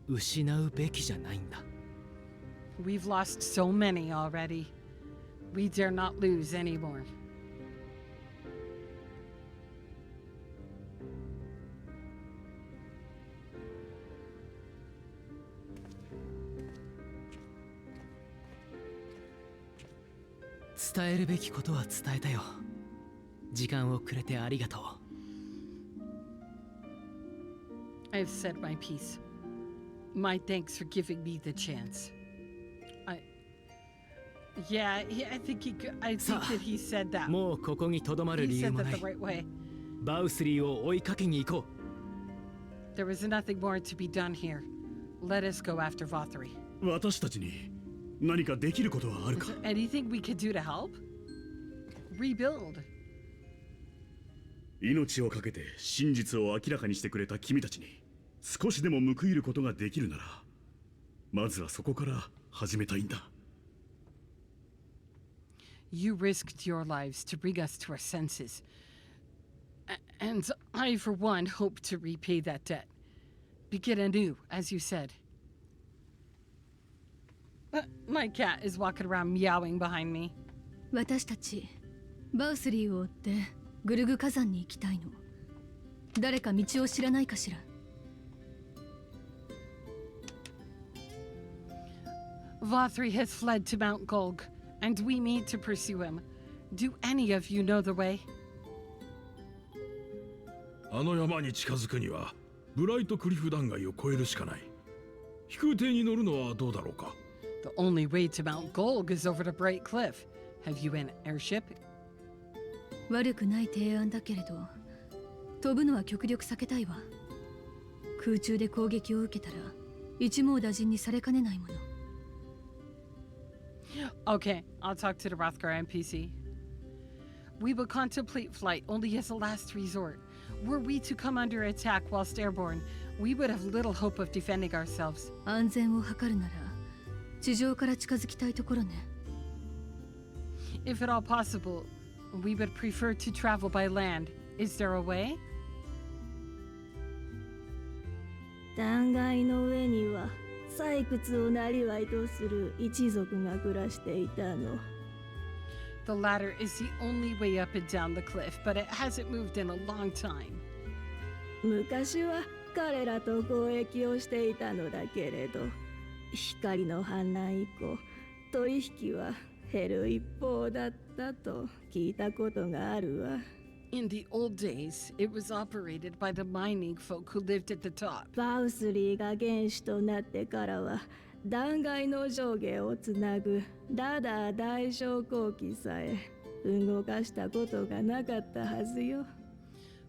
失うべきじゃないんだ。 We've lost so many already. We dare not lose anymore. .伝えるべきことは伝えたよ。時間をくれてありがとう。 I've said my piece. My thanks for giving me the chance. I think that he said that. もうここにとどまる He 理由 said も that な the い。 right way. バウスリーを追いかけに行こ There is nothing more to be done here. Let us go after Vothri. 私たちに何かできることはある Is か there anything we could do to help? Rebuild. 命を懸けて真実を明らかにしてくれた君たちに少しでも報いることができるならまずはそこから始めたいんだ。 You risked your lives to bring us to our senses. And I, for one, hope to repay that debt. Begin anew, as you said. My cat is walking around meowing behind me. 私たちバウスリーを追ってグルグ火山に行きたいの。誰か道を知らないかしら。 Vothri has fled to Mount Golg, and we need to pursue him. Do any of you know the way? あの山に近づくにはブライトクリフ断崖を越えるしかない。飛空艇に乗るのはどうだろうか。 The only way to Mount Golg is over the Bright Cliff. Have you an airship? 悪くない提案だけれど、飛ぶのは極力避けたいわ。空中で攻撃を受けたら一網打尽にされかねないもの。 Okay, I'll talk to the Rothgar NPC. We will contemplate flight only as a last resort. Were we to come under attack whilst airborne, we would have little hope of defending ourselves. 安全を図るなら地上から近づきたいところね。 If at all possible, we would prefer to travel by land. Is there a way? 断崖の上には採掘をなりわいとする一族が暮らしていたの。 The ladder is the only way up and down the cliff, but it hasn't moved in a long time. 昔は彼らと交易をしていたのだけれど、光の氾濫以降、取引は減る一方だったと聞いたことがあるわ。 In the old days, it was operated by the mining folk who lived at the top. バウスリーが元首となってからは、断崖の上下をつなぐラダー大昇降機さえ動かしたことがなかったはずよ。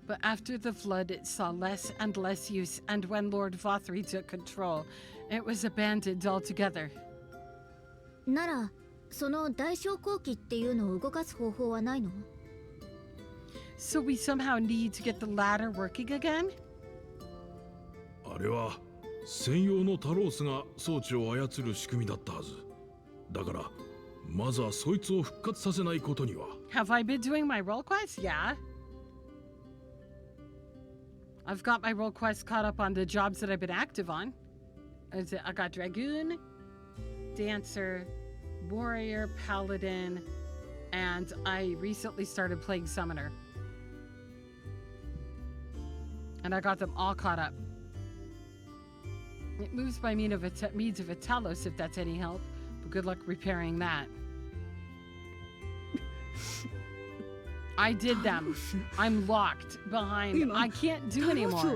But after the flood, it saw less and less use, and when Lord Vothri took control, it was abandoned altogether. ならその大昇降機っていうのを動かす方法はないの？ So we somehow need to get the ladder working again? あれは専用のタロースが装置を操る仕組みだったはず。だからまずはそいつを復活させないことには。 Have I been doing my role quest? Yeah. I've got my role quest caught up on the jobs that I've been active on. I got Dragoon, Dancer, Warrior, Paladin, and I recently started playing Summoner. And I got them all caught up. It moves by means of a Talos if that's any help, but good luck repairing that. I did them. I'm locked behind. I can't do anymore.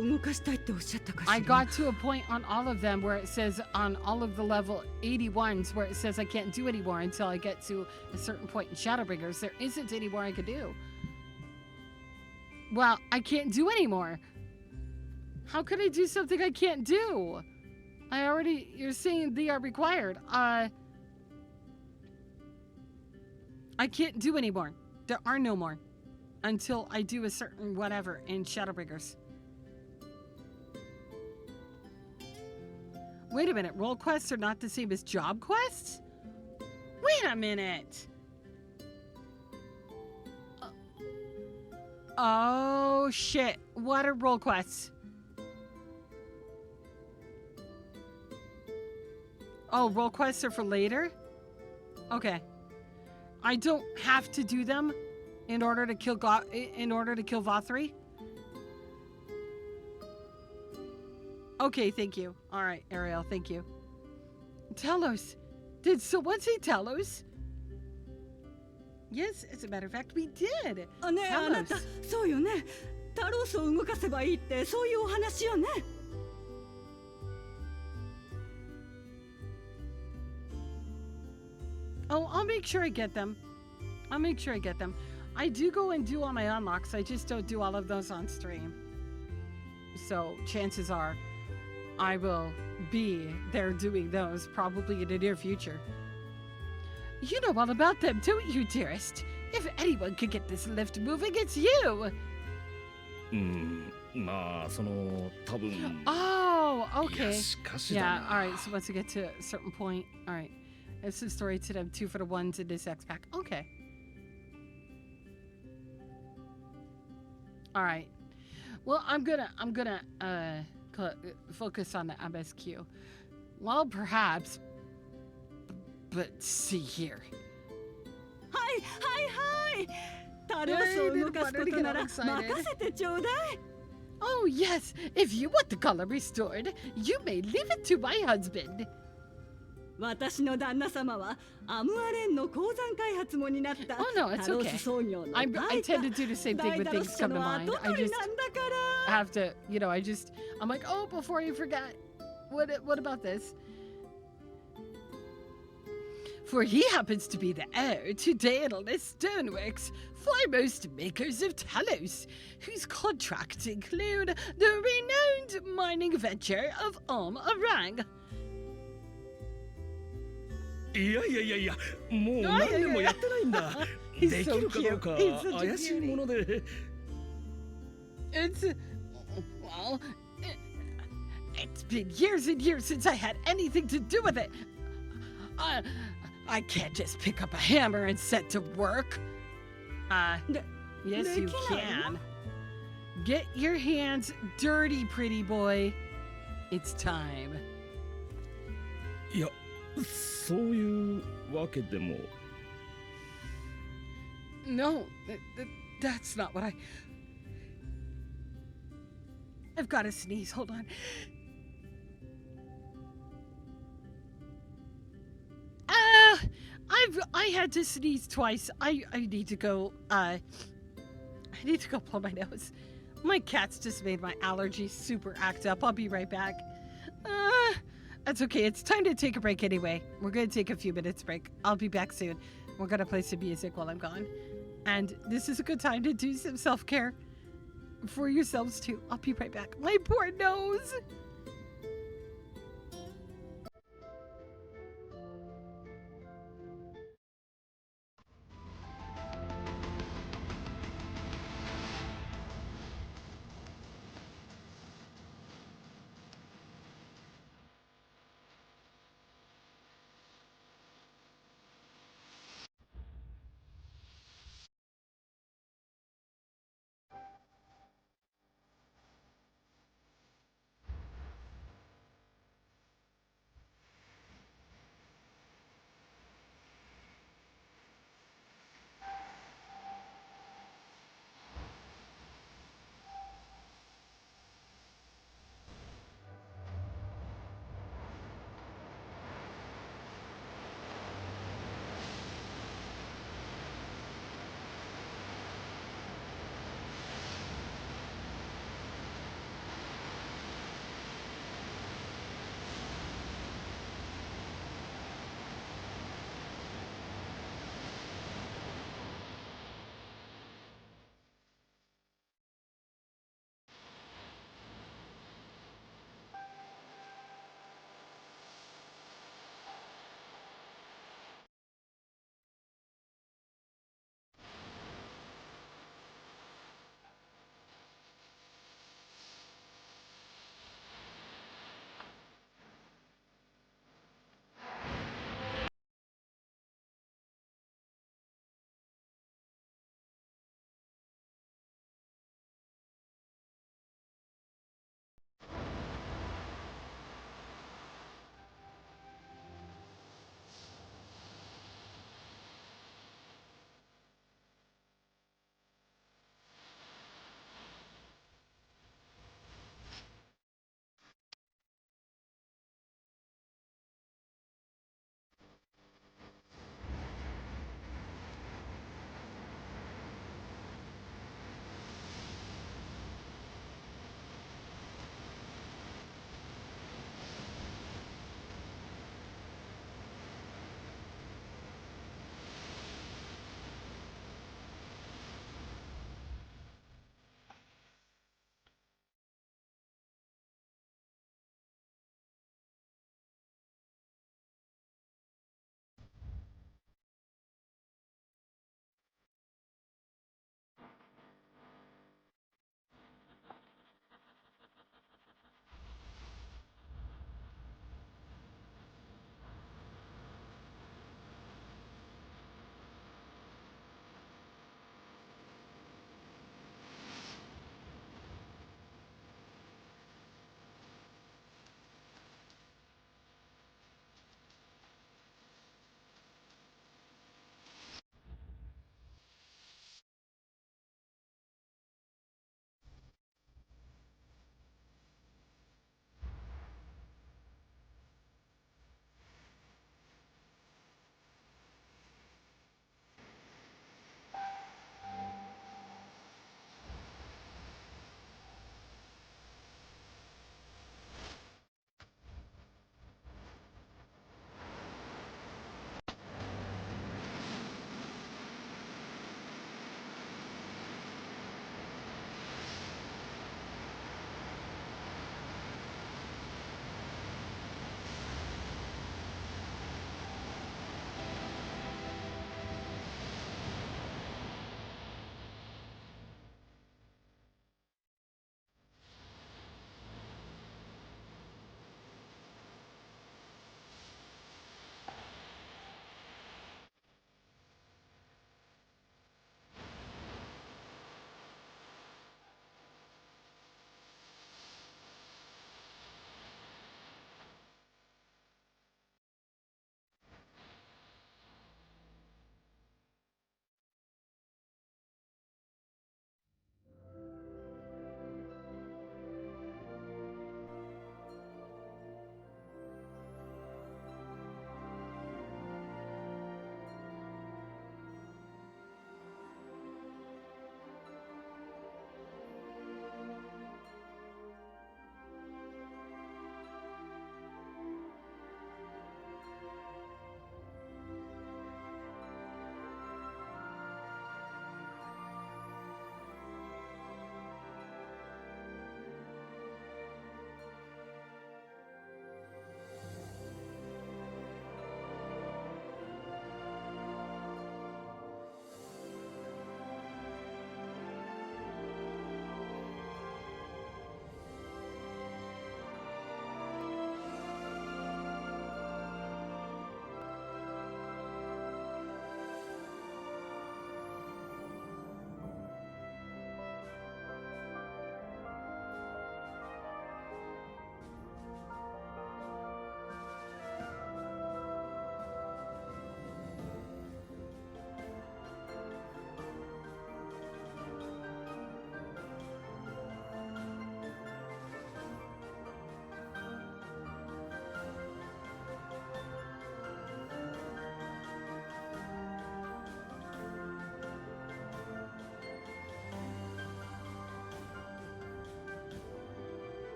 I got to a point on all of them where it says on all of the level 81s where it says I can't do anymore until I get to a certain point in Shadowbringers. There isn't any more I could do. Well, I can't do anymore. How could I do something I can't do? You're saying they are required. I can't do anymore. There are no more. until I do a certain whatever in Shadowbringers. Wait a minute, role quests are not the same as job quests? Wait a minute. Oh shit, what are role quests? Oh, role quests are for later? Okay. I don't have to do them in order to kill Vothri? Okay, thank you. All right, Ariel, thank you. Telos. Did someone say Telos? Yes, as a matter of fact, we did. ねえ、あなた、そうよね。タロスを動かせばいいってそういうお話よね。Oh, I'll make sure I get them. I'll make sure I get them. I do go and do all my unlocks. I just don't do all of those on stream. So chances are I will be there doing those probably in the near future. You know all about them, don't you, dearest? If anyone could get this lift moving, it's you! Oh, okay. Yeah, alright, so once we get to a certain point, alright. It's a story to them, 2 for the ones in this X pack. Okay. Alright. Well, I'm gonna focus on the MSQ. Well, perhaps. But see here. Hi, hi, hi! タロスを動かすことなら任せてちょうだい。Oh yes, if you want the color restored, you may leave it to my husband. 私の旦那様はアムアレンの鉱山開発も担った Oh no, it's タロ okay. ス創業の I tend to do the same thing when things come to mind. I just なんだから have to, I'm like, oh, before you forget, what about this? For he happens to be the heir to Daedalus Stoneworks, foremost makers of Talos, whose contracts include the renowned mining venture of Arang. いやいやいやいや、もう何年もやってないんだ。できるかどうか怪しいもので。It's been years and years since I had anything to do with it. I can't just pick up a hammer and set to work. Yes, you can. Get your hands dirty, pretty boy. It's time. いや、そういうわけでも。No, that's not what I've got to sneeze. Hold on. I had to sneeze twice. I need to go I need to go blow my nose. My cats just made my allergies super act up. I'll be right back. That's okay. It's time to take a break anyway. We're gonna take a few minutes break. I'll be back soon. We're gonna play some music while I'm gone. And this is a good time to do some self-care for yourselves too. I'll be right back. My poor nose.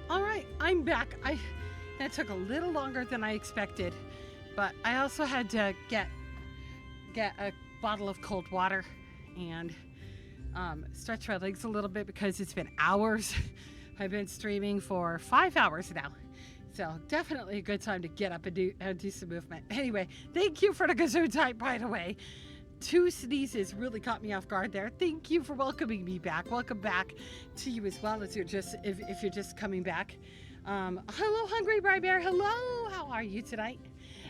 All right, I'm back. That took a little longer than I expected, but I also had to get a bottle of cold water and stretch my legs a little bit because it's been hours. I've been streaming for 5 hours now. So definitely a good time to get up and do some movement. Anyway, thank you for the kazoo type, by the way. 2 sneezes really caught me off guard there. Thank you for welcoming me back. Welcome back to you as well as you're just if you're just coming back. Hello, Hungry Bri Bear. Hello, how are you tonight?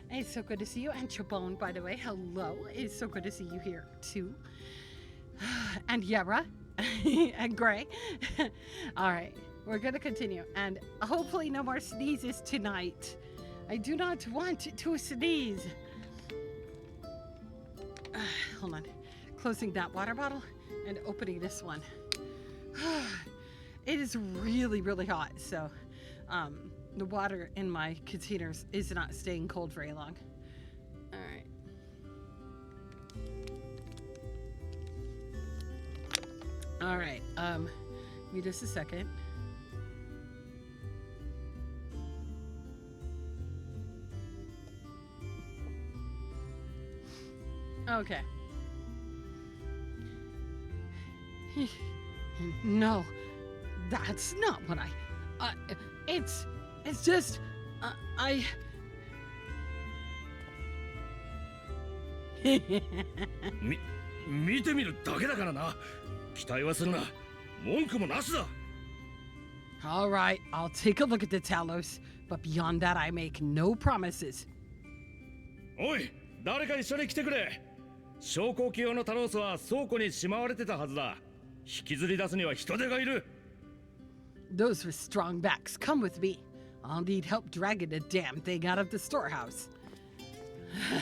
It's so good to see you. And Chabone, by the way, hello. It's so good to see you here too. And Yera and Gray. All right. We're going to continue, and hopefully no more sneezes tonight. I do not want to sneeze. Hold on. Closing that water bottle and opening this one. It is really, really hot, so the water in my containers is not staying cold very long. All right. All right. Give me just a second. Okay. No, that's not what it's just,見てみるだけだからな。期待はするな。文句もなしだ。All right, I'll take a look at the Talos, but beyond that, I make no promises. おい、誰か一緒に来てくれ。昇降機用のタロースは倉庫にしまわれてたはずだ。引きずり出すには人手がいる。Those with strong backs, come with me. I'll need help dragging the damn thing out of the storehouse.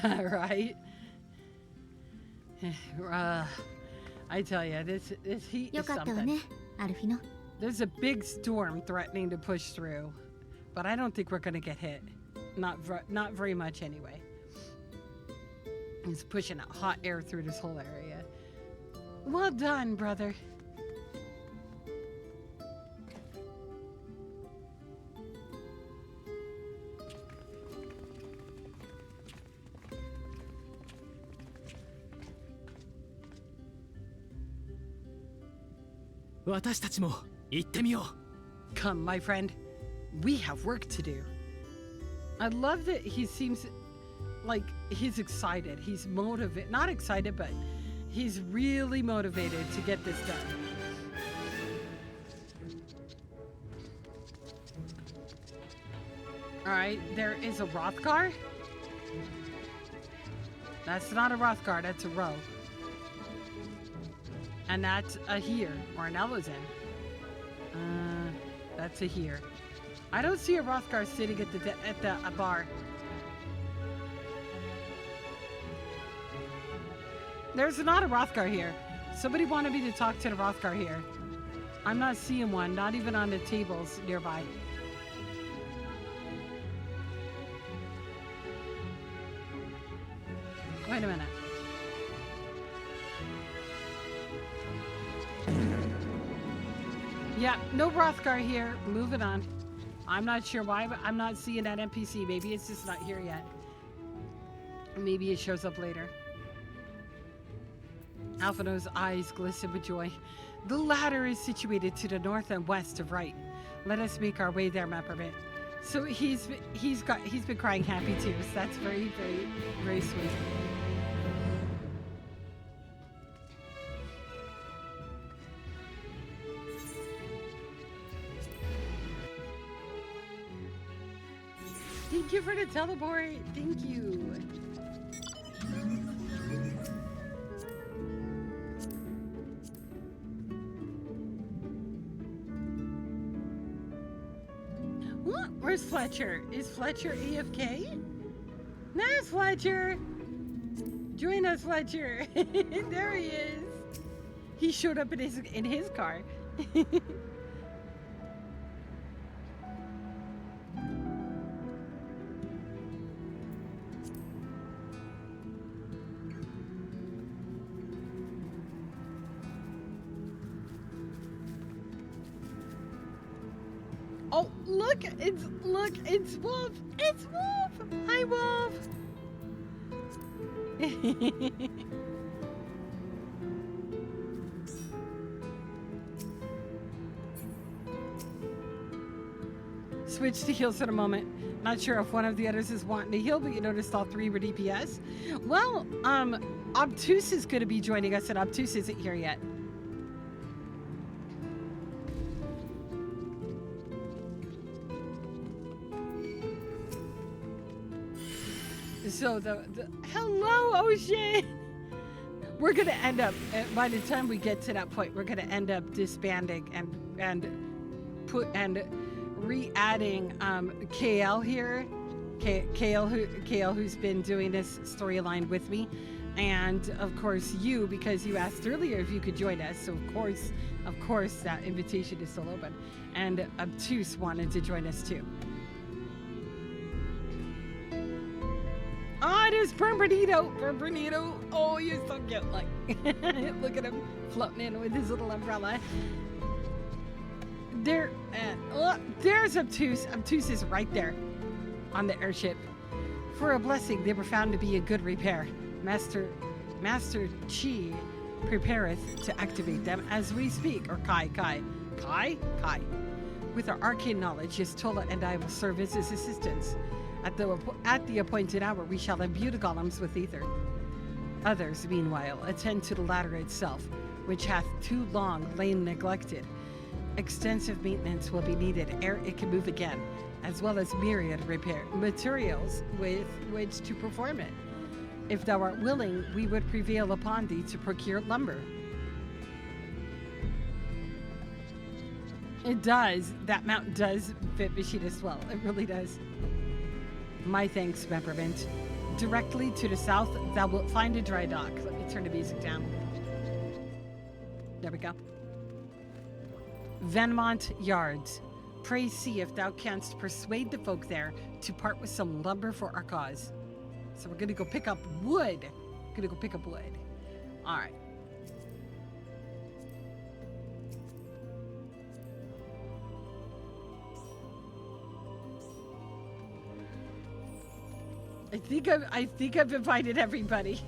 Right? I tell you, this heat is something. There's a big storm threatening to push through, but I don't think we're gonna get hit. Not very much anyway. It's pushing out hot air through this whole area. Well done, brother. Come, my friend. We have work to do. I love that he seems like he's excited. He's motivated. Not excited, but he's really motivated to get this done. Alright, there is a Rothgar. That's not a Rothgar, that's a Roe. And that's a here, or an Elozin. That's a here. I don't see a Rothgar sitting at the bar. There's not a Rothgar here. Somebody wanted me to talk to the Rothgar here. I'm not seeing one, not even on the tables nearby. Wait a minute. Yeah, no Rothgar here. Moving on. I'm not sure why, but I'm not seeing that NPC. Maybe it's just not here yet. Maybe it shows up later. Alphino's eyes glisten with joy. The ladder is situated to the north and west of right. Let us make our way there, Meppermint. So he's been crying happy tears. That's very, very, very sweet. Thank you for the teleport. Thank you. What? Where's Fletcher? Is Fletcher AFK? There's Fletcher. Join us, Fletcher. There he is. He showed up in his car. Oh, look, it's Wolf. It's Wolf. Hi, Wolf. Switch to heals for a moment. Not sure if one of the others is wanting to heal, but you noticed all three were DPS. Well, Obtuse is going to be joining us, and Obtuse isn't here yet. So hello, Ocean. We're gonna end up by the time we get to that point, we're gonna end up disbanding and re-adding KL here, KL who's been doing this storyline with me, and of course you, because you asked earlier if you could join us. So of course that invitation is still open, and Obtuse wanted to join us too. Oh, there's Bernardino. Oh, you're so cute. Like, look at him floating in with his little umbrella. There's Obtuse. Obtuse is right there on the airship. For a blessing, they were found to be a good repair. Master Chi prepareth to activate them as we speak. Or Kai. With our arcane knowledge, Yistola and I will serve as his assistants. At the appointed hour, we shall imbue the golems with ether. Others, meanwhile, attend to the ladder itself, which hath too long lain neglected. Extensive maintenance will be needed ere it can move again, as well as myriad repair materials with which to perform it. If thou art willing, we would prevail upon thee to procure lumber. It does. That mount does fit Machinist well. It really does. My thanks, Peppermint. Directly to the south, thou wilt find a dry dock. Let me turn the music down. There we go. Venmont Yards. Pray see if thou canst persuade the folk there to part with some lumber for our cause. So we're gonna go pick up wood. All right. I think I've invited everybody.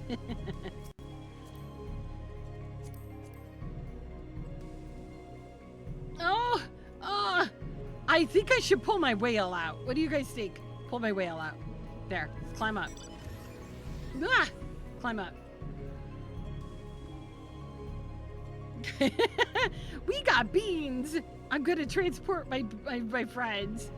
I think I should pull my whale out. What do you guys think? Pull my whale out. There, climb up. Climb up. We got beans. I'm gonna transport my friends.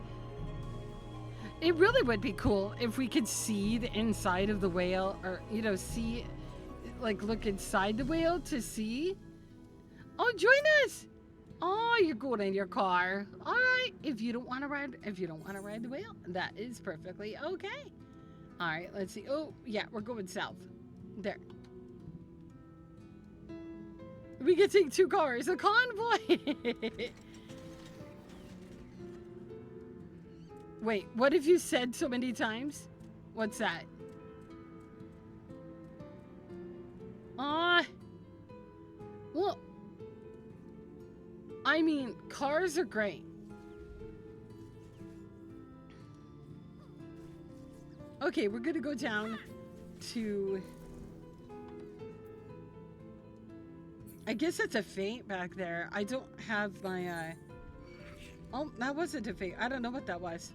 It really would be cool if we could see the inside of the whale, or, see, like, look inside the whale to see. Oh, join us. Oh, you're going in your car. All right. If you don't want to ride the whale, that is perfectly okay. All right, let's see. Oh, yeah, we're going south. There. We can take 2 cars, a convoy. Wait, what have you said so many times? What's that? Well, I mean, cars are great. Okay, we're gonna go down to... I guess it's a feint back there. I don't have my, Oh, that wasn't a feint. I don't know what that was.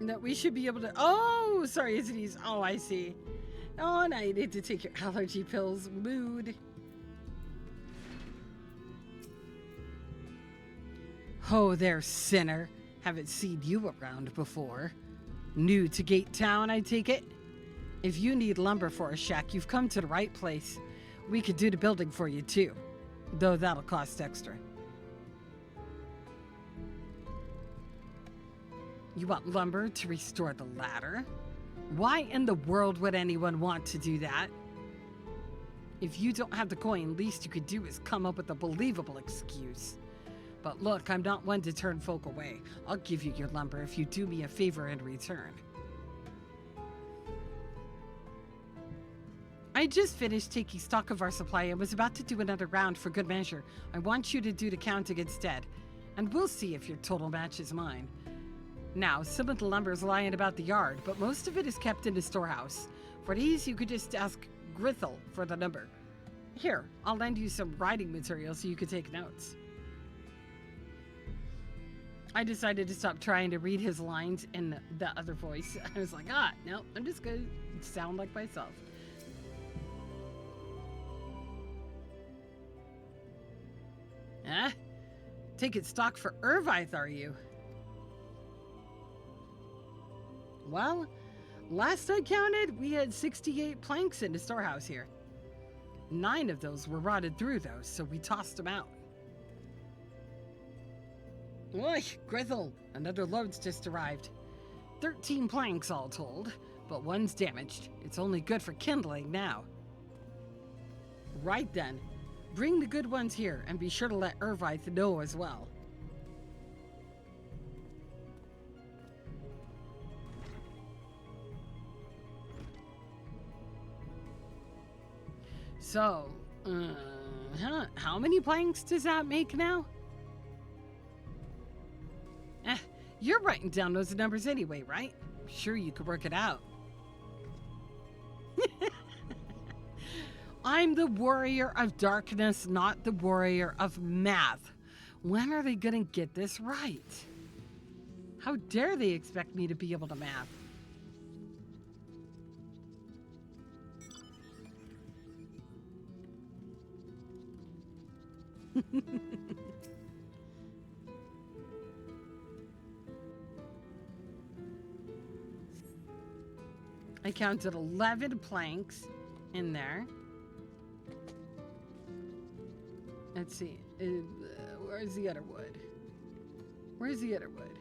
No, we should be able to... Oh, sorry, Izzy's. Oh, I see. Oh, now you need to take your allergy pills. Mood. Oh, there, sinner. Haven't seen you around before. New to Gate Town, I take it? If you need lumber for a shack, you've come to the right place. We could do the building for you, too. Though that'll cost extra. You want lumber to restore the ladder? Why in the world would anyone want to do that? If you don't have the coin, least you could do is come up with a believable excuse. But look, I'm not one to turn folk away. I'll give you your lumber if you do me a favor in return. I just finished taking stock of our supply and was about to do another round for good measure. I want you to do the counting instead, and we'll see if your total matches mine. Now, some of the lumber is lying about the yard, but most of it is kept in the storehouse. For these, you could just ask Grithel for the number. Here, I'll lend you some writing material so you could take notes. I decided to stop trying to read his lines in the other voice. I was like, no, I'm just gonna sound like myself. Taking stock for Irvith, are you? Well, last I counted, we had 68 planks in the storehouse here. 9 of those were rotted through, though, so we tossed them out. Oi, Grithel, another load's just arrived. 13 planks all told, but one's damaged. It's only good for kindling now. Right then. Bring the good ones here, and be sure to let Irvith know as well. So, how many planks does that make now? You're writing down those numbers anyway, right? Sure you could work it out. I'm the warrior of darkness, not the warrior of math. When are they gonna get this right? How dare they expect me to be able to math? I counted 11 planks in there. Let's see. Where's the other wood? Where's the other wood?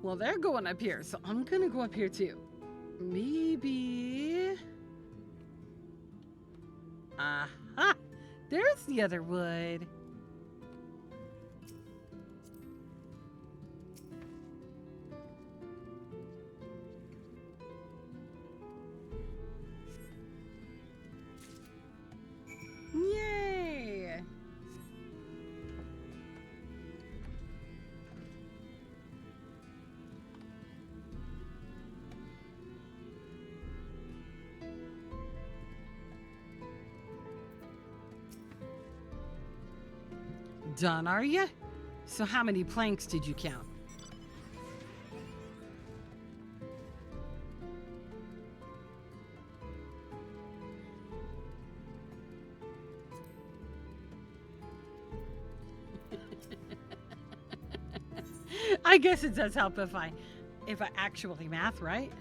Well, they're going up here, so I'm gonna go up here too. Maybe. Aha! There's the other wood. Yay! Done, are you? So how many planks did you count? I guess it does help if I actually math, right?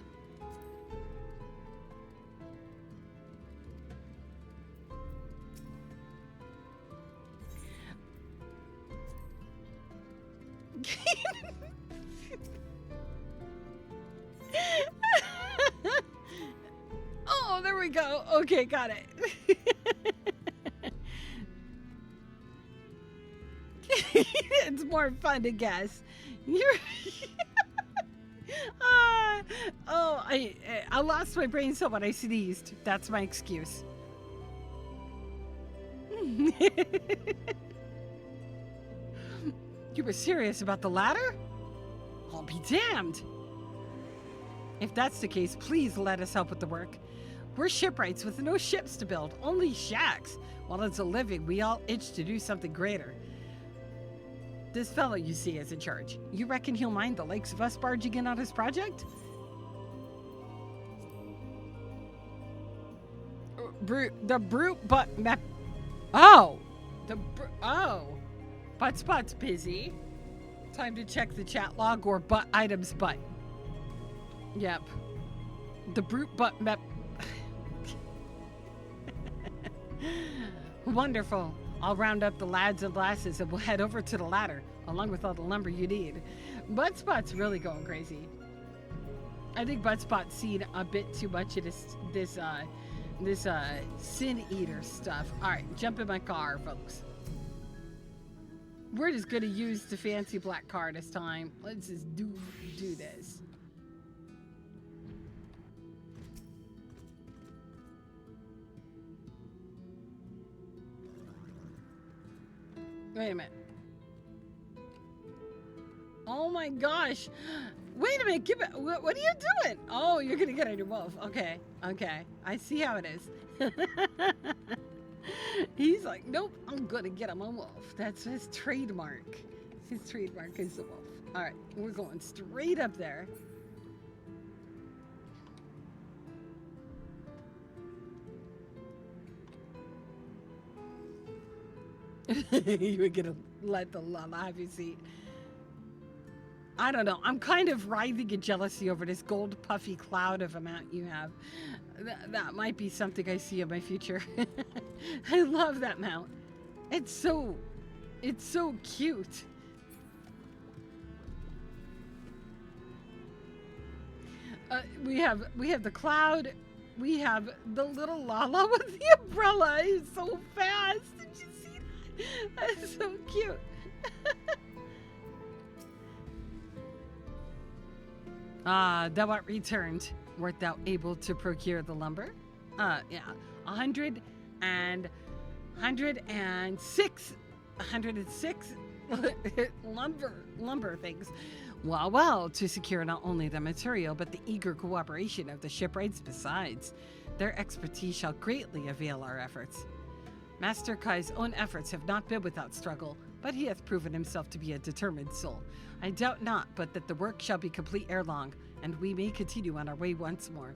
Oh, there we go. Okay, got it. It's more fun to guess. You're I lost my brain cell when I sneezed. That's my excuse. You were serious about the ladder? I'll be damned. If that's the case, please let us help with the work. We're shipwrights with no ships to build, only shacks. While it's a living, we all itch to do something greater. This fellow you see is in charge. You reckon he'll mind the likes of us barging in on his project? The brute butt map. Oh! Butt's busy. Time to check the chat log or butt items butt. Yep. The brute butt map. Wonderful. I'll round up the lads and lasses and we'll head over to the ladder, along with all the lumber you need. Buttspot's really going crazy. I think Buttspot's seen a bit too much of this Sin Eater stuff. Alright, jump in my car, folks. We're just gonna use the fancy black card this time. Let's just do this. Wait a minute. Oh my gosh. Wait a minute. Give it. What are you doing? Oh, you're gonna get on your wolf. Okay. Okay. I see how it is. He's like, nope, I'm gonna get him a wolf. That's his trademark. His trademark is the wolf. All right, we're going straight up there. You were gonna let the llama have your seat. I don't know. I'm kind of writhing in jealousy over this gold puffy cloud of a mount you have. That might be something I see in my future. I love that mount. It's so cute. We have the cloud. We have the little Lala with the umbrella. He's so fast. Did you see that? That's so cute. Thou art returned. Wert thou able to procure the lumber? Yeah, 106 lumber things. Well, to secure not only the material, but the eager cooperation of the shipwrights besides. Their expertise shall greatly avail our efforts. Master Kai's own efforts have not been without struggle, but he hath proven himself to be a determined soul. I doubt not but that the work shall be complete ere long, and we may continue on our way once more.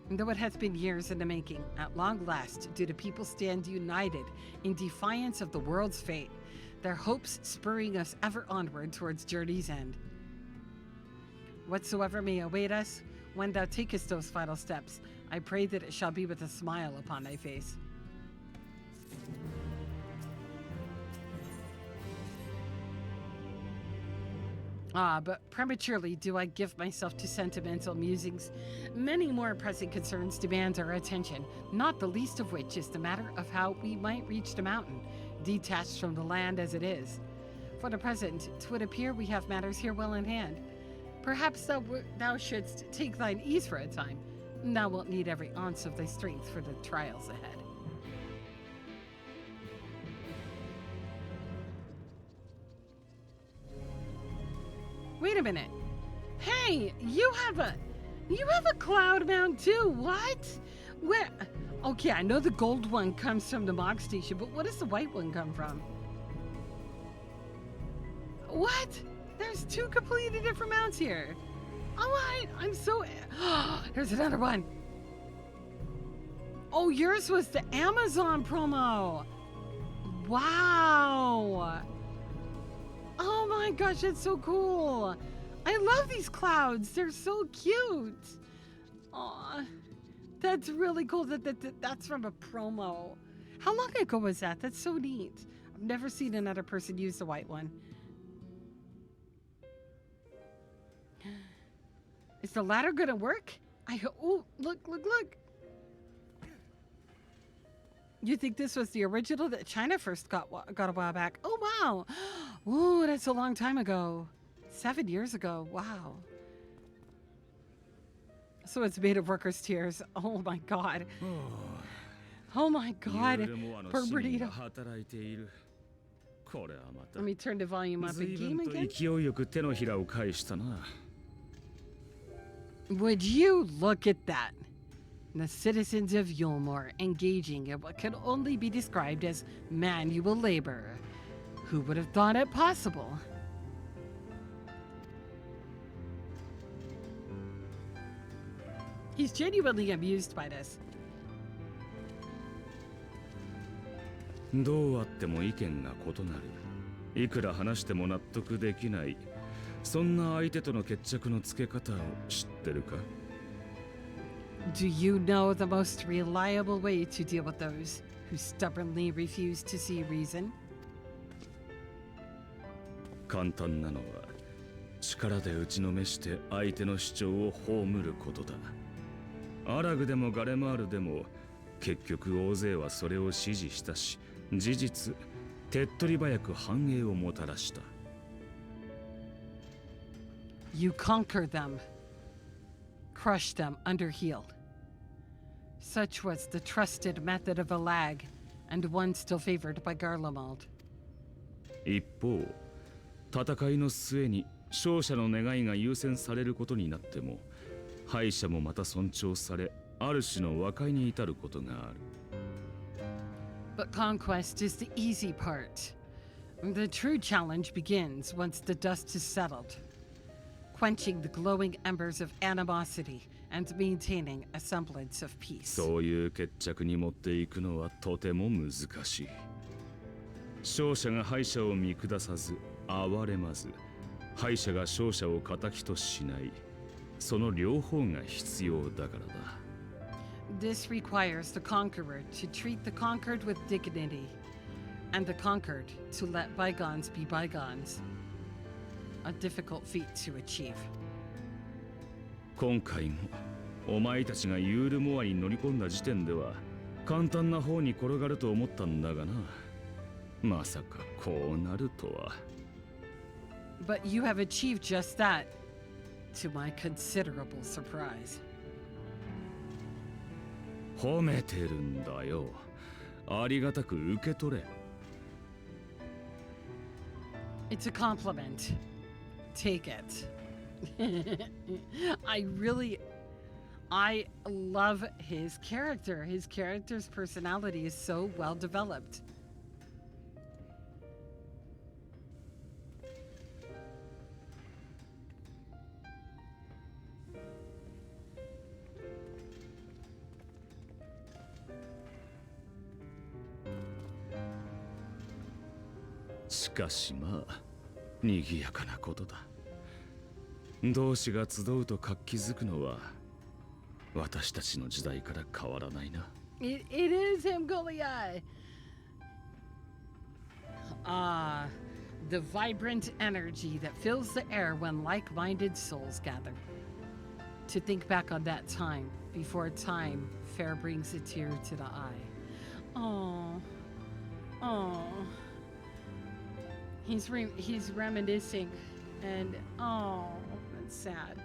And though it hath been years in the making, at long last do the people stand united in defiance of the world's fate, their hopes spurring us ever onward towards journey's end. Whatsoever may await us, when thou takest those final steps, I pray that it shall be with a smile upon thy face. But prematurely do I give myself to sentimental musings. Many more pressing concerns demand our attention, not the least of which is the matter of how we might reach the mountain, detached from the land as it is. For the present, 'twould appear we have matters here well in hand. Perhaps thou shouldst take thine ease for a time. Thou wilt need every ounce of thy strength for the trials ahead. Wait a minute. Hey, you have a cloud mount too. What? Where? Okay, I know the gold one comes from the Mog Station, but what does the white one come from? What? There's two completely different mounts here. All right, I'm so... Here's another one. Oh, yours was the Amazon promo. Wow. Oh my gosh, that's so cool. I love these clouds. They're so cute. Aw, that's really cool that's from a promo. How long ago was that? That's so neat. I've never seen another person use the white one. Is the ladder gonna work? Oh, look. You think this was the original that China first got a while back? Oh, wow. Ooh, that's a long time ago. 7 years ago. Wow. So it's made of workers' tears. Oh, my God. Oh, my God. Bernardino. Let me turn the volume up again. Would you look at that? The citizens of Yulmore engaging in what can only be described as manual labor. Who would have thought it possible? He's genuinely amused by this. どうあっても意見が異なる。いくら話しても納得できない。そんな相手との決着のつけ方を知ってるか? Do you know the most reliable way to deal with those who stubbornly refuse to see reason? 簡単なのは力で打ちのめして相手の主張を葬ることだ。アラグでもガレマールでも結局大勢はそれを支持したし、事実手っ取り早く繁栄をもたらした。You conquer them, crush them under heel. Such was the trusted method of a lag, and one still favored by Garlemald. 一方、戦いの末に勝者の願いが優先されることになっても、敗者もまた尊重され、ある種の和解に至ることがある。But conquest is the easy part. The true challenge begins once the dust is settled, quenching the glowing embers of animosity and maintaining a semblance of peace. そういう決着に持っていくのはとても難しい。勝者が敗者を見下さず、哀れまず、敗者が勝者を敵としない。その両方が必要だからだ。This requires the conqueror to treat the conquered with dignity, and the conquered to let bygones be bygones. A difficult feat to achieve. 今回もお前たちがユールモアに乗り込んだ時点では簡単な方に転がると思ったんだがな。まさかこうなるとは。But you have achieved just that, to my considerable surprise. 褒めてるんだよ。ありがたく受け取れ。It's a compliment. Take it. I love his character. His character's personality is so well developed. But しかしまあ、賑やかなことだ。同志が集うと活気づくのは私たちの時代から変わらないな。It is him, Goliath. The vibrant energy that fills the air when like-minded souls gather. To think back on that time, before time fair brings a tear to the eye. Oh. He's reminiscing, and that's sad.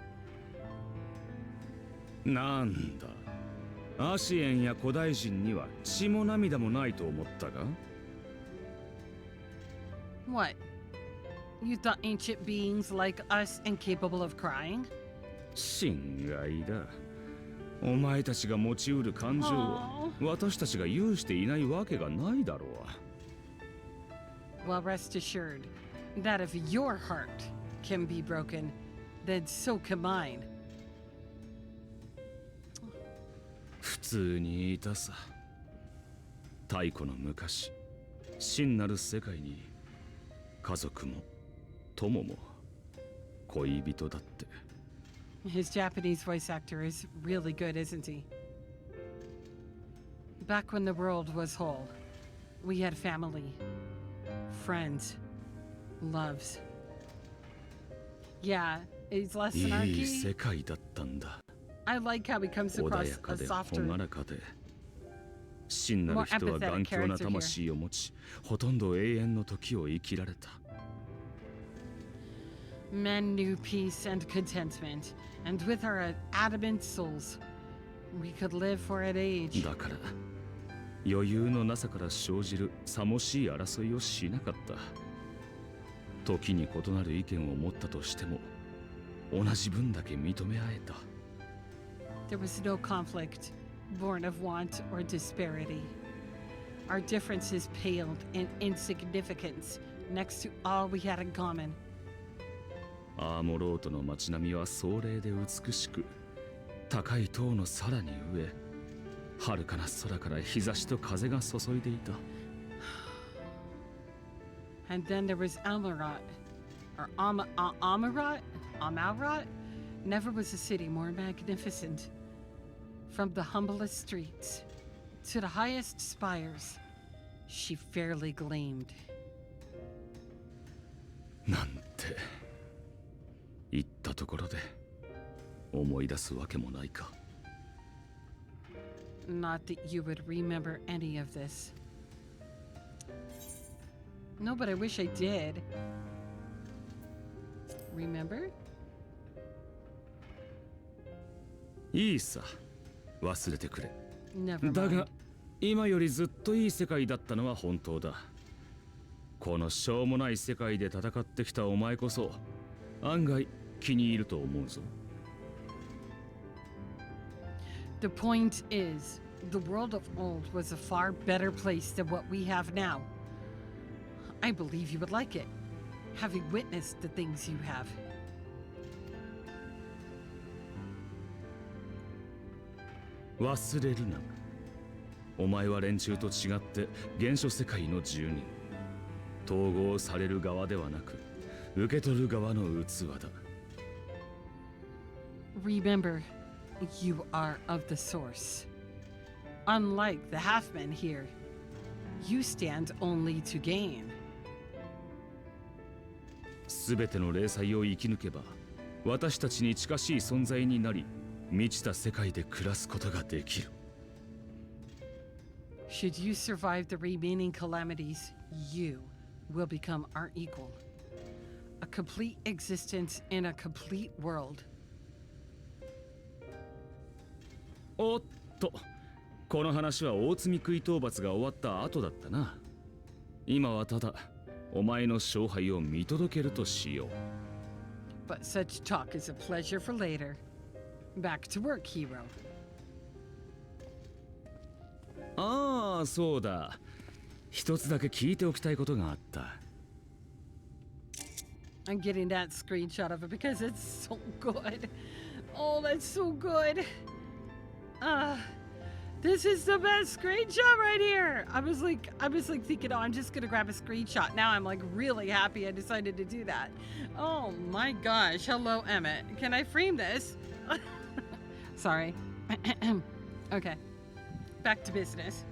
なんだ、アシエンや古代人には血も涙もないと思ったが What? You thought ancient beings like us incapable of crying? 心外だ。お前たちが持ちうる感情を私たちが有していないわけがないだろう。Well, rest assured that if your heart can be broken, then so can mine. 普通にいたさ。太古の昔、真なる世界に家族も友も恋人だって。His Japanese voice actor is really good, isn't he? Back when the world was whole, we had family, friends, loves. Yeah, is less anarchy. いい世界だったんだ。I like how he comes 穏 across やか a で softer. 朗らかで真なる人は頑強な魂を持ち、ほとんど永遠の時を生きられた。Men knew peace and contentment, and with our adamant souls, we could live for an age. だから余裕のなさから生じるさもしい争いをしなかった。時に異なる意見を持ったとしても、同じ分だけ認め合えた。There was no conflict born of want or disparity. Our differences paled in insignificance next to all we had in common. アーモロートの街並みは壮麗で美しく、高い塔のさらに上、遥かな空から日差しと風が注いでいた。And then there was Amalrot, or Amalrot? Never was a city more magnificent. From the humblest streets to the highest spires, she fairly gleamed. なんて言ったところで思い出すわけもないか。Not that you would remember any of this. No, but I wish I did. Remember? いいさ、忘れてくれ。 Never だ mind. が、今よりずっといい世界だったのは本当だ。このしょうもない世界で戦ってきたお前こそ、案外気に入ると思うぞ。The point is, the world of old was a far better place than what we have now. I believe you would like it, having witnessed the things you have. 忘れるな。お前は連中と違って原初世界の住人。統合される側ではなく、受け取る側の器だ。Remember, you are of the source. Unlike the half-men here, you stand only to gain. すべての霊災を生き抜けば、私たちに近しい存在になり、満ちた世界で暮らすことができる。Should you survive the remaining calamities, you will become our equal. A complete existence in a complete world. おっと、この話は大積食い討伐が終わった後だったな。今はただ、お前の勝敗を見届けるとしよう。But such talk is a pleasure for later. Back to work, hero. ああ、そうだ。一つだけ聞いておきたいことがあった。I'm getting that screenshot of it because it's so good. Oh, that's so good. This is the best screenshot right here. I was like thinking, oh, I'm just gonna grab a screenshot. Now I'm like really happy I decided to do that. Oh my gosh. Hello, Emmett. Can I frame this? Sorry. Okay. Back to business.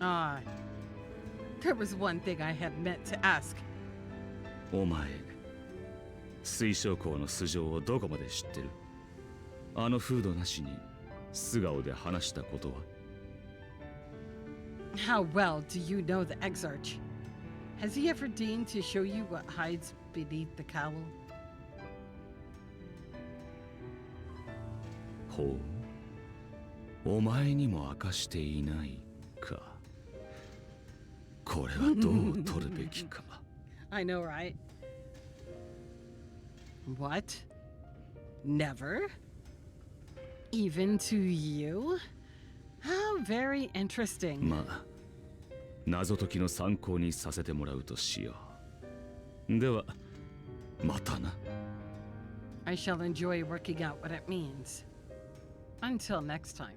There was one thing I had meant to ask. お前、水晶港の素性をどこまで知ってる？あのフードなしに素顔で話したことは？ How well do you know the Exarch? Has he ever deigned to show you what hides beneath the cowl? ほう、お前にも明かしていないか。これはどう取るべきか。I know, right? What? Never? Even to you? How very interesting. まあ、謎解きの参考にさせてもらうとしよう。では、またな。I shall enjoy working out what it means. Until next time.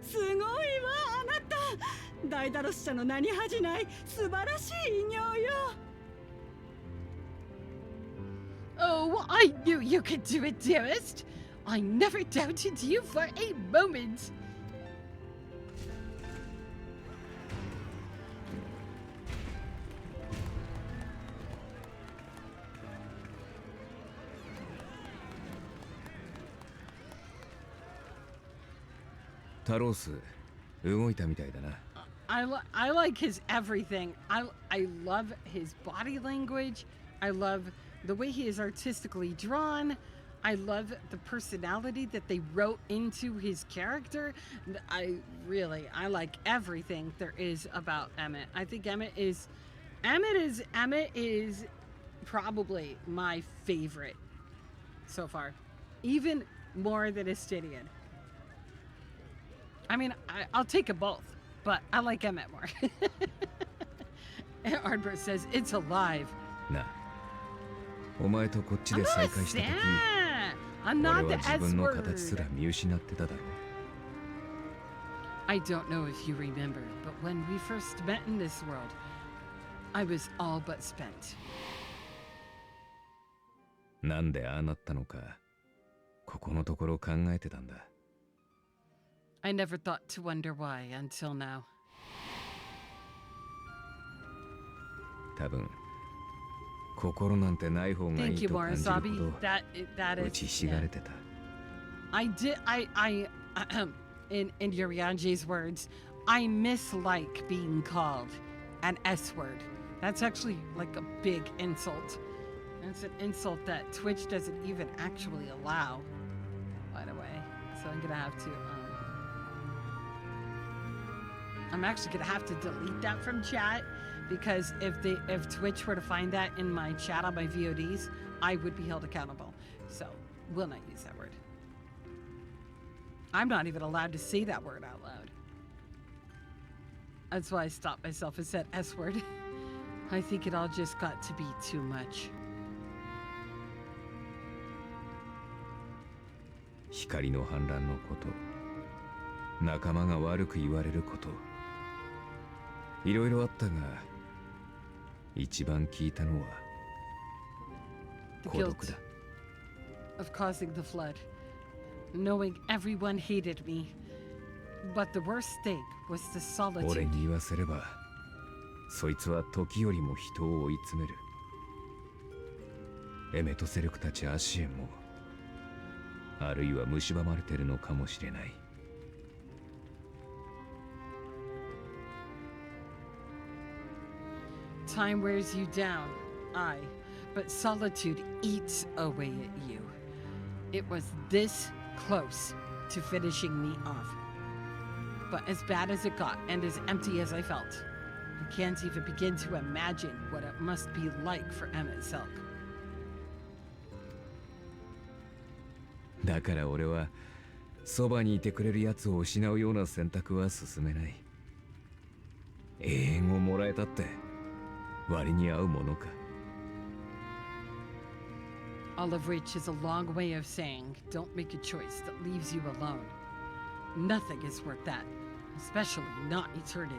すごいわ、あなた。ダイダロス社の名に恥じない素晴らしい偉業よ。Oh, I knew you could do it, dearest. I never doubted you for a moment. Taros, 動いたみたいだな。I like his everything. I love his body language. I love the way he is artistically drawn. I love the personality that they wrote into his character. I like everything there is about Emmett. I think Emmett is probably my favorite so far, even more than Astidian. I mean, I'll take them both, but I like Emmett more. And Ardbert says, it's alive. な、お前とこっちで再会した時、I'm 俺 not は the 自分 S の形す word. ら見失ってただろう。I don't know if you remember, but when we first met in this world, I was all but spent. なんでああなったのか、ここのところ考えてたんだ。I never thought to wonder why until now. 多分心なんてない方がい Thank い you, と感じるほ Morisabi. ど That 打 is. ちひしがれてた。 I did. In Yurianji's words, I mislike being called an S word. That's actually like a big insult. And it's an insult that Twitch doesn't even actually allow. By the way, so I'm gonna have to. I'm actually gonna have to delete that from chat because if Twitch were to find that in my chat on my VODs, I would be held accountable. So will not use that word. I'm not even allowed to say that word out loud. That's why I stopped myself and said S word. I think it all just got to be too much. 光の反乱のこと、仲間が悪く言われること、いろいろあったが、一番聞いたのは The 孤独 guilt だ。 of causing the flood. Knowing everyone hated me. But the worst thing was the 俺 solitude. に言わせれば、そいつは時よりも人を追い詰める。エメトセルクたちアシエンも、あるいは蝕まれてるのかもしれない。Time wears you down, aye, but solitude eats away at you. It was this close to finishing me off. But as bad as it got and as empty as I felt, I can't even begin to imagine what it must be like for Emmett Silk. だから俺は、そばにいてくれる奴を失うような選択は進めない。永遠をもらえたって、割に合うものか。All of which is a long way of saying, don't make a choice that leaves you alone. Nothing is worth that, especially not eternity.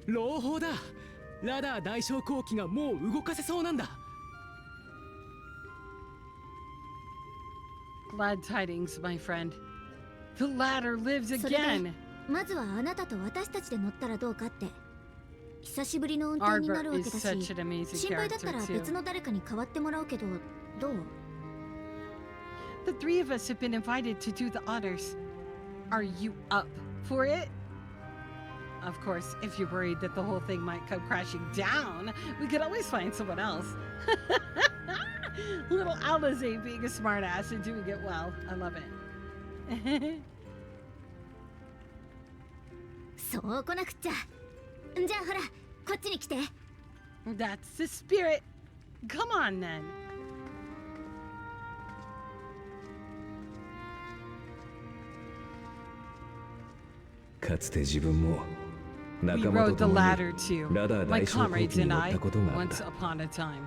Lohou だ。ラダー大将後期がもう動かせそうなんだ。Glad tidings, my friend. The ladder lives それで again. まずはあなたと私たちで乗ったらどうかって。久しぶりの運転になるわけだし、 Arbor is such an amazing 心配だったら character, too. 別の誰かに代わってもらうけど、どう？ The three of us have been invited to do the honors. Are you up for it? Of course, if you're worried that the whole thing might come crashing down, we could always find someone else. Little Alize being a smartass and doing it well. I love it. そう来なくっちゃ。じゃあほら、こっちに来て。That's the spirit. Come on then. かつて自分も We 仲間 rode と the 共に ladder too. ラダー My 大将後 comrades 期に and 乗っ I, たことがあっ once た。 upon a time,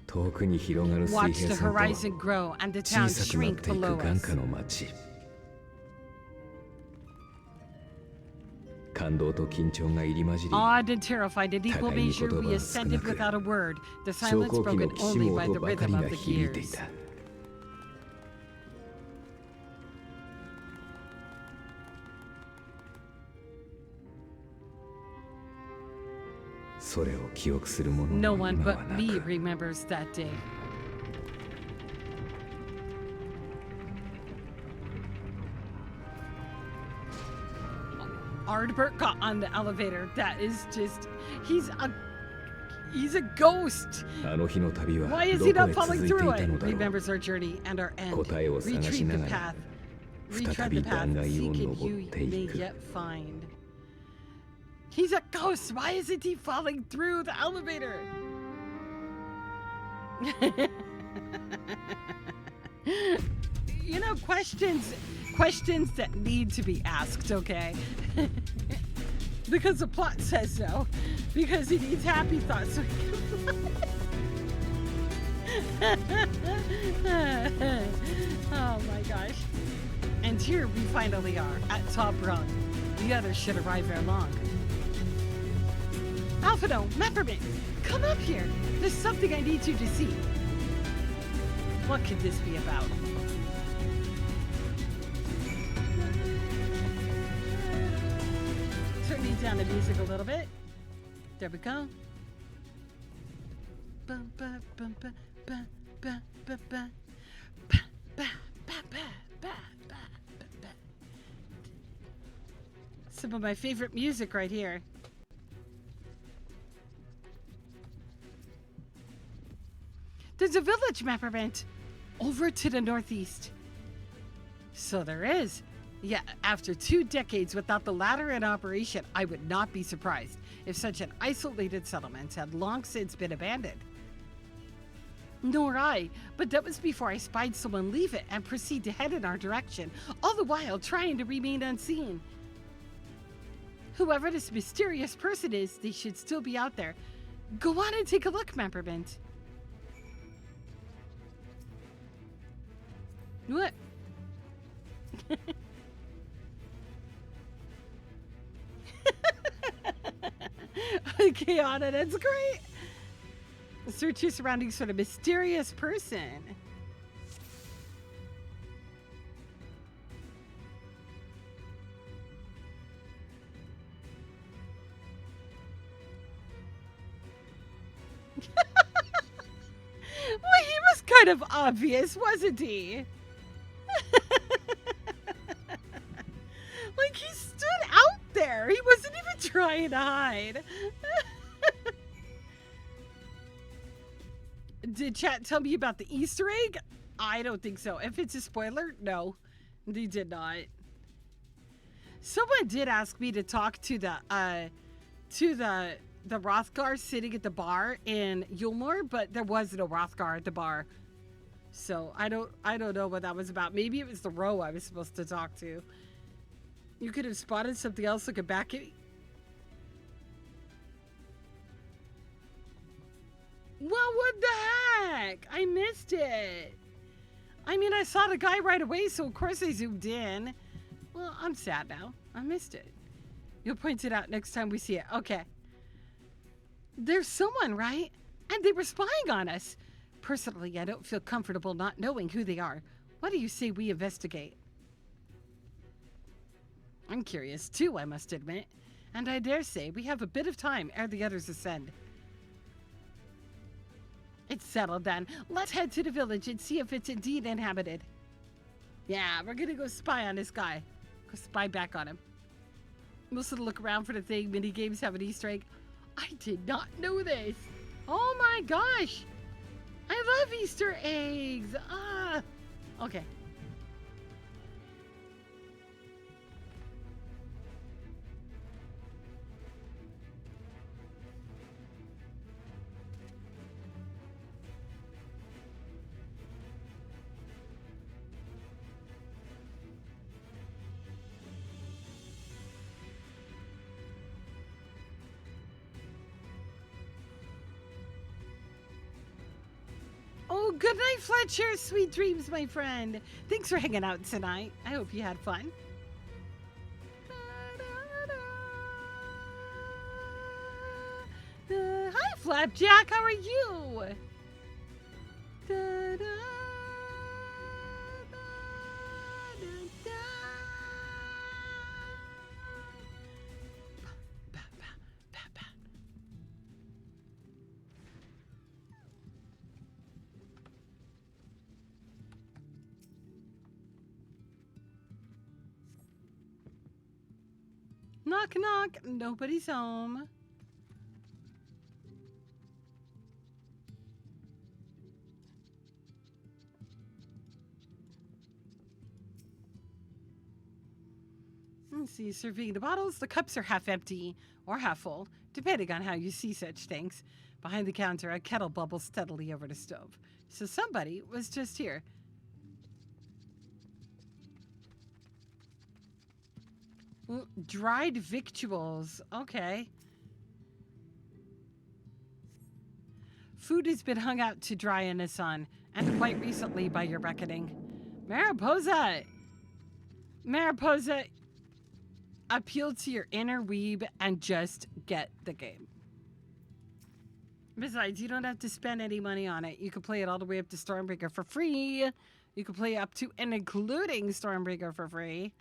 遠くに広がる水 watched 平 the 線 horizon grow and the と town 小さくなっ shrink ていく below 眼 us. 下の街。感動と緊張が入り混じり、 Awed and terrified in equal 互いに measure, 言葉 we は ascended 少なく、 without a word, the 昇 silence 降機の broken きし only む by 音 the ばか rhythm りが of the 響いてい gears. た。それを記憶する者 No も one 今は but な me く、 remembers that day. Ardbert got on the elevator. That is just... He's a ghost. あの日の旅は Why is ど he こへ not 続 falling いてい through た it? のだろう。 Remembers our journey and our end. 答えを探し Retrieve な the がら path. 再 Retread び the path. 断崖を Seek it 登 you ってい may く。 yet find. He's a ghost. Why isn't he falling through the elevator? You know, questions that need to be asked, okay? Because the plot says so. Because he needs happy thoughts. So oh my gosh. And here we finally are, at top rung. The others should arrive ere long. Alphino, Peppermint, come up here. There's something I need you to see. What could this be about? Turning down the music a little bit. There we go. Bum, ba, bum, ba, ba, ba, ba, ba. Ba, ba, ba, ba, ba, ba, ba. Some of my favorite music right here. There's a village map event over to the northeast. So there is. Yeah, after 2 decades without the ladder in operation, I would not be surprised if such an isolated settlement had long since been abandoned. Nor I, but that was before I spied someone leave it and proceed to head in our direction, all the while trying to remain unseen. Whoever this mysterious person is, they should still be out there. Go on and take a look, Memberment. What? Okay, Anna, that's great. Search your surroundings for the mysterious person. Well, he was kind of obvious, wasn't he? Like, he stood out there. He wasn't even trying to hide. Did chat tell me about the Easter egg? I don't think so. If it's a spoiler, no. They did not. Someone did ask me to talk to the Rothgar sitting at the bar in Yulmore, but there was no Rothgar at the bar. So I don't know what that was about. Maybe it was the row I was supposed to talk to. You could have spotted something else looking back at me. Well, what the heck? I missed it. I mean, I saw the guy right away, so of course I zoomed in. Well, I'm sad now. I missed it. You'll point it out next time we see it. Okay. There's someone, right? And they were spying on us. Personally, I don't feel comfortable not knowing who they are. What do you say we investigate? I'm curious too, I must admit. And I dare say we have a bit of time ere the others ascend. It's settled then. Let's head to the village and see if it's indeed inhabited. Yeah, we're gonna go spy on this guy. Go spy back on him. We'll sort of look around for the thing. Mini games have an Easter egg. I did not know this. Oh my gosh. I love Easter eggs. Ah. Okay. Oh, good night, Fletcher. Sweet dreams, my friend. Thanks for hanging out tonight. I hope you had fun. Hi, Flapjack. How are you? Knock, knock. Nobody's home. Let's see, serving the bottles. The cups are half empty or half full, depending on how you see such things. Behind the counter, a kettle bubbles steadily over the stove. So somebody was just here. Ooh, dried victuals. Okay. Food has been hung out to dry in the sun, and quite recently by your reckoning. Mariposa! Mariposa, appeal to your inner weeb and just get the game. Besides, you don't have to spend any money on it. You can play it all the way up to Stormbreaker for free. You can play up to and including Stormbreaker for free.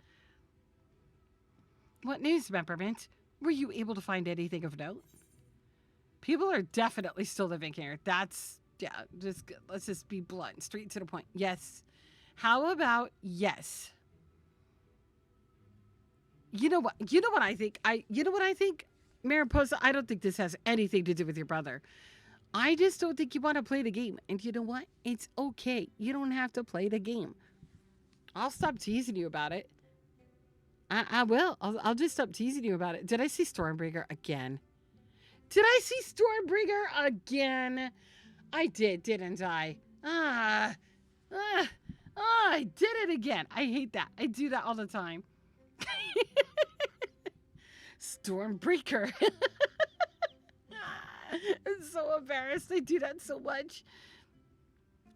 What news, Peppermint? Were you able to find anything of note? People are definitely still living here. That's, yeah, let's just be blunt, straight to the point. Yes. How about yes? You know what I think? Mariposa, I don't think this has anything to do with your brother. I just don't think you want to play the game. And you know what? It's okay. You don't have to play the game. I'll stop teasing you about it. I will. I'll just stop teasing you about it. Did I see Stormbreaker again? Did I see Stormbreaker again? I did, didn't I? I did it again. I hate that. I do that all the time. Stormbreaker. I'm so embarrassed. I do that so much.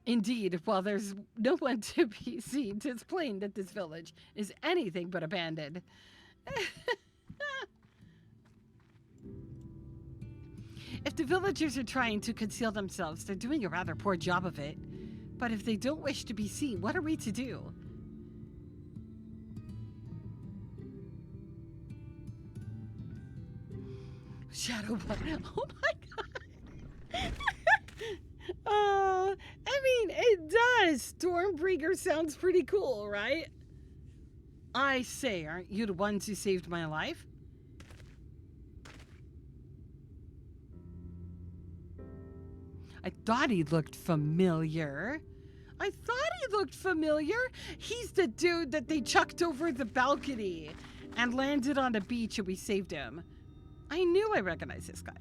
Indeed, while there's no one to be seen, 'tis plain that this village is anything but abandoned. If the villagers are trying to conceal themselves, they're doing a rather poor job of it. But if they don't wish to be seen, what are we to do? Shadowbringers. Oh my god. Oh, I mean, it does. Stormbreaker sounds pretty cool, right? I say, aren't you the ones who saved my life? I thought he looked familiar. He's the dude that they chucked over the balcony and landed on the beach and we saved him. I knew I recognized this guy.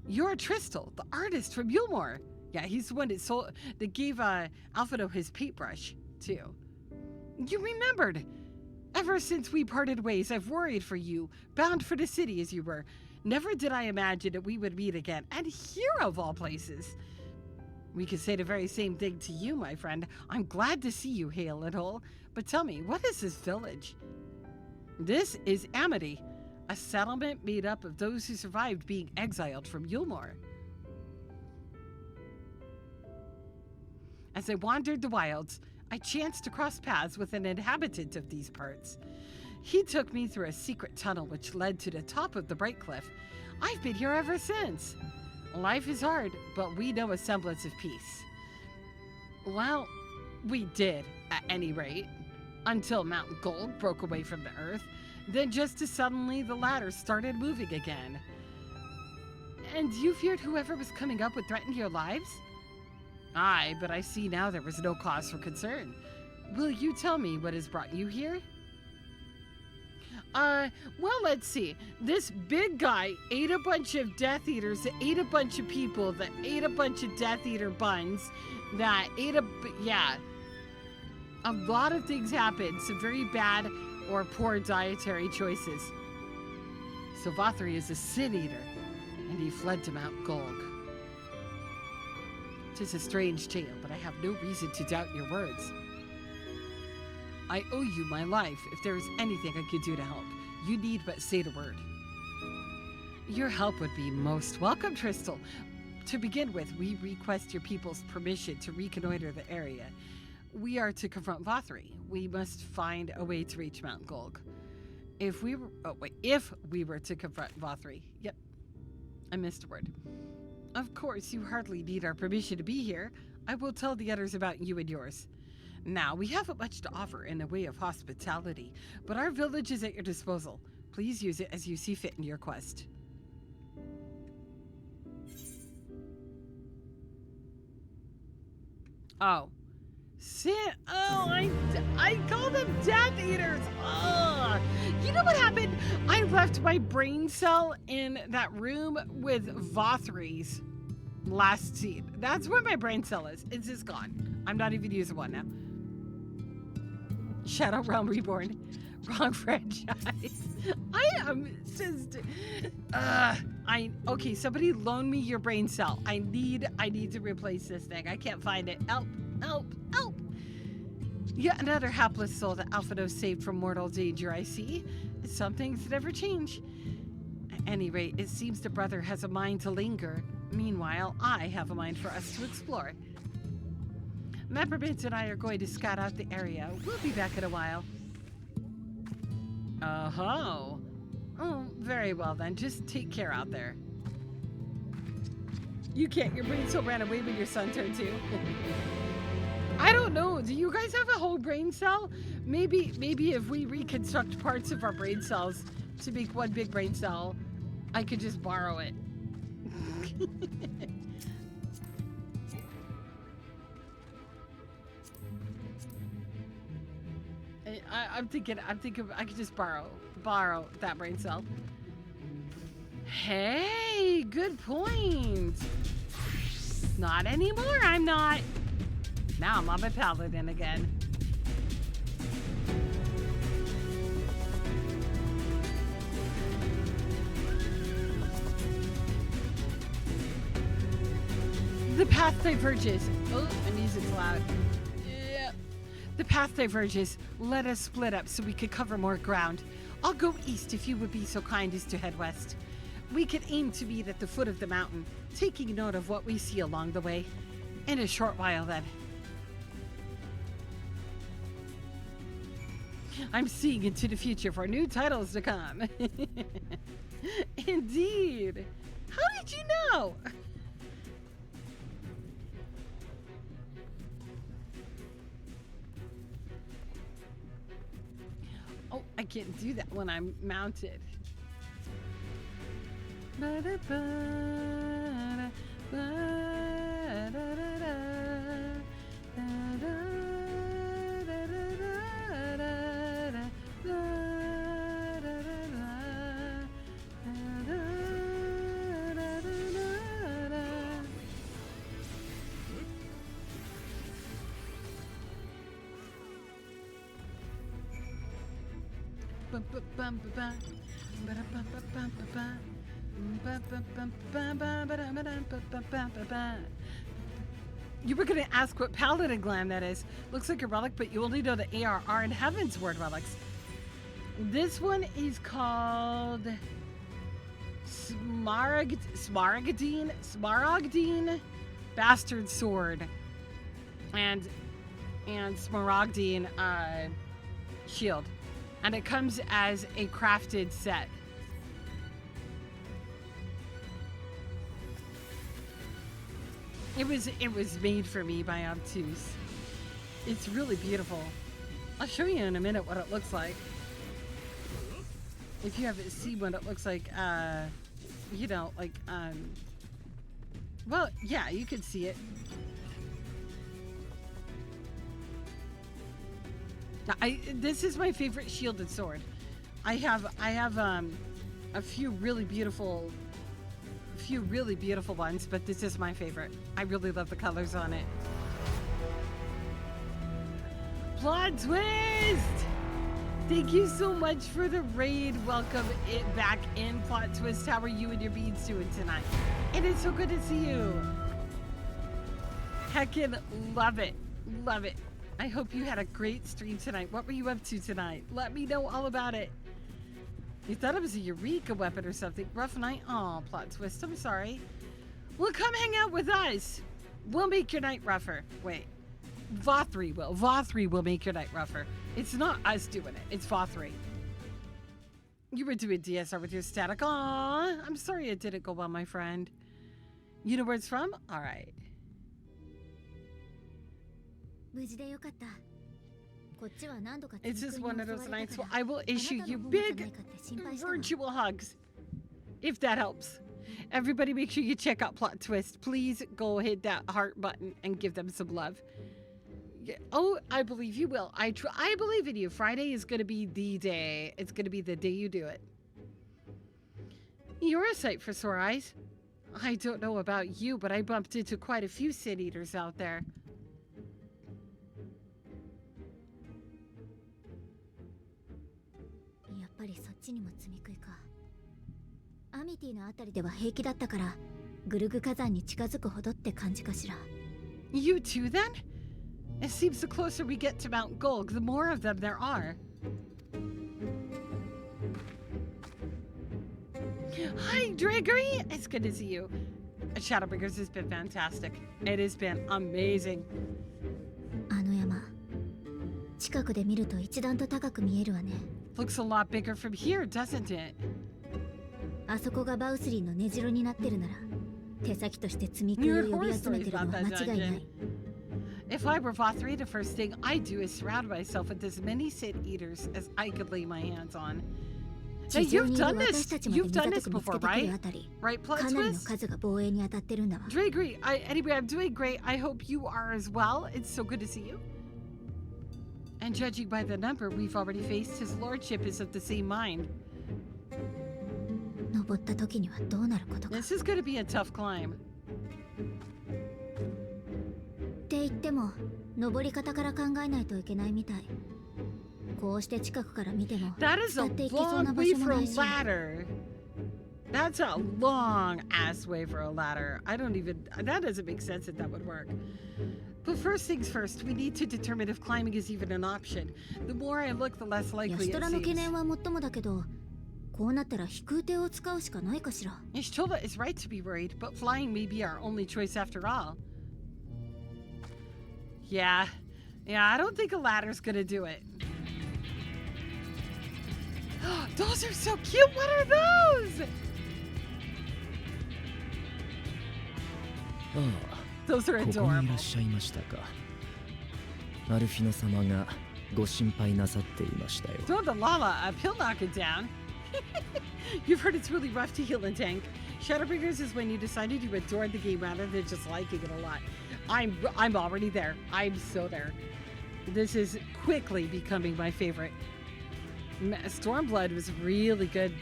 You're Tristel, the artist from Yulmore. Yeah, he's the one that gave Alfredo his paintbrush, too. You remembered. Ever since we parted ways, I've worried for you, bound for the city as you were. Never did I imagine that we would meet again, and here of all places. We could say the very same thing to you, my friend. I'm glad to see you, Hail Little. But tell me, what is this village? This is Amity, a settlement made up of those who survived being exiled from Yulmore. As I wandered the wilds, I chanced to cross paths with an inhabitant of these parts. He took me through a secret tunnel which led to the top of the Bright Cliff. I've been here ever since. Life is hard, but we know a semblance of peace. Well, we did, at any rate, until Mount Gold broke away from the earth. Then just as suddenly the ladder started moving again. And you feared whoever was coming up would threaten your lives? Aye, but I see now there was no cause for concern. Will you tell me what has brought you here? Well, let's see. This big guy ate a bunch of Death Eaters, that ate a bunch of people, that ate a bunch of Death Eater buns, that ate yeah. A lot of things happened, some very bad or poor dietary choices. So Vothri is a Sin Eater, and he fled to Mount Golg. 'Tis a strange tale, but I have no reason to doubt your words. I owe you my life. If there is anything I could do to help, you need but say the word. Your help would be most welcome, Tristel. To begin with, we request your people's permission to reconnoiter the area. We are to confront Vothri. We must find a way to reach Mount Golg. If we were to confront Vothri. Yep, I missed a word. Of course, you hardly need our permission to be here. I will tell the others about you and yours. Now, we haven't much to offer in the way of hospitality, but our village is at your disposal. Please use it as you see fit in your quest. Oh. I call them Death Eaters. Oh. You know what happened? I left my brain cell in that room with Vothri's last scene. That's where my brain cell is. It's just gone. I'm not even using one now. Shadow Realm Reborn. Wrong franchise. I am just okay, somebody loan me your brain cell. I need to replace this thing. I can't find it. Help. Yet another hapless soul that Alfredo saved from mortal danger, I see. Some things never change. At any rate, it seems the brother has a mind to linger. Meanwhile, I have a mind for us to explore. Mapperbits and I are going to scout out the area. We'll be back in a while. Oh, very well then. Just take care out there. You can't. Your brain cell ran away when your son turned 2. I don't know. Do you guys have a whole brain cell? Maybe if we reconstruct parts of our brain cells to make one big brain cell, I could just borrow it. I'm thinking I could just borrow that brain cell. Hey, good point. Not anymore, I'm not. Now I'm on my paladin again. The path diverges. Oh, the music's loud. Yeah. The path diverges. Let us split up so we could cover more ground. I'll go east if you would be so kind as to head west. We could aim to meet at the foot of the mountain, taking note of what we see along the way. In a short while, then. I'm seeing into the future for new titles to come. Indeed. How did you know? Oh, I can't do that when I'm mounted. You were going to ask what paladin glam that is. Looks like a relic, but you only know the ARR and Heaven's Word relics. This one is called Smaragdine Bastard Sword and Smaragdine Shield. And it comes as a crafted set. It was made for me by Obtuse. It's really beautiful. I'll show you in a minute what it looks like. If you haven't seen what it looks like, you know, like, well, yeah, you can see it. This is my favorite shielded sword. I have a few really beautiful ones, but this is my favorite. I really love the colors on it. Plot twist! Thank you so much for the raid. Welcome it back in, Plot Twist. How are you and your beans doing tonight? It is so good to see you. Heckin' love it. Love it. I hope you had a great stream tonight. What were you up to tonight? Let me know all about it. You thought it was a Eureka weapon or something. Rough night? Aw, Plot Twist. I'm sorry. Well, come hang out with us. We'll make your night rougher. Wait. Vothri will. Vothri will make your night rougher. It's not us doing it. It's Vothri. You were doing DSR with your static. Aw, I'm sorry it didn't go well, my friend. You know where it's from? All right. It's just one of those nights where I will issue you big virtual hugs, if that helps. Everybody make sure you check out Plot Twist. Please go hit that heart button and give them some love. Yeah. Oh, I believe you will. I believe in you. Friday is going to be the day. It's going to be the day you do it. You're a sight for sore eyes. I don't know about you, but I bumped into quite a few Sin Eaters out there. You too, then? It seems the closer we get to Mount Golg, the more of them there are. Hi, Gregory! It's good to see you. Shadowbringers has been fantastic. It has been amazing. あの山、近くで見ると一段と高く見えるわね。Looks a lot bigger from here, doesn't it? あそこがバウスリーの根城になってるなら、手先として積み食いを呼び集めてるのは間違いない。If I were Vothri, the first thing I'd do is surround myself with as many Sid Eaters as I could lay my hands on. Now you've done this before, right? Right, plot twist? Anyway, I'm doing great. I hope you are as well. It's so good to see you. And judging by the number we've already faced, his lordship is of the same mind. This is going to be a tough climb. って言っても、登り方から考えないといけないみたい。こうして近くから見ても、 That is a long way for a ladder. That's a long ass way for a ladder. That doesn't make sense that would work. But first things first, we need to determine if climbing is even an option. The more I look, the less likely it seems. こうなったら飛空艇を使うしかないかしら。Yashtola is right to be worried, but flying may be our only choice after all. Yeah, I don't think a ladder's gonna do it. Those are so cute! What are those? Those are adorable. アルフィノ様がご心配なさっていましたよ。 Throw the Lala up, he'll knock it down. You've heard it's really rough to heal and tank. Shadowbringers is when you decided you adored the game rather than just liking it a lot. I'm already there. I'm so there. This is quickly becoming my favorite. Stormblood was really good,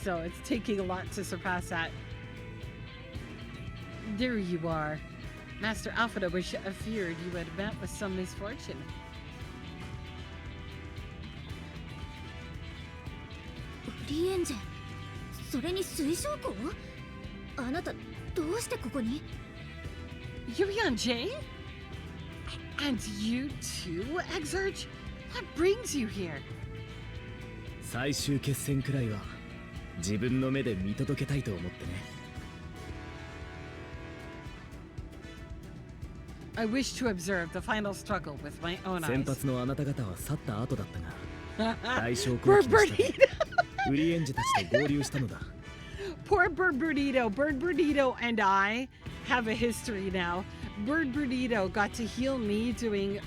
so it's taking a lot to surpass that. There you are. Master Alpha was feared you had met with some misfortune. フリーエンジェン、それに水晶湖？あなたどうしてここに？ Yurian J? And you too, Exarch? What brings you here? 最終決戦くらいは自分の目で見届けたいと思ってね。I wish to observe the final struggle with my own eyes. 先発のあなた方は去った後だったが、大将後期の下でウリエンジたちと合流したのだ。Poor Bird Burnito. Bird Burnito and I have a history now. Bird Burnito got to heal me doing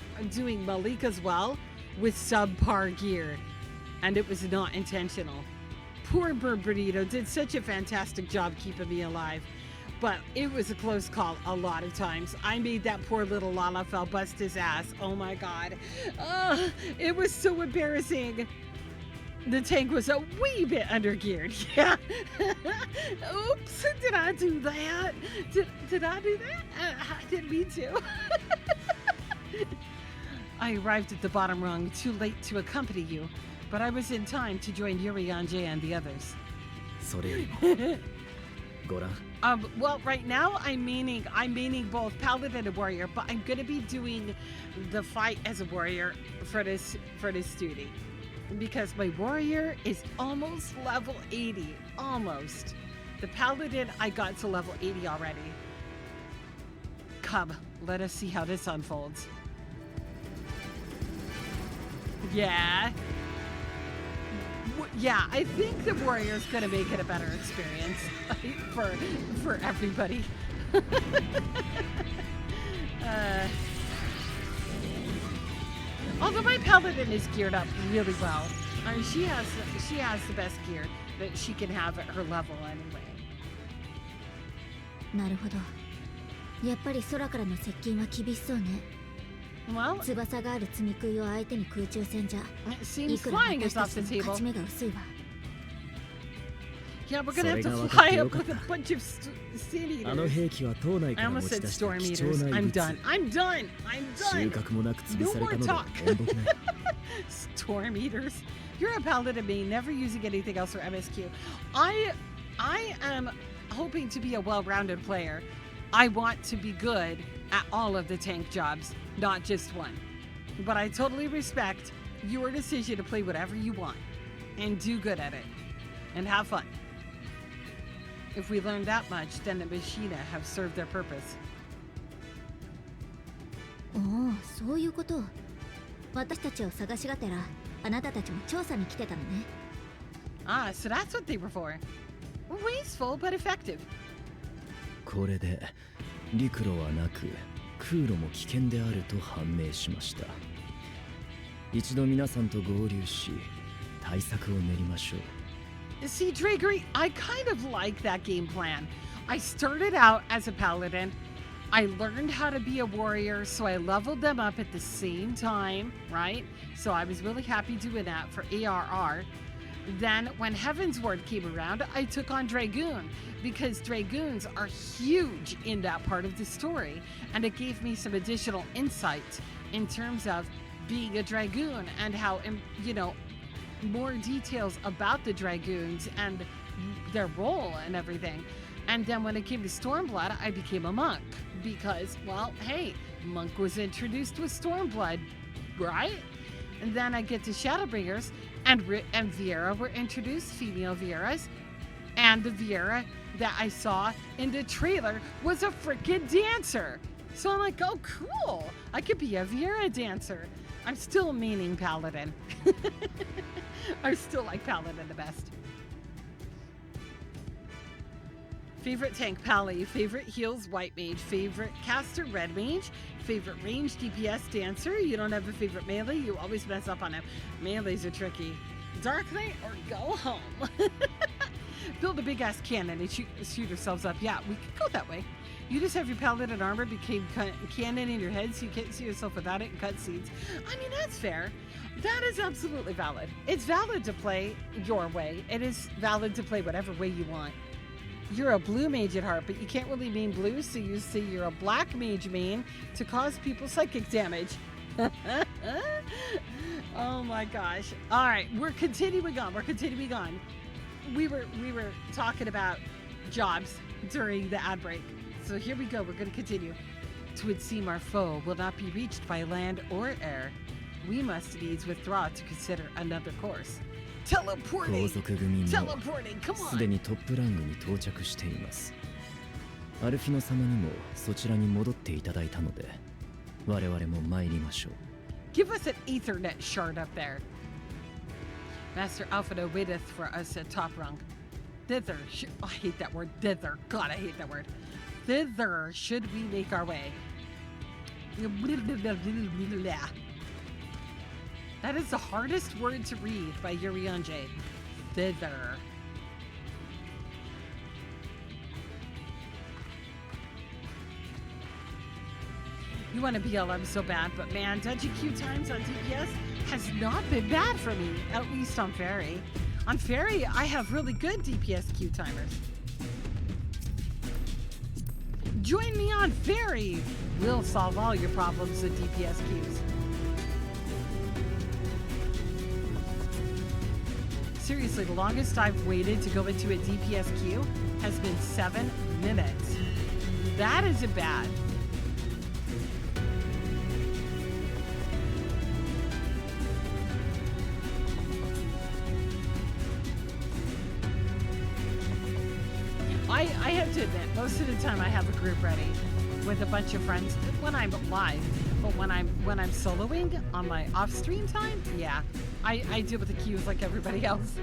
Malik as well with subpar gear, and it was not intentional. Poor Bird Burnito did such a fantastic job keeping me alive, but it was a close call a lot of times. I made that poor little Lalafell bust his ass. Oh my god. It was so embarrassing. The tank was a wee bit undergeared. Yeah. Oops, did I do that? Did I do that? I didn't mean to. I arrived at the bottom rung too late to accompany you, but I was in time to join Yuri Anje and the others. それよりもご覧。Well, right now I'm meaning both paladin and warrior, but I'm gonna be doing the fight as a warrior for this duty. Because my warrior is almost level 80. Almost. The paladin, I got to level 80 already. Come, let us see how this unfolds. Yeah. Yeah, I think the warrior's gonna make it a better experience for everybody. Although my paladin is geared up really well. I mean, she has the best gear that she can have at her level anyway. なるほど。やっぱり空からの接近は厳しそうね。Well, 翼がある積み食いを相手に空中戦じゃ、 it seems いくら flying 私 is た off ち the の勝ち table. 目が薄いわ。Yeah, we're gonna have to fly up with a bunch of city あの eaters. 兵器は島内か I ら持 almost ち said 出した storm 貴 eaters. 重な遺 I'm 物。 done. I'm done. I'm 収 done. 穫もなく潰 No され more たので talk. 面目ない。Storm eaters. You're a paladin me, never using anything else for MSQ. I am hoping to be a well-rounded player. I want to be good at all of the tank jobs, not just one. But I totally respect your decision to play whatever you want and do good at it and have fun. If we learn that much, then the Machina have served their purpose. おお、そういうこと。私たちを探しがてら、あなたたちも調査に来てたのね。Ah, so that's what they were for. Wasteful but effective. これで陸路はなく空路も危険であると判明しました。一度皆さんと合流し対策を練りましょう。See, Dragory, I kind of like that game plan. I started out as a paladin. I learned how to be a warrior, so I leveled them up at the same time, right? So I was really happy doing that for ARR. Then when Heaven's Ward came around, I took on Dragoon because Dragoons are huge in that part of the story. And it gave me some additional insight in terms of being a Dragoon and how, you know, more details about the Dragoons and their role and everything. And then when it came to Stormblood, I became a monk because, well, hey, monk was introduced with Stormblood, right? And then I get to Shadowbringers, and Viera were introduced, female Vieras, and the Viera that I saw in the trailer was a freaking dancer. So I'm like, oh, cool, I could be a Viera dancer. I'm still a meaning paladin. I still like paladin the best. Favorite tank, Pally. Favorite heals, white mage. Favorite caster, red mage. Favorite range, DPS, dancer. You don't have a favorite melee, you always mess up on him. Melees are tricky. Dark Knight or go home. Build a big ass cannon and shoot yourselves up. Yeah, we could go that way. You just have your paladin armor became cannon in your head so you can't see yourself without it in cutscenes. I mean, that's fair. That is absolutely valid. It's valid to play your way. It is valid to play whatever way you want. You're a blue mage at heart, but you can't really main blue, so you say you're a black mage main to cause people psychic damage. Oh my gosh. All right, we're continuing on. We were talking about jobs during the ad break. So here we go. We're going to continue. 'Twould seem our foe will not be reached by land or air. We must needs withdraw to consider another course. Teleporting! 後続組も Teleporting! Come すで on! にトップラングに到着しています。アルフィノ様にもそちらに戻っていただいたので、我々も参りましょう。Give us an Ethernet shard up there. Master Alphino waiteth for us at top rung. Thither, I hate that word. Thither. God, I hate that word. Thither should we make our way. That is the hardest word to read by Yurionje. Thither. You want to BLM so bad, but man, dungeon queue times on DPS has not been bad for me, at least on Fairy. On Fairy, I have really good DPS queue timers. Join me on Fairy! We'll solve all your problems with DPS queues. Seriously, the longest I've waited to go into a DPS queue has been 7 minutes. That isn't bad. I have to admit, most of the time I have a group ready with a bunch of friends when I'm live, but when I'm soloing on my off-stream time, yeah, I deal with the queues like everybody else.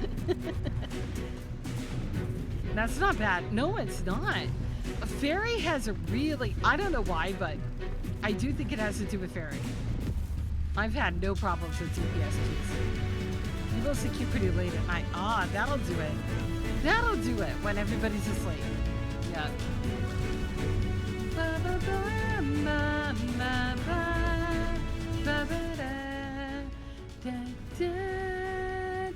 That's not bad. No, it's not. Fairy has a really, I don't know why, but I do think it has to do with Fairy. I've had no problems with DPS queues. You mostly queue pretty late at night. Ah, that'll do it. That'll do it when everybody's asleep. Yeah. Ba, ba, ba, ba, ba, ba, ba, ba, da, da,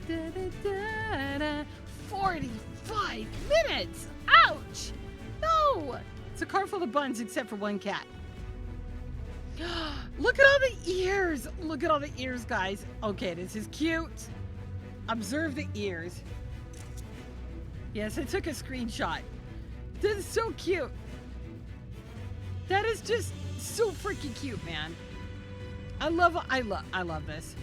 da, da, da, da. 45 minutes! Ouch! No! It's a car full of buns except for one cat. Look at all the ears! Look at all the ears, guys. Okay, this is cute. Observe the ears. Yes, I took a screenshot. This is so cute. That is just so freaking cute, man. I love this.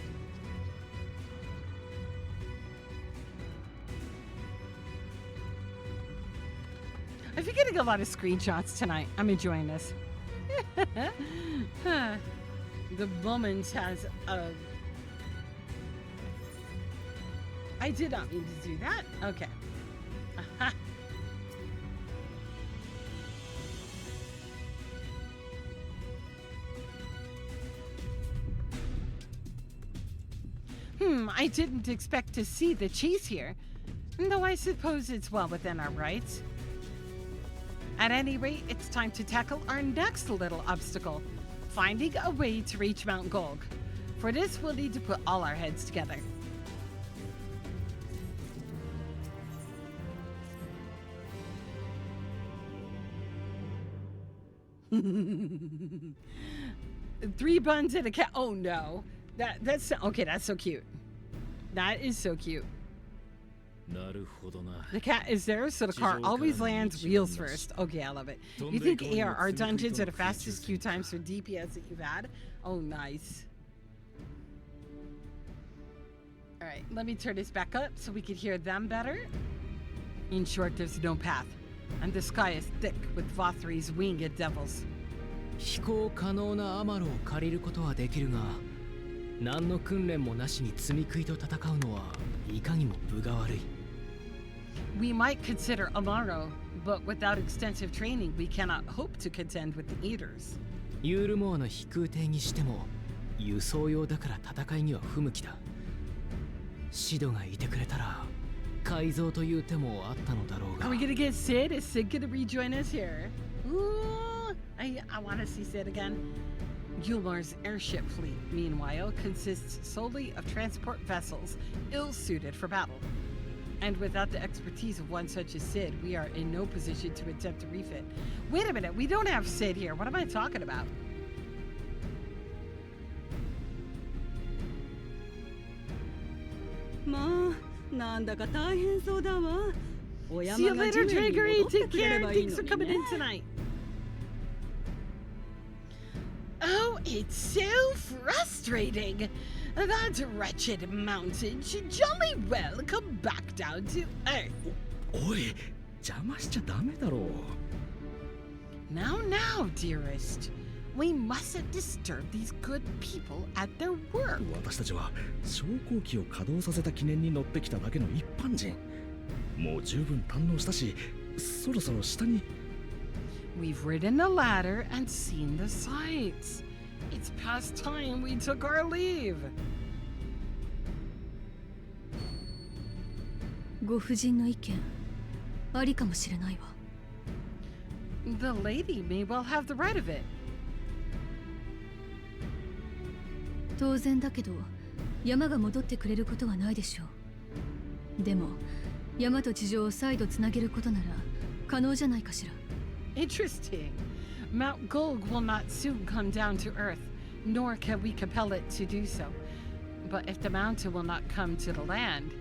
I've been getting a lot of screenshots tonight. I'm enjoying this. The moment has a... I did not mean to do that. Okay. I didn't expect to see the chase here, though I suppose it's well within our rights. At any rate, it's time to tackle our next little obstacle, finding a way to reach Mount Golg. For this, we'll need to put all our heads together. Three buns and a cat. Oh no. That's okay, that's so cute. That is so cute. The cat is there, so the car always lands wheels first. Okay, I love it. You think ARR dungeons are the fastest queue times for DPS that you've had? Oh, nice. Alright, let me turn this back up so we can hear them better. In short, there's no path, and the sky is thick with Vothri's winged devils. 飛行可能なアマロを借りることはできるが、何の訓練もなしに積み食いと戦うのはいかにも分が悪い。We might consider Amaro, but without extensive training, we cannot hope to contend with the Eaters. ユールモアの飛空艇にしても輸送用だから戦いには不向きだ。シドがいてくれたら改造という手もあったのだろうが。Are we gonna get Sid? Is Sid gonna rejoin us here? Ooh, I want to see Sid again. Yulmar's airship fleet, meanwhile, consists solely of transport vessels ill-suited for battle. And without the expertise of one such as Sid, we are in no position to attempt to refit. Wait a minute, we don't have Sid here. What am I talking about? See you later, Draggery. Take care. Thanks for coming in tonight. Oh, it's so frustrating. That wretched mountain should jolly well come back down to earth. Oi, 邪魔しちゃダメだろう。Now, dearest. We mustn't disturb these good people at their work. 私たちは昇降機を稼働させた記念に乗ってきただけの一般人。もう十分堪能したし、そろそろ下に。We've ridden the ladder and seen the sights. It's past time we took our leave. ご婦人の意見ありかもしれないわ。The lady may well have the right of it. 当然だけど山が戻ってくれることはないでしょう。でも山と地上を再度つなげることなら可能じゃないかしら。Interesting. Mount Golg will not soon come down to Earth, nor can we compel it to do so. But if the mountain will not come to the land,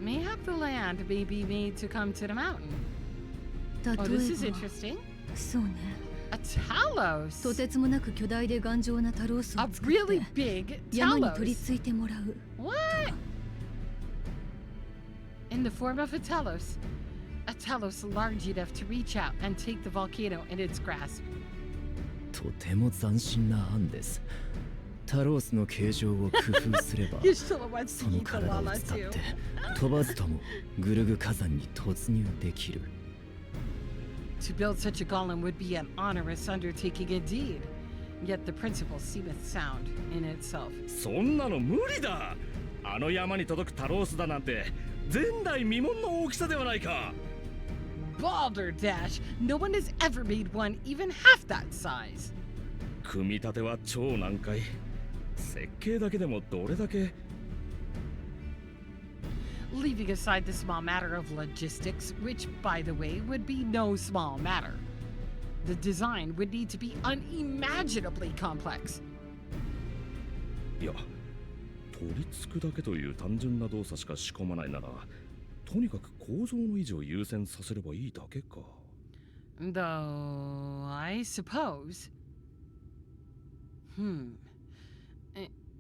mayhap the land may be made to come to the mountain. Oh, this is interesting. そうね。A Talos. とてつもなく巨大で頑丈なタロースを作って A really big 山に取り付いてもらう。What? In the form of a Talos. A Talos large enough to reach out and take the volcano in its grasp. とても斬新な案です。タロースの形状を工夫すればその体を伝って飛ばずともグルグ火山に突入できる。To build such a golem would be an onerous undertaking indeed. Yet the principle seemeth sound in itself. そんなの無理だ。あの山に届くタロースだなんて前代未聞の大きさではないか。Balderdash! No one has ever made one even half that size. 組み立ては超難解。設計だけでもどれだけ。Leaving aside the small matter of logistics, which, by the way, would be no small matter, the design would need to be unimaginably complex. いや、取り付くだけという単純な動作しか仕込まないなら、とにかく構造の維持を優先させればいいだけか。Though, I suppose.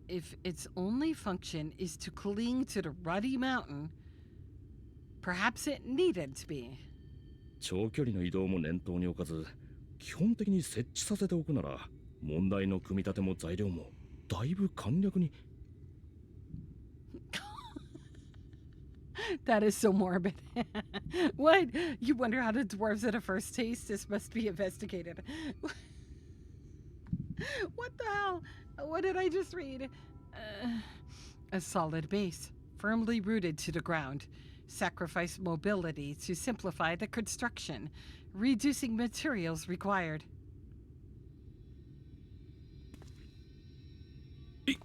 If its only function is to cling to the ruddy mountain, perhaps it needed to be. 長距離の移動も念頭に置かず、基本的に設置させておくなら、問題の組み立ても材料もだいぶ簡略に。That is so morbid. What? You wonder how the dwarves at a first taste? This must be investigated. What the hell? What did I just read? A solid base, firmly rooted to the ground. Sacrifice mobility to simplify the construction, reducing materials required. い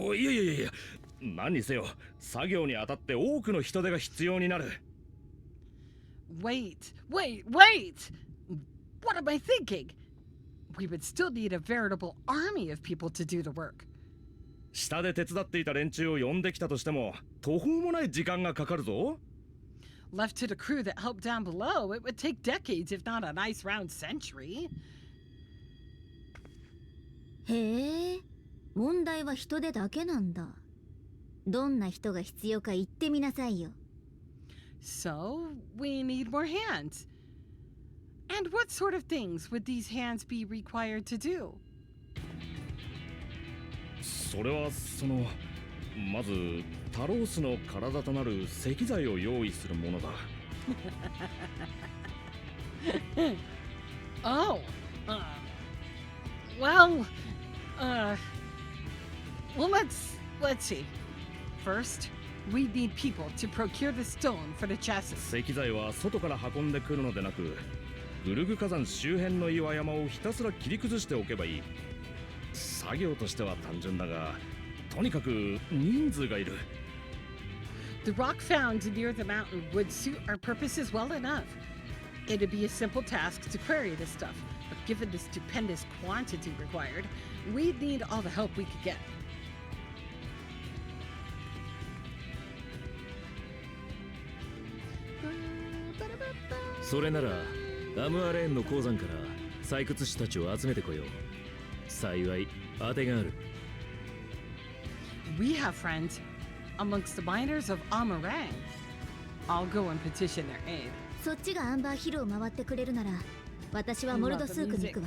やいやいや、何にせよ、作業にあたって多くの人手が必要になる。Wait! What am I thinking? We would still need a veritable army of people to do the work. 下で手伝っていた連中を呼んできたとしても、途方もない時間がかかるぞ。Left to the crew that helped down below, it would take decades, if not a nice round century. へえ、問題は人手だけなんだ。どんな人が必要か言ってみなさいよ。So, we need more hands. And what sort of things would these hands be required to do? それはまずタロースの体となる石材を用意するものだ。Oh, well, let's see. First, we need people to procure the stone for the chassis. 石材は外から運んでくるのでなく、グルグ火山周辺の岩山をひたすら切り崩しておけばいい。作業としては単純だが、とにかく人数がいる。The rock found near the mountain would suit our purposes well enough. It'd be a simple task to quarry this stuff, but given the stupendous quantity required, we'd need all the help we could get. それならアムアレーンの鉱山から採掘士たちを集めてこよう。幸い当てがある。We have friends amongst the miners of Amarang. I'll go and petition their aid. そっちがアンバーヒルを回ってくれるなら、私はモルドスークに行くわ。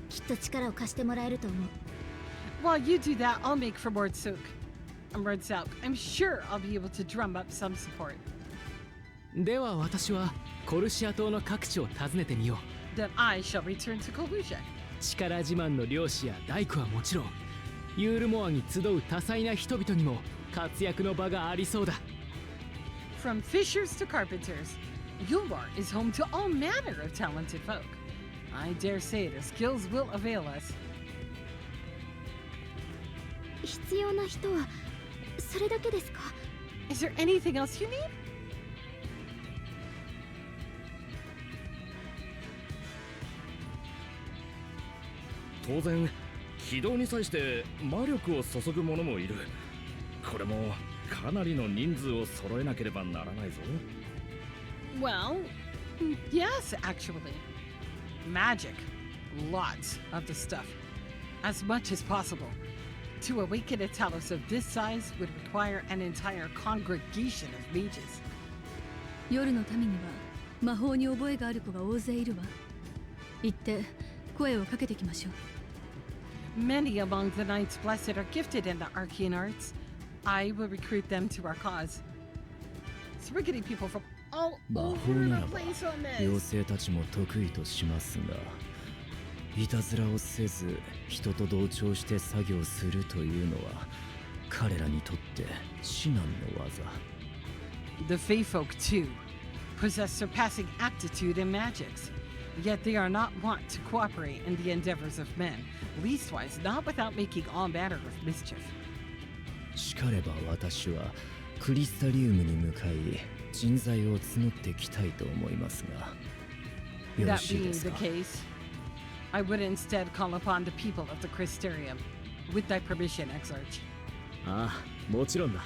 きっと力を貸してもらえると思う。While you do that, I'll make for Mordsuk. I'm sure I'll be able to drum up some support. では私はコルシア島の各地を訪ねてみよう。Then I shall return to Kolusha. 力自慢の漁師や大工はもちろん、ユールモアに集う多彩な人々にも活躍の場がありそうだ。From fishers to carpenters, Yulmar is home to all manner of talented folk. I dare say the skills will avail us. 必要な人はそれだけですか？ Is there anything else you need? 当然軌道に際して魔力を注ぐ者もいる。これもかなりの人数を揃えなければならないぞ。Well, yes, actually. Magic. Lots of the stuff. As much as possible. To awaken a Talos of this size would require an entire congregation of mages. 夜の民には魔法に覚えがある子が大勢いるわ。行って声をかけてきましょう。Many among the Knights Blessed are gifted in the arcane arts. I will recruit them to our cause. So we're getting people from all 魔法 over な the らば place on 妖 this. 精たちも得意としますが、いたずらをせず人と同調して作業するというのは彼らにとって至難の技。 The Fey folk, too, possess surpassing aptitude in magics. Yet they are not wont to cooperate in the endeavors of men, leastwise not without making all manner of mischief. しかれば私はクリスタリウムに向かい人材を募ってきたいと思いますが、よろ That しい being です the か？ case, I would instead call upon the people of the Crystarium. With thy permission, Exarch. ああ、もちろんだ。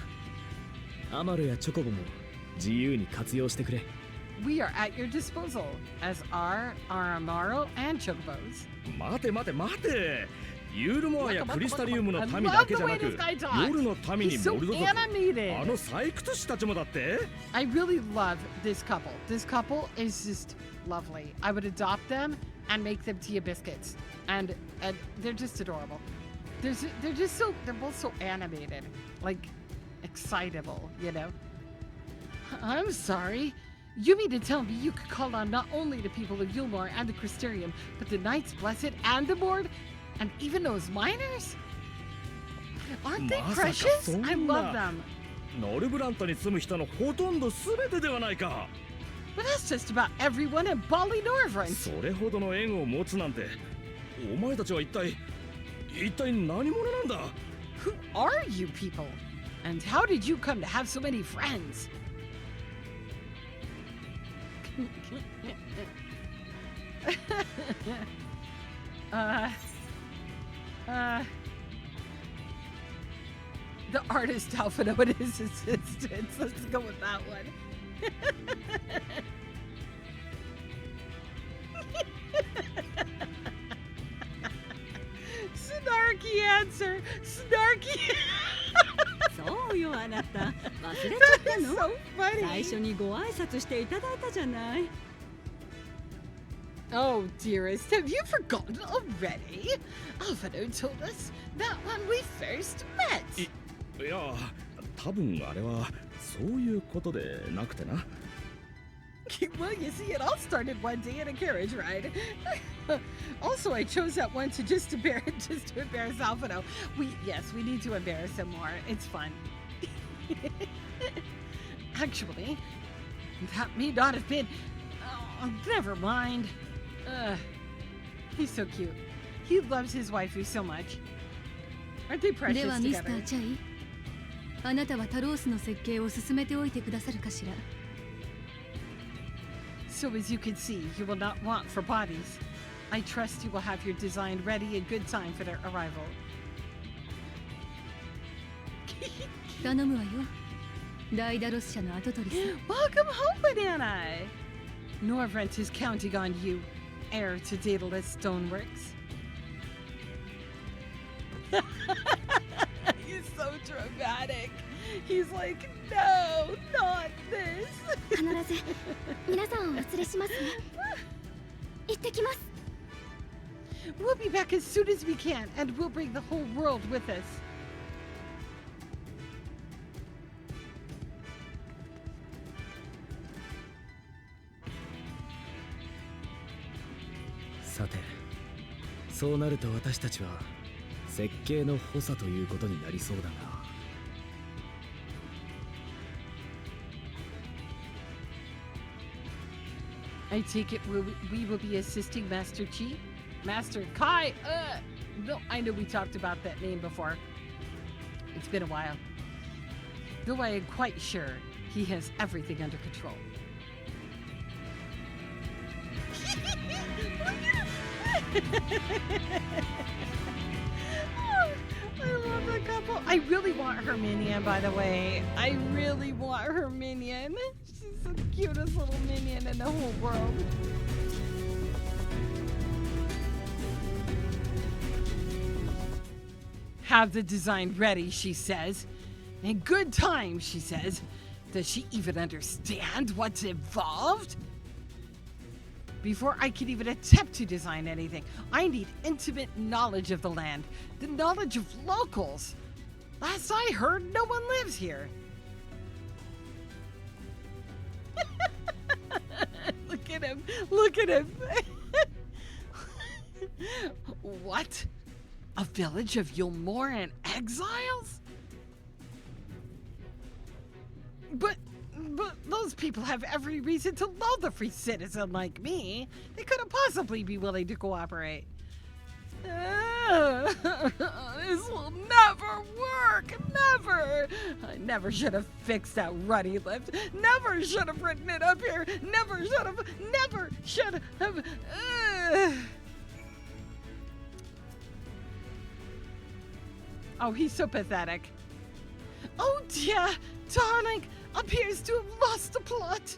アマルやチョコボも自由に活用してくれ。We are at your disposal, as are our Amaro and Chocobos. 待て待て待て。ユールモアやクリスタリウムの民だけじゃなく、夜の民にモルド族、あの採掘師たちもだって。I really love this couple. This couple is just lovely. I would adopt them and make them tea biscuits, and they're just adorable. They're both so animated, like excitable, you know. I'm sorry. You mean to tell me you could call on not only the people of Yulmore and the Crystarium, but the Knights Blessed and the Board, and even those miners? Aren't they precious? I love them. ノルブラントに住む人のほとんど全てではないか。But that's just about everyone in Bali Norvrent. それほどの縁を持つなんて、お前たちは一体何者なんだ？ Who are you people? And how did you come to have so many friends? The artist Alpha and his assistants. Let's go with that one. Snarky answer. Snarky. そうよあなた忘れちゃったの so funny. 最初にご挨拶していただいたじゃない Oh, dearest, have you forgotten already? Alvaro told us that when we first met. いや、多分あれはそういうことでなくてな。Well, you see, it all started one day in a carriage ride. Also, I chose that one to just to embarrass Alvaro. We need to embarrass him more. It's fun. Actually, that may not have been. Oh, never mind. He's so cute. He loves his waifu so much. Aren't they precious ではミスタ together? ーチャイ、あなたはタロースの設計を進めておいてくださるかしら。So as you can see, you will not want for bodies. I trust you will have your design ready in good time for their arrival. 頼むわよ。ダイダロス社の跡取りさ。Welcome home, Banana! Norvrent is counting on you, heir to Daedalus Stoneworks. He's so dramatic. He's like, no, not this. 必ず皆さんをお連れしますね。行ってきます。 We'll be back as soon as we can, and we'll bring the whole world with us. Sate, そうなると私たちは設計の補佐ということになりそうだが。I take it we will be assisting Master Chi? Master Kai! No, I know we talked about that name before. It's been a while. Though I am quite sure he has everything under control. I love the couple. I really want her minion, by the way. I really want her minion. She's the cutest little minion in the whole world. Have the design ready, she says. In good time, she says. Does she even understand what's involved? Before I can even attempt to design anything, I need intimate knowledge of the land, the knowledge of locals. Last I heard, no one lives here. Look at him. Look at him. What? A village of Yulmoran exiles? But those people have every reason to loathe a free citizen like me. They couldn't possibly be willing to cooperate. This will never work. Never. I never should have fixed that ruddy lift. Never should have written it up here. Never should have. Oh, he's so pathetic. Oh dear, darling appears to have lost the plot.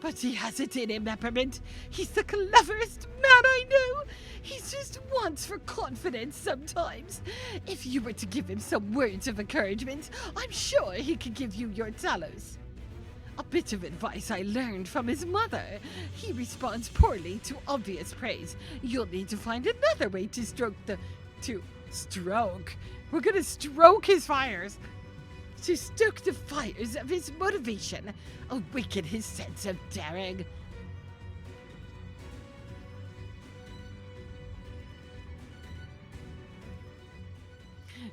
But he has it in him, Peppermint. He's the cleverest man I know. He just wants for confidence sometimes. If you were to give him some words of encouragement, I'm sure he could give you your Talos. A bit of advice I learned from his mother. He responds poorly to obvious praise. You'll need to find another way to stroke. We're gonna stroke his fires. To stoke the fires of his motivation. Awaken his sense of daring.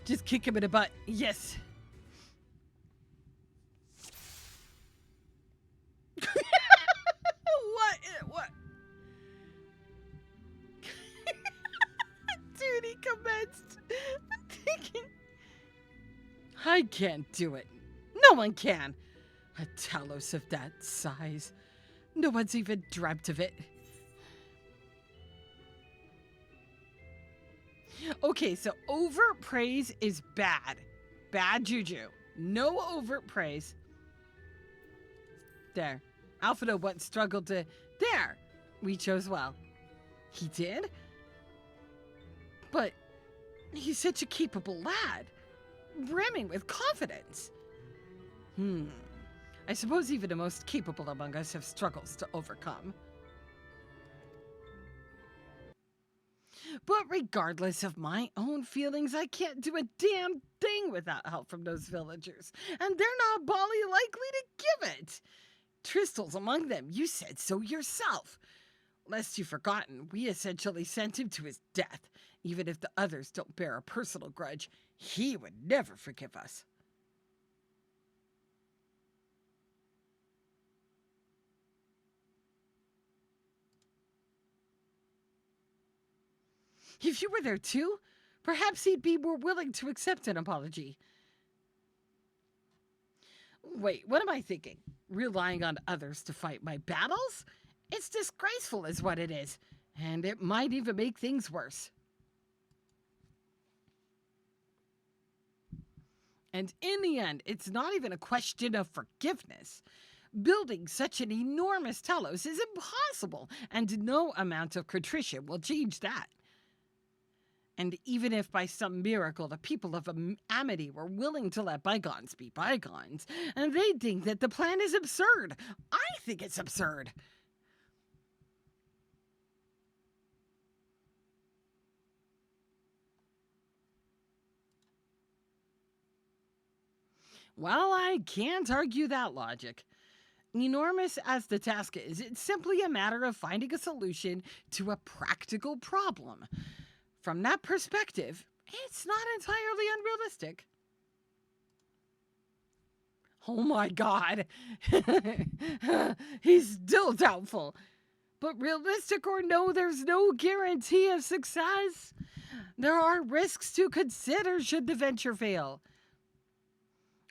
Just kick him in the butt. Yes. What? Dude, he commenced. I'm thinking. I can't do it. No one can. A Talos of that size. No one's even dreamt of it. Okay, so overt praise is bad. Bad juju. No overt praise. There. Alpha once struggled to... There! We chose well. He did? But he's such a capable lad. Brimming with confidence. I suppose even the most capable among us have struggles to overcome. But regardless of my own feelings, I can't do a damn thing without help from those villagers. And they're not bally likely to give it. Tristle's among them. You said so yourself. Lest you've forgotten, we essentially sent him to his death. Even if the others don't bear a personal grudge, he would never forgive us. If you were there too, perhaps he'd be more willing to accept an apology. Wait, what am I thinking? Relying on others to fight my battles? It's disgraceful is what it is, and it might even make things worse. And in the end, it's not even a question of forgiveness. Building such an enormous Talos is impossible, and no amount of contrition will change that. And even if by some miracle the people of Amity were willing to let bygones be bygones, and they think that the plan is absurd. I think it's absurd. Well, I can't argue that logic. Enormous as the task is, it's simply a matter of finding a solution to a practical problem. From that perspective, it's not entirely unrealistic. Oh my god. He's still doubtful. But realistic or no, there's no guarantee of success. There are risks to consider should the venture fail.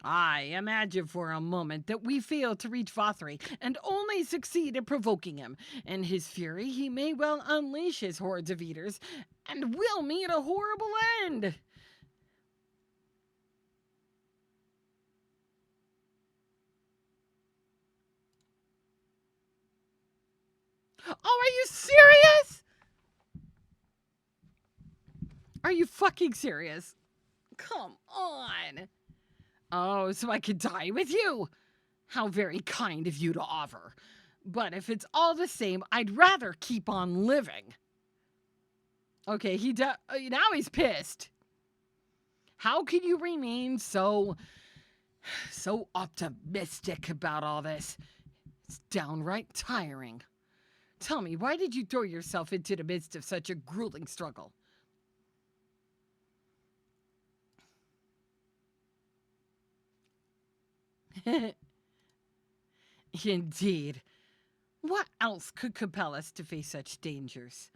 I imagine for a moment that we fail to reach Vothri and only succeed in provoking him. In his fury, he may well unleash his hordes of eaters, and we'll meet a horrible end. Oh, are you serious? Are you fucking serious? Come on. Oh, so I could die with you? How very kind of you to offer. But if it's all the same, I'd rather keep on living. Okay, now he's pissed. How can you remain so optimistic about all this? It's downright tiring. Tell me, why did you throw yourself into the midst of such a grueling struggle? Indeed. What else could compel us to face such dangers?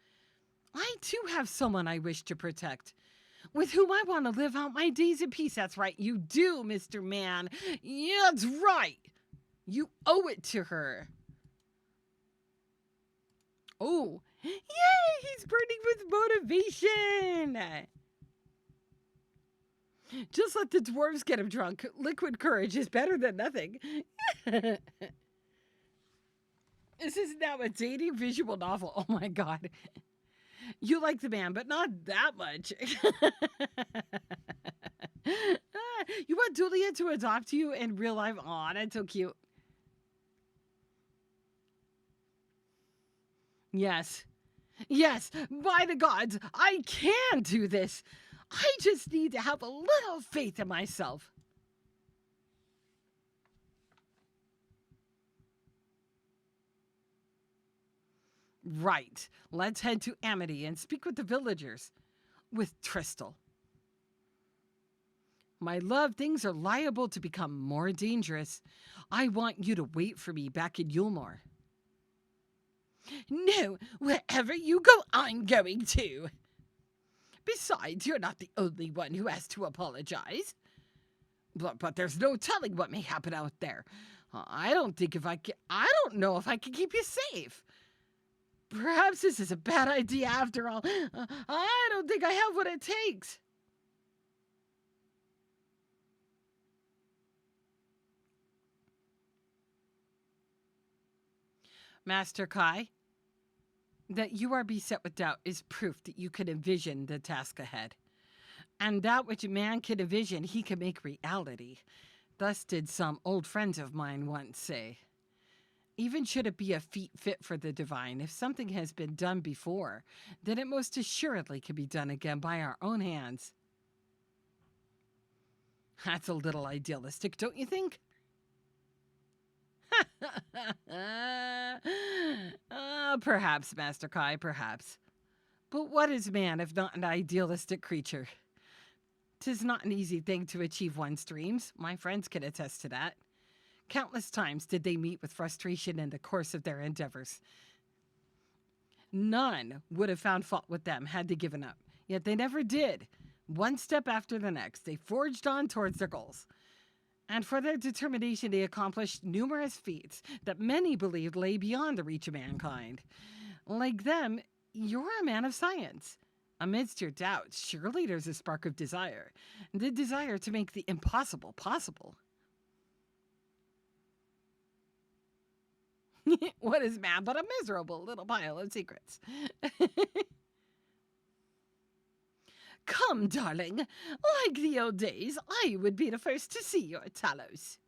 I too have someone I wish to protect, with whom I want to live out my days in peace. That's right, you do, Mr. Man. Yeah, that's right. You owe it to her. Oh, yay, he's burning with motivation. Just let the dwarves get him drunk. Liquid courage is better than nothing. This is now a dating visual novel. Oh my god. You like the man, but not that much. You want Julia to adopt you in real life? Aw, that's so cute. Yes. Yes, by the gods, I can do this. I just need to have a little faith in myself. Right. Let's head to Amity and speak with the villagers. With Tristal. My love, things are liable to become more dangerous. I want you to wait for me back in Yulmore. No, wherever you go, I'm going to. Besides, you're not the only one who has to apologize. But there's no telling what may happen out there. I don't know if I can keep you safe. Perhaps this is a bad idea after all. I don't think I have what it takes. Master Kai, that you are beset with doubt is proof that you can envision the task ahead. And that which a man can envision, he can make reality. Thus did some old friends of mine once say. Even should it be a feat fit for the divine, if something has been done before, then it most assuredly can be done again by our own hands. That's a little idealistic, don't you think? Perhaps, Master Kai, perhaps. But what is man if not an idealistic creature? 'Tis not an easy thing to achieve one's dreams. My friends can attest to that. Countless times did they meet with frustration in the course of their endeavors. None would have found fault with them had they given up. Yet they never did. One step after the next, they forged on towards their goals. And for their determination, they accomplished numerous feats that many believed lay beyond the reach of mankind. Like them, you're a man of science. Amidst your doubts, surely there's a spark of desire. The desire to make the impossible possible. What is man but a miserable little pile of secrets? Come, darling. Like the old days, I would be the first to see your Talos.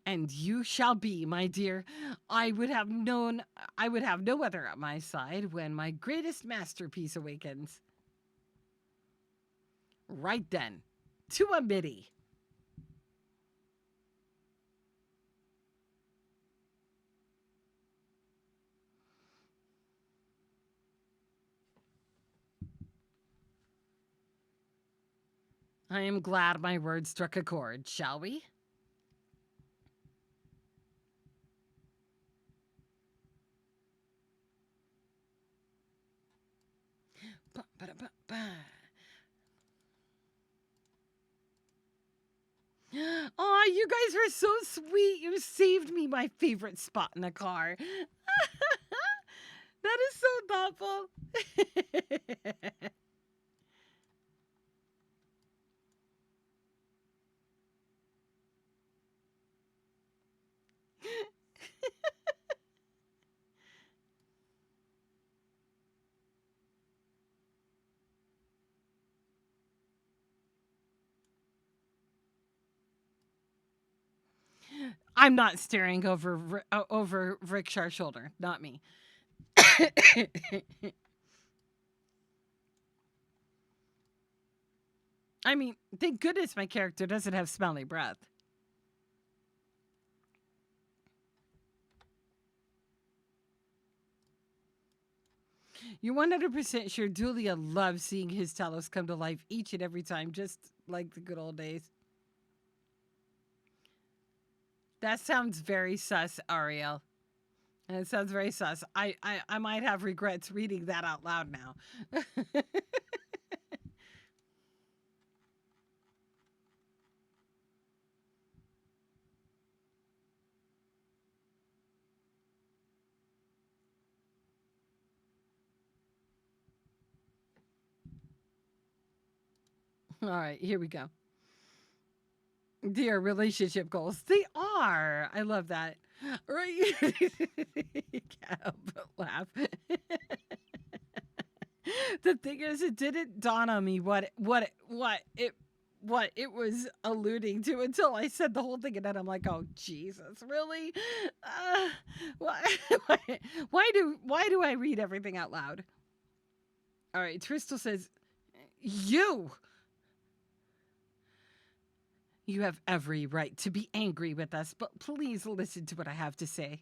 And you shall be, my dear. I would have no other at my side when my greatest masterpiece awakens. Right then, to Amity. I am glad my words struck a chord, shall we? Oh, you guys were so sweet. You saved me my favorite spot in the car. That is so thoughtful. I'm not staring over Rickshar's shoulder. Not me. I mean, thank goodness my character doesn't have smelly breath. You're 100% sure Julia loves seeing his Talos come to life each and every time, just like the good old days. That sounds very sus, Ariel. It sounds very sus. I might have regrets reading that out loud now. All right, here we go. They are relationship goals. They are. I love that. Right? You can't help but laugh. The thing is, it didn't dawn on me what it was alluding to until I said the whole thing, and then I'm like, oh Jesus, really? Why, why do I read everything out loud? All right, Tristel says, you have every right to be angry with us, but please listen to what I have to say.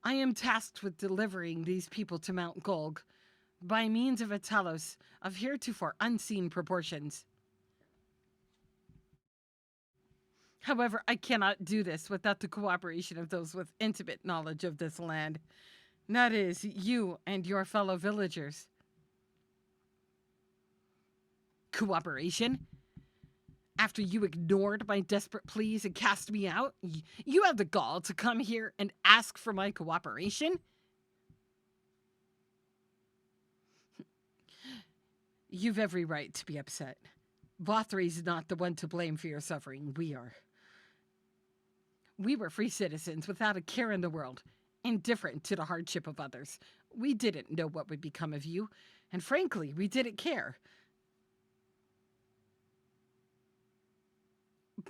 I am tasked with delivering these people to Mount Golg by means of a telos of heretofore unseen proportions. However, I cannot do this without the cooperation of those with intimate knowledge of this land. That is, you and your fellow villagers. Cooperation? After you ignored my desperate pleas and cast me out, you have the gall to come here and ask for my cooperation? You've every right to be upset. Vothri's not the one to blame for your suffering. We are. We were free citizens without a care in the world, indifferent to the hardship of others. We didn't know what would become of you, and frankly, we didn't care.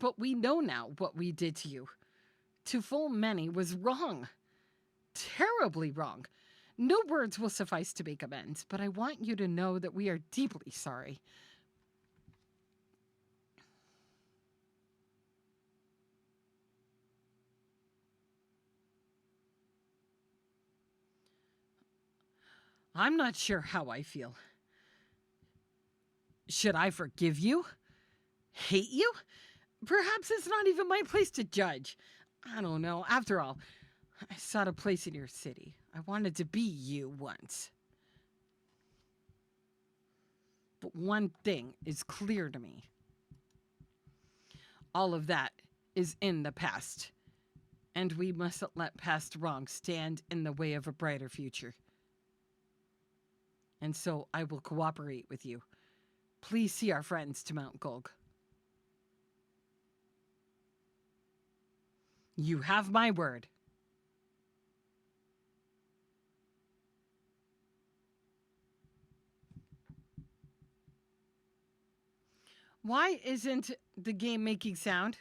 But we know now what we did to you. To full many was wrong. Terribly wrong. No words will suffice to make amends, but I want you to know that we are deeply sorry. I'm not sure how I feel. Should I forgive you? Hate you? Perhaps it's not even my place to judge. I don't know. After all, I sought a place in your city. I wanted to be you once. But one thing is clear to me. All of that is in the past. And we mustn't let past wrongs stand in the way of a brighter future. And so I will cooperate with you. Please see our friends to Mount Golg. You have my word. Why isn't the game making sound?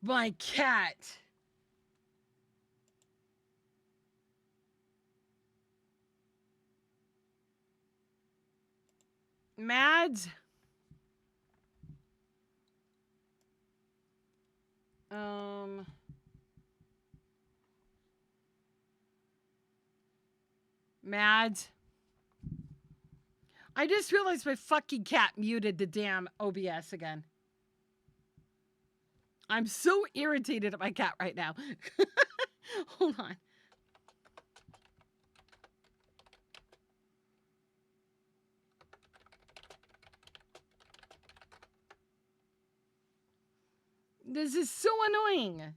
My cat! Mads? Mads? I just realized my fucking cat muted the damn OBS again. I'm so irritated at my cat right now. Hold on. This is so annoying.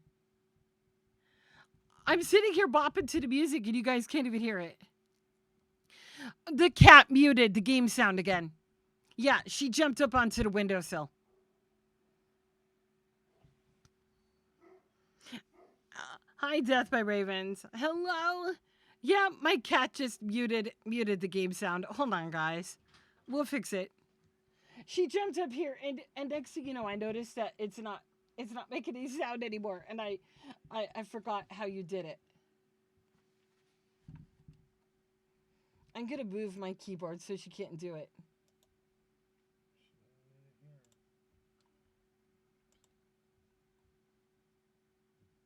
I'm sitting here bopping to the music and you guys can't even hear it. The cat muted the game sound again. Yeah, she jumped up onto the windowsill. Hi, Death by Ravens. Hello? Yeah, my cat just muted the game sound. Hold on, guys. We'll fix it. She jumped up here, and next thing you know, I noticed that it's not making any sound anymore, and I forgot how you did it. I'm gonna move my keyboard so she can't do it.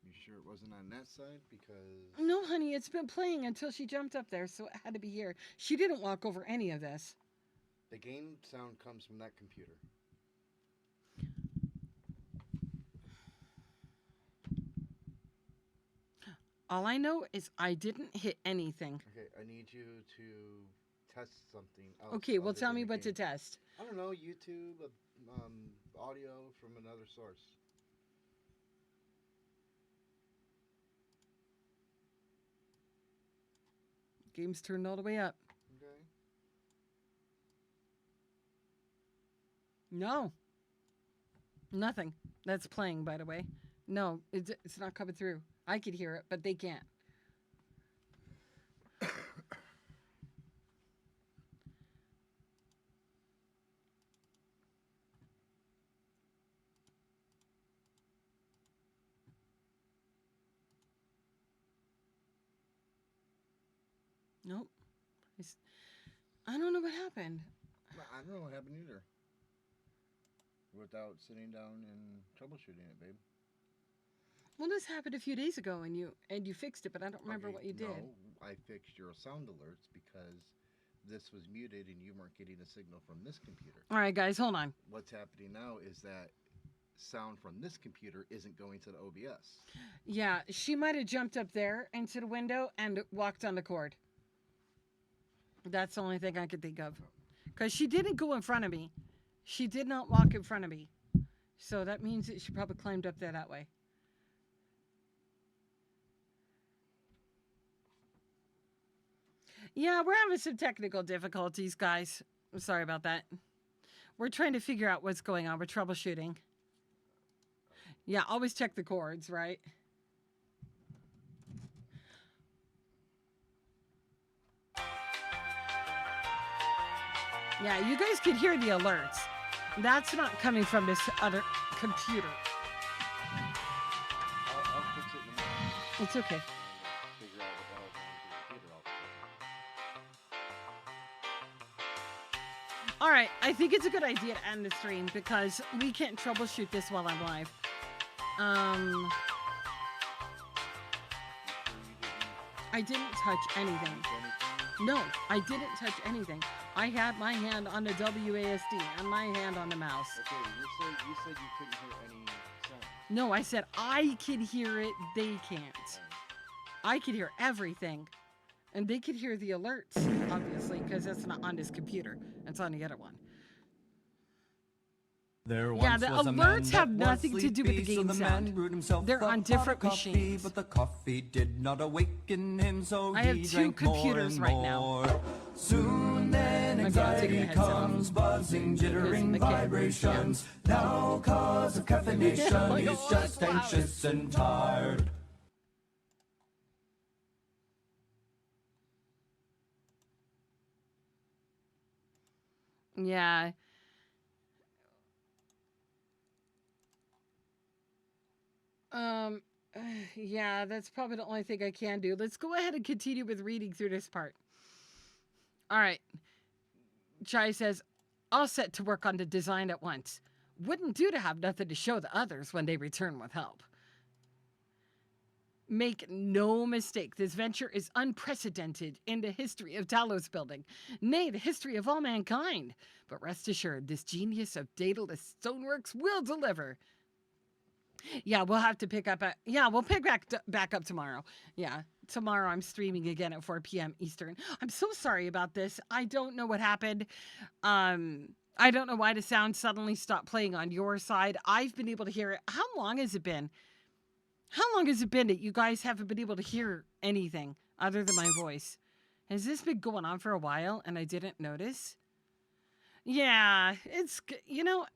You sure it wasn't on that side? Because... No, honey, it's been playing until she jumped up there, so it had to be here. She didn't walk over any of this. The game sound comes from that computer. All I know is I didn't hit anything. Okay, I need you to test something else. Okay, well, tell me what to test. I don't know, YouTube, audio from another source. Game's turned all the way up. Okay. No. Nothing. That's playing, by the way. No, it's not coming through. I could hear it, but they can't. Nope. I don't know what happened. I don't know what happened either. Without sitting down and troubleshooting it, babe. Well, this happened a few days ago, and you fixed it, but I don't remember what you did. No, I fixed your sound alerts because this was muted and you weren't getting a signal from this computer. All right, guys, hold on. What's happening now is that sound from this computer isn't going to the OBS. Yeah, she might have jumped up there into the window and walked on the cord. That's the only thing I could think of. Because she didn't go in front of me. She did not walk in front of me. So that means that she probably climbed up there that way. Yeah, we're having some technical difficulties, guys. I'm sorry about that. We're trying to figure out what's going on. We're troubleshooting. Yeah, always check the cords, right? Yeah, you guys can hear the alerts. That's not coming from this other computer. I'll fix it in a minute. It's okay. Figure out what the hell's wrong with the computer all of a sudden. All right, I think it's a good idea to end the stream because we can't troubleshoot this while I'm live. I didn't touch anything. No, I didn't touch anything. I had my hand on the WASD and my hand on the mouse. Okay, you said you couldn't hear any sound. No, I said I could hear it, they can't. I could hear everything. And they could hear the alerts, obviously, because that's not on this computer. It's on the other one. There Yeah, once the was a man alerts that have was nothing to do with the sleepy, so game the sound. man brewed himself They're a on pot of different coffee, machines. but the coffee did not awaken him, so I he have two drank more computers and right now. more. Soon then Okay, I'll take my anxiety headset off. comes, buzzing, jittering Because the vibrations. Now cause of caffeination, he's just anxious and tired. Yeah. Yeah, that's probably the only thing I can do. Let's go ahead and continue with reading through this part. All right. Chai says, all set to work on the design at once. Wouldn't do to have nothing to show the others when they return with help. Make no mistake, this venture is unprecedented in the history of Talos building, nay, the history of all mankind. But rest assured, this genius of Daedalus Stoneworks will deliver. Yeah, we'll have to pick up we'll pick back up tomorrow. Yeah, tomorrow I'm streaming again at 4 p.m. Eastern. I'm so sorry about this. I don't know what happened. I don't know why the sound suddenly stopped playing on your side. I've been able to hear it. How long has it been? How long has it been that you guys haven't been able to hear anything other than my voice? Has this been going on for a while and I didn't notice? Yeah, it's, you know,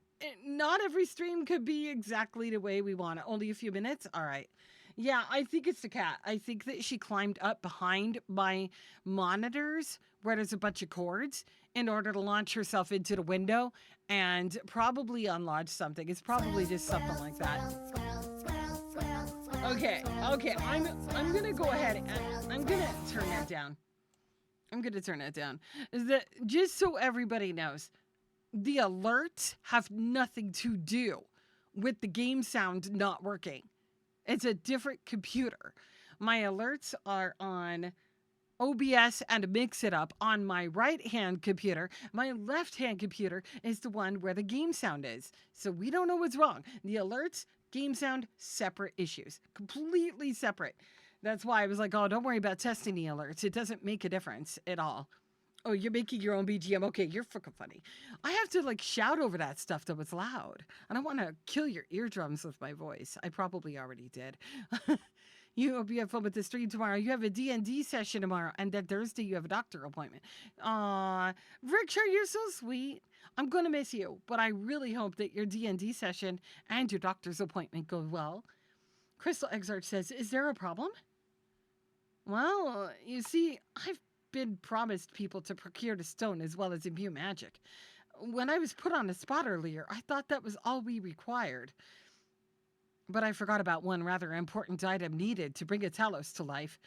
not every stream could be exactly the way we want it. Only a few minutes? All right. Yeah, I think it's the cat. I think that she climbed up behind my monitors where there's a bunch of cords in order to launch herself into the window and probably unlodge something. It's probably just something like that. Okay, I'm gonna go ahead and I'm gonna turn that down. Is that just so everybody knows, the alerts have nothing to do with the game sound not working. It's a different computer. My alerts are on OBS and Mix It Up on my right-hand computer. My left-hand computer is the one where the game sound is. So we don't know what's wrong. The alerts, game sound, separate issues. Completely separate. That's why I was like, oh, don't worry about testing the alerts. It doesn't make a difference at all. Oh, you're making your own BGM. Okay, you're freaking funny. I have to like shout over that stuff that was loud. I don't want to kill your eardrums with my voice. I probably already did. You hope you have fun with the stream tomorrow. You have a D&D session tomorrow, and then Thursday you have a doctor appointment. Rickshaw, you're so sweet. I'm going to miss you, but I really hope that your D&D session and your doctor's appointment go well. Crystal Exarch says, is there a problem? Well, you see, I've been promised people to procure the stone as well as imbue magic. When I was put on the spot earlier, I thought that was all we required. But I forgot about one rather important item needed to bring a Talos to life.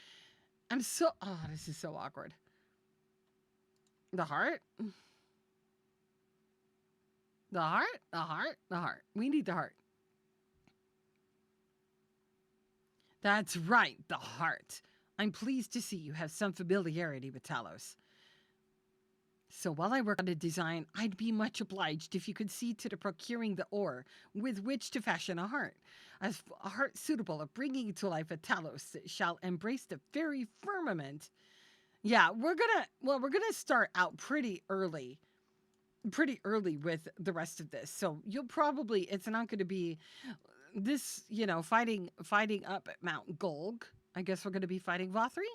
Oh, this is so awkward. The heart? The heart? The heart? The heart. We need the heart. That's right, the heart. I'm pleased to see you have some familiarity with Talos. So while I work on a design, I'd be much obliged if you could see to the procuring the ore with which to fashion a heart. A heart suitable of bringing to life a Talos that shall embrace the very firmament. Yeah, we're gonna start out pretty early with the rest of this. So it's not gonna be this, fighting up at Mount Golg. I guess we're gonna be fighting Vothri.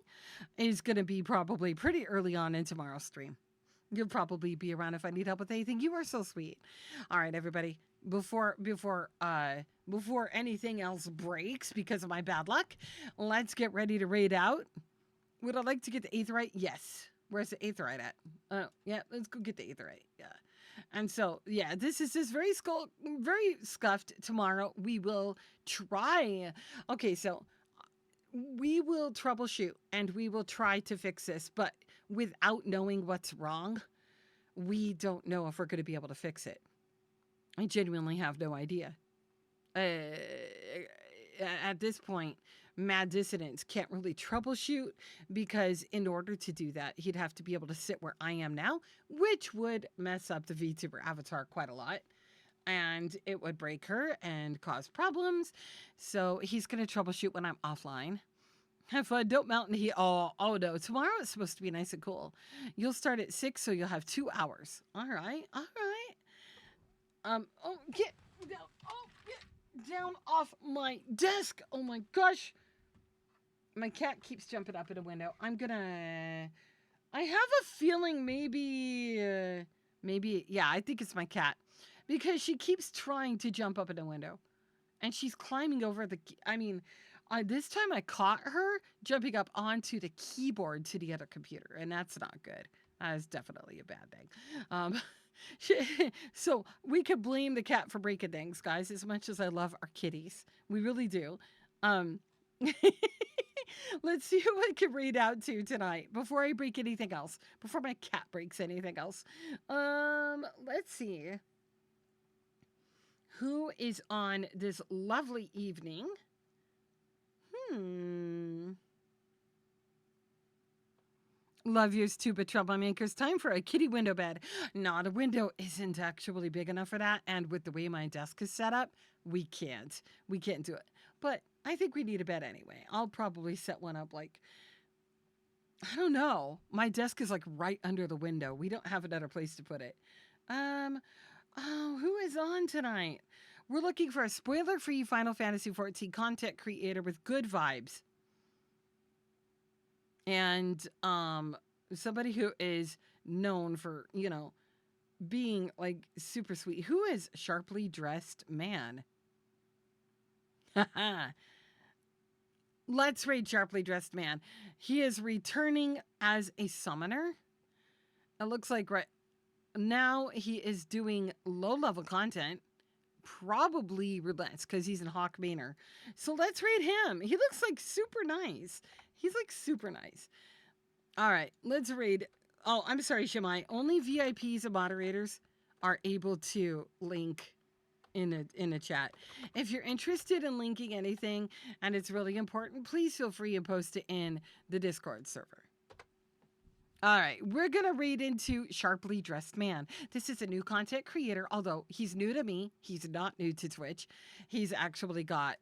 Is gonna be probably pretty early on in tomorrow's stream. You'll probably be around if I need help with anything. You are so sweet. All right, everybody. Before anything else breaks because of my bad luck, let's get ready to raid out. Would I like to get the aetheryte? Yes. Where's the aetheryte at? Yeah, let's go get the aetheryte. Yeah. And so, yeah, this is just very scuffed. Tomorrow we will try. Okay, so we will troubleshoot and we will try to fix this, but without knowing what's wrong, we don't know if we're going to be able to fix it. I genuinely have no idea. At this point, Mad Dissidents can't really troubleshoot because in order to do that, he'd have to be able to sit where I am now, which would mess up the VTuber avatar quite a lot. And it would break her and cause problems. So he's going to troubleshoot when I'm offline. Have fun. Don't mount in the heat. Oh no. Tomorrow it's supposed to be nice and cool. You'll start at 6, so you'll have 2 hours. All right. Get down off my desk. Oh my gosh. My cat keeps jumping up in a window. I have a feeling maybe, yeah, I think it's my cat. Because she keeps trying to jump up in a window. And she's climbing over this time I caught her jumping up onto the keyboard to the other computer, and that's not good. That is definitely a bad thing. So we could blame the cat for breaking things, guys, as much as I love our kitties. We really do. Let's see who I can read out to tonight before I break anything else, before my cat breaks anything else. Let's see. Who is on this lovely evening? Love yours too, but troublemakers. Time for a kitty window bed. No, the window isn't actually big enough for that. And with the way my desk is set up, we can't do it. But I think we need a bed anyway. I'll probably set one up I don't know. My desk is right under the window. We don't have another place to put it. Who is on tonight? We're looking for a spoiler-free Final Fantasy XIV content creator with good vibes. And somebody who is known for, being super sweet. Who is Sharply Dressed Man? Let's raid Sharply Dressed Man. He is returning as a summoner. It looks like right now he is doing low-level content. Probably relents because he's in Hawk Manor. So let's raid him. He looks super nice. He's super nice. All right, let's raid. Oh, I'm sorry, Shemai. Only VIPs and moderators are able to link in a chat. If you're interested in linking anything and it's really important, please feel free and post it in the Discord server. All right, we're going to raid into Sharply Dressed Man. This is a new content creator, although he's new to me. He's not new to Twitch. He's actually got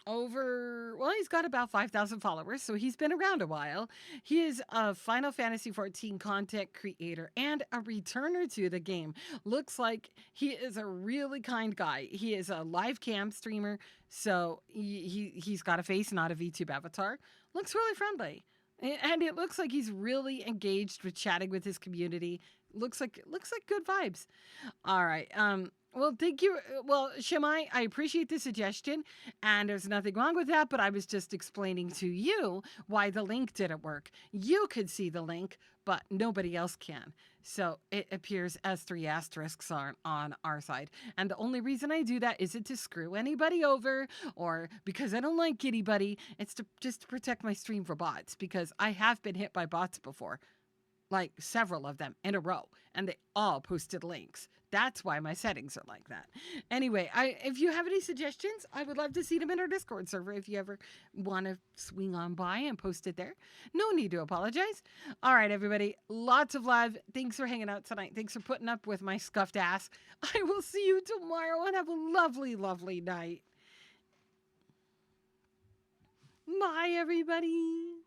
well, he's got about 5,000 followers, so he's been around a while. He is a Final Fantasy XIV content creator and a returner to the game. Looks like he is a really kind guy. He is a live cam streamer, so he's got a face, not a VTube avatar. Looks really friendly. And it looks like he's really engaged with chatting with his community. Looks like good vibes. All right. Well, thank you. Well, Shemai, I appreciate the suggestion, and there's nothing wrong with that, but I was just explaining to you why the link didn't work. You could see the link, but nobody else can. So it appears as 3 asterisks on our side. And the only reason I do that isn't to screw anybody over or because I don't like anybody. It's just to protect my stream for bots, because I have been hit by bots before. Like several of them in a row, and they all posted links. That's why my settings are like that. Anyway, if you have any suggestions, I would love to see them in our Discord server if you ever want to swing on by and post it there. No need to apologize. All right, everybody, lots of love. Thanks for hanging out tonight. Thanks for putting up with my scuffed ass. I will see you tomorrow, and have a lovely, lovely night. Bye, everybody.